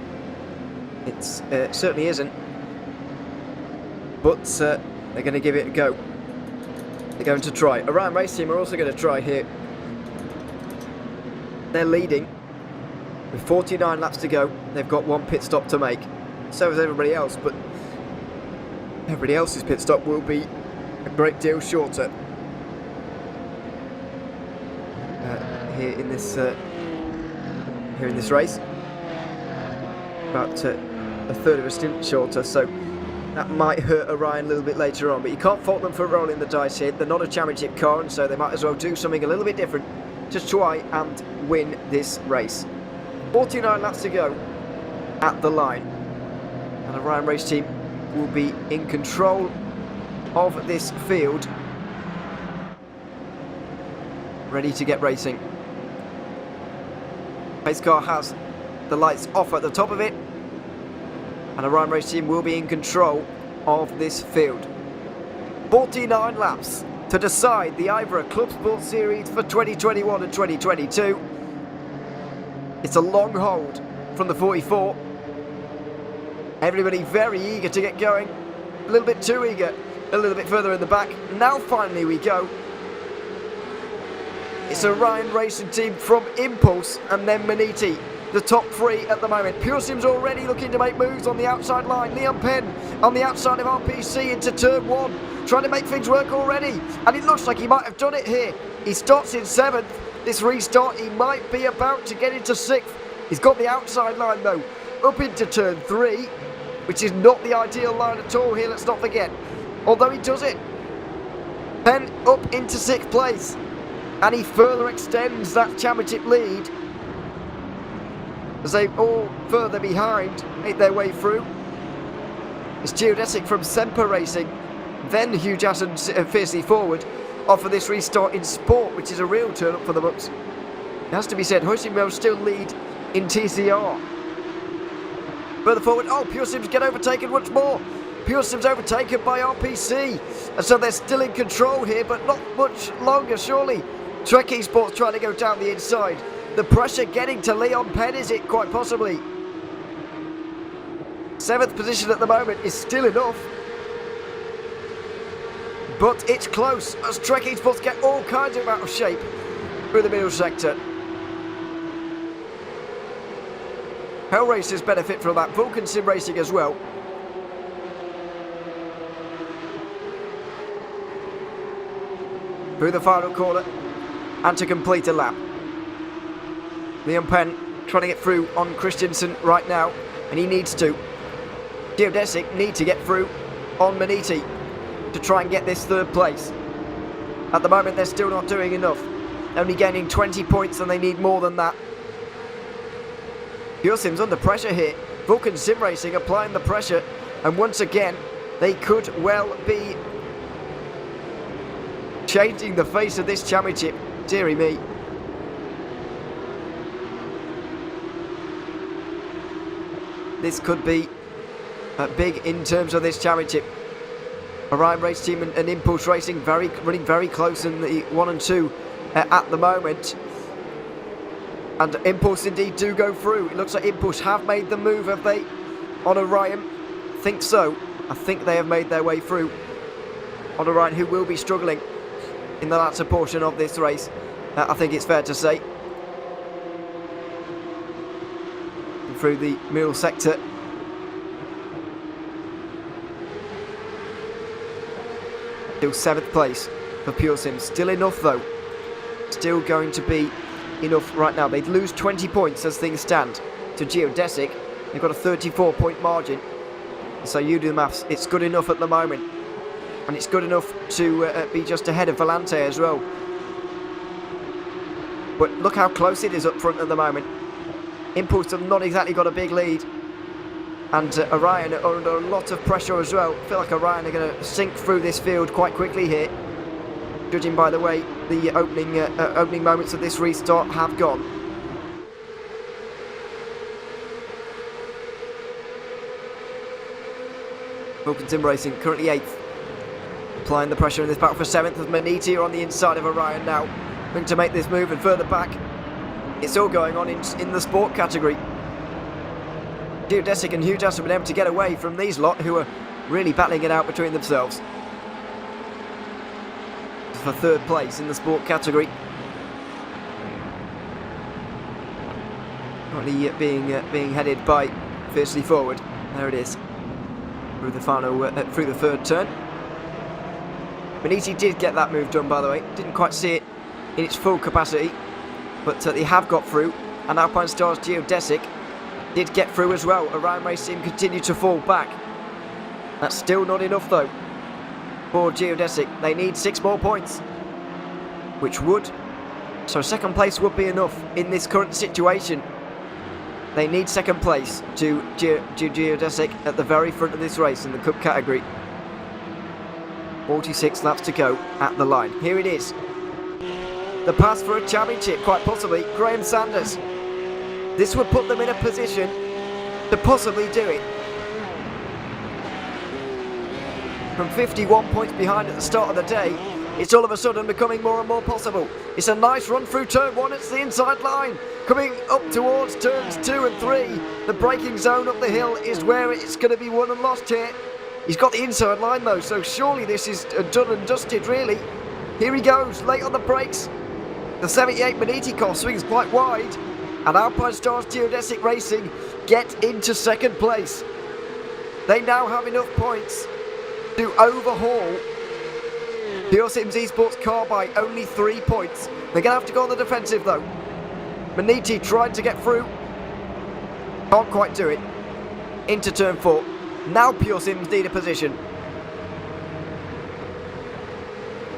It certainly isn't. But they're going to give it a go. They're going to try. Orion Race Team are also going to try here. They're leading. With 49 laps to go, they've got one pit stop to make. So has everybody else, but everybody else's pit stop will be a great deal shorter. Here in this race, about a third of a stint shorter. So that might hurt Orion a little bit later on. But you can't fault them for rolling the dice here. They're not a championship car, and so they might as well do something a little bit different to try and win this race. 49 laps to go at the line, and Orion Race Team will be in control of this field, ready to get racing. Pace car has the lights off at the top of it, and Orion Race Team will be in control of this field. 49 laps to decide the IVRA Clubsport Series for 2021 and 2022. It's a long hold from the 44. Everybody very eager to get going. A little bit too eager. A little bit further in the back. Now finally we go. It's Orion Racing Team from Impulse and then Maniti. The top three at the moment. Pure Sim's already looking to make moves on the outside line. Liam Penn on the outside of RPC into turn one. Trying to make things work already. And it looks like he might have done it here. He starts in 7th. This restart, he might be about to get into 6th. He's got the outside line though, up into turn 3, which is not the ideal line at all here, let's not forget. Although he does it. Penn up into 6th place, and he further extends that championship lead as they all further behind make their way through. It's Geodesic from Semper Racing, then Hugh Jackson fiercely forward, offer this restart in Sport, which is a real turn up for the Bucks. It has to be said, Hoising will still lead in TCR. Further forward, Pure Sims get overtaken once more. Pure Sims overtaken by RPC, and so they're still in control here, but not much longer, surely. Trek Esports trying to go down the inside. The pressure getting to Leon Penn, is it? Quite possibly. 7th position at the moment is still enough. But it's close as Trek Esports get all kinds of out of shape through the middle sector. Hell Racers benefit from that. Vulcan Sim Racing as well. Through the final corner and to complete a lap. Liam Penn trying to get through on Christensen right now, and he needs to. Geodesic need to get through on Maniti to try and get this 3rd place. At the moment they're still not doing enough. Only gaining 20 points and they need more than that. Pure Sim's under pressure here. Vulcan Sim Racing applying the pressure, and once again they could well be changing the face of this championship. Dearie me. This could be big in terms of this championship. Orion Race Team and Impulse Racing running very close in the 1 and 2 at the moment. And Impulse indeed do go through. It looks like Impulse have made the move, have they? On Orion? I think so. I think they have made their way through. On Orion, who will be struggling in the latter portion of this race. I think it's fair to say. through the middle sector. Still 7th place for Pure Sims. Still enough though. Still going to be enough right now. They'd lose 20 points as things stand to Geodesic. They've got a 34-point margin. So you do the maths. It's good enough at the moment. And it's good enough to be just ahead of Volante as well. But look how close it is up front at the moment. Impulse have not exactly got a big lead. And Orion are under a lot of pressure as well. I feel like Orion are going to sink through this field quite quickly here, judging by the way the opening moments of this restart have gone. Vulcan Sim Racing currently 8th. Applying the pressure in this battle for 7th with Maniti on the inside of Orion now. Looking to make this move and further back. It's all going on in the sport category. Geodesic and Hudas have been able to get away from these lot who are really battling it out between themselves. For 3rd place in the sport category. Currently being headed by Fiercely Forward. There it is. Through the final, through the 3rd turn. Maniti did get that move done, by the way. Didn't quite see it in its full capacity, but they have got through. And Alpine Stars Geodesic did get through as well. Orion Race Team continue to fall back. That's still not enough though for Geodesic. They need 6 more points, which would, so 2nd place would be enough in this current situation. They need 2nd place to Geodesic at the very front of this race in the Cup category. 46 laps to go at the line. Here it is. The pass for a championship, quite possibly. Graham Sanders. This would put them in a position to possibly do it. From 51 points behind at the start of the day, it's all of a sudden becoming more and more possible. It's a nice run through turn 1, it's the inside line. Coming up towards turns 2 and 3. The braking zone up the hill is where it's going to be won and lost here. He's got the inside line though, so surely this is done and dusted really. Here he goes, late on the brakes. The 78 Maniti car swings quite wide. And Alpine Stars Geodesic Racing get into 2nd place. They now have enough points to overhaul Pure Sims Esports car by only 3 points. They're going to have to go on the defensive though. Maniti tried to get through. Can't quite do it. Into turn 4. Now Pure Sims need a position.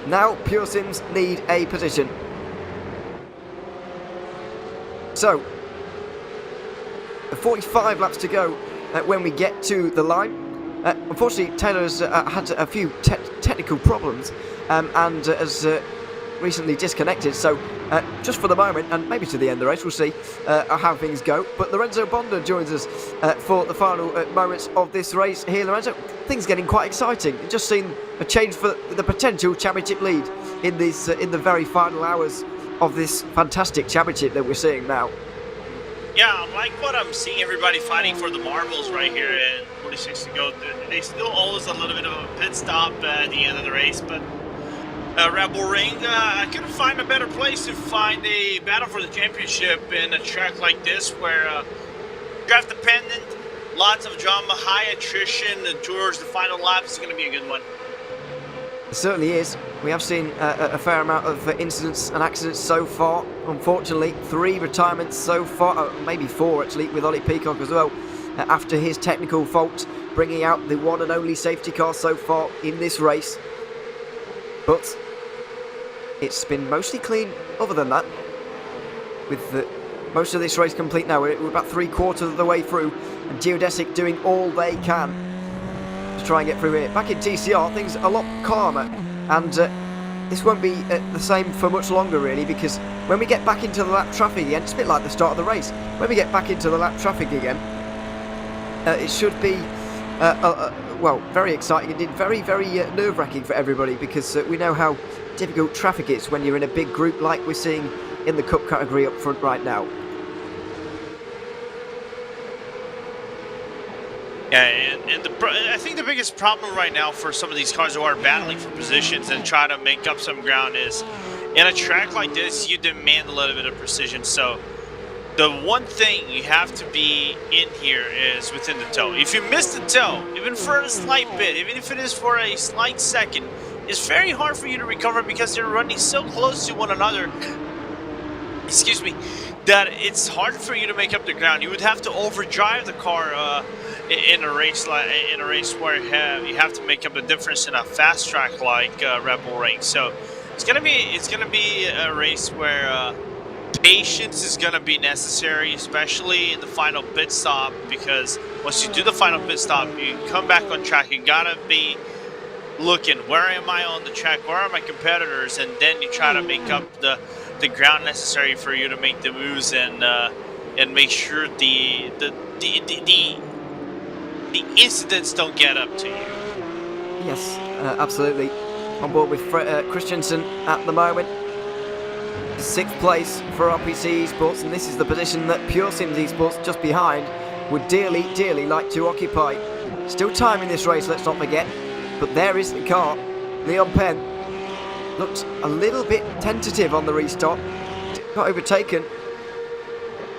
Now Pure Sims need a position. So, 45 laps to go when we get to the line. Unfortunately, Taylor's had a few technical problems and has recently disconnected. So, just for the moment, and maybe to the end of the race, we'll see how things go. But Lorenzo Bonda joins us for the final moments of this race. Here, Lorenzo, things getting quite exciting. Just seen a change for the potential championship lead in the very final hours of this fantastic championship that we're seeing now. Yeah, I like what I'm seeing. Everybody fighting for the marbles right here and 46 to go. They still always a little bit of a pit stop at the end of the race, but Red Bull Ring, I couldn't find a better place to find a battle for the championship in a track like this where draft dependent, lots of drama, high attrition, and towards the final laps is going to be a good one. It certainly is. We have seen a fair amount of incidents and accidents so far. Unfortunately, 3 retirements so far, maybe 4 actually, with Ollie Peacock as well, after his technical fault, bringing out the one and only safety car so far in this race. But it's been mostly clean other than that, with most of this race complete now. We're about 3/4 of the way through, and Geodesic doing all they can to try and get through here. Back in TCR, things are a lot calmer, and this won't be the same for much longer really, because when we get back into the lap traffic again, it's a bit like the start of the race. When we get back into the lap traffic again, it should be well, very exciting indeed, very nerve-wracking for everybody, because we know how difficult traffic is when you're in a big group like we're seeing in the Cup category up front right now. Yeah, and I think the biggest problem right now for some of these cars who are battling for positions and trying to make up some ground is, in a track like this, you demand a little bit of precision. So the one thing you have to be in here is within the toe. If you miss the toe, even for a slight bit, even if it is for a slight second, it's very hard for you to recover because they're running so close to one another. Excuse me. That it's hard for you to make up the ground. You would have to overdrive the car in a race where you have to make up the difference in a fast track like Red Bull Ring. So it's gonna be a race where patience is gonna be necessary, especially in the final pit stop. Because once you do the final pit stop, you come back on track. You gotta be looking, where am I on the track? Where are my competitors? And then you try to make up the ground necessary for you to make the moves and make sure the incidents don't get up to you. Yes, absolutely. On board with Christensen at the moment. 6th place for RPC Esports, and this is the position that Pure Sims Esports, just behind, would dearly like to occupy. Still time in this race, let's not forget. But there is the car. Leon Penn looked a little bit tentative on the restart. Got overtaken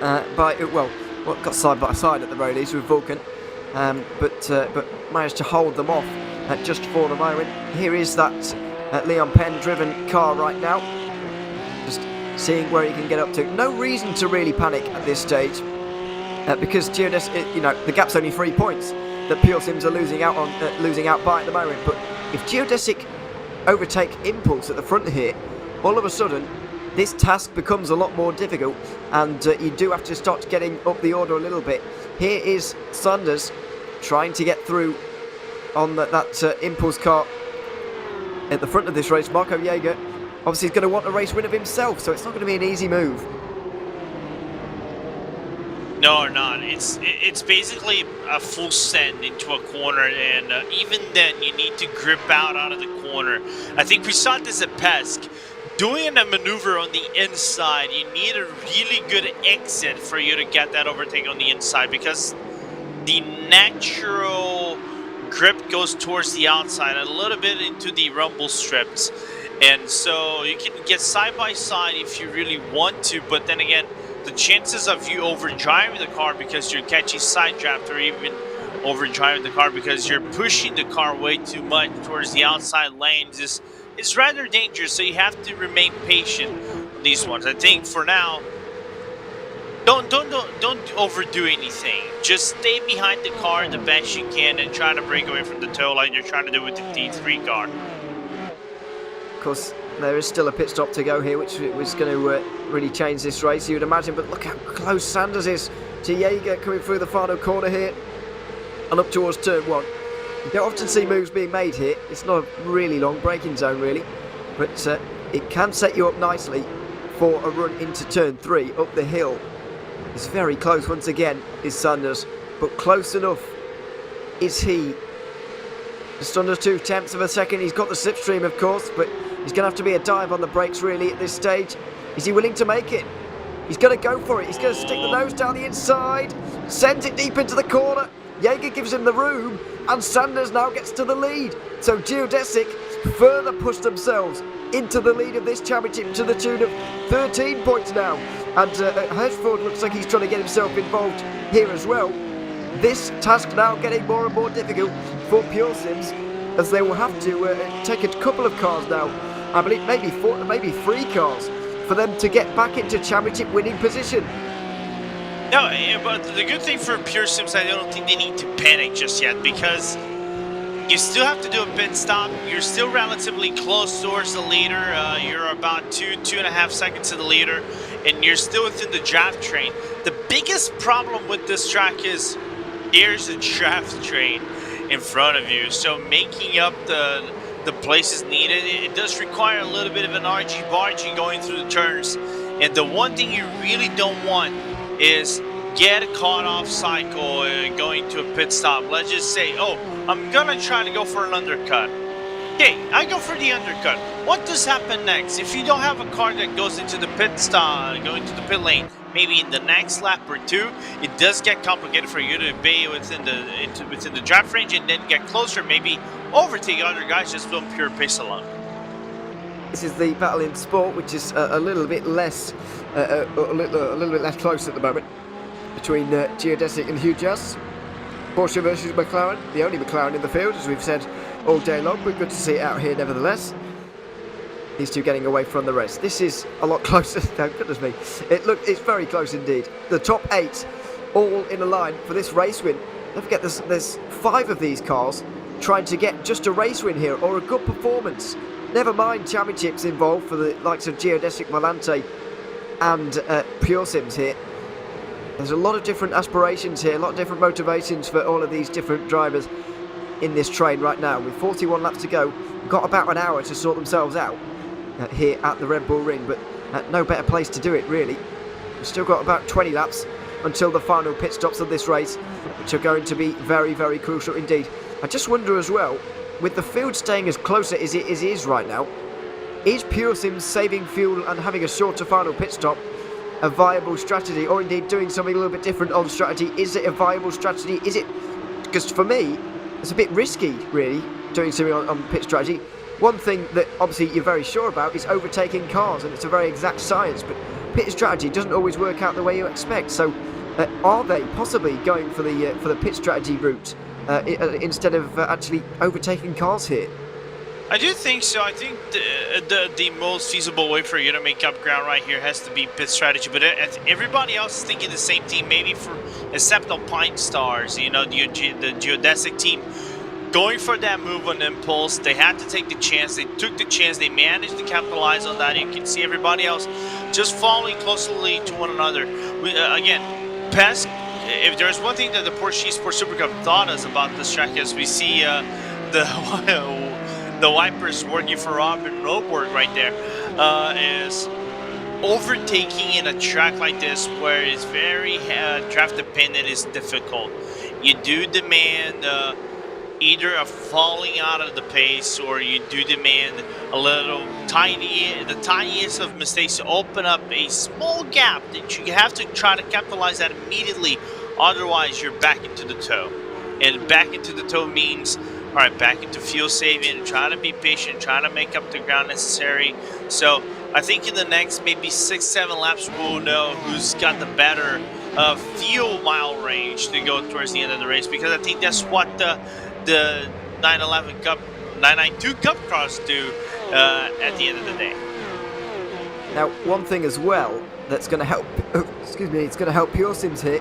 by, got side by side at the very least with Vulcan, but managed to hold them off just for the moment. Here is that Leon Penn driven car right now. Just seeing where he can get up to. No reason to really panic at this stage because the gap's only 3 points that Pure Sims are losing out by at the moment. But if Geodesic overtake Impulse at the front here, all of a sudden this task becomes a lot more difficult, and you do have to start getting up the order a little bit. Here is Sanders trying to get through on that Impulse car at the front of this race. Marco Jaeger obviously is going to want a race win of himself, so it's not going to be an easy move. No, not. It's basically a full send into a corner, and even then you need to grip out of the corner. I think we saw this at Pesk. Doing a maneuver on the inside, you need a really good exit for you to get that overtake on the inside, because the natural grip goes towards the outside, a little bit into the rumble strips. And so you can get side by side if you really want to, but then again, the chances of you overdriving the car because you're catching side draft, or even overdriving the car because you're pushing the car way too much towards the outside lanes is rather dangerous. So you have to remain patient on these ones. I think for now, don't overdo anything. Just stay behind the car the best you can and try to break away from the tow line you're trying to do with the D3 car. Of course, there is still a pit stop to go here, which was going to really change this race, you would imagine. But look how close Sanders is to Jaeger coming through the final corner here and up towards turn 1. You don't often see moves being made here. It's not a really long braking zone, really, but it can set you up nicely for a run into turn 3 up the hill. It's very close once again, is Sanders, but close enough is he. Just under 0.2 of a second. He's got the slipstream, of course, but he's going to have to be a dive on the brakes, really, at this stage. Is he willing to make it? He's going to go for it. He's going to stick the nose down the inside, sends it deep into the corner. Jaeger gives him the room, and Sanders now gets to the lead. So Geodesic further push themselves into the lead of this championship to the tune of 13 points now. And Hirschford looks like he's trying to get himself involved here as well. This task now getting more and more difficult for Pure Sims, as they will have to take a couple of cars now. I believe maybe 3 cars for them to get back into championship winning position. No, but the good thing for Pure Sims, I don't think they need to panic just yet, because you still have to do a pit stop. You're still relatively close towards the leader. You're about 2.5 seconds to the leader, and you're still within the draft train. The biggest problem with this track is there's a draft train in front of you, so making up the places needed, it does require a little bit of an argy-bargy going through the turns. And the one thing you really don't want is get caught off cycle going to a pit stop. Let's just say, oh, I'm gonna try to go for an undercut. Okay, I go for the undercut. What does happen next? If you don't have a car that goes into the pit stop, going to the pit lane, maybe in the next lap or 2, it does get complicated for you to be within the draft range and then get closer, maybe overtake other guys just on pure pace alone. This is the battle in sport, which is a little bit less, a little bit less close at the moment between Geodesic and Hugh Jass. Porsche versus McLaren, the only McLaren in the field, as we've said all day long, but good to see it out here nevertheless. These two getting away from the rest. This is a lot closer. Oh, goodness me. It's very close indeed. The top 8 all in a line for this race win. Don't forget there's 5 of these cars trying to get just a race win here or a good performance. Never mind championships involved for the likes of Geodesic, Volante and Pure Sims here. There's a lot of different aspirations here, a lot of different motivations for all of these different drivers in this train right now. With 41 laps to go, we've got about an hour to sort themselves out here at the Red Bull Ring, but no better place to do it really. We've still got about 20 laps until the final pit stops of this race, which are going to be very, very crucial indeed. I just wonder as well, with the field staying as closer as it is right now, is Pure Sims saving fuel and having a shorter final pit stop a viable strategy, or indeed doing something a little bit different on strategy? Is it a viable strategy? Is it, because for me it's a bit risky really doing something on pit strategy. One thing that obviously you're very sure about is overtaking cars, and it's a very exact science, but pit strategy doesn't always work out the way you expect. So are they possibly going for the pit strategy route instead of actually overtaking cars here? I do think so. I think the most feasible way for you to make up ground right here has to be pit strategy. But everybody else is thinking the same thing, maybe except Alpine Stars, you know, the Geodesic team. Going for that move on impulse, they had to take the chance. They took the chance. They managed to capitalize on that. You can see everybody else just following closely to one another. Again, PES, if there's one thing that the Porsche Esports Super Cup taught us about this track, is we see the wipers working for Robin Roborg right there, is overtaking in a track like this where it's very draft dependent is difficult. You do demand either a falling out of the pace, or you do demand a little the tiniest of mistakes to open up a small gap that you have to try to capitalize that immediately. Otherwise, you're back into the tow. And back into the tow means, all right, back into fuel saving, trying to be patient, trying to make up the ground necessary. So I think in the next maybe 6-7 laps, we'll know who's got the better fuel mile range to go towards the end of the race, because I think that's what the 911 Cup, 992 Cup cars do at the end of the day. Now, one thing as well that's going to help, excuse me, it's going to help Pure Sims here.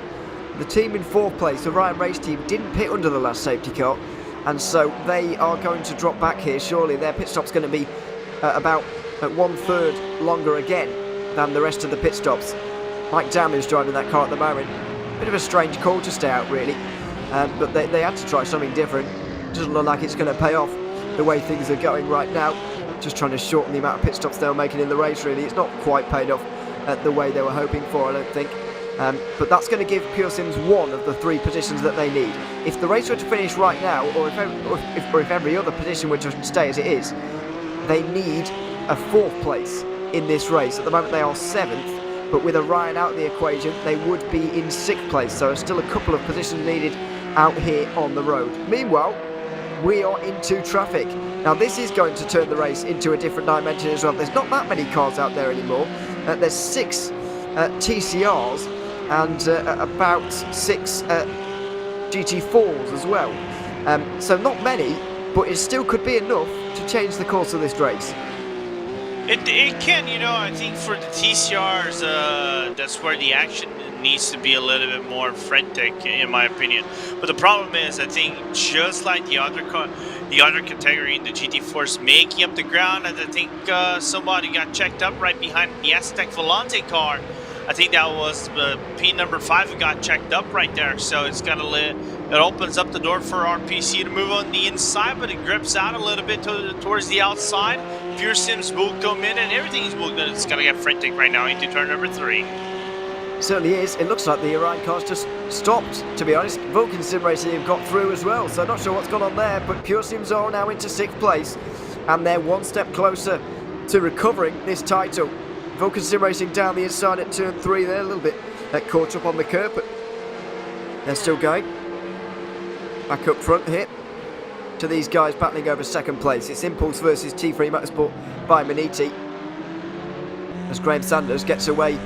The team in 4th place, the Ryan Race team, didn't pit under the last safety car, and so they are going to drop back here. Surely their pit stop's going to be about 1/3 longer again than the rest of the pit stops. Mike Dam is driving that car at the moment. Bit of a strange call to stay out really, but they had to try something different. Doesn't look like it's going to pay off the way things are going right now. Just trying to shorten the amount of pit stops they were making in the race really. It's not quite paid off the way they were hoping for, I don't think. But that's going to give Pure Sims one of the 3 positions that they need. If the race were to finish right now, or if every other position were to stay as it is, they need a 4th place in this race. At the moment they are 7th, but with a Ryan out of the equation, they would be in 6th place. So still a couple of positions needed out here on the road. Meanwhile, we are into traffic. Now this is going to turn the race into a different dimension as well. There's not that many cars out there anymore. There's 6 TCRs and about 6 GT4s as well. So not many, but it still could be enough to change the course of this race. It can, you know, I think for the TCRs, that's where the action needs to be a little bit more frantic, in my opinion. But the problem is, I think just like the other category in the GT4s making up the ground, and I think somebody got checked up right behind the Aztec Volante car. I think that was P number 5 who got checked up right there. So it's got to it opens up the door for RPC to move on the inside, but it grips out a little bit towards the outside. Pure Sims will come in, and everything's going to get frantic right now into turn number 3. Certainly is. It looks like the Orion car's just stopped, to be honest. Vulcan Sim Racing have got through as well, so not sure what's gone on there, but Pure Sims are now into 6th place, and they're one step closer to recovering this title. Vulcan Sim Racing down the inside at turn 3 there, a little bit caught up on the curb, but they're still going. Back up front here. to these guys battling over second place. It's Impulse versus T3 Motorsport by Maniti, as Graham Sanders gets away.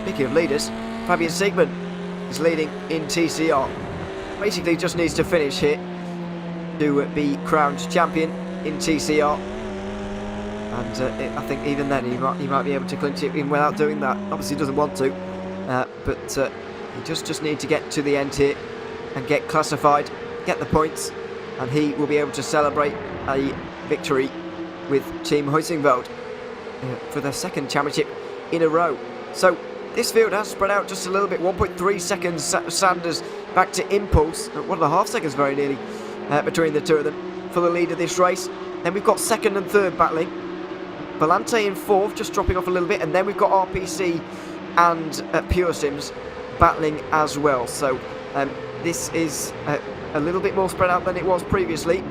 Speaking of leaders, Fabian Siegmann is leading in TCR. Basically just needs to finish here to be crowned champion in TCR. And I think even then he might be able to clinch it even without doing that. Obviously doesn't want to, but he just need to get to the end here and get classified, get the points, and he will be able to celebrate a victory with Team Huizingveld for their second championship in a row. So this field has spread out just a little bit. 1.3 seconds Sanders back to Impulse, 1.5 seconds very nearly between the two of them for the lead of this race. Then we've got second and third battling. Volante in fourth, just dropping off a little bit, and then we've got RPC and Pure Sims battling as well. So this is a little bit more spread out than it was previously,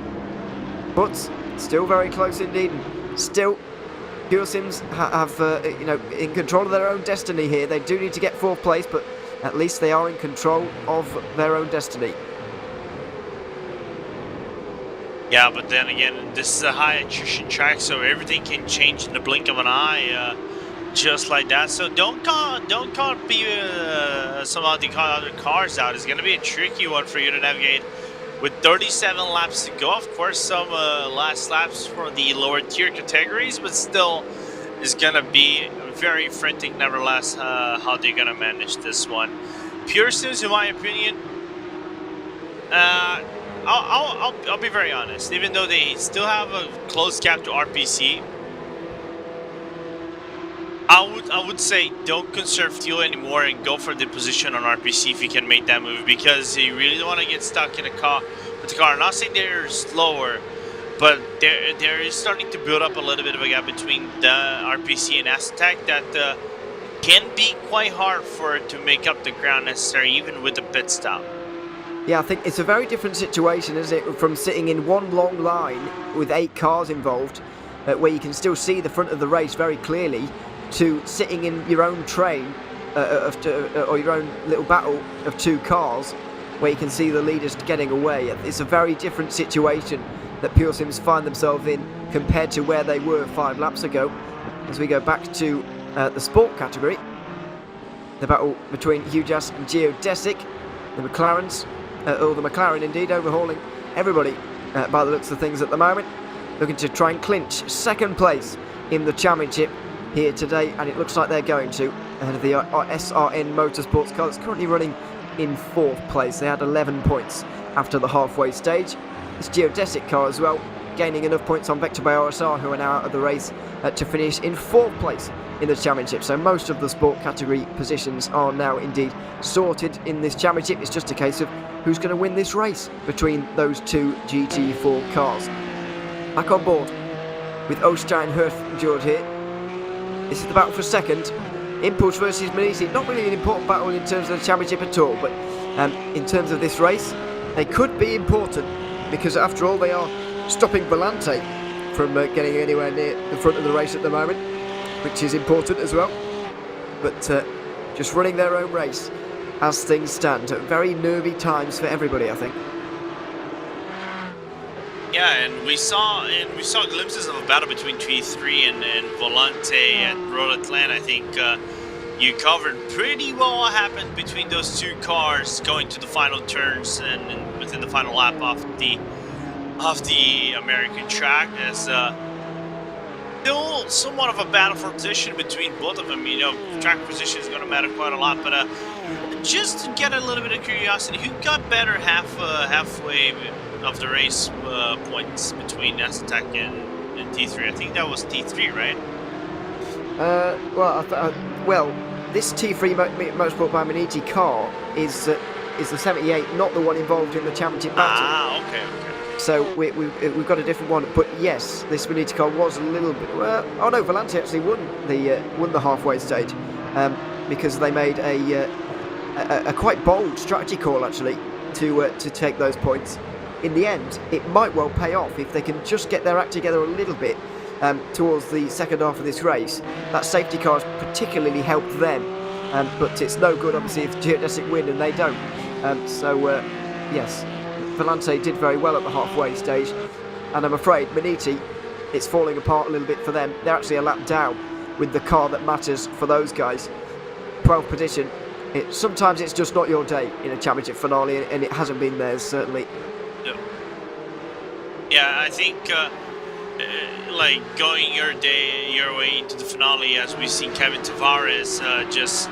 but still very close indeed. And still, Pure Sims have in control of their own destiny here. They do need to get fourth place, but at least they are in control of their own destiny. Yeah, but then again, this is a high attrition track, so everything can change in the blink of an eye, just like that. So don't count some of the other cars out. It's going to be a tricky one for you to navigate with 37 laps to go. Of course, some last laps for the lower tier categories, but still, it's going to be very frantic nevertheless how they're going to manage this one. Pure Sims, in my opinion, I'll be very honest. Even though they still have a close gap to RPC, I would say don't conserve fuel anymore and go for the position on RPC if you can make that move, because you really don't want to get stuck in a car with the car. I'm not saying they're slower, but there is starting to build up a little bit of a gap between the RPC and Aztec that can be quite hard for it to make up the ground necessary, even with the pit stop. Yeah, I think it's a very different situation, isn't it, from sitting in one long line with 8 cars involved, where you can still see the front of the race very clearly, to sitting in your own train or your own little battle of 2 cars, where you can see the leaders getting away. It's a very different situation that Pure Sims find themselves in compared to where they were 5 laps ago. As we go back to the sport category, the battle between Hujas and Geodesic, the McLarens. Or the McLaren indeed, overhauling everybody by the looks of things at the moment, looking to try and clinch second place in the championship here today, and it looks like they're going to, ahead of the SRN Motorsports car that's currently running in 4th place. They had 11 points after the halfway stage. This Geodesic car as well, gaining enough points on Vector by RSR, who are now out of the race, to finish in 4th place in the championship. So most of the sport category positions are now indeed sorted in this championship. It's just a case of who's going to win this race between those 2 GT4 cars. Back on board with Ostein, Hirth and George here. This is the battle for second. Impulse versus Manisi. Not really an important battle in terms of the championship at all, but in terms of this race, they could be important, because after all, they are stopping Volante from getting anywhere near the front of the race at the moment, which is important as well. But just running their own race as things stand. Very nervy times for everybody, I think. Yeah, and we saw glimpses of a battle between T3 and Volante at Road Atlanta. I think you covered pretty well what happened between those 2 cars going to the final turns and within the final lap of the American track. As still somewhat of a battle for position between both of them. You know, track position is going to matter quite a lot, but just to get a little bit of curiosity, who got better halfway of the race points between Aztec and T3? I think that was T3, right? Well, this T3 Motorsport by Maniti car is the 78, not the one involved in the championship battle. Ah, okay. So we've got a different one. But yes, this Maniti car was a little bit. Oh no, Volante actually won the halfway stage because they made a quite bold strategy call actually to take those points. In the end, it might well pay off if they can just get their act together a little bit towards the second half of this race. That safety car has particularly helped them, but it's no good obviously if Geodesic win and they don't. Yes, Volante did very well at the halfway stage, and I'm afraid Maniti, it's falling apart a little bit for them. They're actually a lap down with the car that matters for those guys. 12th position. Sometimes it's just not your day in a championship finale, and it hasn't been theirs, certainly. Yeah, I think like going your way into the finale, as we see Kevin Tavares just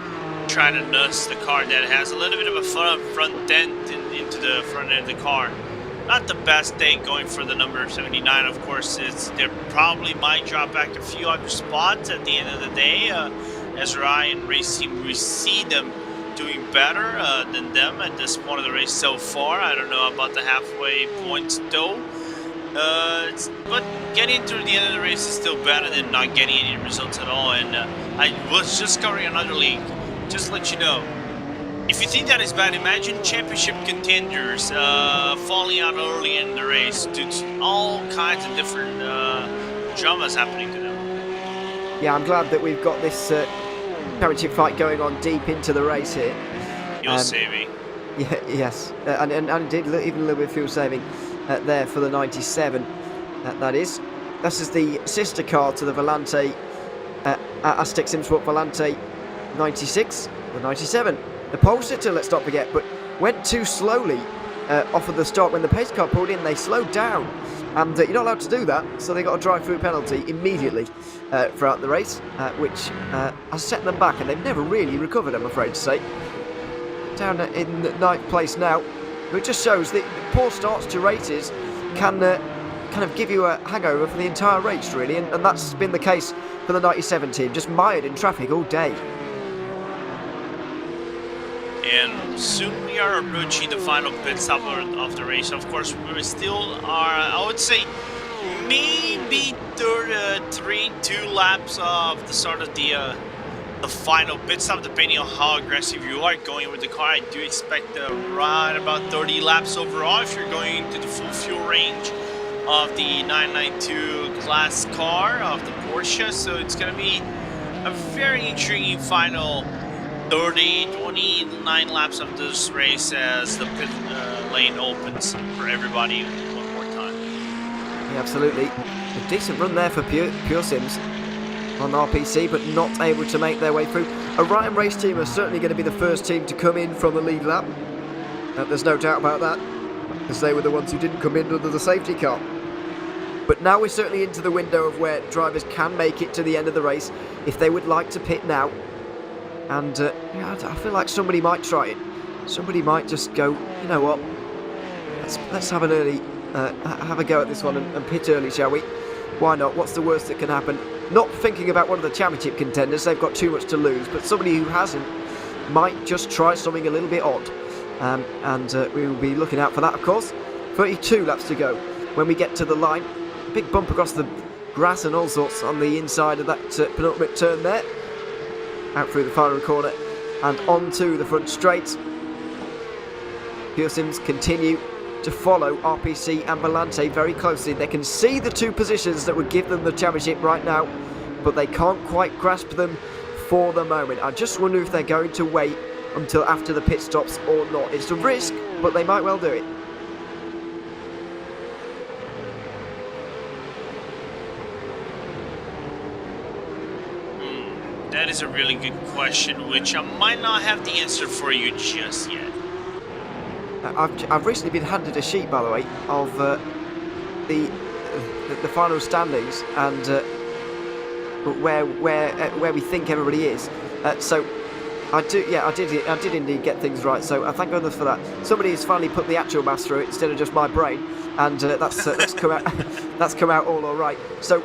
trying to nurse the car that has a little bit of a front dent into the front end of the car. Not the best day going for the number 79. Of course, they probably might drop back a few other spots at the end of the day. As Ryan race team, we see them doing better than them at this point of the race so far. I don't know about the halfway points though. But getting through the end of the race is still better than not getting any results at all. And I was just covering another league. Just to let you know, if you think that is bad, imagine championship contenders falling out early in the race due to all kinds of different dramas happening to them. Yeah, I'm glad that we've got this championship fight going on deep into the race here. Fuel saving. Yeah, yes, and indeed even a little bit of fuel saving there for the 97. That is. This is the sister car to the Volante Aztec Simsport Volante 96, the 97. The pole sitter, let's not forget, but went too slowly off of the start. When the pace car pulled in, they slowed down, and you're not allowed to do that, so they got a drive-through penalty immediately throughout the race, which has set them back, and they've never really recovered, I'm afraid to say. Down in 9th place now, it just shows that poor starts to races can kind of give you a hangover for the entire race, really, and that's been the case for the 97 team, just mired in traffic all day. And soon we are approaching the final pit stop of the race. Of course, we still are, I would say, maybe 2 laps of the start of the final pit stop, depending on how aggressive you are going with the car. I do expect right about 30 laps overall if you're going to the full fuel range of the 992 class car of the Porsche. So it's going to be a very intriguing final 29 laps of this race as the pit lane opens for everybody one more time. Yeah, absolutely. A decent run there for Pure Sims on RPC, but not able to make their way through. Orion race team are certainly going to be the first team to come in from the lead lap. There's no doubt about that, because they were the ones who didn't come in under the safety car. But now we're certainly into the window of where drivers can make it to the end of the race if they would like to pit now. And yeah, I feel like somebody might try it. Somebody might just go, you know what? Let's have an early, have a go at this one and pit early, shall we? Why not? What's the worst that can happen? Not thinking about one of the championship contenders, they've got too much to lose. But somebody who hasn't might just try something a little bit odd. And we will be looking out for that, of course. 32 laps to go when we get to the line. Big bump across the grass and all sorts on the inside of that penultimate turn there. Out through the final corner and onto the front straight. Pure Sims continue to follow RPC and Volante very closely. They can see the 2 positions that would give them the championship right now, but they can't quite grasp them for the moment. I just wonder if they're going to wait until after the pit stops or not. It's a risk, but they might well do it. That is a really good question, which I might not have the answer for you just yet. I've recently been handed a sheet, by the way, of the final standings and where we think everybody is. So I did indeed get things right. So I thank goodness for that. Somebody has finally put the actual maths through it instead of just my brain, and that's come out that's come out all right. So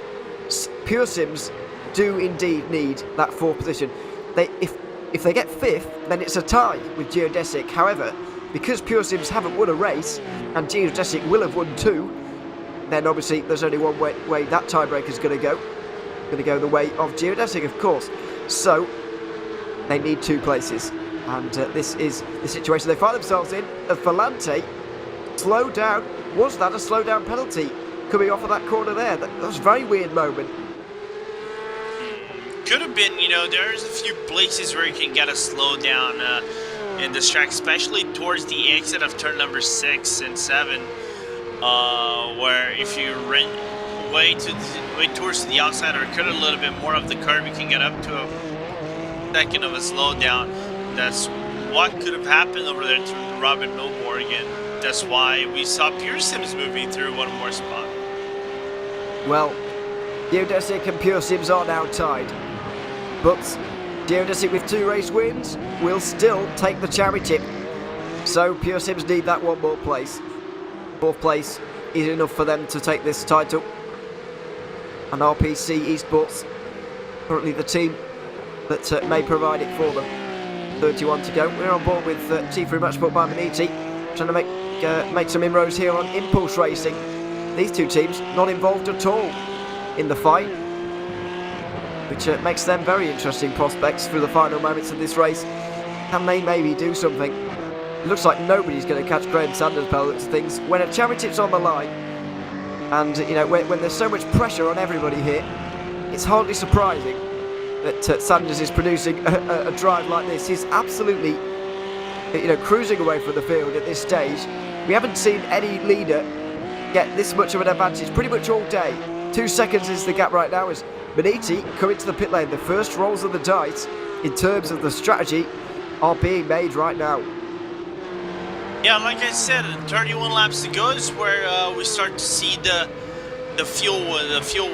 Pure Sims do indeed need that 4th position. If they get 5th, then it's a tie with Geodesic. However, because Pure Sims haven't won a race and Geodesic will have won 2, then obviously there's only one way that tiebreaker is going to go. Going to go the way of Geodesic, of course. So they need 2 places, and this is the situation they find themselves in. Volante slow down. Was that a slow down penalty coming off of that corner there? That was a very weird moment. Could have been, you know, there's a few places where you can get a slowdown in this track, especially towards the exit of turn number 6 and 7, where if you run way towards the outside or cut a little bit more of the curve, you can get up to a second of a slowdown. That's what could have happened over there to Robin Milmore again. That's why we saw Pure Sims moving through one more spot. Well, Geodesic and Pure Sims are now tied, but Geodesic with 2 race wins will still take the championship. So Pure Sims need that one more place. 4th place is enough for them to take this title. And RPC Esports, currently the team that may provide it for them. 31 to go. We're on board with T3 Matchbook by Maniti, trying to make some inroads here on Impulse Racing. These 2 teams not involved at all in the fight, which makes them very interesting prospects through the final moments of this race. Can they maybe do something? It looks like nobody's going to catch Graham Sanders' looks of things. When a championship's on the line, and you know when there's so much pressure on everybody here, it's hardly surprising that Sanders is producing a drive like this. He's absolutely, cruising away from the field at this stage. We haven't seen any leader get this much of an advantage pretty much all day. 2 seconds is the gap right now as Maniti coming to the pit lane. The first rolls of the dice in terms of the strategy are being made right now. Yeah, like I said, 31 laps to go is where we start to see the fuel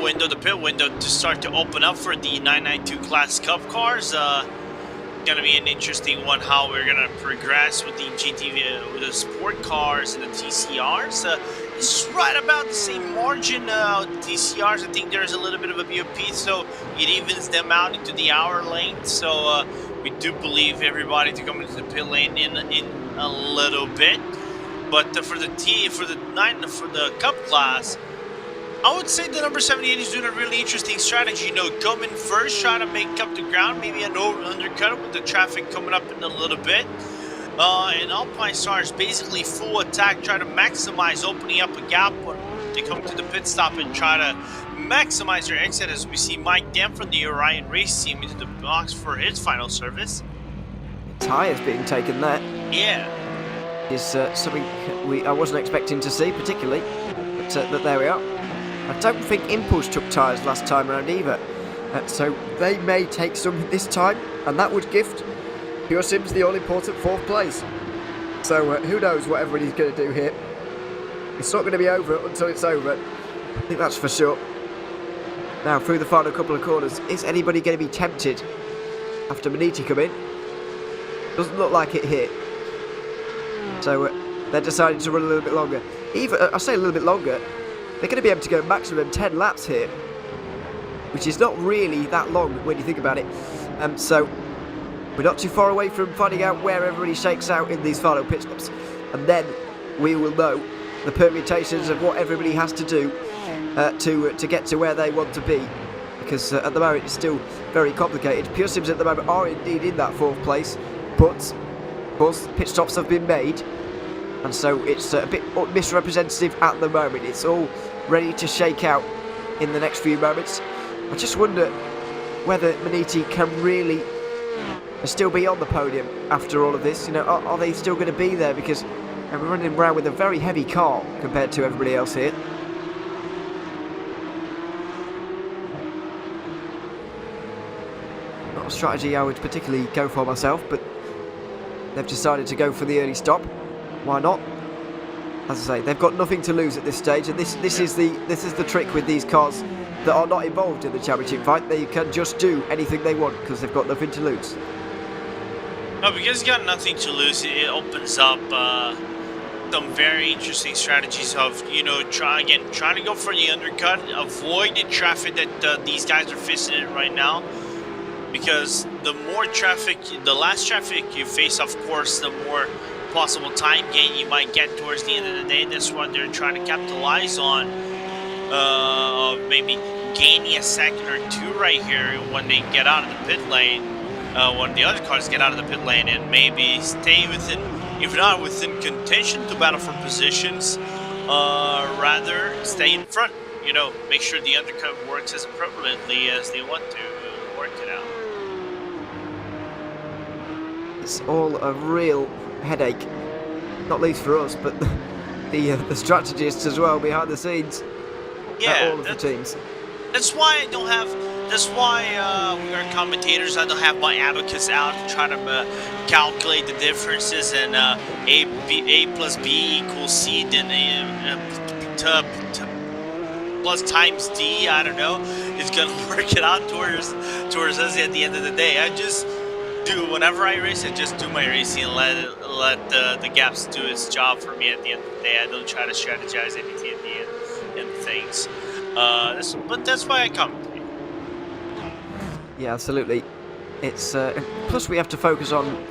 window, the pit window, to start to open up for the 992 Class Cup cars. Going to be an interesting one how we're going to progress with the GT, with the sport cars and the TCRs. It's right about the same margin. TCRs, I think there's a little bit of a BOP, so it evens them out into the hour lane. So we do believe everybody to come into the pit lane in a little bit. But for the Cup class, I would say the number 78 is doing a really interesting strategy. Come in first, try to make up the ground, maybe an undercut with the traffic coming up in a little bit. And Alpine Stars basically full attack, try to maximize opening up a gap when they come to the pit stop and try to maximize their exit, as we see Mike Dent from the Orion race team into the box for his final service. Tyres being taken there. Yeah. Is something I wasn't expecting to see particularly, but there we are. I don't think Impulse took tyres last time around either, so they may take some this time, and that would gift Pure Sims the all-important 4th place. So who knows what everybody's going to do here. It's not going to be over until it's over, I think that's for sure. Now through the final couple of corners, is anybody going to be tempted after Maniti come in? Doesn't look like it here. So they're deciding to run a little bit longer. I say a little bit longer, they're going to be able to go maximum 10 laps here, which is not really that long when you think about it. So we're not too far away from finding out where everybody shakes out in these final pit stops, and then we will know the permutations of what everybody has to do to get to where they want to be, because at the moment it's still very complicated. Pure Sims at the moment are indeed in that 4th place, but of course pit stops have been made, and so it's a bit misrepresentative at the moment. It's all ready to shake out in the next few moments. I just wonder whether Maniti can really still be on the podium after all of this. Are they still going to be there, because we're running around with a very heavy car compared to everybody else here. Not a strategy I would particularly go for myself, but they've decided to go for the early stop. Why not? As I say, they've got nothing to lose at this stage, and this is the trick with these cars that are not involved in the championship fight. They can just do anything they want because they've got nothing to lose. No, because you got nothing to lose, it opens up some very interesting strategies of trying to go for the undercut, avoid the traffic that these guys are facing in right now. Because the more traffic, the less traffic you face, of course, the more possible time gain you might get towards the end of the day. That's what they're trying to capitalize on. Maybe gaining a second or two right here when they get out of the pit lane, when the other cars get out of the pit lane, and maybe stay within, if not within contention to battle for positions, rather stay in front. Make sure the undercut works as appropriately as they want to work it out. It's all a real headache, not least for us, but the strategists as well behind the scenes. Yeah, all of the teams. That's why I don't have. That's why we are commentators. I don't have my abacus out to try to calculate the differences, and A plus B equals C, then plus times D. I don't know. It's gonna work it out towards us at the end of the day. I just do whenever I race. I just do my racing and let the gaps do its job for me. At the end of the day, I don't try to strategize anything in things. But that's why I come. Yeah, absolutely. It's plus we have to focus on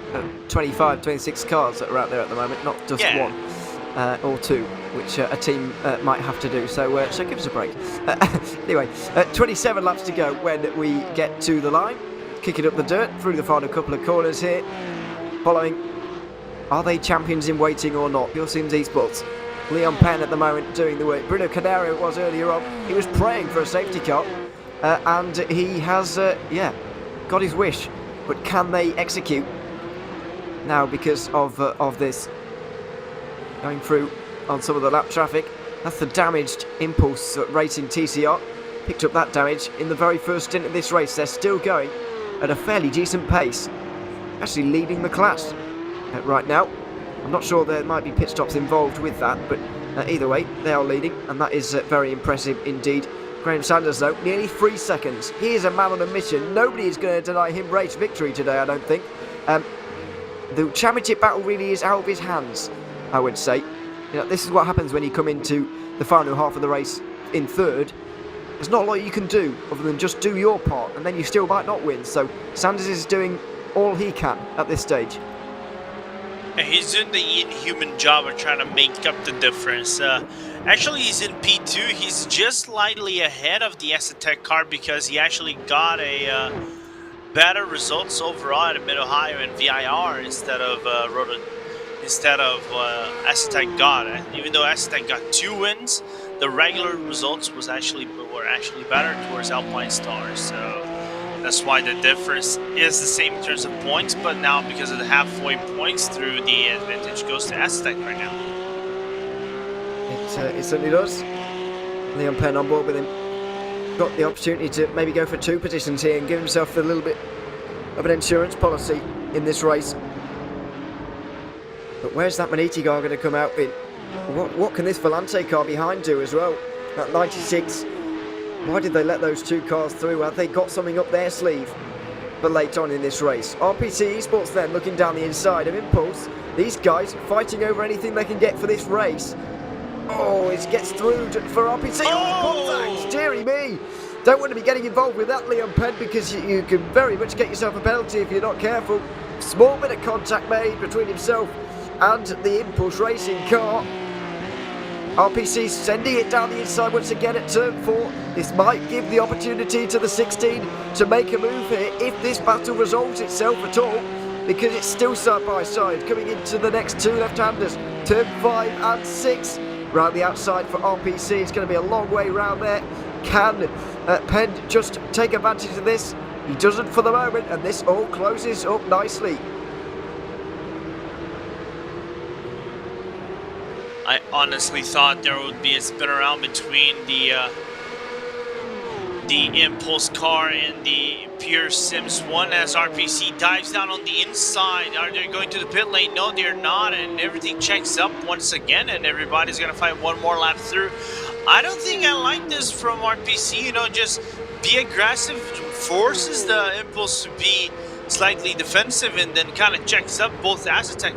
25, 26 cars that are out there at the moment, not just one or two, which a team might have to do. So give us a break. Anyway, 27 laps to go when we get to the line. Kick it up the dirt through the final couple of corners here. Following, are they champions in waiting or not? Your Sims Esports. Leon Penn at the moment doing the work. Bruno Canario was earlier on. He was praying for a safety car, and he has, got his wish. But can they execute now because of this? Going through on some of the lap traffic. That's the damaged Impulse Racing TCR. Picked up that damage in the very first stint of this race. They're still going at a fairly decent pace. Actually leading the class right now. I'm not sure there might be pit stops involved with that, but either way, they are leading, and that is very impressive indeed. Graham Sanders, though, nearly 3 seconds. He is a man on a mission. Nobody is going to deny him race victory today, I don't think. The championship battle really is out of his hands, I would say. You know, this is what happens when you come into the final half of the race in third. There's not a lot you can do other than just do your part, and then you still might not win. So Sanders is doing all he can at this stage. He's doing the inhuman job of trying to make up the difference. Actually, he's in P2. He's just slightly ahead of the Tech car because he actually got a better results overall at Mid-Ohio and VIR instead of Tech got. Even though Tech got 2 wins, the regular results were actually better towards Alpine Stars. So that's why the difference is the same in terms of points, but now because of the halfway points through, the advantage goes to Tech right now. It certainly does. Leon Penn on board with him. Got the opportunity to maybe go for 2 positions here and give himself a little bit of an insurance policy in this race. But where's that Maniti car going to come out in? What can this Volante car behind do as well? That 96. Why did they let those 2 cars through? Have they got something up their sleeve? But late on in this race, RPC Esports then looking down the inside of Impulse. These guys fighting over anything they can get for this race. Oh, it gets through for RPC. Oh, contact! Deary me! Don't want to be getting involved with that, Leon Penn, because you can very much get yourself a penalty if you're not careful. Small bit of contact made between himself and the Impulse Racing car. RPC sending it down the inside once again at turn 4. This might give the opportunity to the 16 to make a move here if this battle resolves itself at all, because it's still side by side coming into the next 2 left-handers, turn 5 and 6. Round the outside for RPC, it's going to be a long way round there. Can Penn just take advantage of this? He doesn't for the moment, and this all closes up nicely. I honestly thought there would be a spin around between the Impulse car and the Pure Sims 1 as RPC dives down on the inside. Are they going to the pit lane? No, they're not, and everything checks up once again, and everybody's going to fight one more lap through. I don't think I like this from RPC, you know, just be aggressive, forces the Impulse to be slightly defensive, and then kind of checks up both Aztec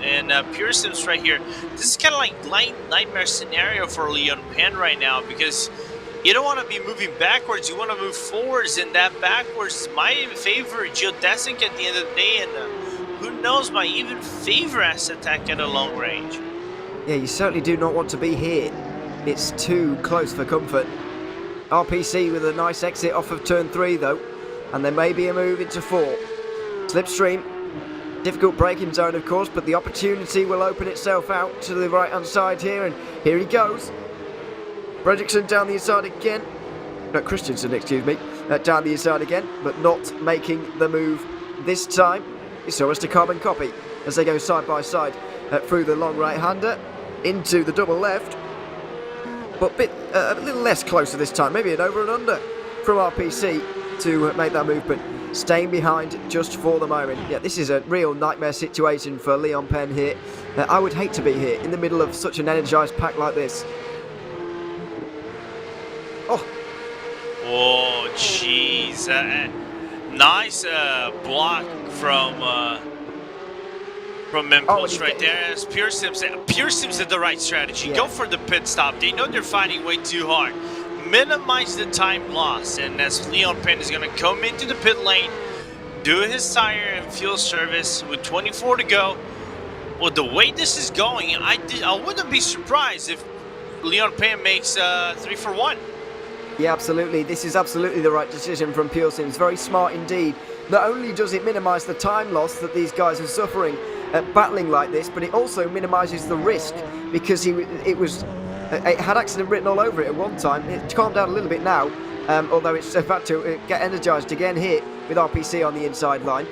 and Pure Sims right here. This is kind of like nightmare scenario for Leon Penn right now, because you don't want to be moving backwards, you want to move forwards, and that backwards might even favor Geodesic at the end of the day, and who knows, might even favor Aztec at a long range. Yeah, you certainly do not want to be here. It's too close for comfort. RPC with a nice exit off of turn 3 though, and there may be a move into 4. Slipstream, difficult braking zone of course, but the opportunity will open itself out to the right hand side here, and here he goes. Fredriksson down the inside again. No, Christensen, excuse me. Down the inside again, but not making the move this time. It's almost a carbon copy as they go side by side through the long right-hander into the double left. But a little less closer this time, maybe an over and under from RPC to make that movement. Staying behind just for the moment. Yeah, this is a real nightmare situation for Leon Penn here. I would hate to be here in the middle of such an energised pack like this. Oh, jeez. Nice block from Impulse right there. As Pure Sims did the right strategy. Yeah. Go for the pit stop. They know they're fighting way too hard. Minimize the time loss. And as Leon Penn is going to come into the pit lane, do his tire and fuel service with 24 to go. Well, the way this is going, I wouldn't be surprised if Leon Penn makes 3 for 1. Yeah, absolutely. This is absolutely the right decision from Pure Sims. Very smart indeed. Not only does it minimise the time loss that these guys are suffering at battling like this, but it also minimises the risk because it had accident written all over it at one time. It's calmed down a little bit now, although it's about to get energised again here with RPC on the inside line.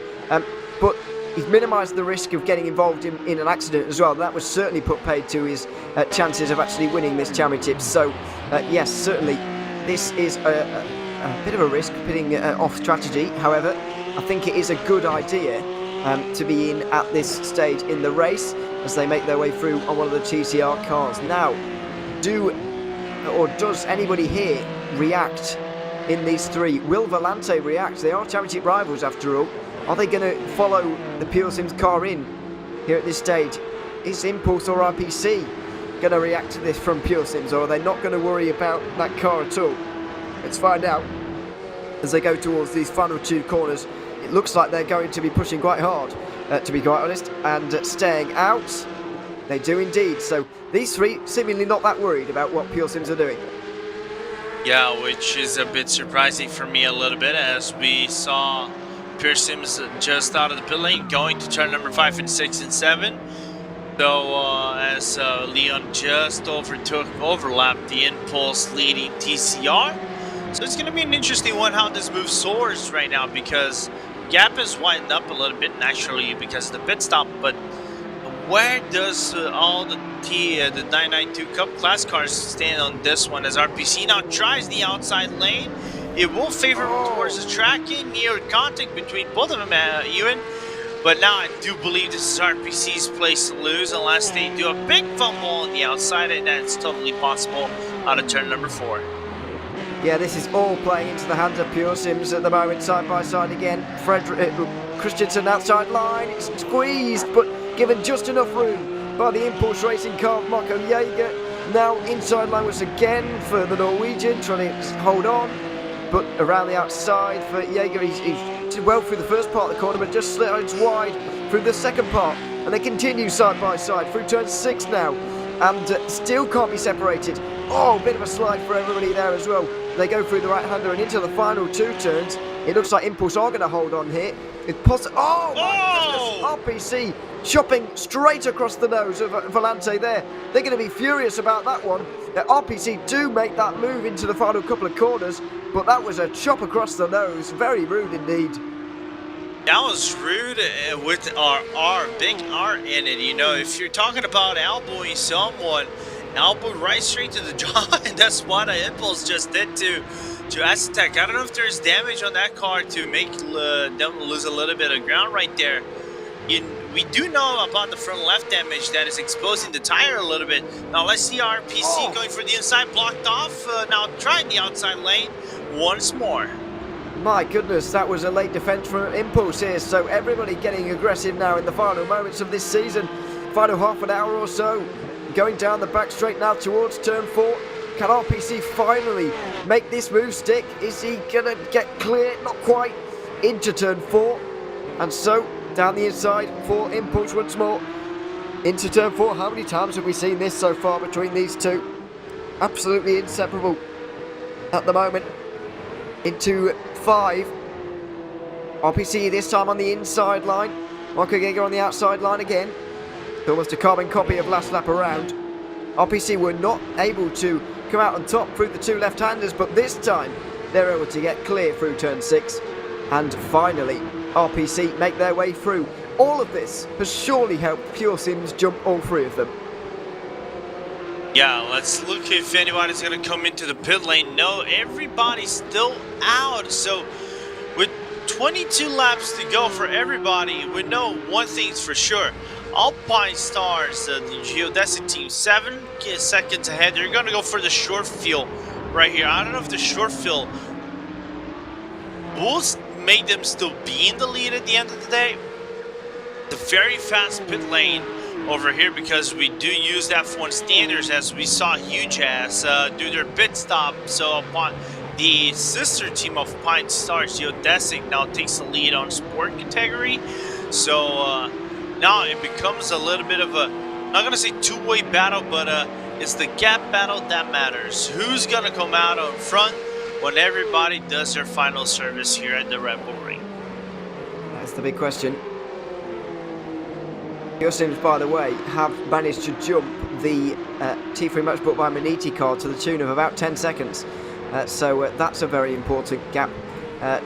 But he's minimised the risk of getting involved in an accident as well. That was certainly put paid to his chances of actually winning this championship. So, yes, certainly this is a bit of a risk, pitting off strategy. However, I think it is a good idea to be in at this stage in the race as they make their way through on one of the TCR cars. Now, does anybody here react in these three? Will Volante react? They are championship rivals after all. Are they going to follow the Pure Sims car in here at this stage? Is Impulse or RPC going to react to this from Pure Sims, or are they not going to worry about that car at all? Let's find out as they go towards these final two corners. It looks like they're going to be pushing quite hard, to be quite honest, and staying out. They do indeed. So these three seemingly not that worried about what Pure Sims are doing. Yeah, which is a bit surprising for me a little bit, as we saw Pure Sims just out of the pit lane going to turn number 5 and 6 and 7. So as Leon just overlapped the Impulse leading TCR. So it's going to be an interesting one how this move soars right now, because gap is widened up a little bit naturally because of the pit stop, but where does all the 992 Cup class cars stand on this one, as RPC now tries the outside lane? It will favor towards the tracking, near contact between both of them, Ewan. But now I do believe this is RPC's place to lose unless they do a big fumble on the outside, and that's totally possible out of turn number 4. Yeah, this is all playing into the hands of Pure Sims at the moment, side by side again. Christensen outside line, it's squeezed, but given just enough room by the Impulse Racing car of Marco Jaeger. Now inside line was again for the Norwegian, trying to hold on, but around the outside for Jaeger. He's did well through the first part of the corner, but just slides wide through the second part, and they continue side by side through turn 6 now, and still can't be separated. Oh, bit of a slide for everybody there as well. They go through the right-hander and into the final 2 turns. It looks like Impulse are going to hold on here. It's possible. Oh, my goodness. RPC chopping straight across the nose of Volante there. They're going to be furious about that one. RPC do make that move into the final couple of corners, but that was a chop across the nose. Very rude indeed. That was rude with our big R in it. You know, if you're talking about elbowing someone, elbow right straight to the jaw, and that's what Impulse just did to Aztec. I don't know if there's damage on that car to make them lose a little bit of ground right there. We do know about the front left damage that is exposing the tire a little bit. Now let's see RPC going for the inside, blocked off. Now trying the outside lane once more. My goodness, that was a late defense from Impulse here. So everybody getting aggressive now in the final moments of this season. Final half an hour or so. Going down the back straight now towards turn 4. Can RPC finally make this move stick? Is he going to get clear? Not quite. Into turn 4. And so down the inside for Impulse once more. Into turn 4. How many times have we seen this so far between these two? Absolutely inseparable at the moment. Into 5. RPC this time on the inside line. Marco Jaeger on the outside line again. Almost a carbon copy of last lap around. RPC were not able to come out on top through the 2 left-handers, but this time they're able to get clear through turn 6. And finally, RPC make their way through. All of this has surely helped Pure Sims jump all three of them. Yeah, let's look if anybody's going to come into the pit lane. No, everybody's still out. So with 22 laps to go for everybody, we know one thing's for sure. Alpine Stars, the geodesic team, 7 seconds ahead. They're going to go for the short field right here. I don't know if the short field will make them still be in the lead at the end of the day. The very fast pit lane over here, because we do use F1 standards, as we saw Huge Ass do their pit stop. So upon the sister team of Pine Stars, Geodesic, now takes the lead on sport category. So now it becomes a little bit of a, I'm not gonna say two-way battle, but it's the gap battle that matters. Who's gonna come out on front when everybody does their final service here at the Red Bull Ring? That's the big question. Pure Sims, by the way, have managed to jump the T3 Motorsport by Maniti car to the tune of about 10 seconds. So that's a very important gap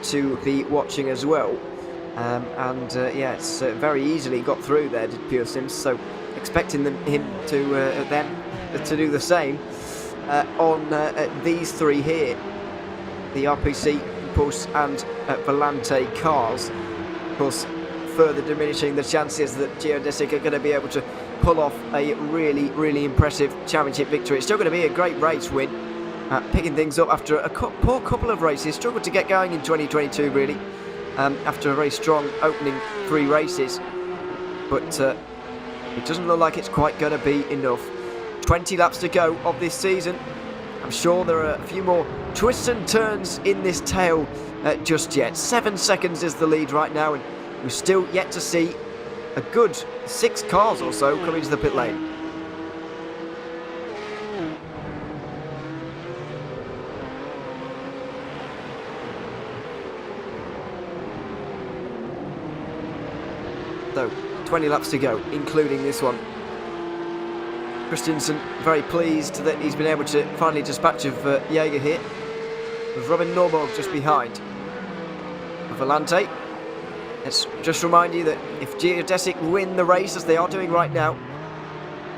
to be watching as well. Yes, very easily got through there, did Pure Sims. So expecting him to do the same on these three here, the RPC, Impulse and Volante cars. Of course, further diminishing the chances that Geodesic are going to be able to pull off a really, really impressive championship victory. It's still going to be a great race win, picking things up after a poor couple of races. Struggled to get going in 2022, really, after a very strong opening 3 races. But it doesn't look like it's quite going to be enough. 20 laps to go of this season. I'm sure there are a few more twists and turns in this tale just yet. 7 seconds is the lead right now, and we're still yet to see a good 6 cars or so come into the pit lane. So, 20 laps to go, including this one. Christensen very pleased that he's been able to finally dispatch of Jaeger here, with Robin Norborg just behind. Volante. Let's just remind you that if Geodesic win the race, as they are doing right now,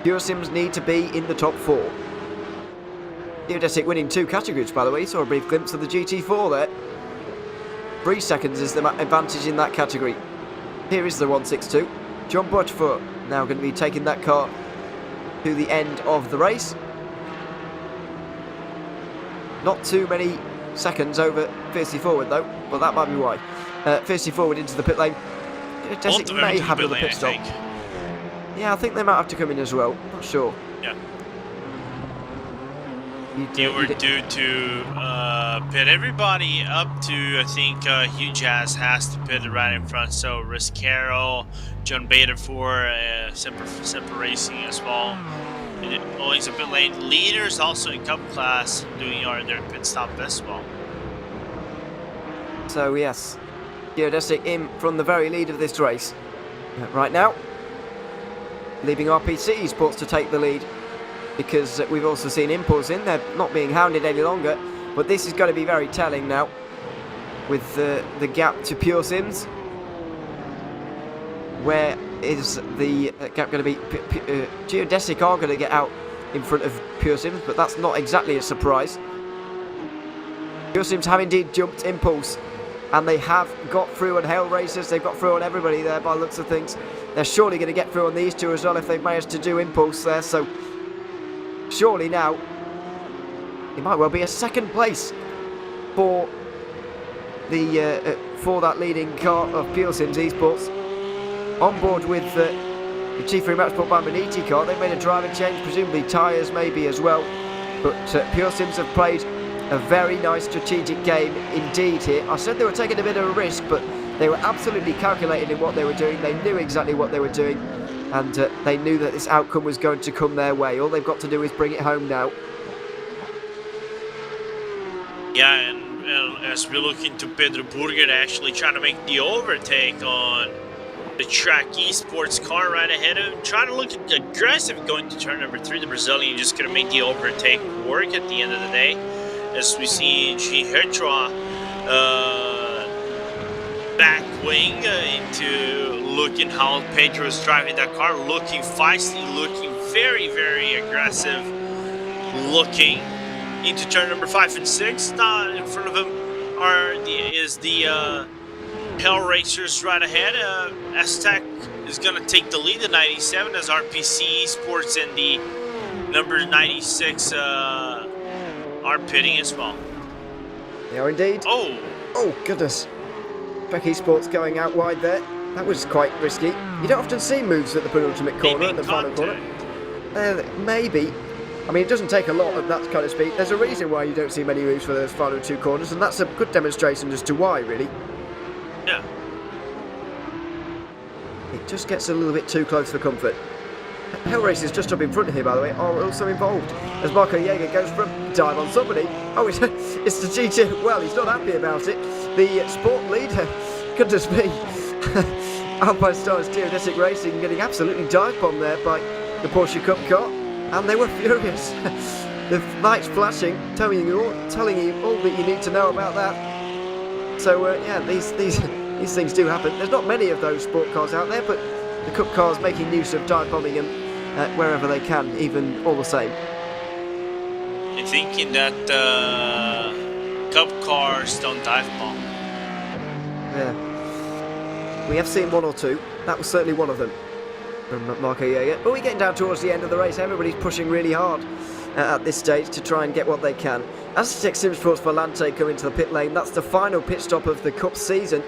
Pure Sims need to be in the top 4. Geodesic winning 2 categories, by the way. Saw a brief glimpse of the GT4 there. 3 seconds is the advantage in that category. Here is the 162. John Butchfoot now going to be taking that car to the end of the race. Not too many seconds over Fiercely Forward though, but that might be why. Fiercely Forward into the pit lane. Geodesic may have another pit stop. Yeah, I think they might have to come in as well. Not sure. Yeah. They were due to pit everybody up to, I think, Huge Ass has to pit right in front. So Riscaro, John Bader for Semper Racing as well. Owings a pit lane. Leaders also in Cup class doing their pit stop as well. So yes, Geodesic in from the very lead of this race right now, leaving RPC Esports to take the lead, because we've also seen Impulse in. They're not being hounded any longer, but this is going to be very telling now with the gap to Pure Sims. Where is the gap going to be? Geodesic are going to get out in front of Pure Sims, but that's not exactly a surprise. Pure Sims have indeed jumped Impulse, and they have got through on Hail Racers. They've got through on everybody there by the looks of things. They're surely going to get through on these two as well if they've managed to do Impulse there. So surely now it might well be a second place for the for that leading car of Pure Sims Esports. On board with the T3 Motorsport by Maniti car. They've made a driver change, presumably tyres maybe as well. But Pure Sims have played a very nice strategic game indeed here. I said they were taking a bit of a risk, but they were absolutely calculated in what they were doing. They knew exactly what they were doing, and they knew that this outcome was going to come their way. All they've got to do is bring it home now. Yeah, and as we look into Pedro Burger actually trying to make the overtake on the track Esports car right ahead of him, trying to look aggressive going to turn number 3. The Brazilian just going to make the overtake work at the end of the day. As we see G. Hertra back wing into looking how Pedro is driving that car, looking feisty, looking very, very aggressive, looking into turn number 5 and 6. Not in front of him is the Hell Racers right ahead. S-Tech is going to take the lead at 97 as RPC Esports and the number 96 are pitting as well. They are indeed. Oh, goodness. Beck Esports going out wide there. That was quite risky. You don't often see moves at the penultimate corner and the final corner. Maybe. I mean, it doesn't take a lot of that kind of speed. There's a reason why you don't see many moves for those final 2 corners, and that's a good demonstration as to why, really. Yeah. It just gets a little bit too close for comfort. Hell Racers just up in front here, by the way, are also involved. As Marco Jaeger goes for a dive on somebody. Oh, it's the GT. Well, he's not happy about it. The sport leader, goodness me. Alpine Stars Geodesic Racing getting absolutely dive bombed there by the Porsche Cup car. And they were furious. The lights flashing, telling you all that you need to know about that. So, yeah, these things do happen. There's not many of those sport cars out there, but the Cup cars making use of dive bombing them wherever they can, even all the same. You're thinking that Cup cars don't dive bomb? Yeah. We have seen 1 or 2. That was certainly one of them from Marco Jaeger. But we're getting down towards the end of the race. Everybody's pushing really hard at this stage to try and get what they can. As Simsports Volante come into the pit lane, that's the final pit stop of the Cup season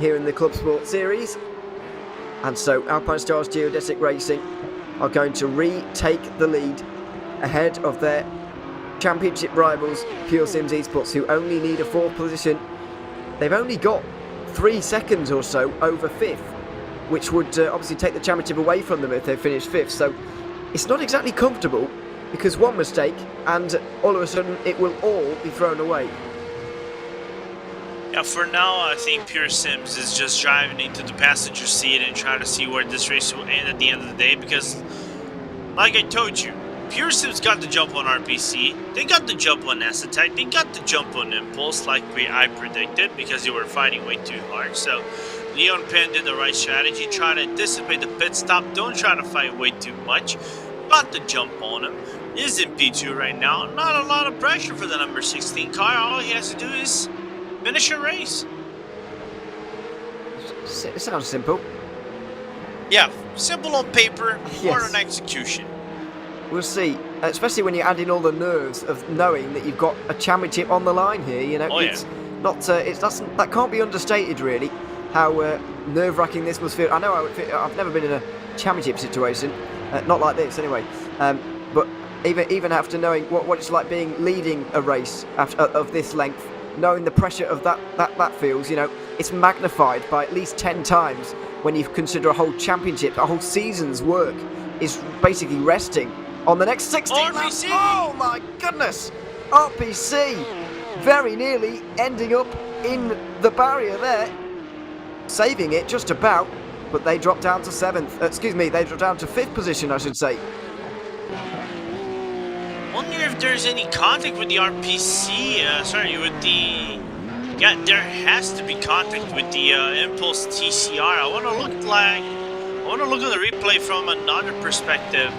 here in the Clubsport series. And so Alpine Stars Geodesic Racing are going to retake the lead ahead of their championship rivals Pure Sims Esports, who only need a 4th position. They've only got 3 seconds or so over 5th, which would obviously take the championship away from them if they finish 5th. So it's not exactly comfortable, because one mistake and all of a sudden it will all be thrown away. Yeah, for now, I think Pure Sims is just driving into the passenger seat and trying to see where this race will end at the end of the day, because, like I told you, Pure Sims got the jump on RPC, they got the jump on S-Attack, they got the jump on Impulse like I predicted, because they were fighting way too hard. So Leon Penn did the right strategy, try to anticipate the pit stop, don't try to fight way too much, got the jump on him, is in P2 right now, not a lot of pressure for the number 16 car, all he has to do is finish a race. It sounds simple. Yeah, simple on paper, Yes. hard on execution. We'll see, especially when you add in all the nerves of knowing that you've got a championship on the line here. You know, Oh, it's not. That can't be understated, really. How nerve-wracking this must feel. I know I've never been in a championship situation, not like this anyway. But even after knowing what it's like leading a race of this length, knowing the pressure of that feels, you know, it's magnified by at least 10 times when you consider a whole championship, a whole season's work is basically resting on the next 16 laps. RPC! Oh my goodness! RPC very nearly ending up in the barrier there, saving it just about, but they dropped down to 7th. They dropped down to 5th position, I should say. Wonder if there's any contact with the RPC, yeah, there has to be contact with the Impulse TCR. I want to look at the replay from another perspective.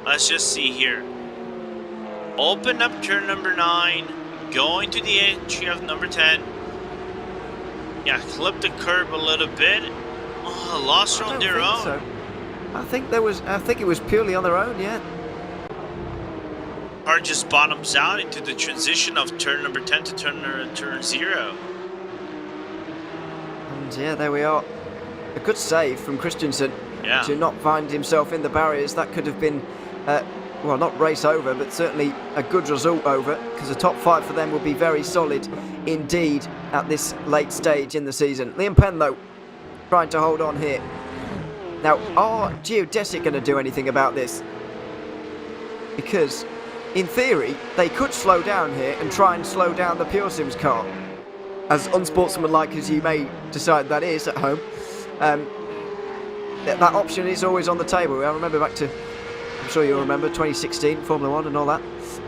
Let's just see here. Open up turn number 9, going to the entry of number 10. Yeah, clip the curb a little bit. Oh, lost on their own. So. I think it was purely on their own, yeah. Car just bottoms out into the transition of turn number 10 to turn 0. And yeah, there we are. A good save from Christensen to not find himself in the barriers. That could have been, well, not race over, but certainly a good result over, because the top 5 for them will be very solid indeed at this late stage in the season. Liam Penn, though, trying to hold on here. Now, are Geodesic going to do anything about this? Because in theory, they could slow down here and try and slow down the Pure Sims car. As unsportsmanlike as you may decide that is at home, that option is always on the table. I remember back to, I'm sure you'll remember, 2016 Formula 1 and all that.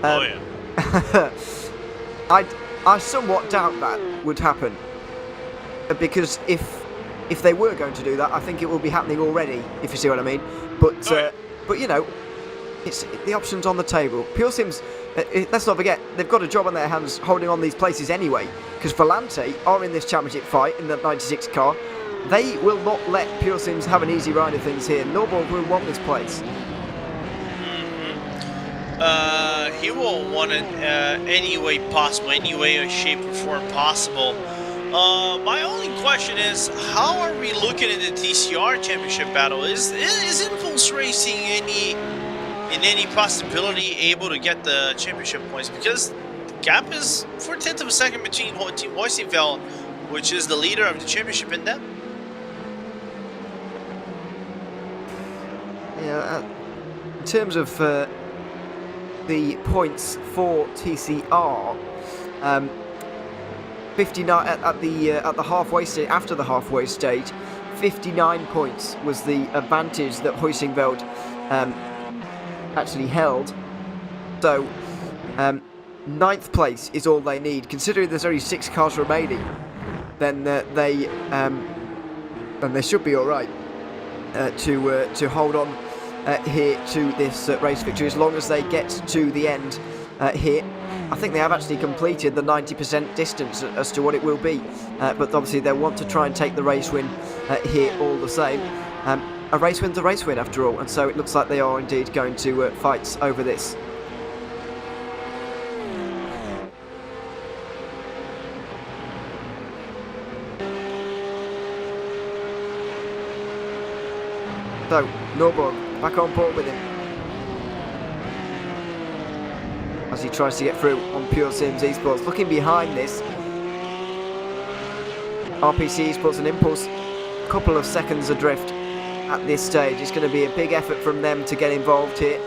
Oh yeah. I somewhat doubt that would happen. because if they were going to do that, I think it will be happening already, if you see what I mean. But you know, it's the options on the table. Pure Sims, let's not forget, they've got a job on their hands holding on these places anyway, because Volante are in this championship fight in the 96 car. They will not let Pure Sims have an easy ride of things here. Norborg will want this place. He will want it any way possible, any way, shape, or form possible. My only question is, how are we looking at the TCR championship battle? Is Impulse Racing in any possibility able to get the championship points? Because the gap is 4/10 of a second between Team Hoisingfeld, which is the leader of the championship, in them. Yeah, in terms of the points for TCR, 59 at the halfway stage. After the halfway stage, 59 points was the advantage that Hoisingfeld actually held. So, 9th place is all they need. Considering there's only 6 cars remaining, then they should be all right to hold on here to this race victory as long as they get to the end here. I think they have actually completed the 90% distance as to what it will be, but obviously they want to try and take the race win here all the same. A race win's a race win after all, and so it looks like they are indeed going to fight over this. So, Norborg back on board with him as he tries to get through on Pure Sims Esports. Looking behind this, RPC Esports and Impulse, a couple of seconds adrift at this stage. It's going to be a big effort from them to get involved here.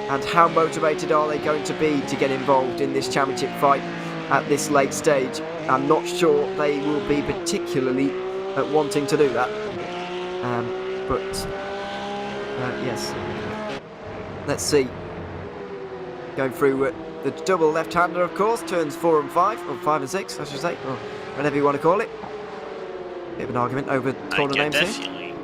And how motivated are they going to be to get involved in this championship fight at this late stage? I'm not sure they will be particularly wanting to do that. Yes. Let's see. Going through the double left-hander, of course, turns 4 and 5, or 5 and 6, I should say, or whatever you want to call it. Bit of an argument over corner names here.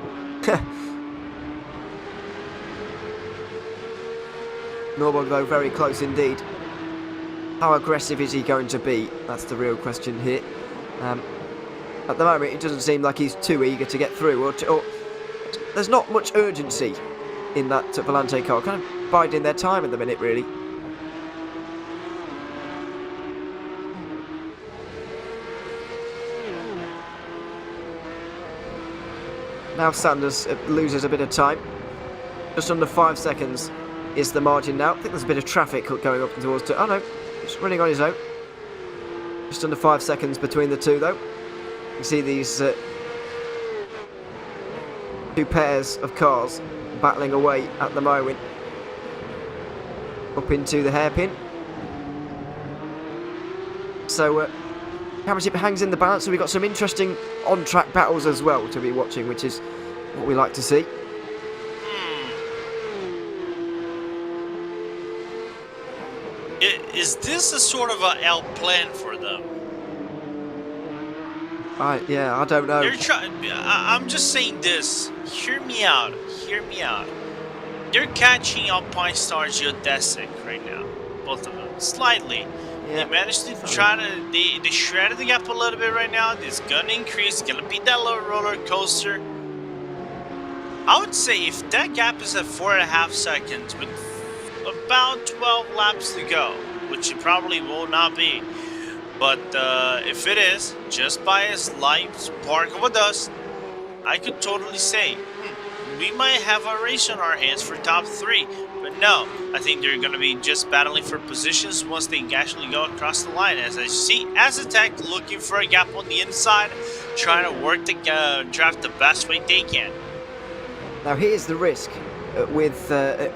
Norborg, though, very close indeed. How aggressive is he going to be? That's the real question here. At the moment, it doesn't seem like he's too eager to get through, or there's not much urgency in that Volante car. Kind of biding their time at the minute, really. Now Sanders loses a bit of time. Just under 5 seconds is the margin now. I think there's a bit of traffic going up towards... Oh no, he's running on his own. Just under 5 seconds between the two, though. You can see these two pairs of cars battling away at the moment. Up into the hairpin. So, championship hangs in the balance, so we've got some interesting on-track battles as well to be watching, which is what we like to see. Is this a sort of a L plan for them? Yeah, I don't know. I'm just saying this. Hear me out. Hear me out. They're catching Alpine Star Geodesic right now. Both of them. Slightly. Yeah. They managed to try to... They shredded the gap a little bit right now. It's gonna increase. It's gonna be that little roller coaster. I would say if that gap is at 4.5 seconds with about 12 laps to go, which it probably will not be, but if it is, just by a slight spark of a dust, I could totally say, we might have a race on our hands for top 3. But no, I think they're going to be just battling for positions once they actually go across the line. As I see Azatec looking for a gap on the inside, trying to work the draft the best way they can. Now here's the risk with the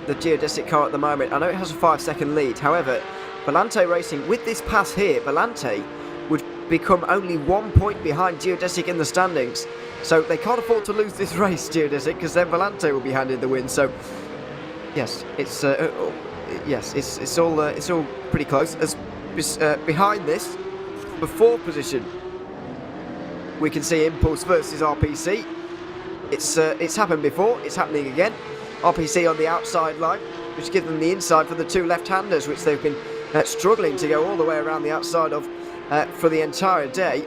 Geodesic car at the moment. I know it has a 5-second lead, however, Volante Racing, with this pass here, Volante would become only 1 point behind Geodesic in the standings. So they can't afford to lose this race, Geodesic, because then Volante will be handed the win. So yes, it's all pretty close. As behind this, the 4th position we can see Impulse versus RPC. It's happened before, it's happening again. RPC on the outside line, which gives them the inside for the two left-handers, which they've been struggling to go all the way around the outside of for the entire day.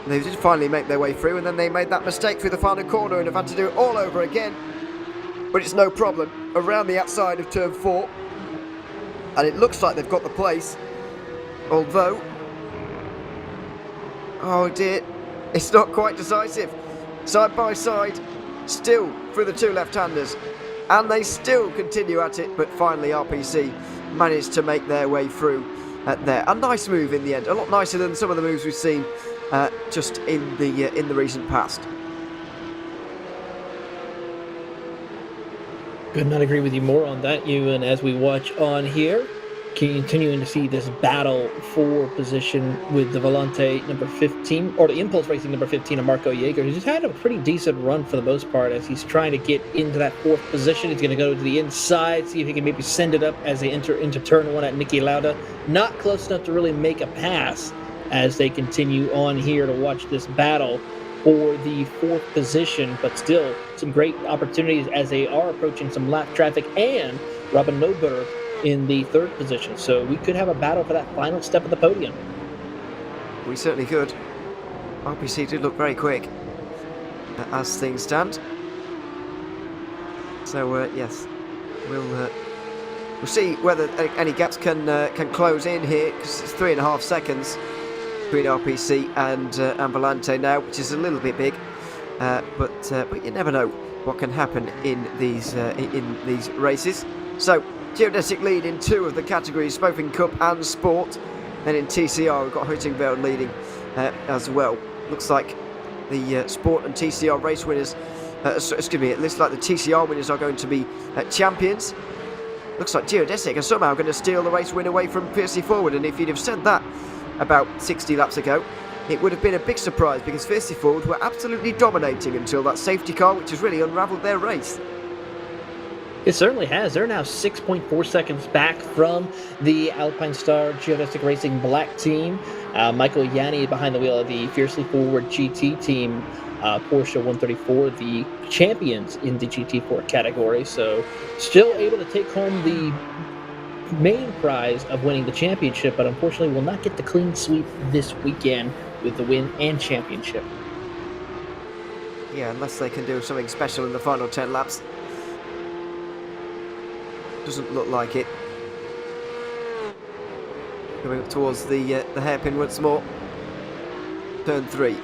They did finally make their way through, and then they made that mistake through the final corner and have had to do it all over again. But it's no problem. Around the outside of turn 4, and it looks like they've got the place. Although, oh dear, it's not quite decisive. Side by side, still through the two left-handers, and they still continue at it. But finally, RPC managed to make their way through there. A nice move in the end, a lot nicer than some of the moves we've seen just in the recent past. Could not agree with you more on that, Ewan. As we watch on here, continuing to see this battle for position with the Volante number 15, or the Impulse Racing number 15 of Marco Jaeger, who's just had a pretty decent run for the most part as he's trying to get into that 4th position. He's going to go to the inside, see if he can maybe send it up as they enter into turn 1 at Niki Lauda. Not close enough to really make a pass as they continue on here to watch this battle for the 4th position, but still some great opportunities as they are approaching some lap traffic, and Robin Noberg in the 3rd position. So we could have a battle for that final step of the podium. We certainly could. RPC did look very quick as things stand. So yes, we'll see whether any gaps can close in here, because it's 3.5 seconds between RPC and Volante now, which is a little bit big. But you never know what can happen in these races. So Geodesic lead in 2 of the categories, both in Cup and Sport. Then in TCR, we've got Hüttingveld leading as well. Looks like the Sport and TCR race winners, it looks like the TCR winners are going to be champions. Looks like Geodesic are somehow going to steal the race win away from Fiercely Forward, and if you'd have said that about 60 laps ago, it would have been a big surprise, because Fiercely Forward were absolutely dominating until that safety car, which has really unravelled their race. It certainly has. They're now 6.4 seconds back from the Alpine Star Geodesic Racing Black team. Michael Yanni behind the wheel of the Fiercely Forward GT team, Porsche 134, the champions in the GT4 category. So still able to take home the main prize of winning the championship, but unfortunately will not get the clean sweep this weekend with the win and championship. Yeah, unless they can do something special in the final 10 laps. Doesn't look like it. Going up towards the hairpin once more. Turn 3.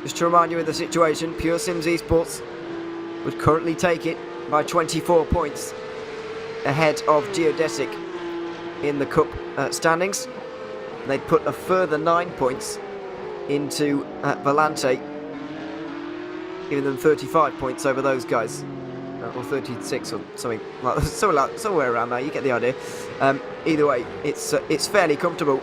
Just to remind you of the situation, Pure Sims Esports would currently take it by 24 points ahead of Geodesic in the Cup standings. They'd put a further 9 points into Volante, giving them 35 points over those guys. Or 36 or something like that, somewhere around there. You get the idea. Either way, it's fairly comfortable.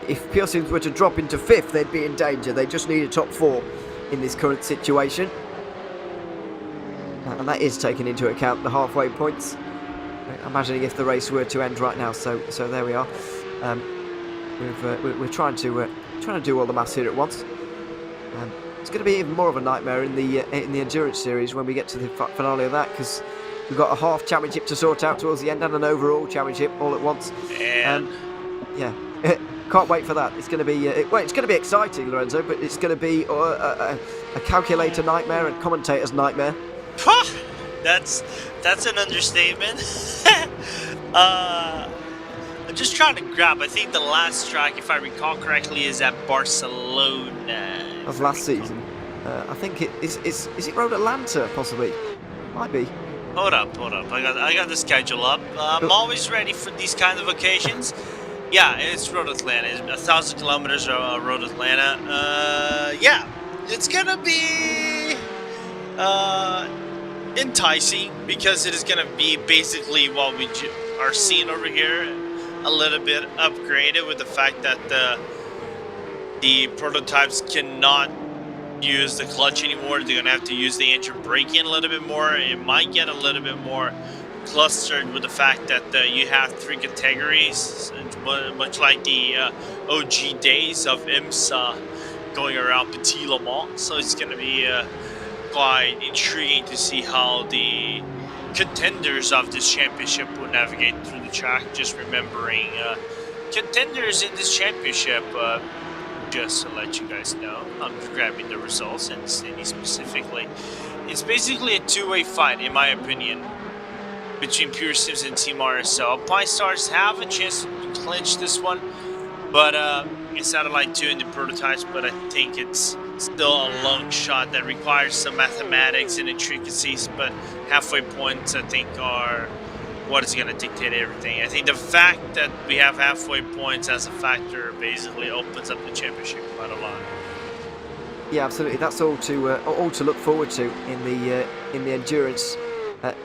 If Pure Sims were to drop into 5th, they'd be in danger. They just need a top 4 in this current situation, and that is taking into account the halfway points. I'm imagining if the race were to end right now. So there we are. We're trying to do all the maths here at once. It's going to be even more of a nightmare in the endurance series when we get to the finale of that, because we've got a half championship to sort out towards the end and an overall championship all at once. And yeah, can't wait for that. It's going to be it's going to be exciting, Lorenzo, but it's going to be a calculator nightmare and commentator's nightmare. That's an understatement. I'm just trying to grab. I think the last track, if I recall correctly, is at Barcelona. Of last season. I think it is it Road Atlanta, possibly? Might be. Hold up. I got the schedule up. I'm always ready for these kind of occasions. Yeah, it's Road Atlanta. It's 1,000 kilometers of Road Atlanta. Yeah, it's gonna be enticing, because it is gonna be basically what we are seeing over here, a little bit upgraded with the fact that the prototypes cannot use the clutch anymore. They're going to have to use the engine braking a little bit more. It might get a little bit more clustered with the fact that you have 3 categories, much like the OG days of IMSA going around Petit Le Mans, so it's going to be quite intriguing to see how the contenders of this championship will navigate through the track. Just remembering contenders in this championship, just to let you guys know, I'm grabbing the results and Sydney specifically. It's basically a two-way fight, in my opinion, between Pure Sims and Team RSL. Alpine Stars have a chance to clinch this one, but in Satellite 2 in the prototypes, but I think it's still a long shot that requires some mathematics and intricacies, but halfway points, I think, are what is going to dictate everything. I think the fact that we have halfway points as a factor basically opens up the championship quite a lot. Yeah, absolutely. That's all to look forward to in the endurance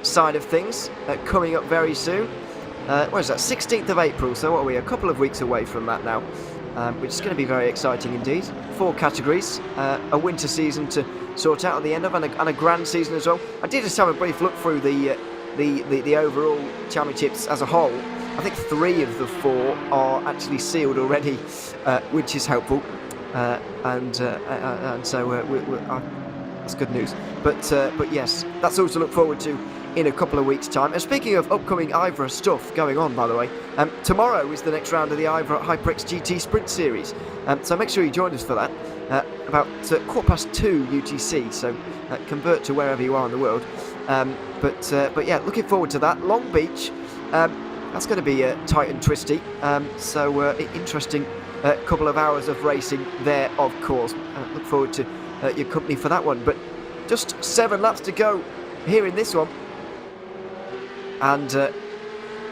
side of things, coming up very soon. What is that? 16th of April. So what are we? A couple of weeks away from that now, which is going to be very exciting indeed. 4 categories, a winter season to sort out at the end of, and a grand season as well. I did just have a brief look through the overall championships as a whole. I think 3 of the 4 are actually sealed already, which is helpful. And so that's good news. But yes, that's all to look forward to in a couple of weeks' time. And speaking of upcoming IVRA stuff going on, by the way, tomorrow is the next round of the IVRA HyperX GT Sprint Series. So make sure you join us for that. About 2:15 UTC. So convert to wherever you are in the world. But yeah, looking forward to that. Long Beach. That's going to be tight and twisty. So interesting. Couple of hours of racing there, of course. Look forward to your company for that one. But just 7 laps to go here in this one, and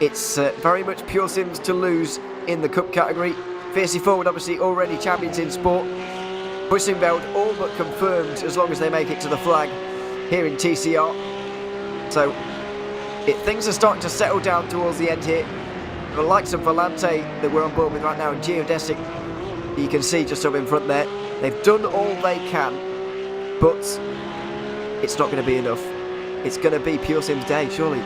it's very much Pure Sims to lose in the Cup category. Fiercely Forward, obviously already champions in sport. Pushing Belt all but confirmed as long as they make it to the flag here in TCR. So things are starting to settle down towards the end here. The likes of Volante that we're on board with right now, and Geodesic, you can see just up in front there. They've done all they can, but it's not going to be enough. It's going to be Pure Sims Day, surely.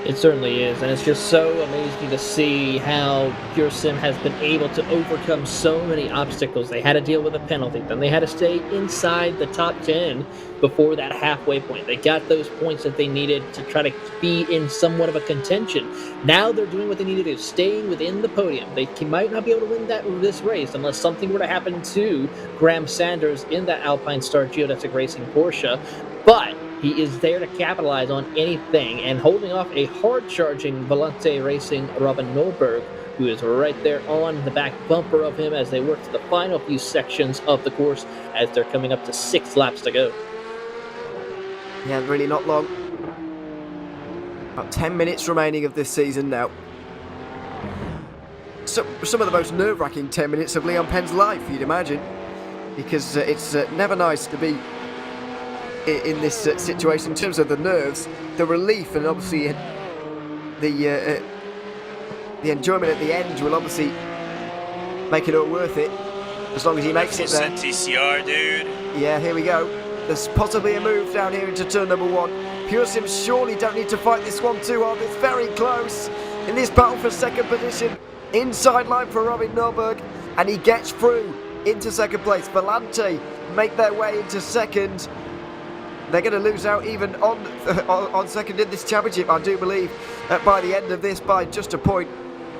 It certainly is, and it's just so amazing to see how Pure Sim has been able to overcome so many obstacles. They had to deal with a penalty, then they had to stay inside the top 10 before that halfway point. They got those points that they needed to try to be in somewhat of a contention. Now they're doing what they need to do, staying within the podium. They might not be able to win this race unless something were to happen to Graham Sanders in that Alpine Star Geodesic Racing Porsche, but he is there to capitalize on anything, and holding off a hard-charging Volante Racing Robin Nolberg, who is right there on the back bumper of him as they work to the final few sections of the course as they're coming up to 6 laps to go. Yeah, really not long. About 10 minutes remaining of this season now. So, some of the most nerve-wracking 10 minutes of Leon Penn's life, you'd imagine, because it's never nice to be in this situation in terms of the nerves, the relief, and obviously the enjoyment at the end will obviously make it all worth it, as long as he makes it there. TCR, dude. Yeah, here we go. There's possibly a move down here into turn number 1. Pure Sims surely don't need to fight this one too hard. It's very close in this battle for second position. Inside line for Robin Norberg, and he gets through into second place. Volante make their way into second. They're going to lose out even on second in this championship, I do believe, by the end of this, by just a point.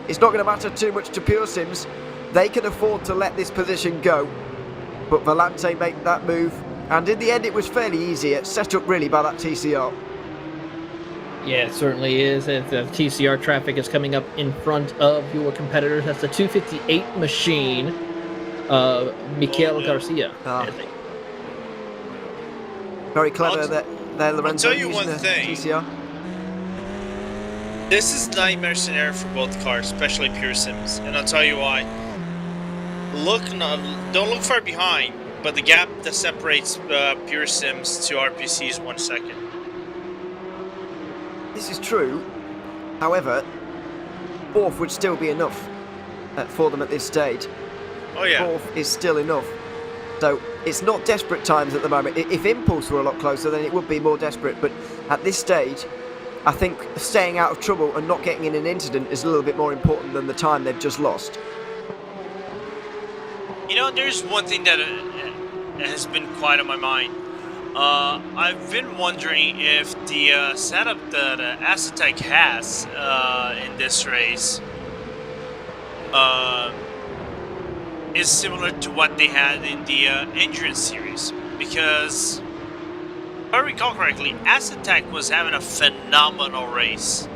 It's not going to matter too much to Pure Sims. They can afford to let this position go. But Volante make that move, and in the end it was fairly easy, set up really by that TCR. Yeah, it certainly is. The TCR traffic is coming up in front of your competitors. That's the 258 machine, Mikel Garcia, I think. Very clever that Lorenzo. I'll tell you one thing. TCR. This is nightmare scenario for both cars, especially Pure Sims, and I'll tell you why. Don't look far behind, but the gap that separates Pure Sims to RPC is 1 second. This is true. However, 4th would still be enough for them at this stage. Oh yeah. 4th is still enough. So it's not desperate times at the moment. If Impulse were a lot closer, then it would be more desperate. But at this stage, I think staying out of trouble and not getting in an incident is a little bit more important than the time they've just lost. You know, there's one thing that has been quite on my mind. I've been wondering if the setup that Aztec has in this race is similar to what they had in the Endurance Series. Because, if I recall correctly, Aztec was having a phenomenal race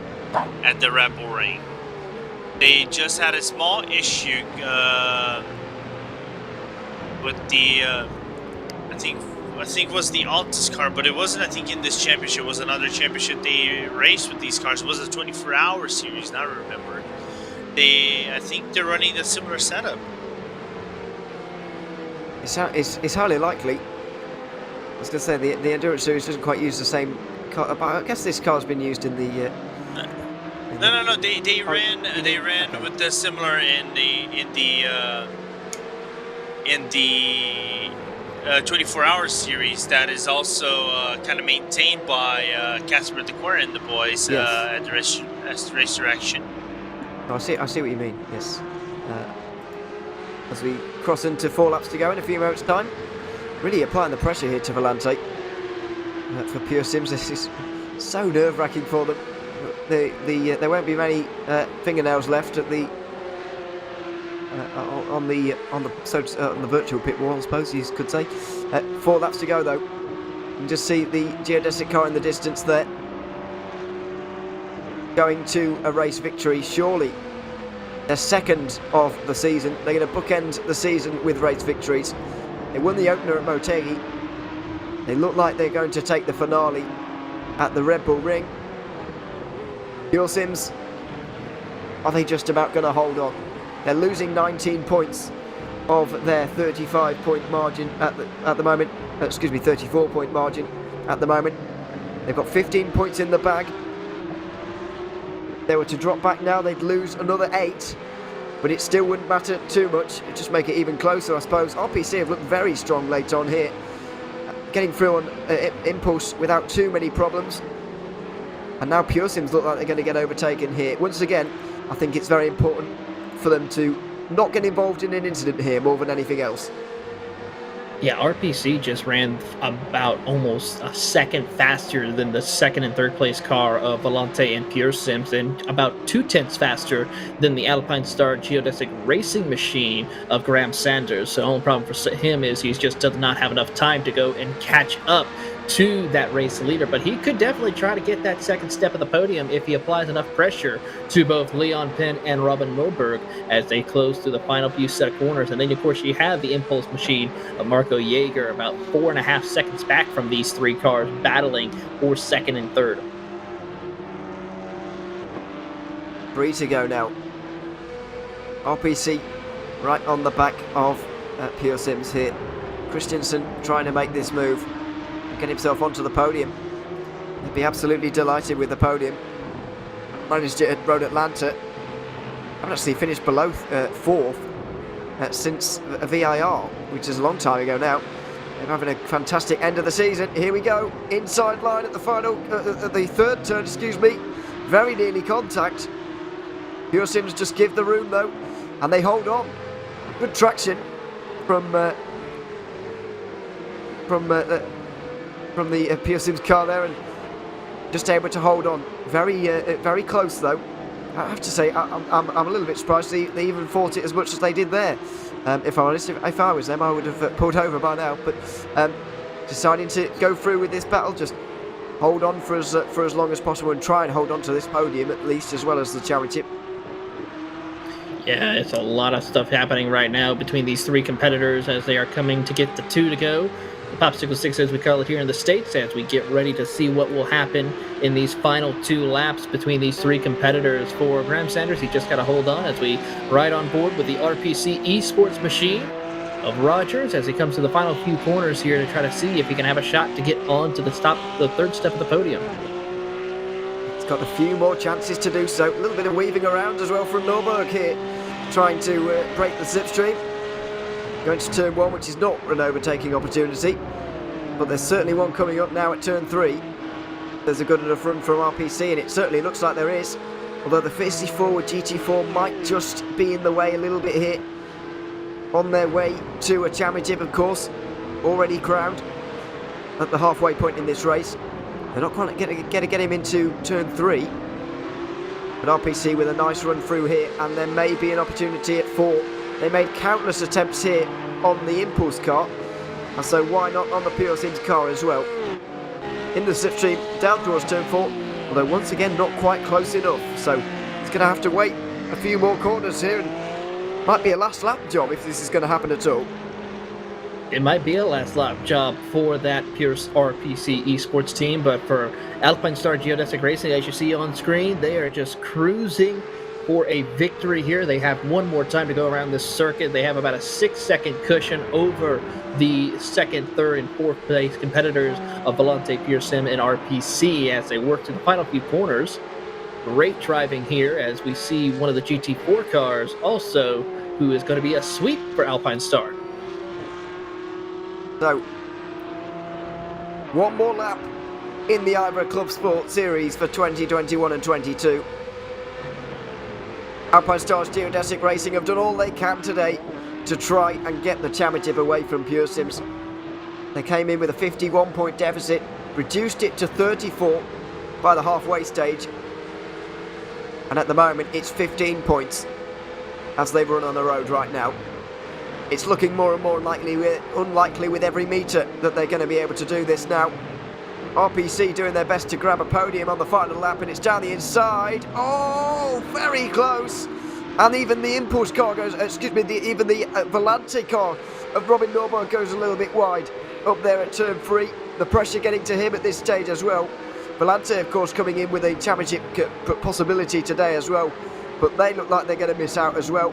at the Red Bull Ring. They just had a small issue with the, I think it was the Altus car, but it wasn't, I think, in this championship. It was another championship they raced with these cars. It was a 24-hour series, now I remember. I think they're running a similar setup. It's highly likely. I was going to say, the Endurance Series doesn't quite use the same car, but I guess this car's been used in the... No. They ran with the similar in the 24-hour series that is also kind of maintained by Casper DeQuer and the boys at the race direction. Oh, I see what you mean. Yes. As we cross into 4 laps to go in a few moments' time, really applying the pressure here to Volante. For Pure Sims, this is so nerve-wracking for them. There won't be many fingernails left at the on the virtual pit wall, I suppose you could say. 4 laps to go though. You can just see the geodesic car in the distance there, going to a race victory. Surely their second of the season. They're going to bookend the season with race victories. They won the opener at Motegi. They look like they're going to take the finale at the Red Bull Ring. Pure Sims, are they just about going to hold on? They're losing 19 points of their 35-point margin at the moment. 34-point margin at the moment. They've got 15 points in the bag. If they were to drop back now, they'd lose another 8, but it still wouldn't matter too much. It'd just make it even closer, I suppose. RPC have looked very strong late on here, getting through on Impulse without too many problems. And now Pure Sims look like they're going to get overtaken here. Once again, I think it's very important for them to not get involved in an incident here more than anything else. Yeah, RPC just ran about almost a second faster than the second and third place car of Volante and Pure Sims, and about 0.2 faster than the Alpine Star Geodesic racing machine of Graham Sanders. So the only problem for him is he just does not have enough time to go and catch up to that race leader, but he could definitely try to get that second step of the podium if he applies enough pressure to both Leon Penn and Robin Milberg as they close through the final few set of corners. And then, of course, you have the Impulse machine of Marco Jaeger about 4.5 seconds back from these 3 cars, battling for second and third. 3 to go now. RPC right on the back of Pure Sims here. Christensen trying to make this move, get himself onto the podium. He'd be absolutely delighted with the podium. Managed it at Road Atlanta. Haven't actually finished below 4th since a VIR, which is a long time ago now. They're having a fantastic end of the season. Here we go, inside line at the final, at the third turn, excuse me. Very nearly contact. Pure Sims just give the room though, and they hold on. Good traction from the Pure Sims car there, and just able to hold on. Very close though. I have to say, I'm a little bit surprised they even fought it as much as they did there. If I'm honest, if I was them, I would have pulled over by now. But deciding to go through with this battle, just hold on for as long as possible and try and hold on to this podium at least, as well as the championship. Yeah, it's a lot of stuff happening right now between these 3 competitors as they are coming to get the 2 to go. The Popsicle 6, as we call it here in the States, as we get ready to see what will happen in these final 2 laps between these 3 competitors. For Graham Sanders, he just got to hold on as we ride on board with the RPC Esports machine of Rogers as he comes to the final few corners here to try to see if he can have a shot to get on to the third step of the podium. It's got a few more chances to do so. A little bit of weaving around as well from Norberg here, trying to break the slipstream. Going to turn 1, which is not an overtaking opportunity, but there's certainly one coming up now at turn 3. There's a good enough run from RPC, and it certainly looks like there is, although the 54 with GT4 might just be in the way a little bit here. on their way to a championship, of course, already crowned at the halfway point in this race. They're not quite going to get him into turn 3. But RPC with a nice run through here, and there may be an opportunity at 4. They made countless attempts here on the Impulse car, and so why not on the Pure Sims car as well. In the slipstream, down towards turn 4, although once again not quite close enough, so he's going to have to wait a few more corners here, and might be a last lap job if this is going to happen at all. It might be a last lap job for that Pierce RPC Esports team, but for Alpine Star Geodesic Racing, as you see on screen, they are just cruising for a victory here. They have one more time to go around this circuit. They have about a 6-second cushion over the second, third, and fourth place competitors of Volante, Pure Sim, and RPC as they work to the final few corners. Great driving here as we see one of the GT4 cars also, who is going to be a sweep for Alpine Star. So, one more lap in the IVRA Clubsport series for 2021 and 22. Alpine Star's Geodesic Racing have done all they can today to try and get the championship away from Pure Sims. They came in with a 51-point deficit, reduced it to 34 by the halfway stage, and at the moment it's 15 points as they run on the road right now. It's looking more and more unlikely with every metre that they're going to be able to do this now. RPC doing their best to grab a podium on the final lap, and it's down the inside. Oh, very close. And even the Impulse car goes, even the Volante car of Robin Norborg goes a little bit wide up there at turn 3. The pressure getting to him at this stage as well. Volante, of course, coming in with a championship possibility today as well, but they look like they're going to miss out as well.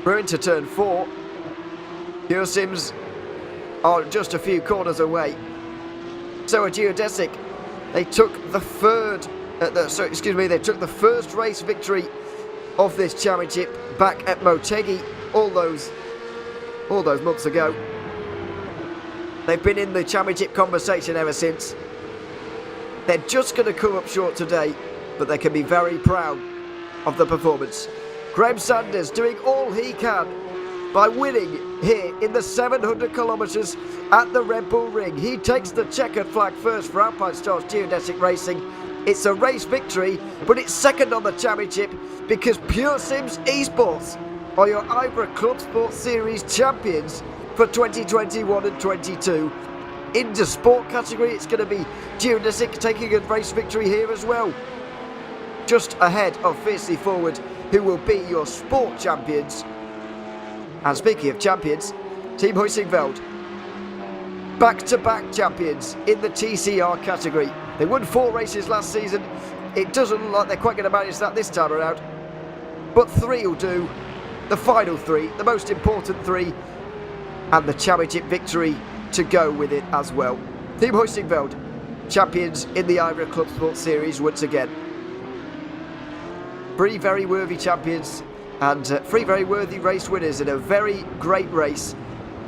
We're into turn 4. Pure Sims are just a few corners away. So a Geodesic, they took the first race victory of this championship back at Motegi all those months ago. They've been in the championship conversation ever since. They're just going to come up short today, but they can be very proud of the performance. Graham Sanders doing all he can by winning here in the 700 kilometres at the Red Bull Ring. He takes the checkered flag first for Alpine Stars Geodesic Racing. It's a race victory, but it's second on the championship because Pure Sims Esports are your IVRA Clubsport Series champions for 2021 and 22. In the sport category, it's going to be Geodesic taking a race victory here as well, just ahead of Fiercely Forward, who will be your sport champions. And speaking of champions, Team Huysingveld, back-to-back champions in the TCR category. They won 4 races last season. It doesn't look like they're quite going to manage that this time around, but 3 will do. The final 3, the most important 3, and the championship victory to go with it as well. Team Huysingveld, champions in the IVRA Clubsport Series once again. 3 very worthy champions and 3 very worthy race winners in a very great race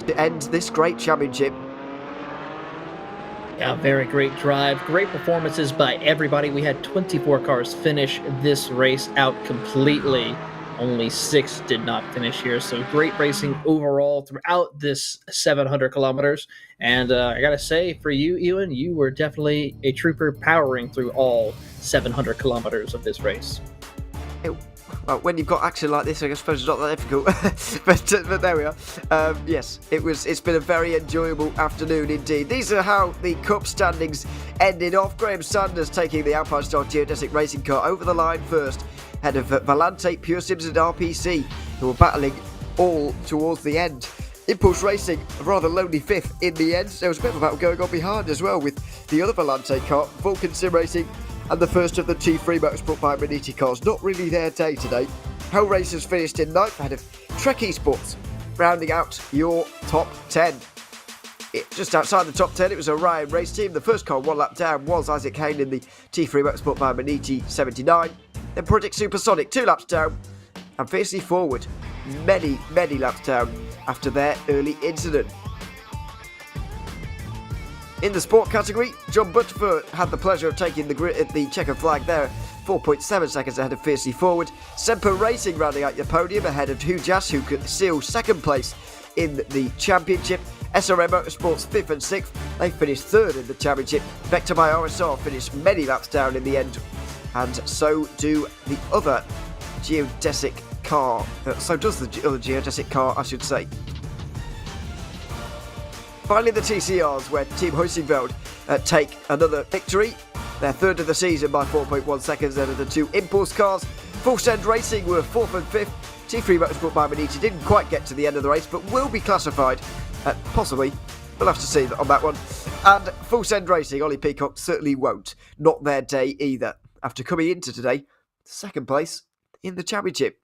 to end this great championship. Yeah, very great drive. Great performances by everybody. We had 24 cars finish this race out completely. Only 6 did not finish here, so great racing overall throughout this 700 kilometers. And I gotta say, for you, Ewan, you were definitely a trooper powering through all 700 kilometers of this race. Well, when you've got action like this, I suppose it's not that difficult. but there we are. Yes, it's been a very enjoyable afternoon indeed. These are how the Cup standings ended off. Graham Sanders taking the Alpine Star Geodesic Racing car over the line first, ahead of Volante, Pure Sims and RPC, who were battling all towards the end. Impulse Racing, a rather lonely 5th in the end. There was a bit of a battle going on behind as well with the other Volante car, Vulcan Sim Racing, and the first of the T3 Motorsport by Maniti cars. Not really their day today. Hell Racers finished in 9th ahead of Trek Esports, rounding out your top 10. Just outside the top 10, it was a Ryan race team. The first car 1 lap down was Isaac Hayne in the T3 Motorsport by Maniti 79. Then Project Supersonic 2 laps down, and Fiercely Forward many laps down after their early incident. In the sport category, John Butterford had the pleasure of taking the checkered flag there 4.7 seconds ahead of Fiercely Forward. Semper Racing rounding out your podium ahead of Hujas, who could seal second place in the championship. SRM Motorsports 5th and 6th, they finished 3rd in the championship. Vector by RSR finished many laps down in the end, and so do the other geodesic car. So does the other geodesic car, I should say. Finally, the TCRs, where Team Huysingveld take another victory. They're 3rd of the season by 4.1 seconds ahead of the 2 Impulse cars. Full Send Racing were 4th and 5th. T3 Motorsport by Maniti didn't quite get to the end of the race, but will be classified. Possibly. We'll have to see on that one. And Full Send Racing, Ollie Peacock certainly won't. Not their day either. After coming into today, 2nd place in the championship.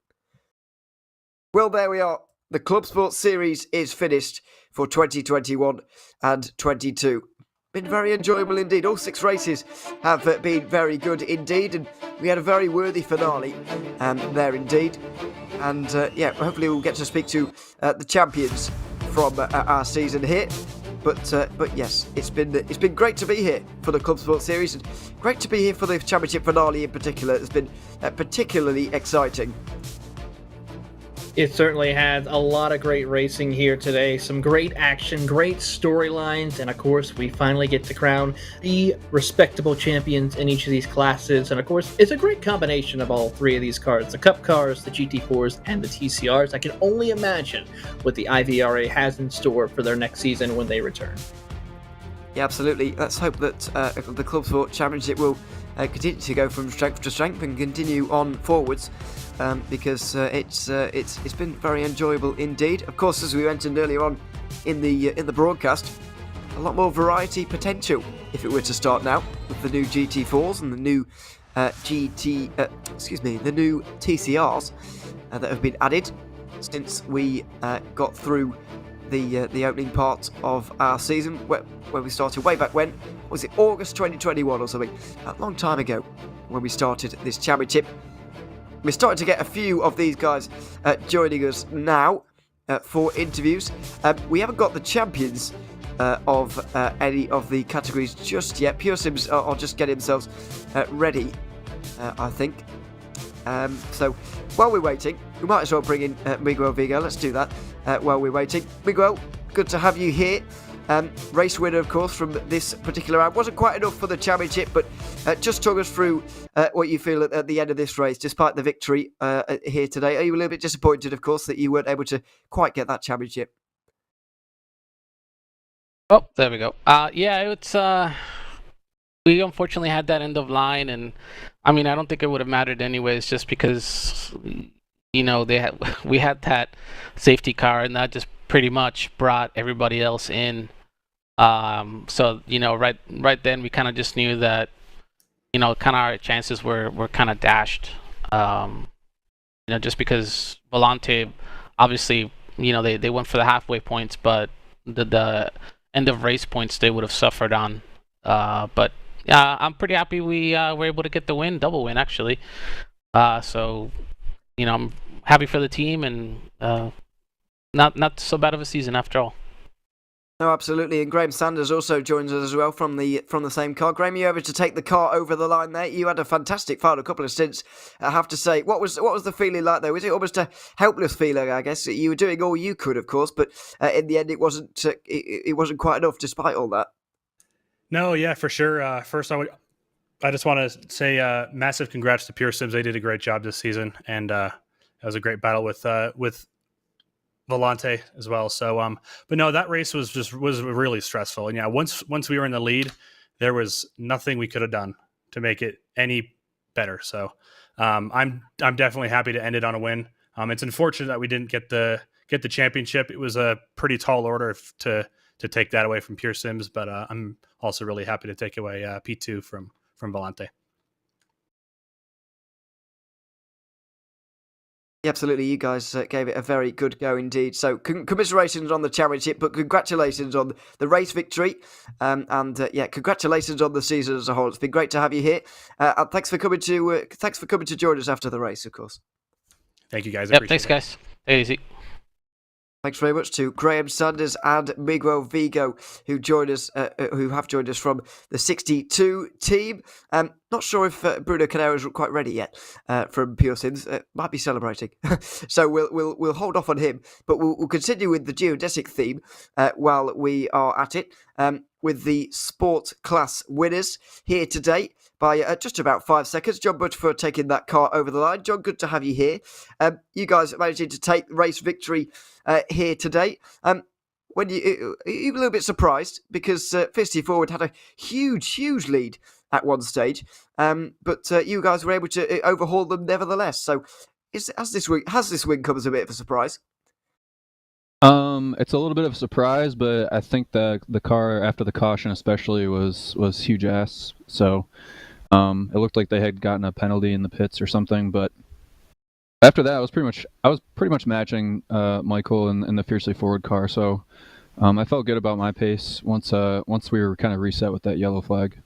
Well, there we are. The Clubsport series is finished for 2021 and 22. Been very enjoyable indeed. All 6 races have been very good indeed, and we had a very worthy finale there indeed. And yeah, hopefully we'll get to speak to the champions from our season here. But yes, it's been great to be here for the Clubsport series, and great to be here for the championship finale in particular. It's been particularly exciting. It certainly had a lot of great racing here today, some great action, great storylines, and of course we finally get to crown the respectable champions in each of these classes. And of course it's a great combination of all 3 of these cars, the Cup cars, the GT4s, and the TCRs. I can only imagine what the IVRA has in store for their next season when they return. Yeah, absolutely. Let's hope that the Clubsport Championship will continue to go from strength to strength and continue on forwards. Because it's been very enjoyable indeed. Of course, as we mentioned earlier on in the broadcast, a lot more variety potential if it were to start now with the new GT4s and the new the new TCRs that have been added since we got through the opening part of our season, where we started way back when. Was it August 2021 or something? A long time ago when we started this championship. We're starting to get a few of these guys joining us now for interviews. We haven't got the champions of any of the categories just yet. Pure Sims are just getting themselves ready, I think. So while we're waiting, we might as well bring in Miguel Vigo. Let's do that while we're waiting. Miguel, good to have you here. Race winner, of course, from this particular round. Wasn't quite enough for the championship, but just talk us through what you feel at the end of this race, despite the victory here today. Are you a little bit disappointed, of course, that you weren't able to quite get that championship? Oh, there we go. Yeah, it's we unfortunately had that end of line, and I mean, I don't think it would have mattered anyways, just because we had that safety car, and that just pretty much brought everybody else in. So right then we kind of just knew that kind of our chances were kind of dashed. Just because Volante, obviously, they went for the halfway points, but the end of race points they would have suffered on. But I'm pretty happy we were able to get the win, double win actually. So I'm happy for the team, and not so bad of a season after all. No, absolutely. And Graham Sanders also joins us as well from the same car. Graham, you were able to take the car over the line there. You had a fantastic final couple of stints, I have to say. What was the feeling like though? Was it almost a helpless feeling? I guess you were doing all you could, of course, but in the end, it wasn't quite enough, despite all that. No, yeah, for sure. First, I just want to say massive congrats to Pure Sims. They did a great job this season, and it was a great battle with Volante as well. So, but no, that race was really stressful. And yeah, once we were in the lead, there was nothing we could have done to make it any better. So, I'm definitely happy to end it on a win. It's unfortunate that we didn't get the championship. It was a pretty tall order to take that away from Pure Sims, but I'm also really happy to take away P2 from Volante. Absolutely, you guys gave it a very good go indeed. So commiserations on the championship, but congratulations on the race victory, and congratulations on the season as a whole. It's been great to have you here, and thanks for coming to join us after the race, of course. Thank you, guys. Yep, thanks, guys. Take it easy. Thanks very much to Graham Sanders and Miguel Vigo, who joined us, who have joined us from the 62 team. Not sure if Bruno Canero is quite ready yet from Pure Sims. Might be celebrating, so we'll hold off on him. But we'll continue with the geodesic theme while we are at it. With the sport class winners here today by just about 5 seconds. John Butterford taking that car over the line. John, good to have you here. You guys managing to take race victory here today. When you a little bit surprised because Fisty Forward had a huge lead at one stage, but you guys were able to overhaul them nevertheless. So, has this win come as a bit of a surprise? It's a little bit of a surprise, but I think the car after the caution especially was huge ass. So it looked like they had gotten a penalty in the pits or something. But after that, I was pretty much matching Michael in the fiercely forward car. So I felt good about my pace once we were kind of reset with that yellow flag.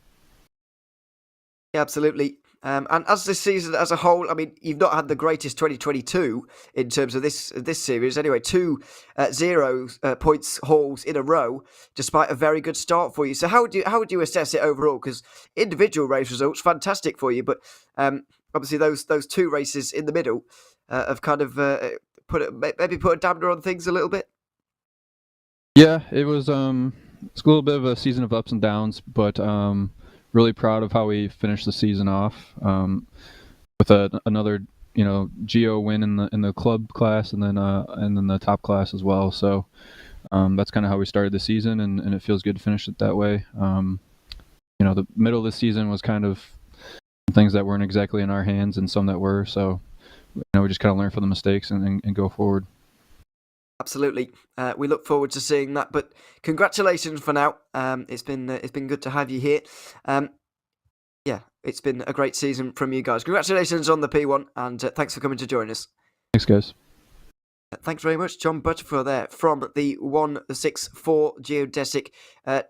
Yeah, absolutely. And as this season as a whole, I mean, you've not had the greatest 2022 in terms of this series. Anyway, 0 points hauls in a row, despite a very good start for you. So how would you assess it overall? Because individual race results, fantastic for you, but obviously those two races in the middle have kind of put a dampener on things a little bit. Yeah, it was it's a little bit of a season of ups and downs, but really proud of how we finished the season off with another Geo win in the club class and then the top class as well. So that's kind of how we started the season, and it feels good to finish it that way. The middle of the season was kind of things that weren't exactly in our hands and some that were. So we just kind of learn from the mistakes and go forward. Absolutely. We look forward to seeing that. But congratulations for now. It's been good to have you here. Yeah, it's been a great season from you guys. Congratulations on the P1, and thanks for coming to join us. Thanks, guys. Thanks very much, John Butterfield there from the 164 Geodesic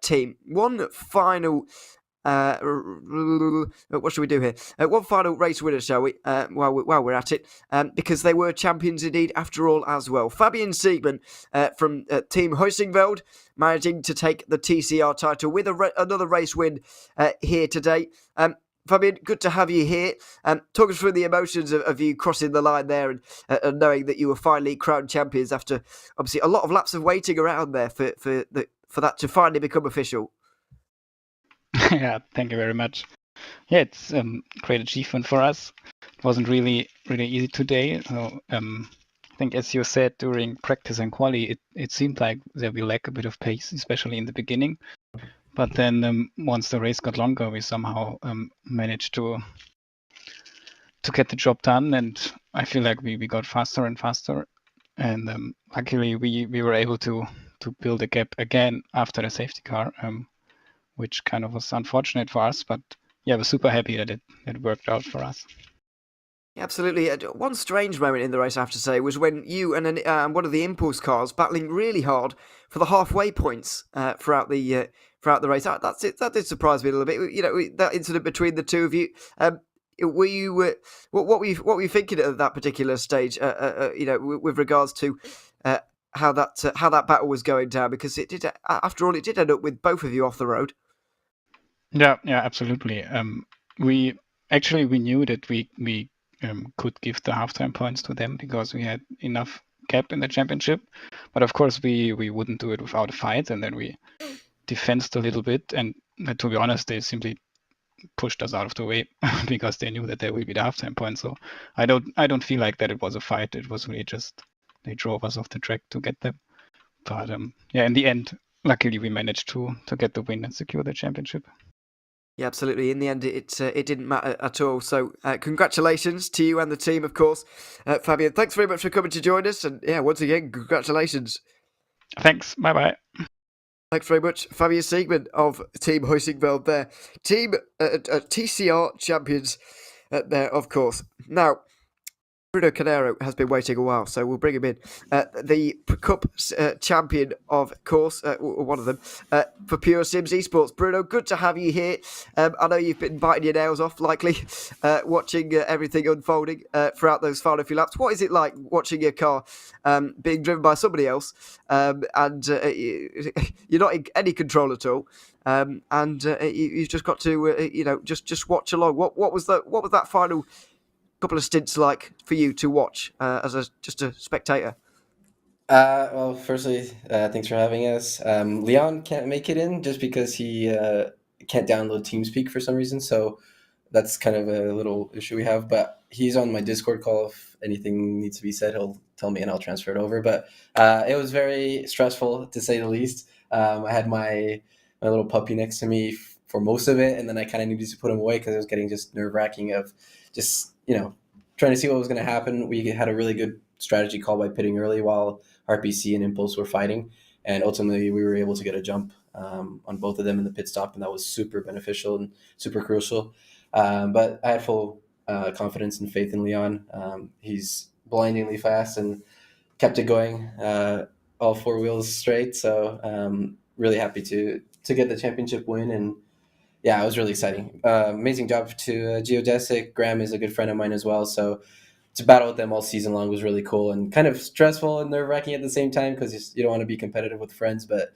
team. One final... what should we do here? One final race winner, shall we? While we're at it, because they were champions indeed after all as well. Fabian Siegmann from Team Huysingveld managing to take the TCR title with another race win here today. Fabian, good to have you here. Talk us through the emotions of you crossing the line there and knowing that you were finally crowned champions after obviously a lot of laps of waiting around there for that to finally become official. Yeah, thank you very much. Yeah, it's great achievement for us. It wasn't really easy today. So I think, as you said during practice and quali, it seemed like that we lack a bit of pace, especially in the beginning. But then once the race got longer, we somehow managed to get the job done, and I feel like we got faster and faster. And luckily, we were able to build a gap again after the safety car. Which kind of was unfortunate for us, but yeah, we're super happy that it worked out for us. Absolutely. One strange moment in the race, I have to say, was when you and one of the Impulse cars battling really hard for the halfway points throughout the race. That did surprise me a little bit. That incident between the two of you. Were you what were you thinking at that particular stage? With regards to how that battle was going down, because it did, after all, it did end up with both of you off the road. Yeah, absolutely. We knew that we could give the halftime points to them because we had enough gap in the championship. But of course, we wouldn't do it without a fight, and then we defended a little bit. And to be honest, they simply pushed us out of the way because they knew that they will be the halftime points. So I don't feel like that it was a fight. It was really just they drove us off the track to get them. But in the end, luckily we managed to get the win and secure the championship. Yeah, absolutely. In the end, it didn't matter at all. So congratulations to you and the team, of course. Fabian, thanks very much for coming to join us. And yeah, once again, congratulations. Thanks. Bye-bye. Thanks very much, Fabian Siegmann of Team Huysingveld there. Team TCR champions there, of course. Now, Bruno Canero has been waiting a while, so we'll bring him in. The Cup champion, of course, one of them, for Pure Sims Esports. Bruno, good to have you here. I know you've been biting your nails off, likely, watching everything unfolding throughout those final few laps. What is it like watching your car being driven by somebody else, and you're not in any control at all? And you've just got to, just watch along. What was that final couple of stints like for you to watch as just a spectator? Well, firstly, thanks for having us. Leon can't make it in just because he can't download TeamSpeak for some reason, so that's kind of a little issue we have. But he's on my Discord call. If anything needs to be said, he'll tell me and I'll transfer it over. But it was very stressful, to say the least. I had my little puppy next to me for most of it, and then I kind of needed to put him away because it was getting just nerve-wracking of just, trying to see what was going to happen. We had a really good strategy call by pitting early while RPC and Impulse were fighting, and ultimately we were able to get a jump on both of them in the pit stop, and that was super beneficial and super crucial. But I had full confidence and faith in Leon. He's blindingly fast and kept it going all four wheels straight, so really happy to get the championship win. And yeah, it was really exciting. Amazing job to Geodesic. Graham is a good friend of mine as well, so to battle with them all season long was really cool and kind of stressful and nerve-wracking at the same time because you don't want to be competitive with friends, but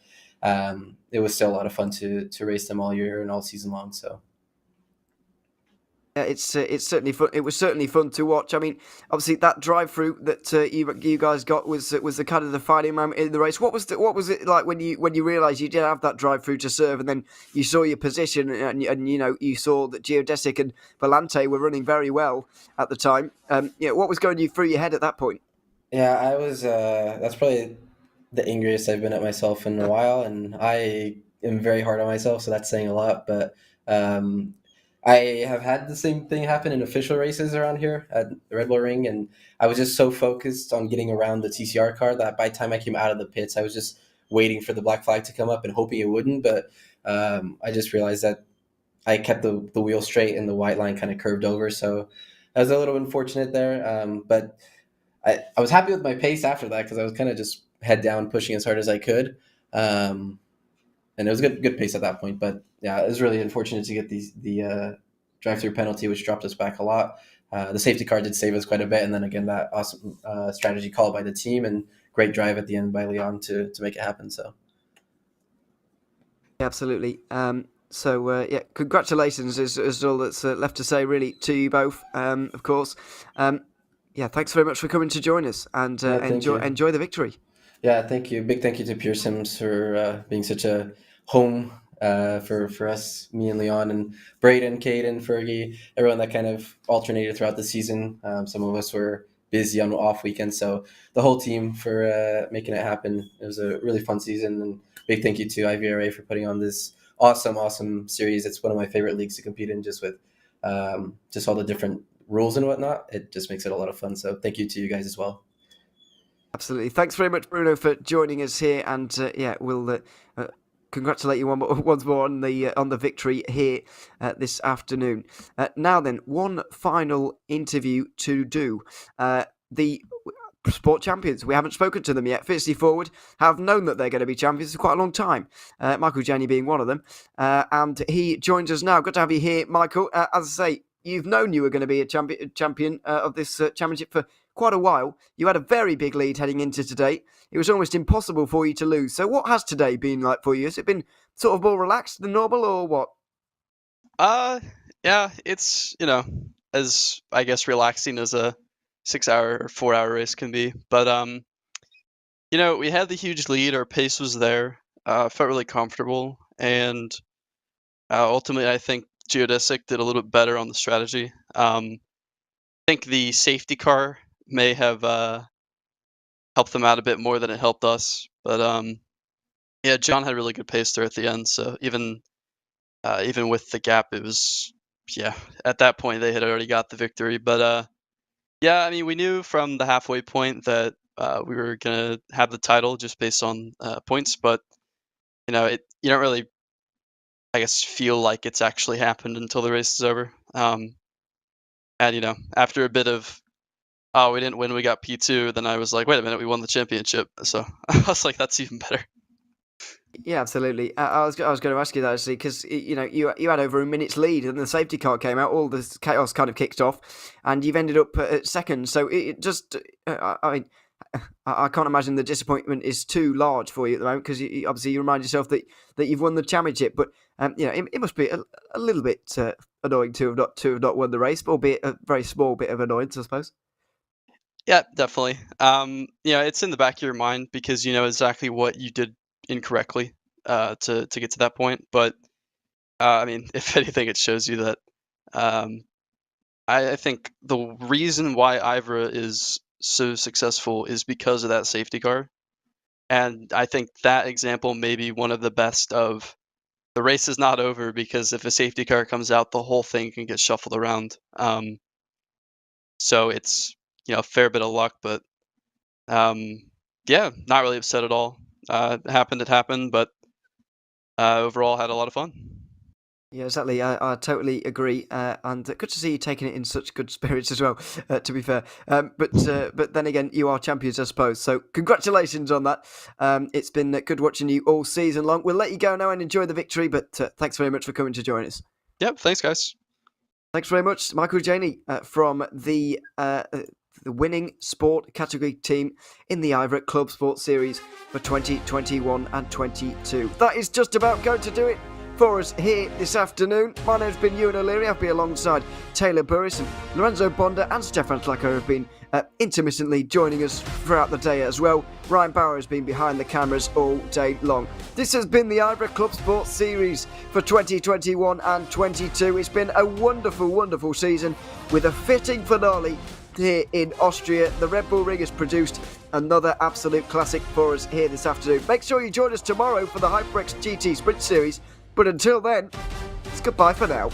it was still a lot of fun to race them all year and all season long. So Yeah, it's certainly fun. It was certainly fun to watch. I mean, obviously that drive-through that you guys got was the kind of the fighting moment in the race. What was it like when you realised you did have that drive-through to serve, and then you saw your position, and you saw that Geodesic and Volante were running very well at the time. What was going through your head at that point? yeah, I was. That's probably the angriest I've been at myself in a while, and I am very hard on myself, so that's saying a lot. But I have had the same thing happen in official races around here at the Red Bull Ring, and I was just so focused on getting around the TCR car that by the time I came out of the pits, I was just waiting for the black flag to come up and hoping it wouldn't. But I just realized that I kept the wheel straight and the white line kind of curved over, so that was a little unfortunate there. But I was happy with my pace after that because I was kind of just head down pushing as hard as I could. And it was good pace at that point. But yeah, it was really unfortunate to get the drive-through penalty, which dropped us back a lot. The safety car did save us quite a bit, and then again that awesome strategy call by the team and great drive at the end by Leon to make it happen. So Absolutely. Congratulations is all that's left to say really to you both. Of course. Thanks very much for coming to join us, and enjoy the victory. Yeah, thank you. Big thank you to Pure Sims for being such a home for us, me and Leon and Braden, Caden, Fergie, everyone that kind of alternated throughout the season. Some of us were busy on off weekends, so the whole team for making it happen. It was a really fun season, and big thank you to IVRA for putting on this awesome series. It's one of my favorite leagues to compete in, just with just all the different rules and whatnot. It just makes it a lot of fun. So thank you to you guys as well. Absolutely. Thanks very much, Bruno, for joining us here, and we'll congratulate you once more on the victory here this afternoon. Now then, one final interview to do. The Sport champions. We haven't spoken to them yet. Fiercely Forward have known that they're going to be champions for quite a long time. Michael Janney being one of them, and he joins us now. Good to have you here, Michael. As I say, you've known you were going to be a champion of this championship for quite a while. You had a very big lead heading into today. It was almost impossible for you to lose. So what has today been like for you? Has it been sort of more relaxed than normal, or what? Yeah, it's, as I guess relaxing as a 6-hour or 4-hour race can be. But we had the huge lead, our pace was there, felt really comfortable, and ultimately I think Geodesic did a little bit better on the strategy. I think the safety car may have helped them out a bit more than it helped us. But John had really good pace there at the end, so even with the gap, it was, at that point they had already got the victory. But I mean, we knew from the halfway point that we were gonna have the title just based on points, but you don't really, I guess, feel like it's actually happened until the race is over. And after a bit of oh, we didn't win, we got P2, then I was like, wait a minute, we won the championship. So I was like, that's even better. Yeah, absolutely. I was going to ask you that actually, because you had over a minute's lead, and the safety car came out. All the chaos kind of kicked off, and you've ended up at second. So it just, I can't imagine the disappointment is too large for you at the moment, because obviously you remind yourself that you've won the championship. But it must be a little bit annoying to have not won the race, albeit a very small bit of annoyance, I suppose. Yeah, definitely. It's in the back of your mind because you know exactly what you did incorrectly to get to that point. But I mean, if anything, it shows you that I think the reason why IVRA is so successful is because of that safety car. And I think that example may be one of the best of the race is not over, because if a safety car comes out, the whole thing can get shuffled around. So it's, a fair bit of luck, but yeah, not really upset at all. It happened, but overall had a lot of fun. Yeah, exactly. I totally agree, and good to see you taking it in such good spirits as well. To be fair, but then again, you are champions, I suppose. So congratulations on that. It's been good watching you all season long. We'll let you go now and enjoy the victory. But thanks very much for coming to join us. Yep, thanks, guys. Thanks very much, Michael Janey from the winning sport category team in the IVRA Clubsport series for 2021 and 22. That is just about going to do it for us here this afternoon. My name's been Ewan O'Leary. I've been alongside Taylor Burris, and Lorenzo Bonda and Stefan Slacker have been intermittently joining us throughout the day as well. Ryan Bauer has been behind the cameras all day long. This has been the IVRA Clubsport series for 2021 and 22. It's been a wonderful, wonderful season with a fitting finale here in Austria. The Red Bull Ring has produced another absolute classic for us here this afternoon. Make sure you join us tomorrow for the HyperX GT Sprint Series. But until then, it's goodbye for now.